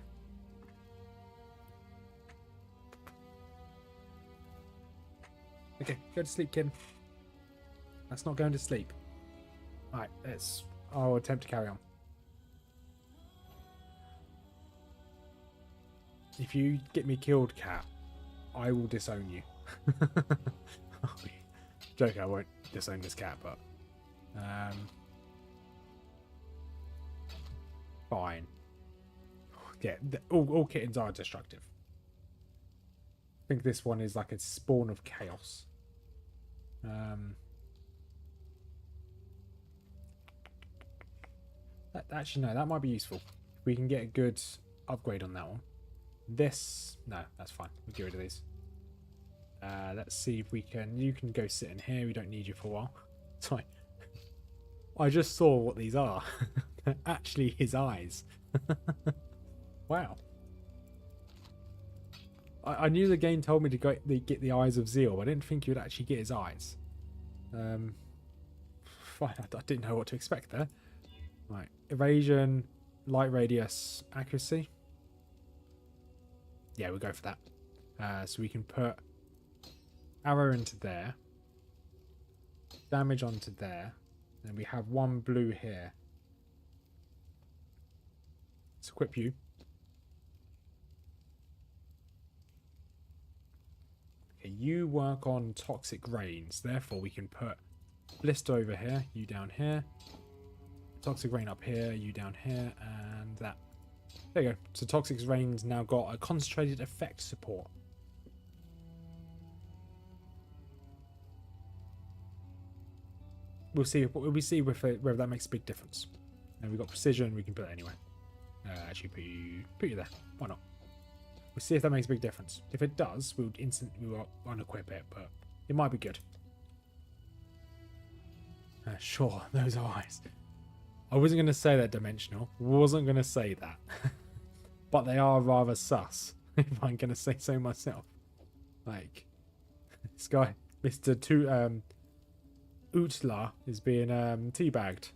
Okay, go to sleep, kitten. That's not going to sleep. Alright, I'll attempt to carry on. If you get me killed, cat, I will disown you. Joke, I won't disown this cat, but fine. Yeah, all kittens are destructive. I think this one is like a spawn of chaos. Actually, no, that might be useful. We can get a good upgrade on that one. This, no, that's fine. We'll get rid of these. Let's see if we can. You can go sit in here. We don't need you for a while. Sorry. I just saw what these are. They're actually his eyes. Wow. I knew the game told me to get the eyes of Zeal, but I didn't think you'd actually get his eyes. Fine, I didn't know what to expect there. Right, evasion, light radius, accuracy. Yeah, we'll go for that. So we can put arrow into there, damage onto there, and we have one blue here. Let's equip you. Okay, you work on toxic rains, therefore we can put blister over here, you down here, toxic rain up here, you down here, and that. There you go. So toxic rain's now got a concentrated effect support. We'll see whether that makes a big difference. And we've got precision, we can put it anywhere. Actually put you there. Why not? We'll see if that makes a big difference. If it does, we'll unequip it, but it might be good. Sure, those eyes. I wasn't going to say that dimensional. Wasn't going to say that. But they are rather sus, if I'm going to say so myself. Like, this guy, Mr. Utla, is being teabagged.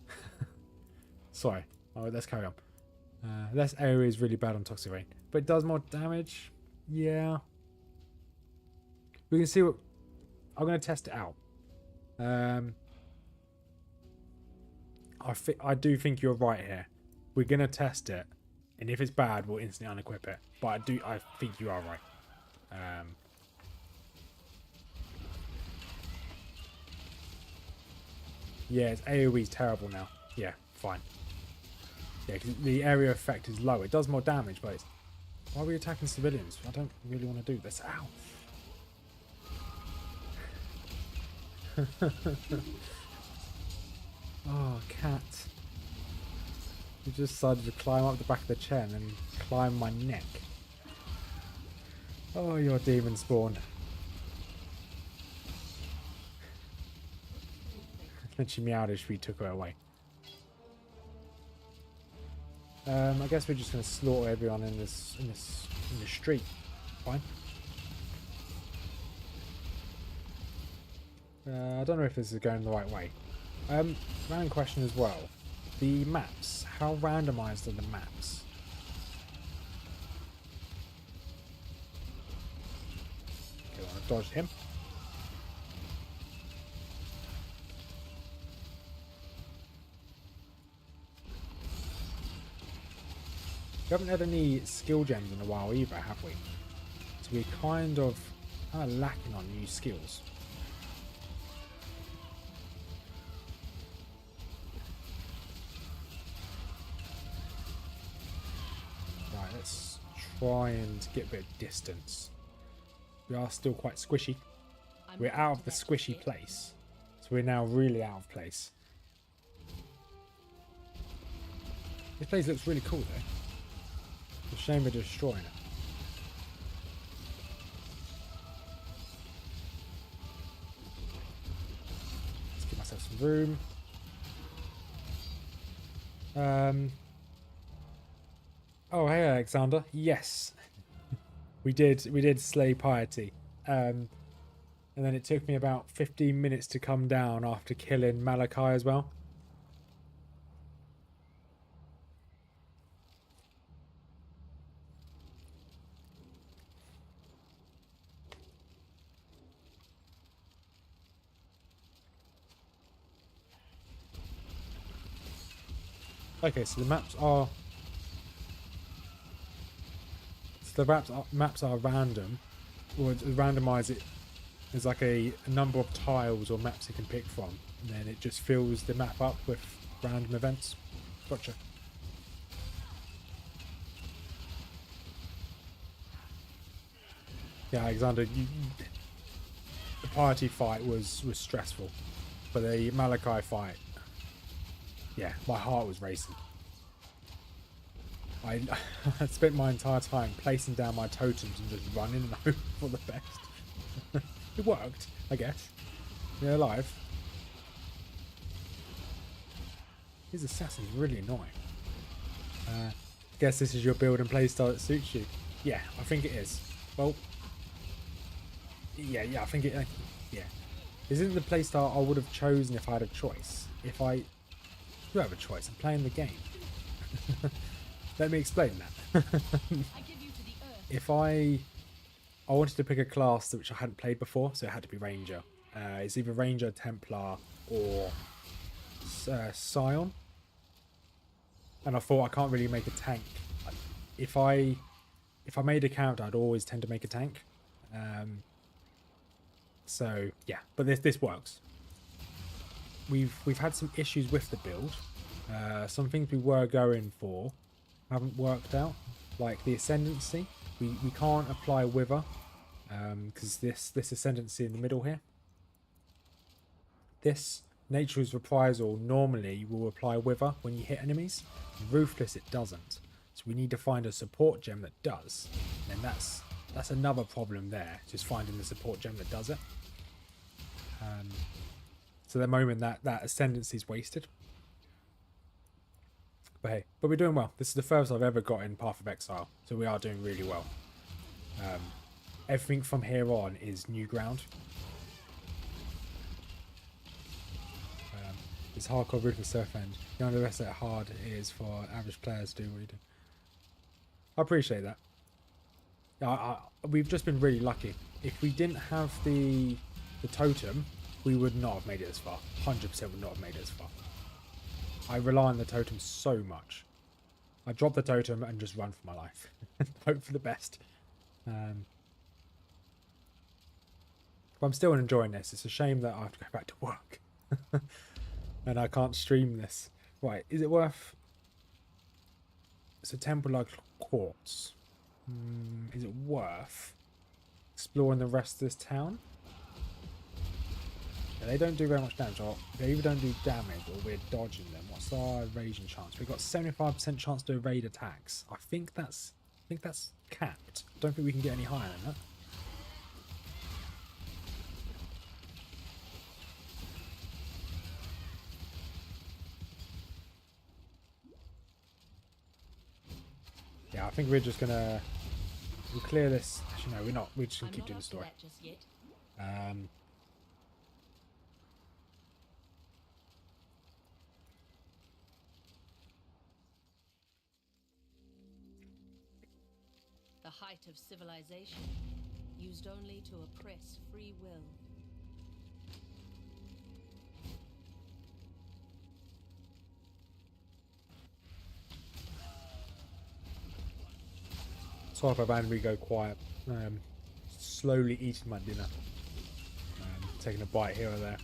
Sorry. Alright, let's carry on. This area is really bad on toxic rain. But it does more damage. Yeah. We can see what... I'm going to test it out. I do think you're right here. We're going to test it. And if it's bad, we'll instantly unequip it. But I think you are right. Yeah, its AoE is terrible now. Yeah, fine. Yeah, because the area effect is low. It does more damage, but it's... Why are we attacking civilians? I don't really want to do this. Ow! Oh, cat. You just decided to climb up the back of the chair and then climb my neck. Oh, you're demon spawn. Then she meowed as we took her away. I guess we're just going to slaughter everyone in the street. Fine. I don't know if this is going the right way. Random question as well. The maps. How randomized are the maps? Okay, well, I've dodged him. We haven't had any skill gems in a while either, have we? So we're kind of lacking on new skills. Right, let's try and get a bit of distance. We are still quite squishy. We're out of the squishy place. So we're now really out of place. This place looks really cool though. It's a shame we're destroying it. Let's give myself some room. Oh, hey Alexander. Yes. we did slay piety. And then it took me about 15 minutes to come down after killing Malachi as well. Okay, so the maps are... So the maps are random. Or randomize it. There's like a number of tiles or maps you can pick from. And then it just fills the map up with random events. Gotcha. Yeah, Alexander, the piety fight was stressful. But the Malachi fight... Yeah, my heart was racing. I spent my entire time placing down my totems and just running and hoping for the best. It worked, I guess. They're alive. These assassins are really annoying. Guess this is your build and playstyle that suits you. Yeah, I think it is. Well, yeah, I think it. Yeah, this isn't the playstyle I would have chosen if I had a choice. If I do have a choice, I'm playing the game. Let me explain that. If I wanted to pick a class which I hadn't played before, so it had to be Ranger. It's either Ranger, Templar, or Scion. And I thought I can't really make a tank. If I made a character, I'd always tend to make a tank. So yeah, but this works. We've had some issues with the build. Some things we were going for haven't worked out, like the ascendancy. We can't apply wither because this ascendancy in the middle here. This Nature's Reprisal normally will apply wither when you hit enemies. Ruthless it doesn't. So we need to find a support gem that does. And that's another problem there, just finding the support gem that does it. So the moment that ascendancy is wasted. But hey, we're doing well. This is the first I've ever got in Path of Exile, so we are doing really well. Everything from here on is new ground. It's hardcore ruthless surf end. You underestimate how hard it is for average players to do what you do. I appreciate that. We've just been really lucky. If we didn't have the totem, we would not have made it as far. 100% would not have made it as far. I rely on the totem so much. I drop the totem and just run for my life. Hope for the best. But I'm still enjoying this. It's a shame that I have to go back to work. And I can't stream this. Right, is it worth... It's a temple like quartz. Is it worth exploring the rest of this town? Yeah, they don't do very much damage, or they either don't do damage or we're dodging them. What's our evasion chance? We've got 75% chance to evade attacks. I think that's capped. I don't think we can get any higher than that. Yeah, I think we're just gonna... We'll clear this. Actually, no, we're not. We're just gonna keep doing the story. The height of civilization, used only to oppress free will. Sorry if I randomly go quiet. Slowly eating my dinner. Taking a bite here or there.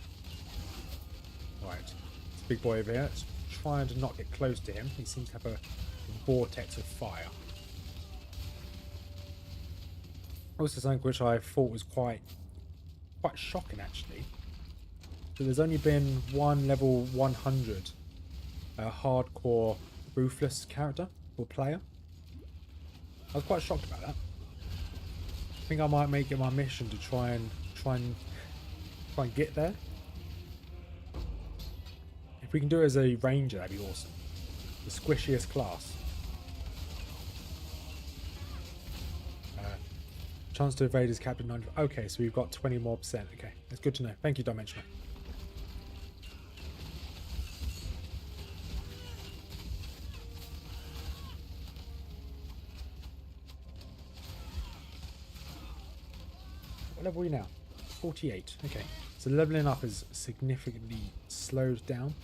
Right. This big boy over here. It's trying to not get close to him. He seems to have a vortex of fire. Also something which I thought was quite shocking actually. So there's only been one level 100 hardcore ruthless character or player. I was quite shocked about that. I think I might make it my mission to try and get there. If we can do it as a ranger, that'd be awesome. The squishiest class. Chance to evade is capped at 90. Okay, so we've got 20 more percent. Okay, that's good to know. Thank you, Dimensional. What level are we now? 48. Okay, so leveling up is significantly slowed down.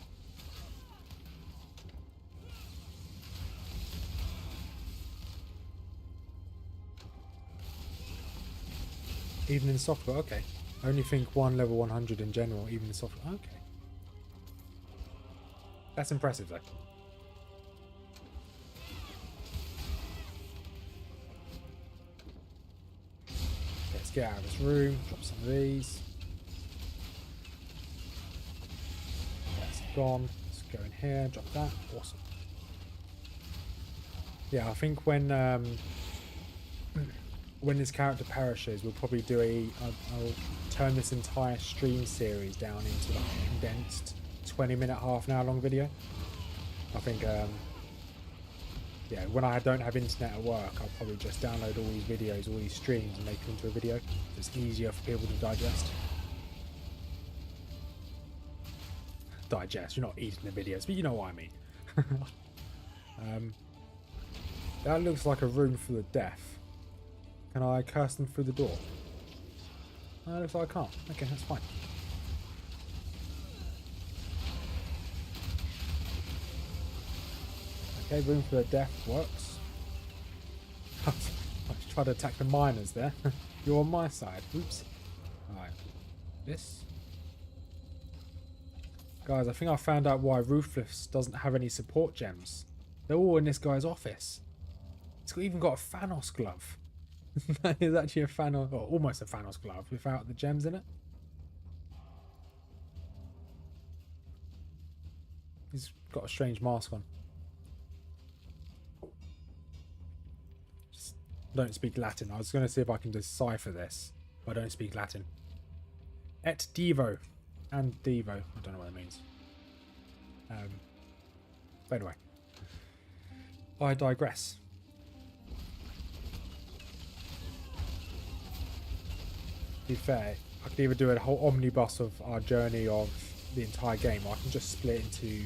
Even in software, okay. I only think one level 100 in general, even in software. Okay. That's impressive though. Let's get out of this room, drop some of these. That's gone. Let's go in here, drop that. Awesome. Yeah, I think when this character perishes, we'll probably do I'll turn this entire stream series down into like a condensed 20-minute, half an hour long video. I think, yeah, when I don't have internet at work, I'll probably just download all these videos, all these streams, and make them into a video. So it's easier for people to digest. Digest, you're not eating the videos, but you know what I mean. That looks like a room full of death. Can I curse them through the door? Looks like I can't. Okay, that's fine. Okay, room for the death works. I just tried to attack the miners there. You're on my side. Oops. Alright. This. Guys, I think I found out why Ruthless doesn't have any support gems. They're all in this guy's office. It's even got a Thanos glove. That is actually a Thanos, or almost a Thanos glove without the gems in it. He's got a strange mask on. Just don't speak Latin. I was going to see if I can decipher this, but I don't speak Latin. Et Devo. And Devo. I don't know what that means. But anyway. I digress. To be fair, I could either do a whole omnibus of our journey of the entire game, or I can just split into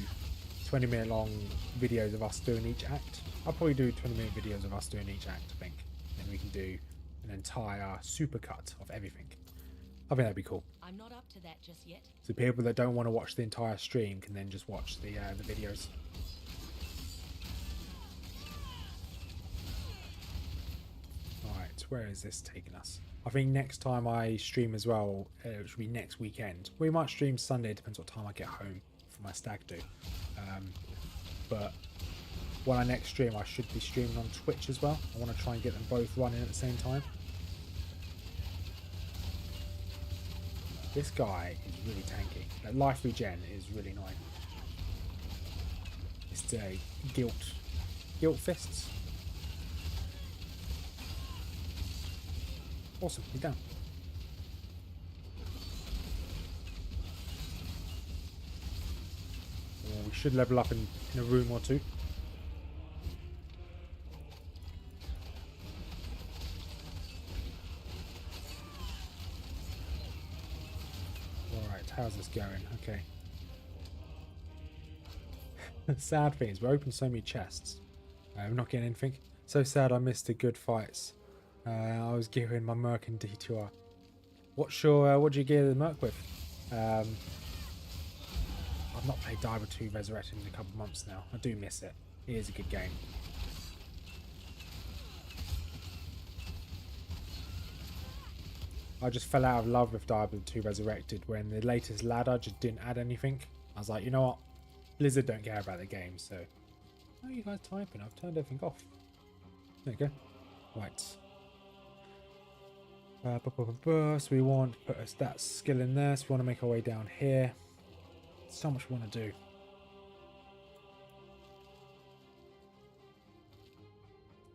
20-minute long videos of us doing each act. I'll probably do 20-minute videos of us doing each act, I think. Then we can do an entire supercut of everything. I think that'd be cool. I'm not up to that just yet. So people that don't want to watch the entire stream can then just watch the videos. Alright, where is this taking us? I think next time I stream as well, it should be next weekend. We might stream Sunday, depends what time I get home for my stag do. But when I next stream, I should be streaming on Twitch as well. I want to try and get them both running at the same time. This guy is really tanky. That life regen is really annoying. It's a guilt fists. Awesome, he's down. Well, we should level up in a room or two. Alright, how's this going? Okay. Sad thing is, we opened so many chests. We're not getting anything. So sad I missed the good fights. I was gearing my Merc in D2R. What do you gear the Merc with? I've not played Diablo 2 Resurrected in a couple of months now. I do miss it. It is a good game. I just fell out of love with Diablo 2 Resurrected when the latest ladder just didn't add anything. I was like, you know what? Blizzard don't care about the game, so... How are you guys typing? I've turned everything off. There you go. Right. So we want to put a stat skill in there, so we want to make our way down here. So much we want to do.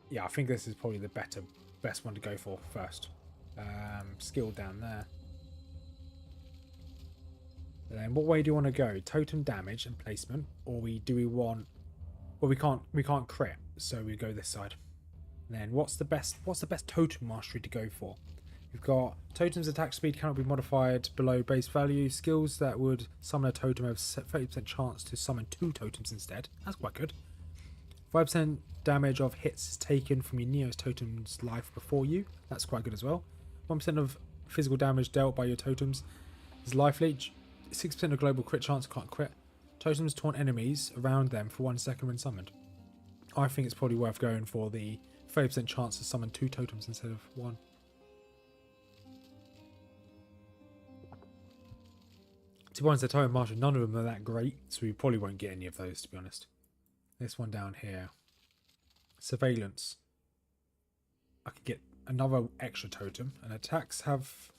Yeah, I think this is probably the best one to go for first. Skill down there. And then what way do you want to go? Totem damage and placement, or do we want? Well, we can't crit, so we go this side. And then what's the best totem mastery to go for? We've got totem's attack speed cannot be modified below base value. Skills that would summon a totem have 30% chance to summon 2 totems instead. That's quite good. 5% damage of hits taken from your nearest totem's life before you. That's quite good as well. 1% of physical damage dealt by your totems is life leech. 6% of global crit chance, can't crit. Totems taunt enemies around them for 1 second when summoned. I think it's probably worth going for the 30% chance to summon 2 totems instead of 1. To be honest, the totem mastery, none of them are that great, so we probably won't get any of those, to be honest. This one down here. Surveillance. I could get another extra totem, and attacks have...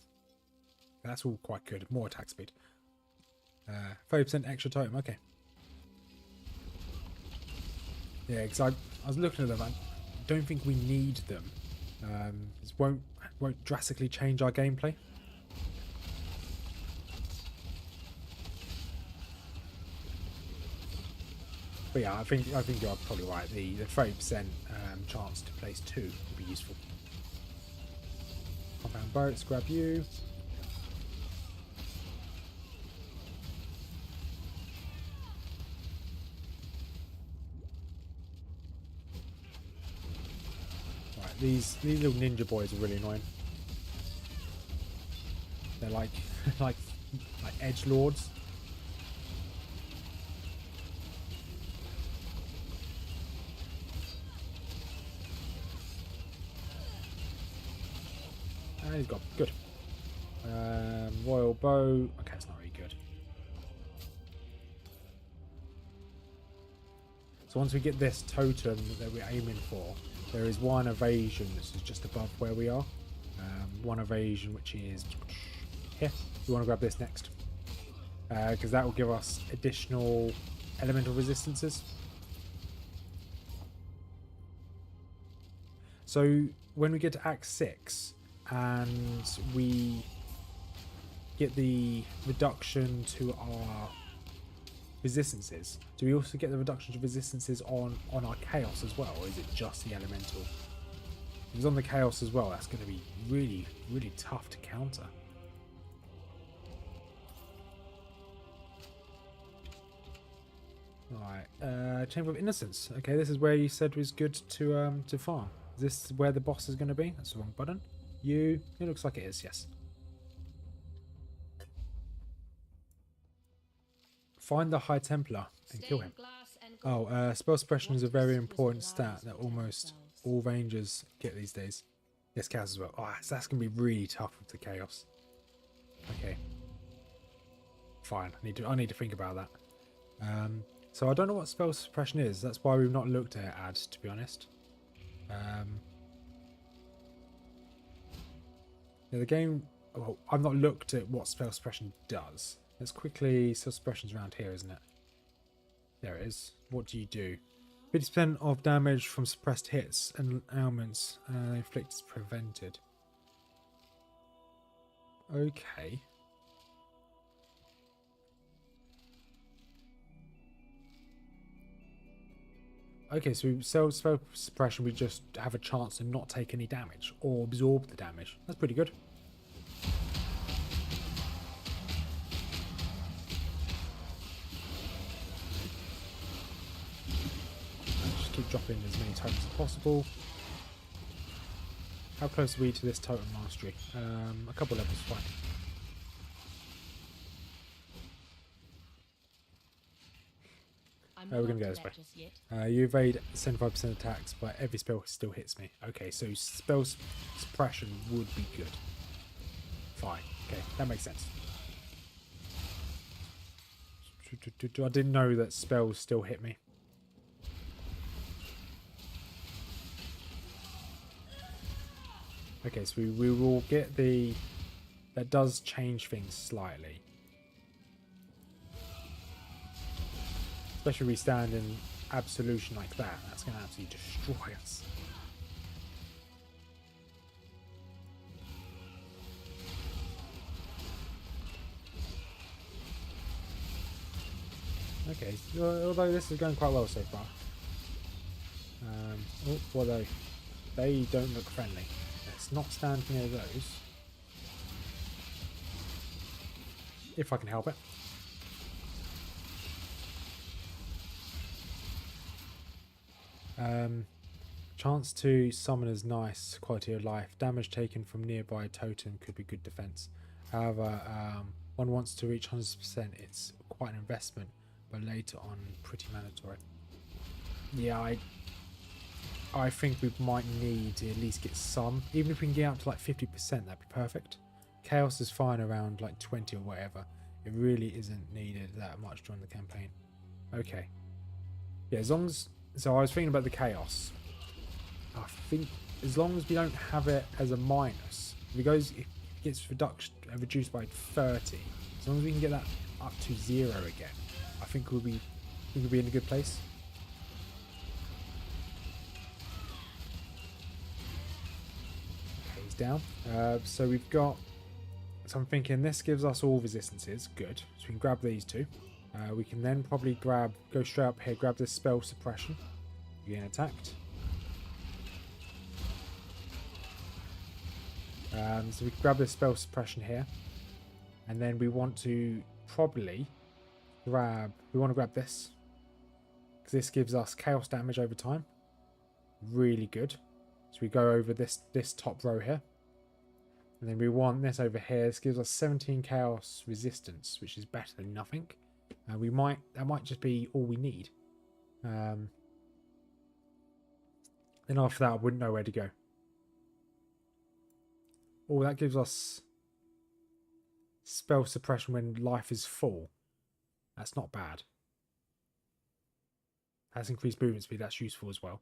That's all quite good. More attack speed. 30% extra totem, okay. Yeah, because I was looking at them, I don't think we need them. This won't drastically change our gameplay. But yeah, I think you're probably right. The 30% chance to place 2 would be useful. Compound boats, grab you. Right, these little ninja boys are really annoying. They're like like edgelords. He's got good. Royal bow. Okay, it's not very good. So once we get this totem that we're aiming for, there is 1 evasion. This is just above where we are. 1 evasion, which is here. We want to grab this next, because that will give us additional elemental resistances. So when we get to Act 6. And we get the reduction to our resistances. Do we also get the reduction to resistances on our chaos as well, or is it just the elemental? If it's on the chaos as well, that's going to be really, really tough to counter. Alright, Chamber of Innocence. Okay, this is where you said was good to farm. Is this where the boss is going to be? That's the wrong button. It looks like it is, yes. Find the High Templar and kill him. Oh, spell suppression is a very important stat that almost all rangers get these days. Yes, chaos as well. Oh, so that's going to be really tough with the chaos. Okay. Fine, I need to think about that. So I don't know what spell suppression is. That's why we've not looked at it, to be honest. Yeah, the game... Well, I've not looked at what spell suppression does. Let's quickly... Spell suppression's around here, isn't it? There it is. What do you do? 50% of damage from suppressed hits and ailments inflicted is prevented. Okay. Okay, so spell suppression, we just have a chance to not take any damage or absorb the damage. That's pretty good. Just keep dropping as many totems as possible. How close are we to this totem mastery? A couple levels, fine. We're going to go this way. You evade 75% attacks, but every spell still hits me. Okay, so spell suppression would be good. Fine. Okay, that makes sense. I didn't know that spells still hit me. Okay, so we will get the... That does change things slightly. Especially if we stand in absolution like that. That's going to absolutely destroy us. Okay, although this is going quite well so far. Oh, what are they? They don't look friendly. Let's not stand near those. If I can help it. Chance to summon is nice, quality of life. Damage taken from nearby totem could be good defense. However, one wants to reach 100%. It's quite an investment, but later on pretty mandatory. Yeah, I think we might need to at least get some. Even if we can get up to like 50%, that'd be perfect. Chaos is fine around like 20 or whatever. It really isn't needed that much during the campaign. Okay. Yeah, as long as... So I was thinking about the chaos. I think as long as we don't have it as a minus, if it gets reduced by 30, as long as we can get that up to 0 again, I think we'll be in a good place. Okay, he's down. So we've got. So I'm thinking this gives us all resistances. Good. So we can grab these two. We can then probably go straight up here, grab this spell suppression. You're getting attacked. So we can grab this spell suppression here. And then we want to probably grab this. Because this gives us chaos damage over time. Really good. So we go over this top row here. And then we want this over here. This gives us 17 chaos resistance, which is better than nothing. That might just be all we need. Then after that, I wouldn't know where to go. Oh, that gives us spell suppression when life is full. That's not bad. That's increased movement speed. That's useful as well.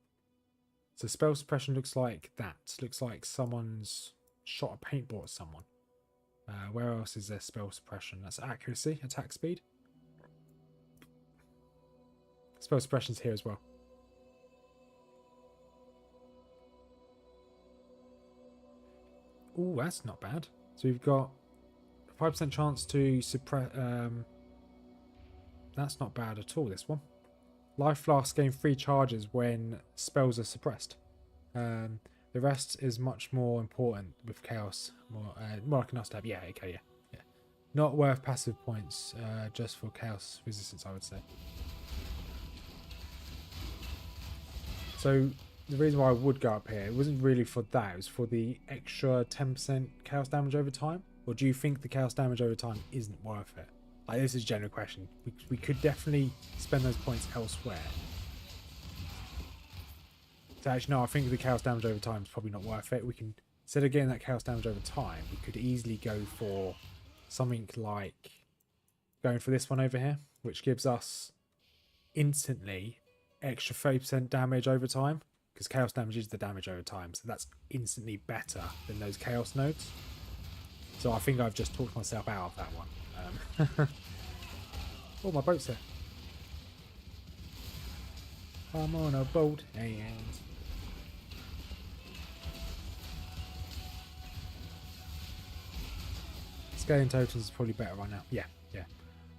So spell suppression looks like that. Looks like someone's shot a paintball at someone. Where else is there spell suppression? That's accuracy, attack speed. Spell suppression's here as well. Ooh, that's not bad. So we've got a 5% chance to suppress... that's not bad at all, this one. Life flasks gain 3 charges when spells are suppressed. The rest is much more important with chaos. More like a nice to have. Yeah, okay, yeah. Not worth passive points, just for chaos resistance, I would say. So the reason why I would go up here, it wasn't really for that. It was for the extra 10% chaos damage over time. Or do you think the chaos damage over time isn't worth it? Like, this is a general question. We could definitely spend those points elsewhere. So actually, no, I think the chaos damage over time is probably not worth it. We can, instead of getting that chaos damage over time, we could easily go for something like going for this one over here, which gives us instantly extra 30% damage over time, because chaos damage is the damage over time, so that's instantly better than those chaos nodes. So I think I've just talked myself out of that one. Oh, my boat's there. I'm on a boat and scaling totems is probably better right now. Yeah.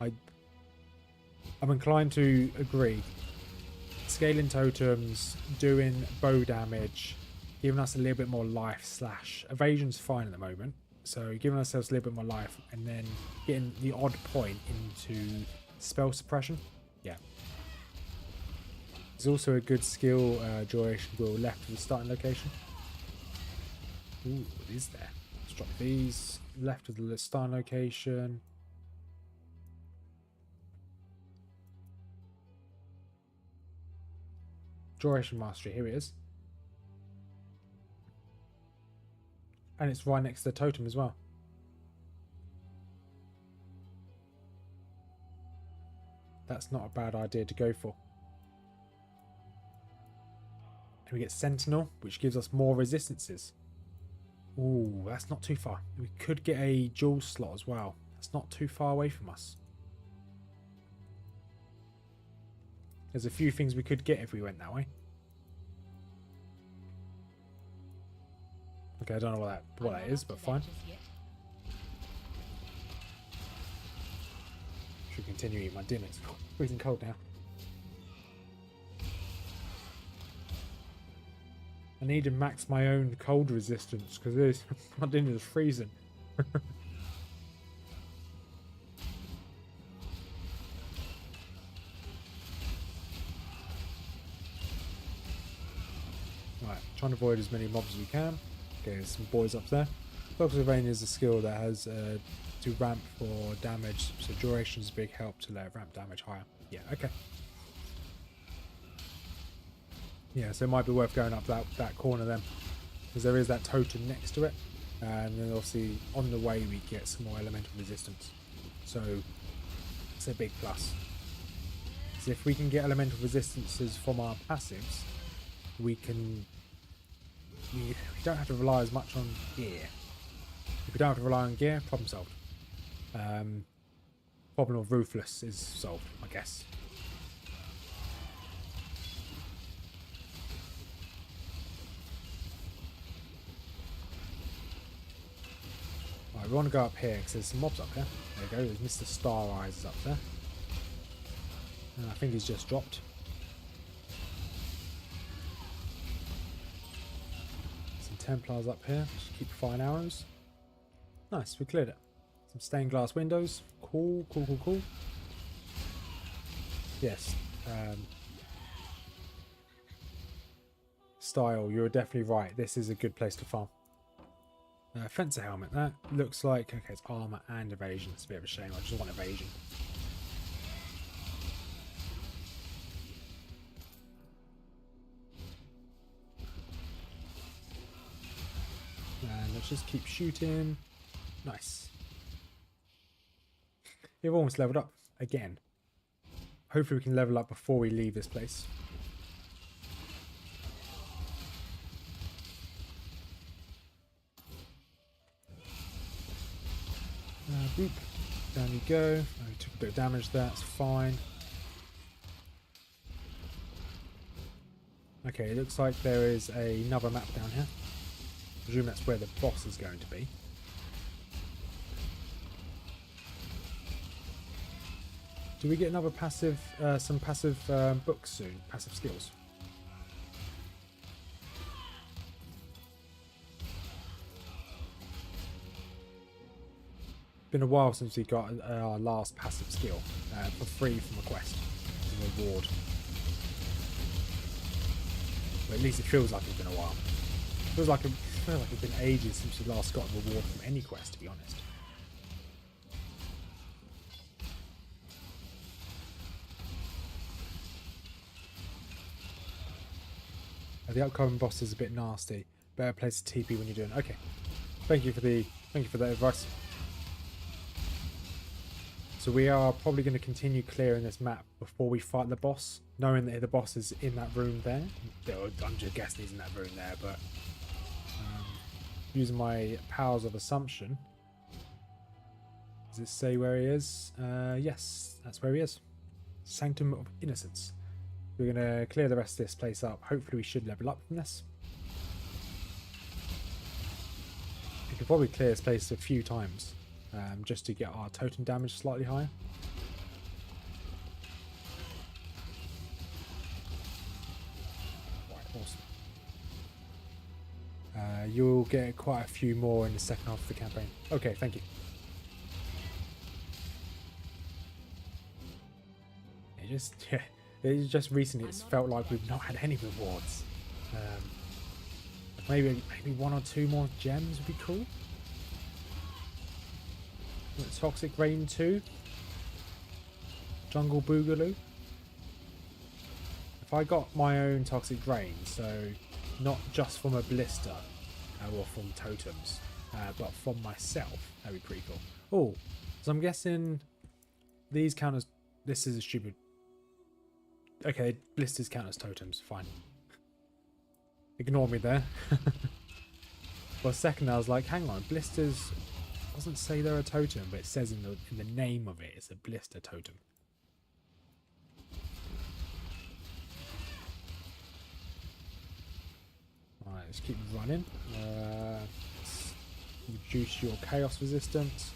I'm inclined to agree. Scaling totems, doing bow damage, giving us a little bit more life / evasion's fine at the moment. So giving ourselves a little bit more life and then getting the odd point into spell suppression. Yeah. There's also a good skill duration wheel left of the starting location. Ooh, what is there? Let's drop these. Left of the starting location. Duration mastery, here it is. And it's right next to the totem as well. That's not a bad idea to go for. And we get Sentinel, which gives us more resistances. Ooh, that's not too far. We could get a dual slot as well. That's not too far away from us. There's a few things we could get if we went that way. Okay, I don't know what that is, but fine. Should continue eating my dinner. It's freezing cold now. I need to max my own cold resistance because this my dinner is freezing. Right, trying to avoid as many mobs as we can. Okay, there's some boys up there. Focus of Rain is a skill that has to ramp for damage, so duration is a big help to let ramp damage higher. Yeah, okay. Yeah, so it might be worth going up that corner then, because there is that totem next to it, and then obviously on the way we get some more elemental resistance. So it's a big plus. So if we can get elemental resistances from our passives, we don't have to rely as much on gear. If we don't have to rely on gear, problem solved. Problem of Ruthless is solved, I guess. Right, we want to go up here because there's some mobs up here. There we go, there's Mr. Star Eyes is up there. And I think he's just dropped. Some Templars up here, just keep firing arrows. Nice, we cleared it. Some stained glass windows. Cool, cool, cool, cool. Yes. Style, you're definitely right. This is a good place to farm. Fencer helmet. That looks like... Okay, it's armor and evasion. It's a bit of a shame. I just want evasion. And let's just keep shooting. Nice. We've almost leveled up again. Hopefully we can level up before we leave this place. Boop. Down you go. I took a bit of damage there. That's fine. Okay, it looks like there is another map down here. I presume that's where the boss is going to be. Do we get another passive, some passive books soon? Passive skills? Been a while since we got our last passive skill for free from a quest as a reward. But at least it feels like it's been a while. Feels like it's been ages since we last got a reward from any quest, to be honest. The upcoming boss is a bit nasty. Better place to TP when you're doing. Okay, thank you for that advice. So we are probably going to continue clearing this map before we fight the boss, knowing that the boss is in that room there. I'm just guessing he's in that room there, but using my powers of assumption, does it say where he is? Yes, that's where he is. Sanctum of Innocence. We're going to clear the rest of this place up. Hopefully we should level up from this. We could probably clear this place a few times. Just to get our totem damage slightly higher. Right, awesome. You'll get quite a few more in the second half of the campaign. Okay, thank you. It just recently it's felt like we've not had any rewards. Maybe one or two more gems would be cool. Toxic Rain 2, Jungle Boogaloo. If I got my own Toxic Rain, so not just from a blister or from totems, but from myself, that'd be pretty cool. Oh, so I'm guessing these count as... This is a stupid... Okay, blisters count as totems, fine. Ignore me there. For a second I was like, hang on, blisters... doesn't say they're a totem, but it says in the name of it, it's a blister totem. Alright, let's keep running. Let's reduce your chaos resistance.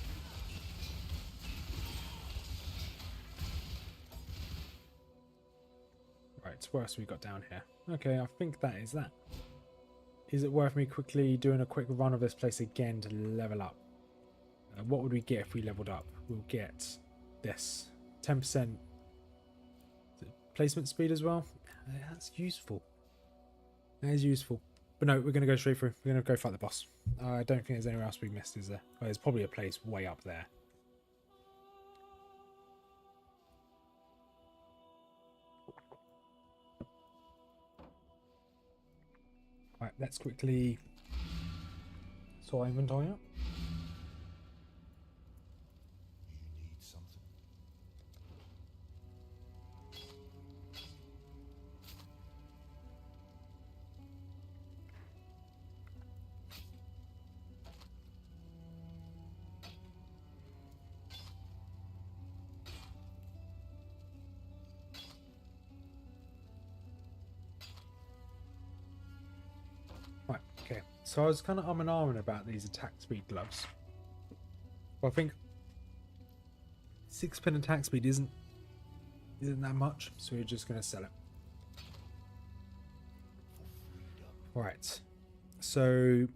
Right, what else have we got down here? Okay, I think that is that. is it worth me quickly doing a quick run of this place again to level up? What would we get if we leveled up? We'll get this 10% placement speed as well. That's useful. That is useful. But no, we're going to go straight through. We're going to go fight the boss. I don't think there's anywhere else we missed, is there? Oh, there's probably a place way up there. Right, let's quickly sort our inventory out. You need something. Right, okay. So I was kind of and ahhing about these attack speed gloves. Well, I think 6 pin attack speed isn't that much, so we're just going to sell it. Right. So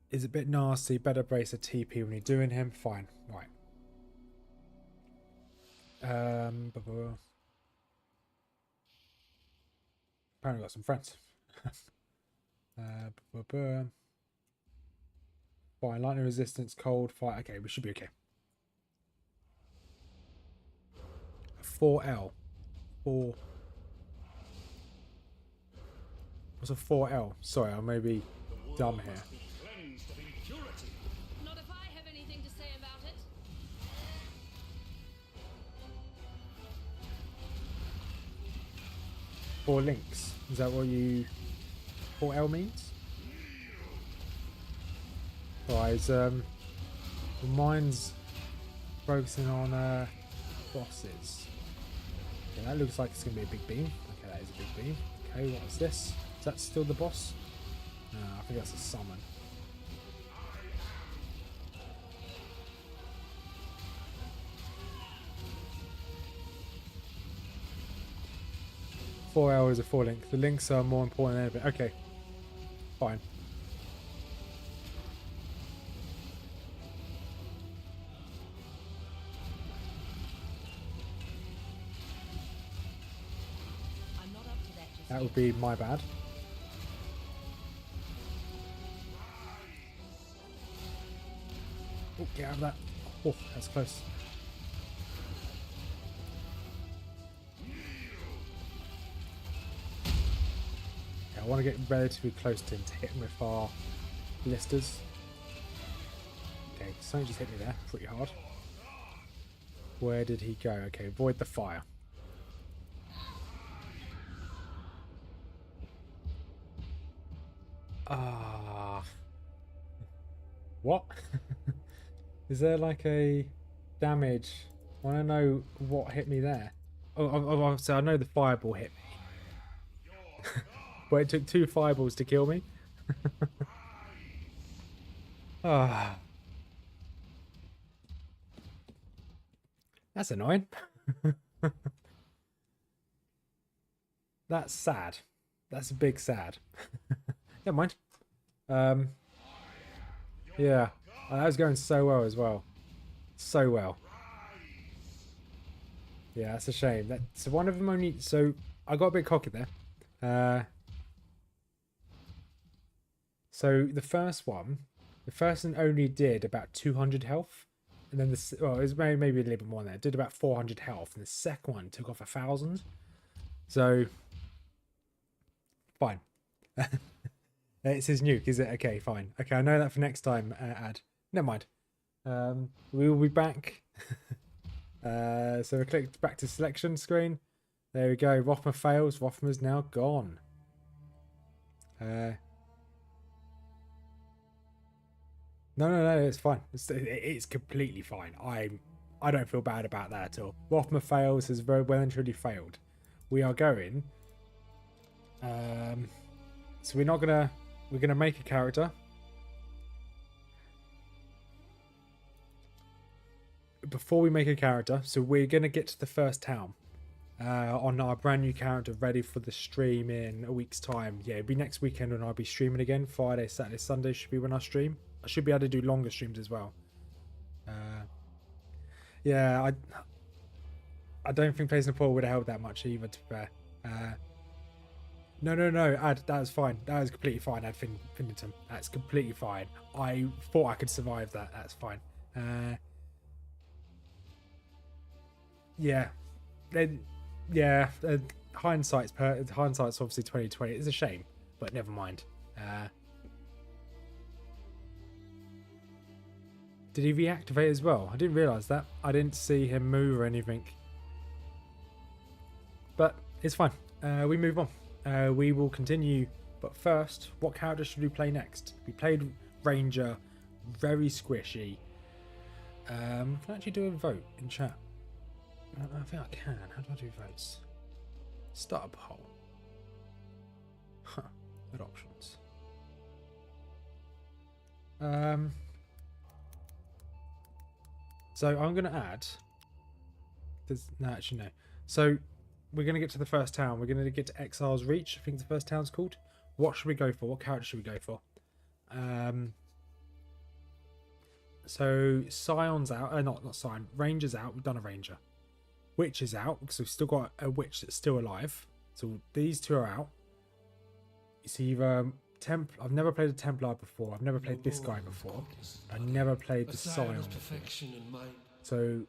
is it a bit nasty? Better brace a TP when you're doing him. Fine. Right. Apparently got some friends. Fire, lightning resistance, cold, fire. Okay, we should be okay. 4L. 4. What's a 4L? Sorry, I may be dumb here. Not if I have anything to say about it. 4 links. Is that what you 4L means? Right, mine's focusing on bosses. Okay, that looks like it's gonna be a big beam. Okay, that is a big beam. Okay, what is this? Is that still the boss? No, I think that's a summon. Four hours of 4 link. The links are more important than anything. Okay, fine. I'm not up to that just That would be my bad. Oh, get out of that. Oh, that's close. I want to get relatively close to him to hit him with our blisters. Okay, something just hit me there pretty hard. Where did he go? Okay, avoid the fire. Ah. What? Is there like a damage? I want to know what hit me there. Oh, so I know the fireball hit me. But it took 2 fireballs to kill me. Ah. That's annoying. That's sad. That's a big sad. Never mind. Yeah. Oh, that was going so well as well. So well. Yeah, that's a shame. So one of them only... So I got a bit cocky there. So the first one only did about 200 health, and then it was maybe a little bit more than that. It did about 400 health, and the second one took off 1,000. So fine. It says nuke, is it? Okay, fine. Okay, I know that for next time. Ad. Never mind. We will be back. So we clicked back to selection screen. There we go. Rothmer fails. Rothmer's now gone. No, it's fine. It's completely fine. I don't feel bad about that at all. Rothmer fails, has very well and truly failed. We are going. So we're gonna make a character. Before we make a character, so we're gonna get to the first town. on our brand new character ready for the stream in a week's time. Yeah, it'll be next weekend when I'll be streaming again. Friday, Saturday, Sunday should be when I stream. I should be able to do longer streams as well. Yeah, I don't think placing a poll would have helped that much either, to be fair. No, Ad, that was fine. That was completely fine, Ad Finnitum. That's completely fine. I thought I could survive that. That's fine. Yeah. Hindsight's obviously 2020. It's a shame, but never mind. Did he reactivate as well? I didn't realise that. I didn't see him move or anything. But it's fine. We move on. We will continue. But first, what character should we play next? We played Ranger. Very squishy. Can I actually do a vote in chat? I think I can. How do I do votes? Start a poll. Huh. Good options. So I'm going to add... No, actually no. So we're going to get to the first town. We're going to get to Exile's Reach. I think the first town's called. What should we go for? What character should we go for? So Scion's out. Not Scion. Ranger's out. We've done a Ranger. Witch is out because we've still got a witch that's still alive. So these two are out. It's either I've never played a Templar before. I've never played this guy before. I never played the Scion before. So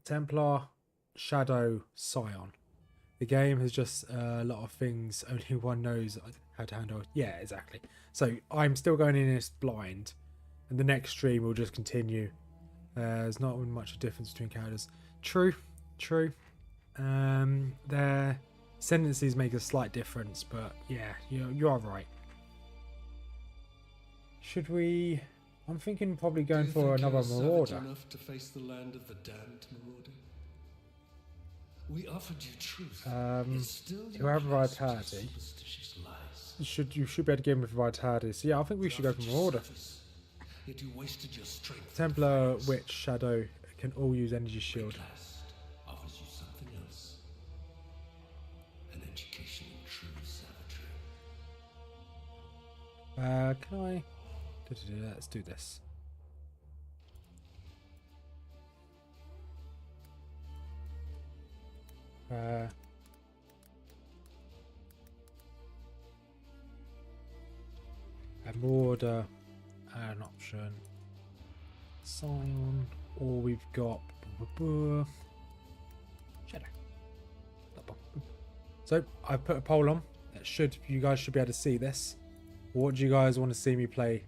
Templar, Shadow, Scion. The game has just a lot of things only one knows how to handle. Yeah, exactly. So I'm still going in this blind, and the next stream will just continue. There's not much difference between characters. True. Their sentences make a slight difference, but yeah, you are right. Should we? I'm thinking probably going for another Marauder. Enough to face the land of the damned, Marauder? We offered you truth. You have vitality. You should be able to give him vitality. So yeah, I think we should go for Marauder. Yet you wasted your strength. Templar, Witch, Shadow can all use Energy Shield. Offers you something else. An education in true savagery. Can I? Let's do this. A Marauder, an option. Scion, or we've got Shadow. So I put a poll on. You guys should be able to see this. What do you guys want to see me play?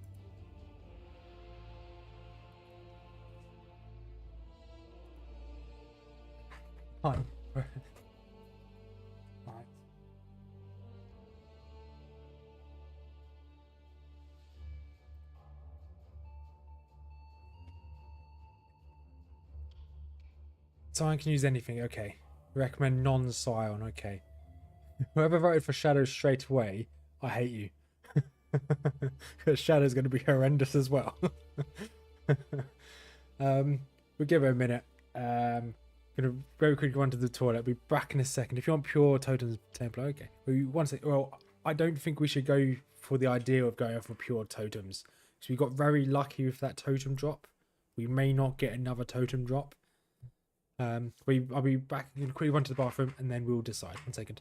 Fine. Right. Scion can use anything. Okay. Recommend non-Scion. Okay. Whoever voted for Shadow straight away, I hate you. Because Shadow's going to be horrendous as well. We'll give it a minute. Gonna very quickly run to the toilet. Be back in a second. If you want pure totems, Templar, okay. Well, I don't think we should go for the idea of going for pure totems. So we got very lucky with that totem drop. We may not get another totem drop. I'll be back. I'm gonna quickly run to the bathroom and then we'll decide. 1 second.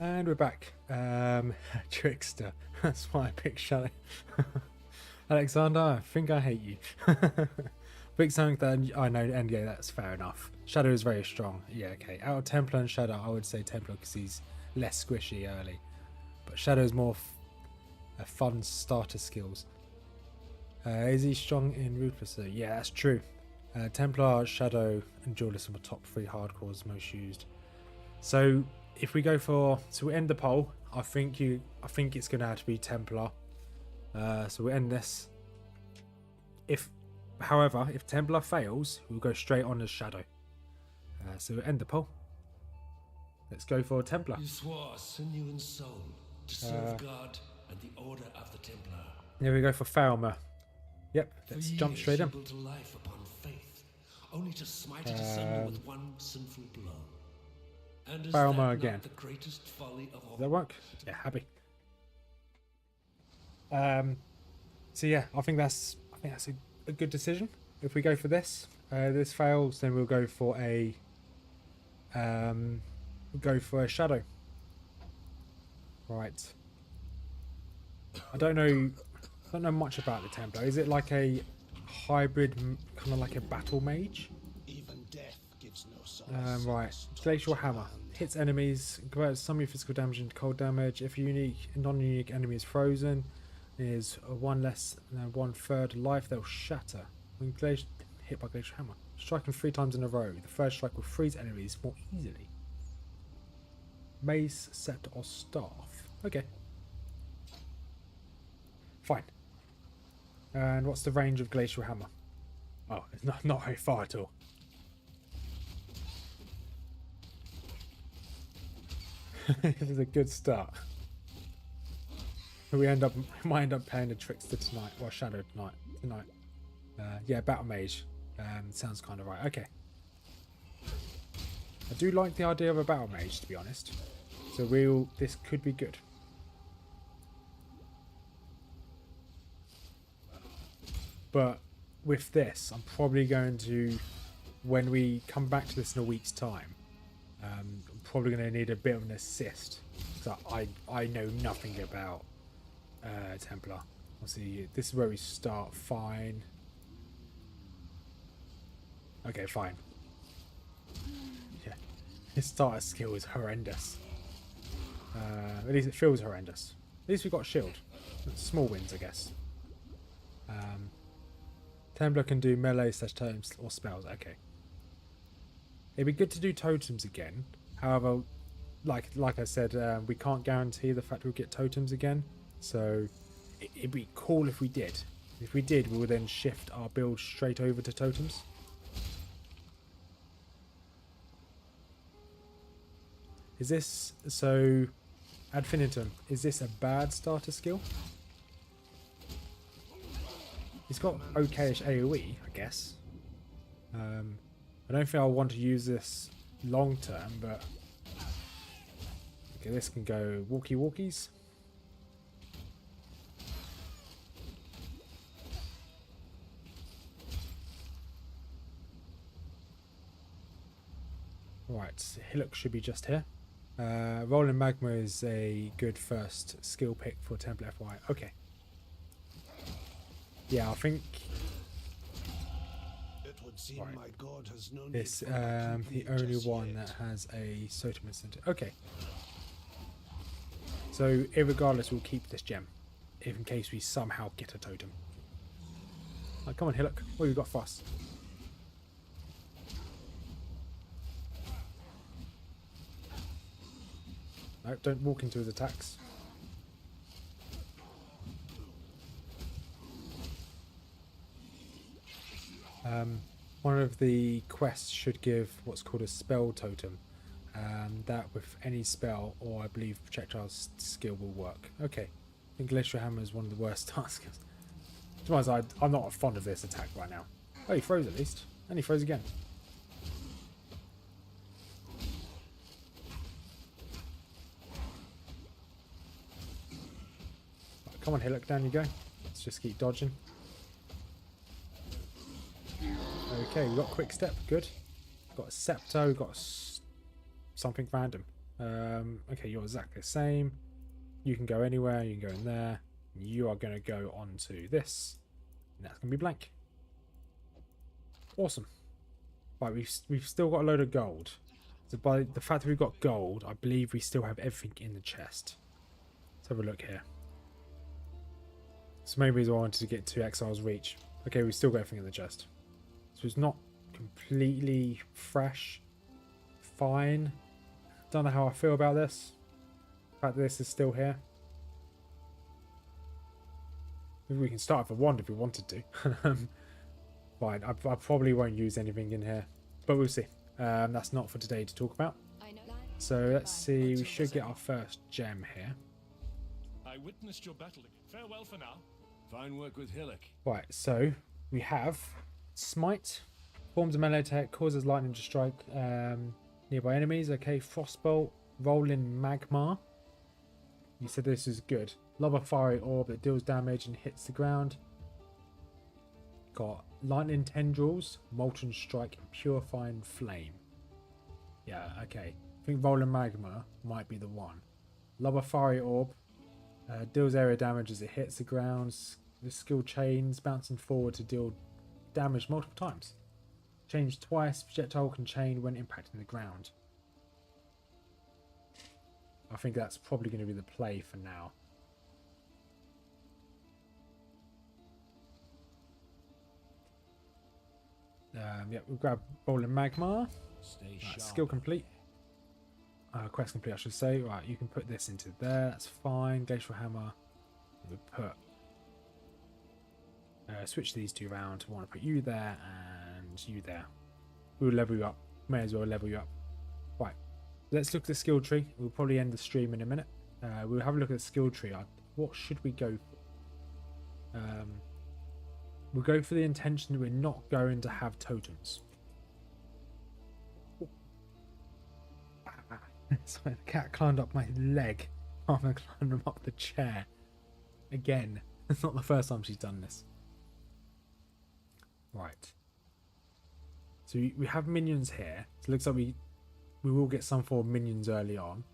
And we're back. Trickster. That's why I picked Shadow. Alexander, I think I hate you. Big something that I know, and yeah, that's fair enough. Shadow is very strong. Yeah, okay. Out of Templar and Shadow, I would say Templar because he's less squishy early. But Shadow is more a fun starter skills. Is he strong in Ruthless? Yeah, that's true. Templar, Shadow, and Duelist are my top 3 hardcores most used. So if we go for, so we end the poll. I think it's gonna have to be Templar. So we end this. However, if Templar fails, we'll go straight on as Shadow. So we end the poll. Let's go for Templar. You swore sinew and soul to serve God and the order of the Templar. Here we go for Falmer. Yep, let's For jump years straight you in. built a life upon faith, only to smite it asunder with one sinful blow. And is Falmer that not again. the greatest folly of all? Does that work? Yeah, happy. So yeah, I think that's a good decision. If we go for this, this fails, then we'll go for a Shadow. Right. I don't know much about the Templar. Is it like a hybrid, kind of like a battle mage? Even death gives no solace. Right. Glacial Hammer. Hits enemies, converts some of your physical damage into cold damage. If a non-unique enemy is frozen, is one less than 1/3 life, they'll shatter. When hit by Glacial Hammer. Strike them 3 times in a row. The first strike will freeze enemies more easily. Mace, scepter, or staff. Okay. Fine. And what's the range of Glacial Hammer? Oh, it's not very far at all. This is a good start. We might end up playing the Trickster tonight, or Shadow tonight. Yeah, Battle Mage. Sounds kind of right. Okay. I do like the idea of a Battle Mage, to be honest. So this could be good. But with this, I'm probably going to, when we come back to this in a week's time, I'm probably going to need a bit of an assist. So I know nothing about Templar. Let's see, this is where we start. Fine. Okay, fine. Yeah, his starter skill is horrendous. At least it feels horrendous. At least we got shield. Small wins, I guess. Templar can do melee / totems or spells. Okay. It'd be good to do totems again. However, like I said, we can't guarantee the fact we'll get totems again. So it'd be cool if we did. If we did, we would then shift our build straight over to totems. Is this so? Ad infinitum. Is this a bad starter skill? It's got okayish AoE, I guess. I don't think I'll want to use this long term, but okay, this can go walkies. Right, Hillock should be just here. Rolling Magma is a good first skill pick for Temple FY. Okay. Yeah, I think It would seem my god has no need this for my the PvE only just one yet. that has a Totem Center. Okay. So irregardless, we'll keep this gem, if in case we somehow get a totem. Right, come on, Hillock. What have you got for us? No, don't walk into his attacks. One of the quests should give what's called a spell totem. That with any spell or I believe projectile skill will work. Okay. I think Glacial Hammer is one of the worst star skills. To be honest, I'm not fond of this attack right now. Oh, he froze at least. And he froze again. Right, come on, Hillock, down you go. Let's just keep dodging. Okay, we got quick step, good. Got a scepter, got something random. Okay, you're exactly the same. You can go anywhere, you can go in there. You are going to go onto this. And that's going to be blank. Awesome. Right, we've still got a load of gold. So by the fact that we've got gold, I believe we still have everything in the chest. Let's have a look here. So maybe I wanted to get to Exile's Reach. Okay, we still got everything in the chest. So it's not completely fresh. Fine. Don't know how I feel about this. The fact that this is still here. Maybe we can start with a wand if we wanted to. Fine, I probably won't use anything in here. But we'll see. That's not for today to talk about. So let's see, we should get our first gem here. I witnessed your battle. Farewell for now. Fine work with Hillock. Right, so we have Smite. Forms a melee attack, causes lightning to strike nearby enemies. Okay, Frostbolt, Rolling Magma. You said this is good. Lava Fiery Orb that deals damage and hits the ground. Got Lightning Tendrils, Molten Strike, and Purifying Flame. Yeah, okay. I think Rolling Magma might be the one. Lava Fiery Orb. Deals area damage as it hits the ground. The skill chains, bouncing forward to deal damage multiple times. Change twice. Projectile can chain when impacting the ground. I think that's probably going to be the play for now. Yep, we'll grab Rolling Magma. Right, skill complete. Quest complete, I should say. Right, you can put this into there. That's fine. Glacial Hammer. We'll put... switch these two around. I want to put you there and you there. We'll level you up. May as well level you up. Right. Let's look at the skill tree. We'll probably end the stream in a minute. We'll have a look at the skill tree. What should we go for? We'll go for the intention that we're not going to have totems. Sorry, the cat climbed up my leg. I'm going to climb him up the chair. Again. It's not the first time she's done this. Right. So we have minions here. So it looks like we will get some form of minions early on.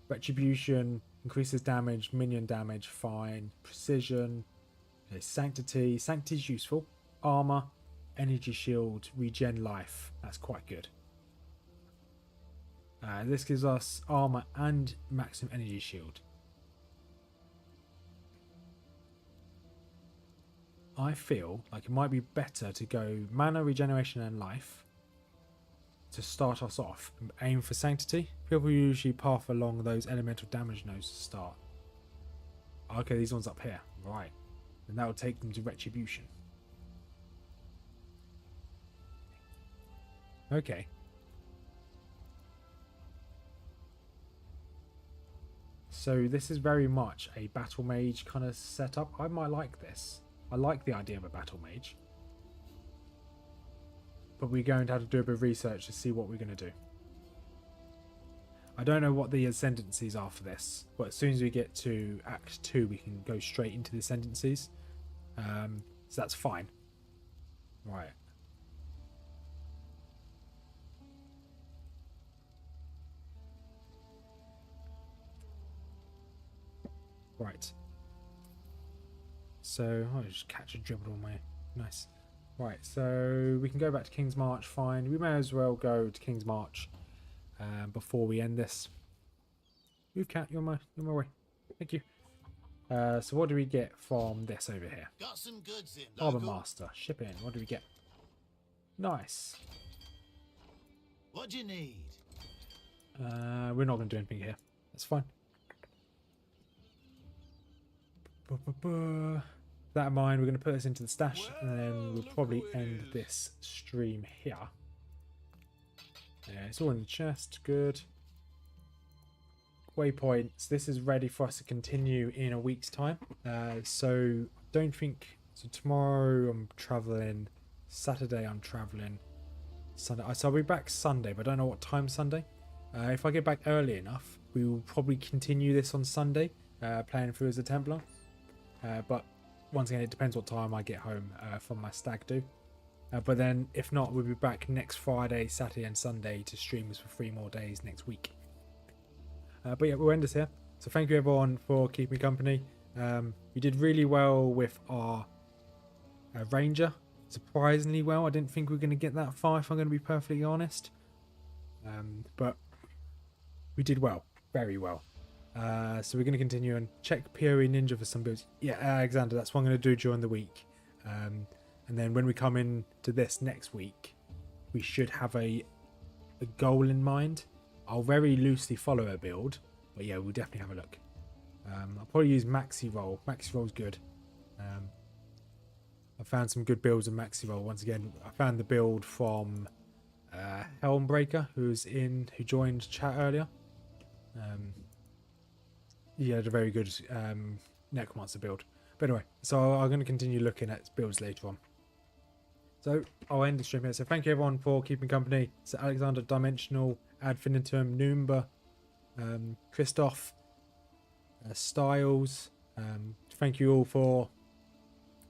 Retribution increases damage, minion damage, fine. Precision. Okay, Sanctity. Sanctity is useful. Armor. Energy shield. Regen life. That's quite good. This gives us armor and maximum energy shield. I feel like it might be better to go mana, regeneration and life to start us off and aim for sanctity. People usually path along those elemental damage nodes to start. Okay, these ones up here. Right. And that will take them to retribution. Okay. So this is very much a battle mage kind of setup. I might like this. I like the idea of a battle mage. But we're going to have to do a bit of research to see what we're going to do. I don't know what the ascendancies are for this. But as soon as we get to Act 2, we can go straight into the ascendancies. So that's fine. Right. Right. So, I'll just catch a dribble on my... Nice. Right, so we can go back to King's March, fine. We may as well go to King's March before we end this. Move, cat, you're my way. Thank you. So what do we get from this over here? Got some goods in, Harbour local. Master, ship in. What do we get? Nice. What do you need? We're not going to do anything here. That's fine. That in mind, we're going to put this into the stash and then we'll probably end this stream here. Yeah, it's all in the chest. Good. Waypoints. This is ready for us to continue in a week's time. So don't think... So tomorrow I'm travelling. Saturday I'm travelling. Sunday. So I'll be back Sunday, but I don't know what time Sunday. If I get back early enough, we will probably continue this on Sunday, playing through as a Templar. But once again, it depends what time I get home from my stag do. But then, if not, we'll be back next Friday, Saturday and Sunday to stream us for 3 more days next week. But yeah, we'll end this here. So thank you everyone for keeping me company. We did really well with our Ranger surprisingly well. I didn't think we were going to get that far, if I'm going to be perfectly honest. But we did well, very well. So we're going to continue and check POE Ninja for some builds. Yeah, Alexander, that's what I'm going to do during the week. And then when we come in to this next week, we should have a goal in mind. I'll very loosely follow a build, but yeah, we'll definitely have a look. I'll probably use Maxi Roll. Maxi Roll's good. I found some good builds in Maxi Roll. Once again, I found the build from Helmbreaker, who joined chat earlier. He had a very good Necromancer build. But anyway, so I'm going to continue looking at builds later on. So I'll end the stream here. So thank you everyone for keeping company. So Alexander, Dimensional, Adfinitum, Noomba, Christoph, Styles. Thank you all for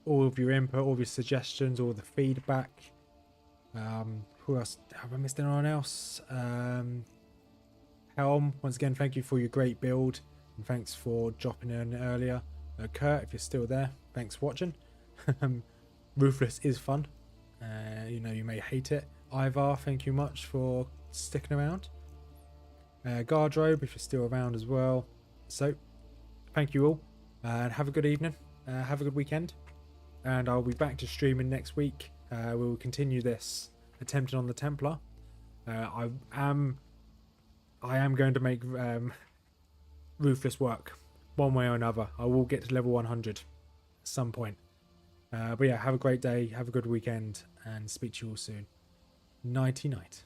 all of your input, all of your suggestions, all the feedback. Who else? Have I missed anyone else? Helm, once again, thank you for your great build. And thanks for dropping in earlier. Kurt, if you're still there, thanks for watching. Ruthless is fun. You know, you may hate it. Ivar, thank you much for sticking around. Guardrobe, if you're still around as well. So, thank you all. And have a good evening. Have a good weekend. And I'll be back to streaming next week. We will continue this attempting on the Templar. I am going to make Ruthless work one way or another. I will get to level 100 at some point. But yeah, have a great day, have a good weekend, and speak to you all soon. Nighty night.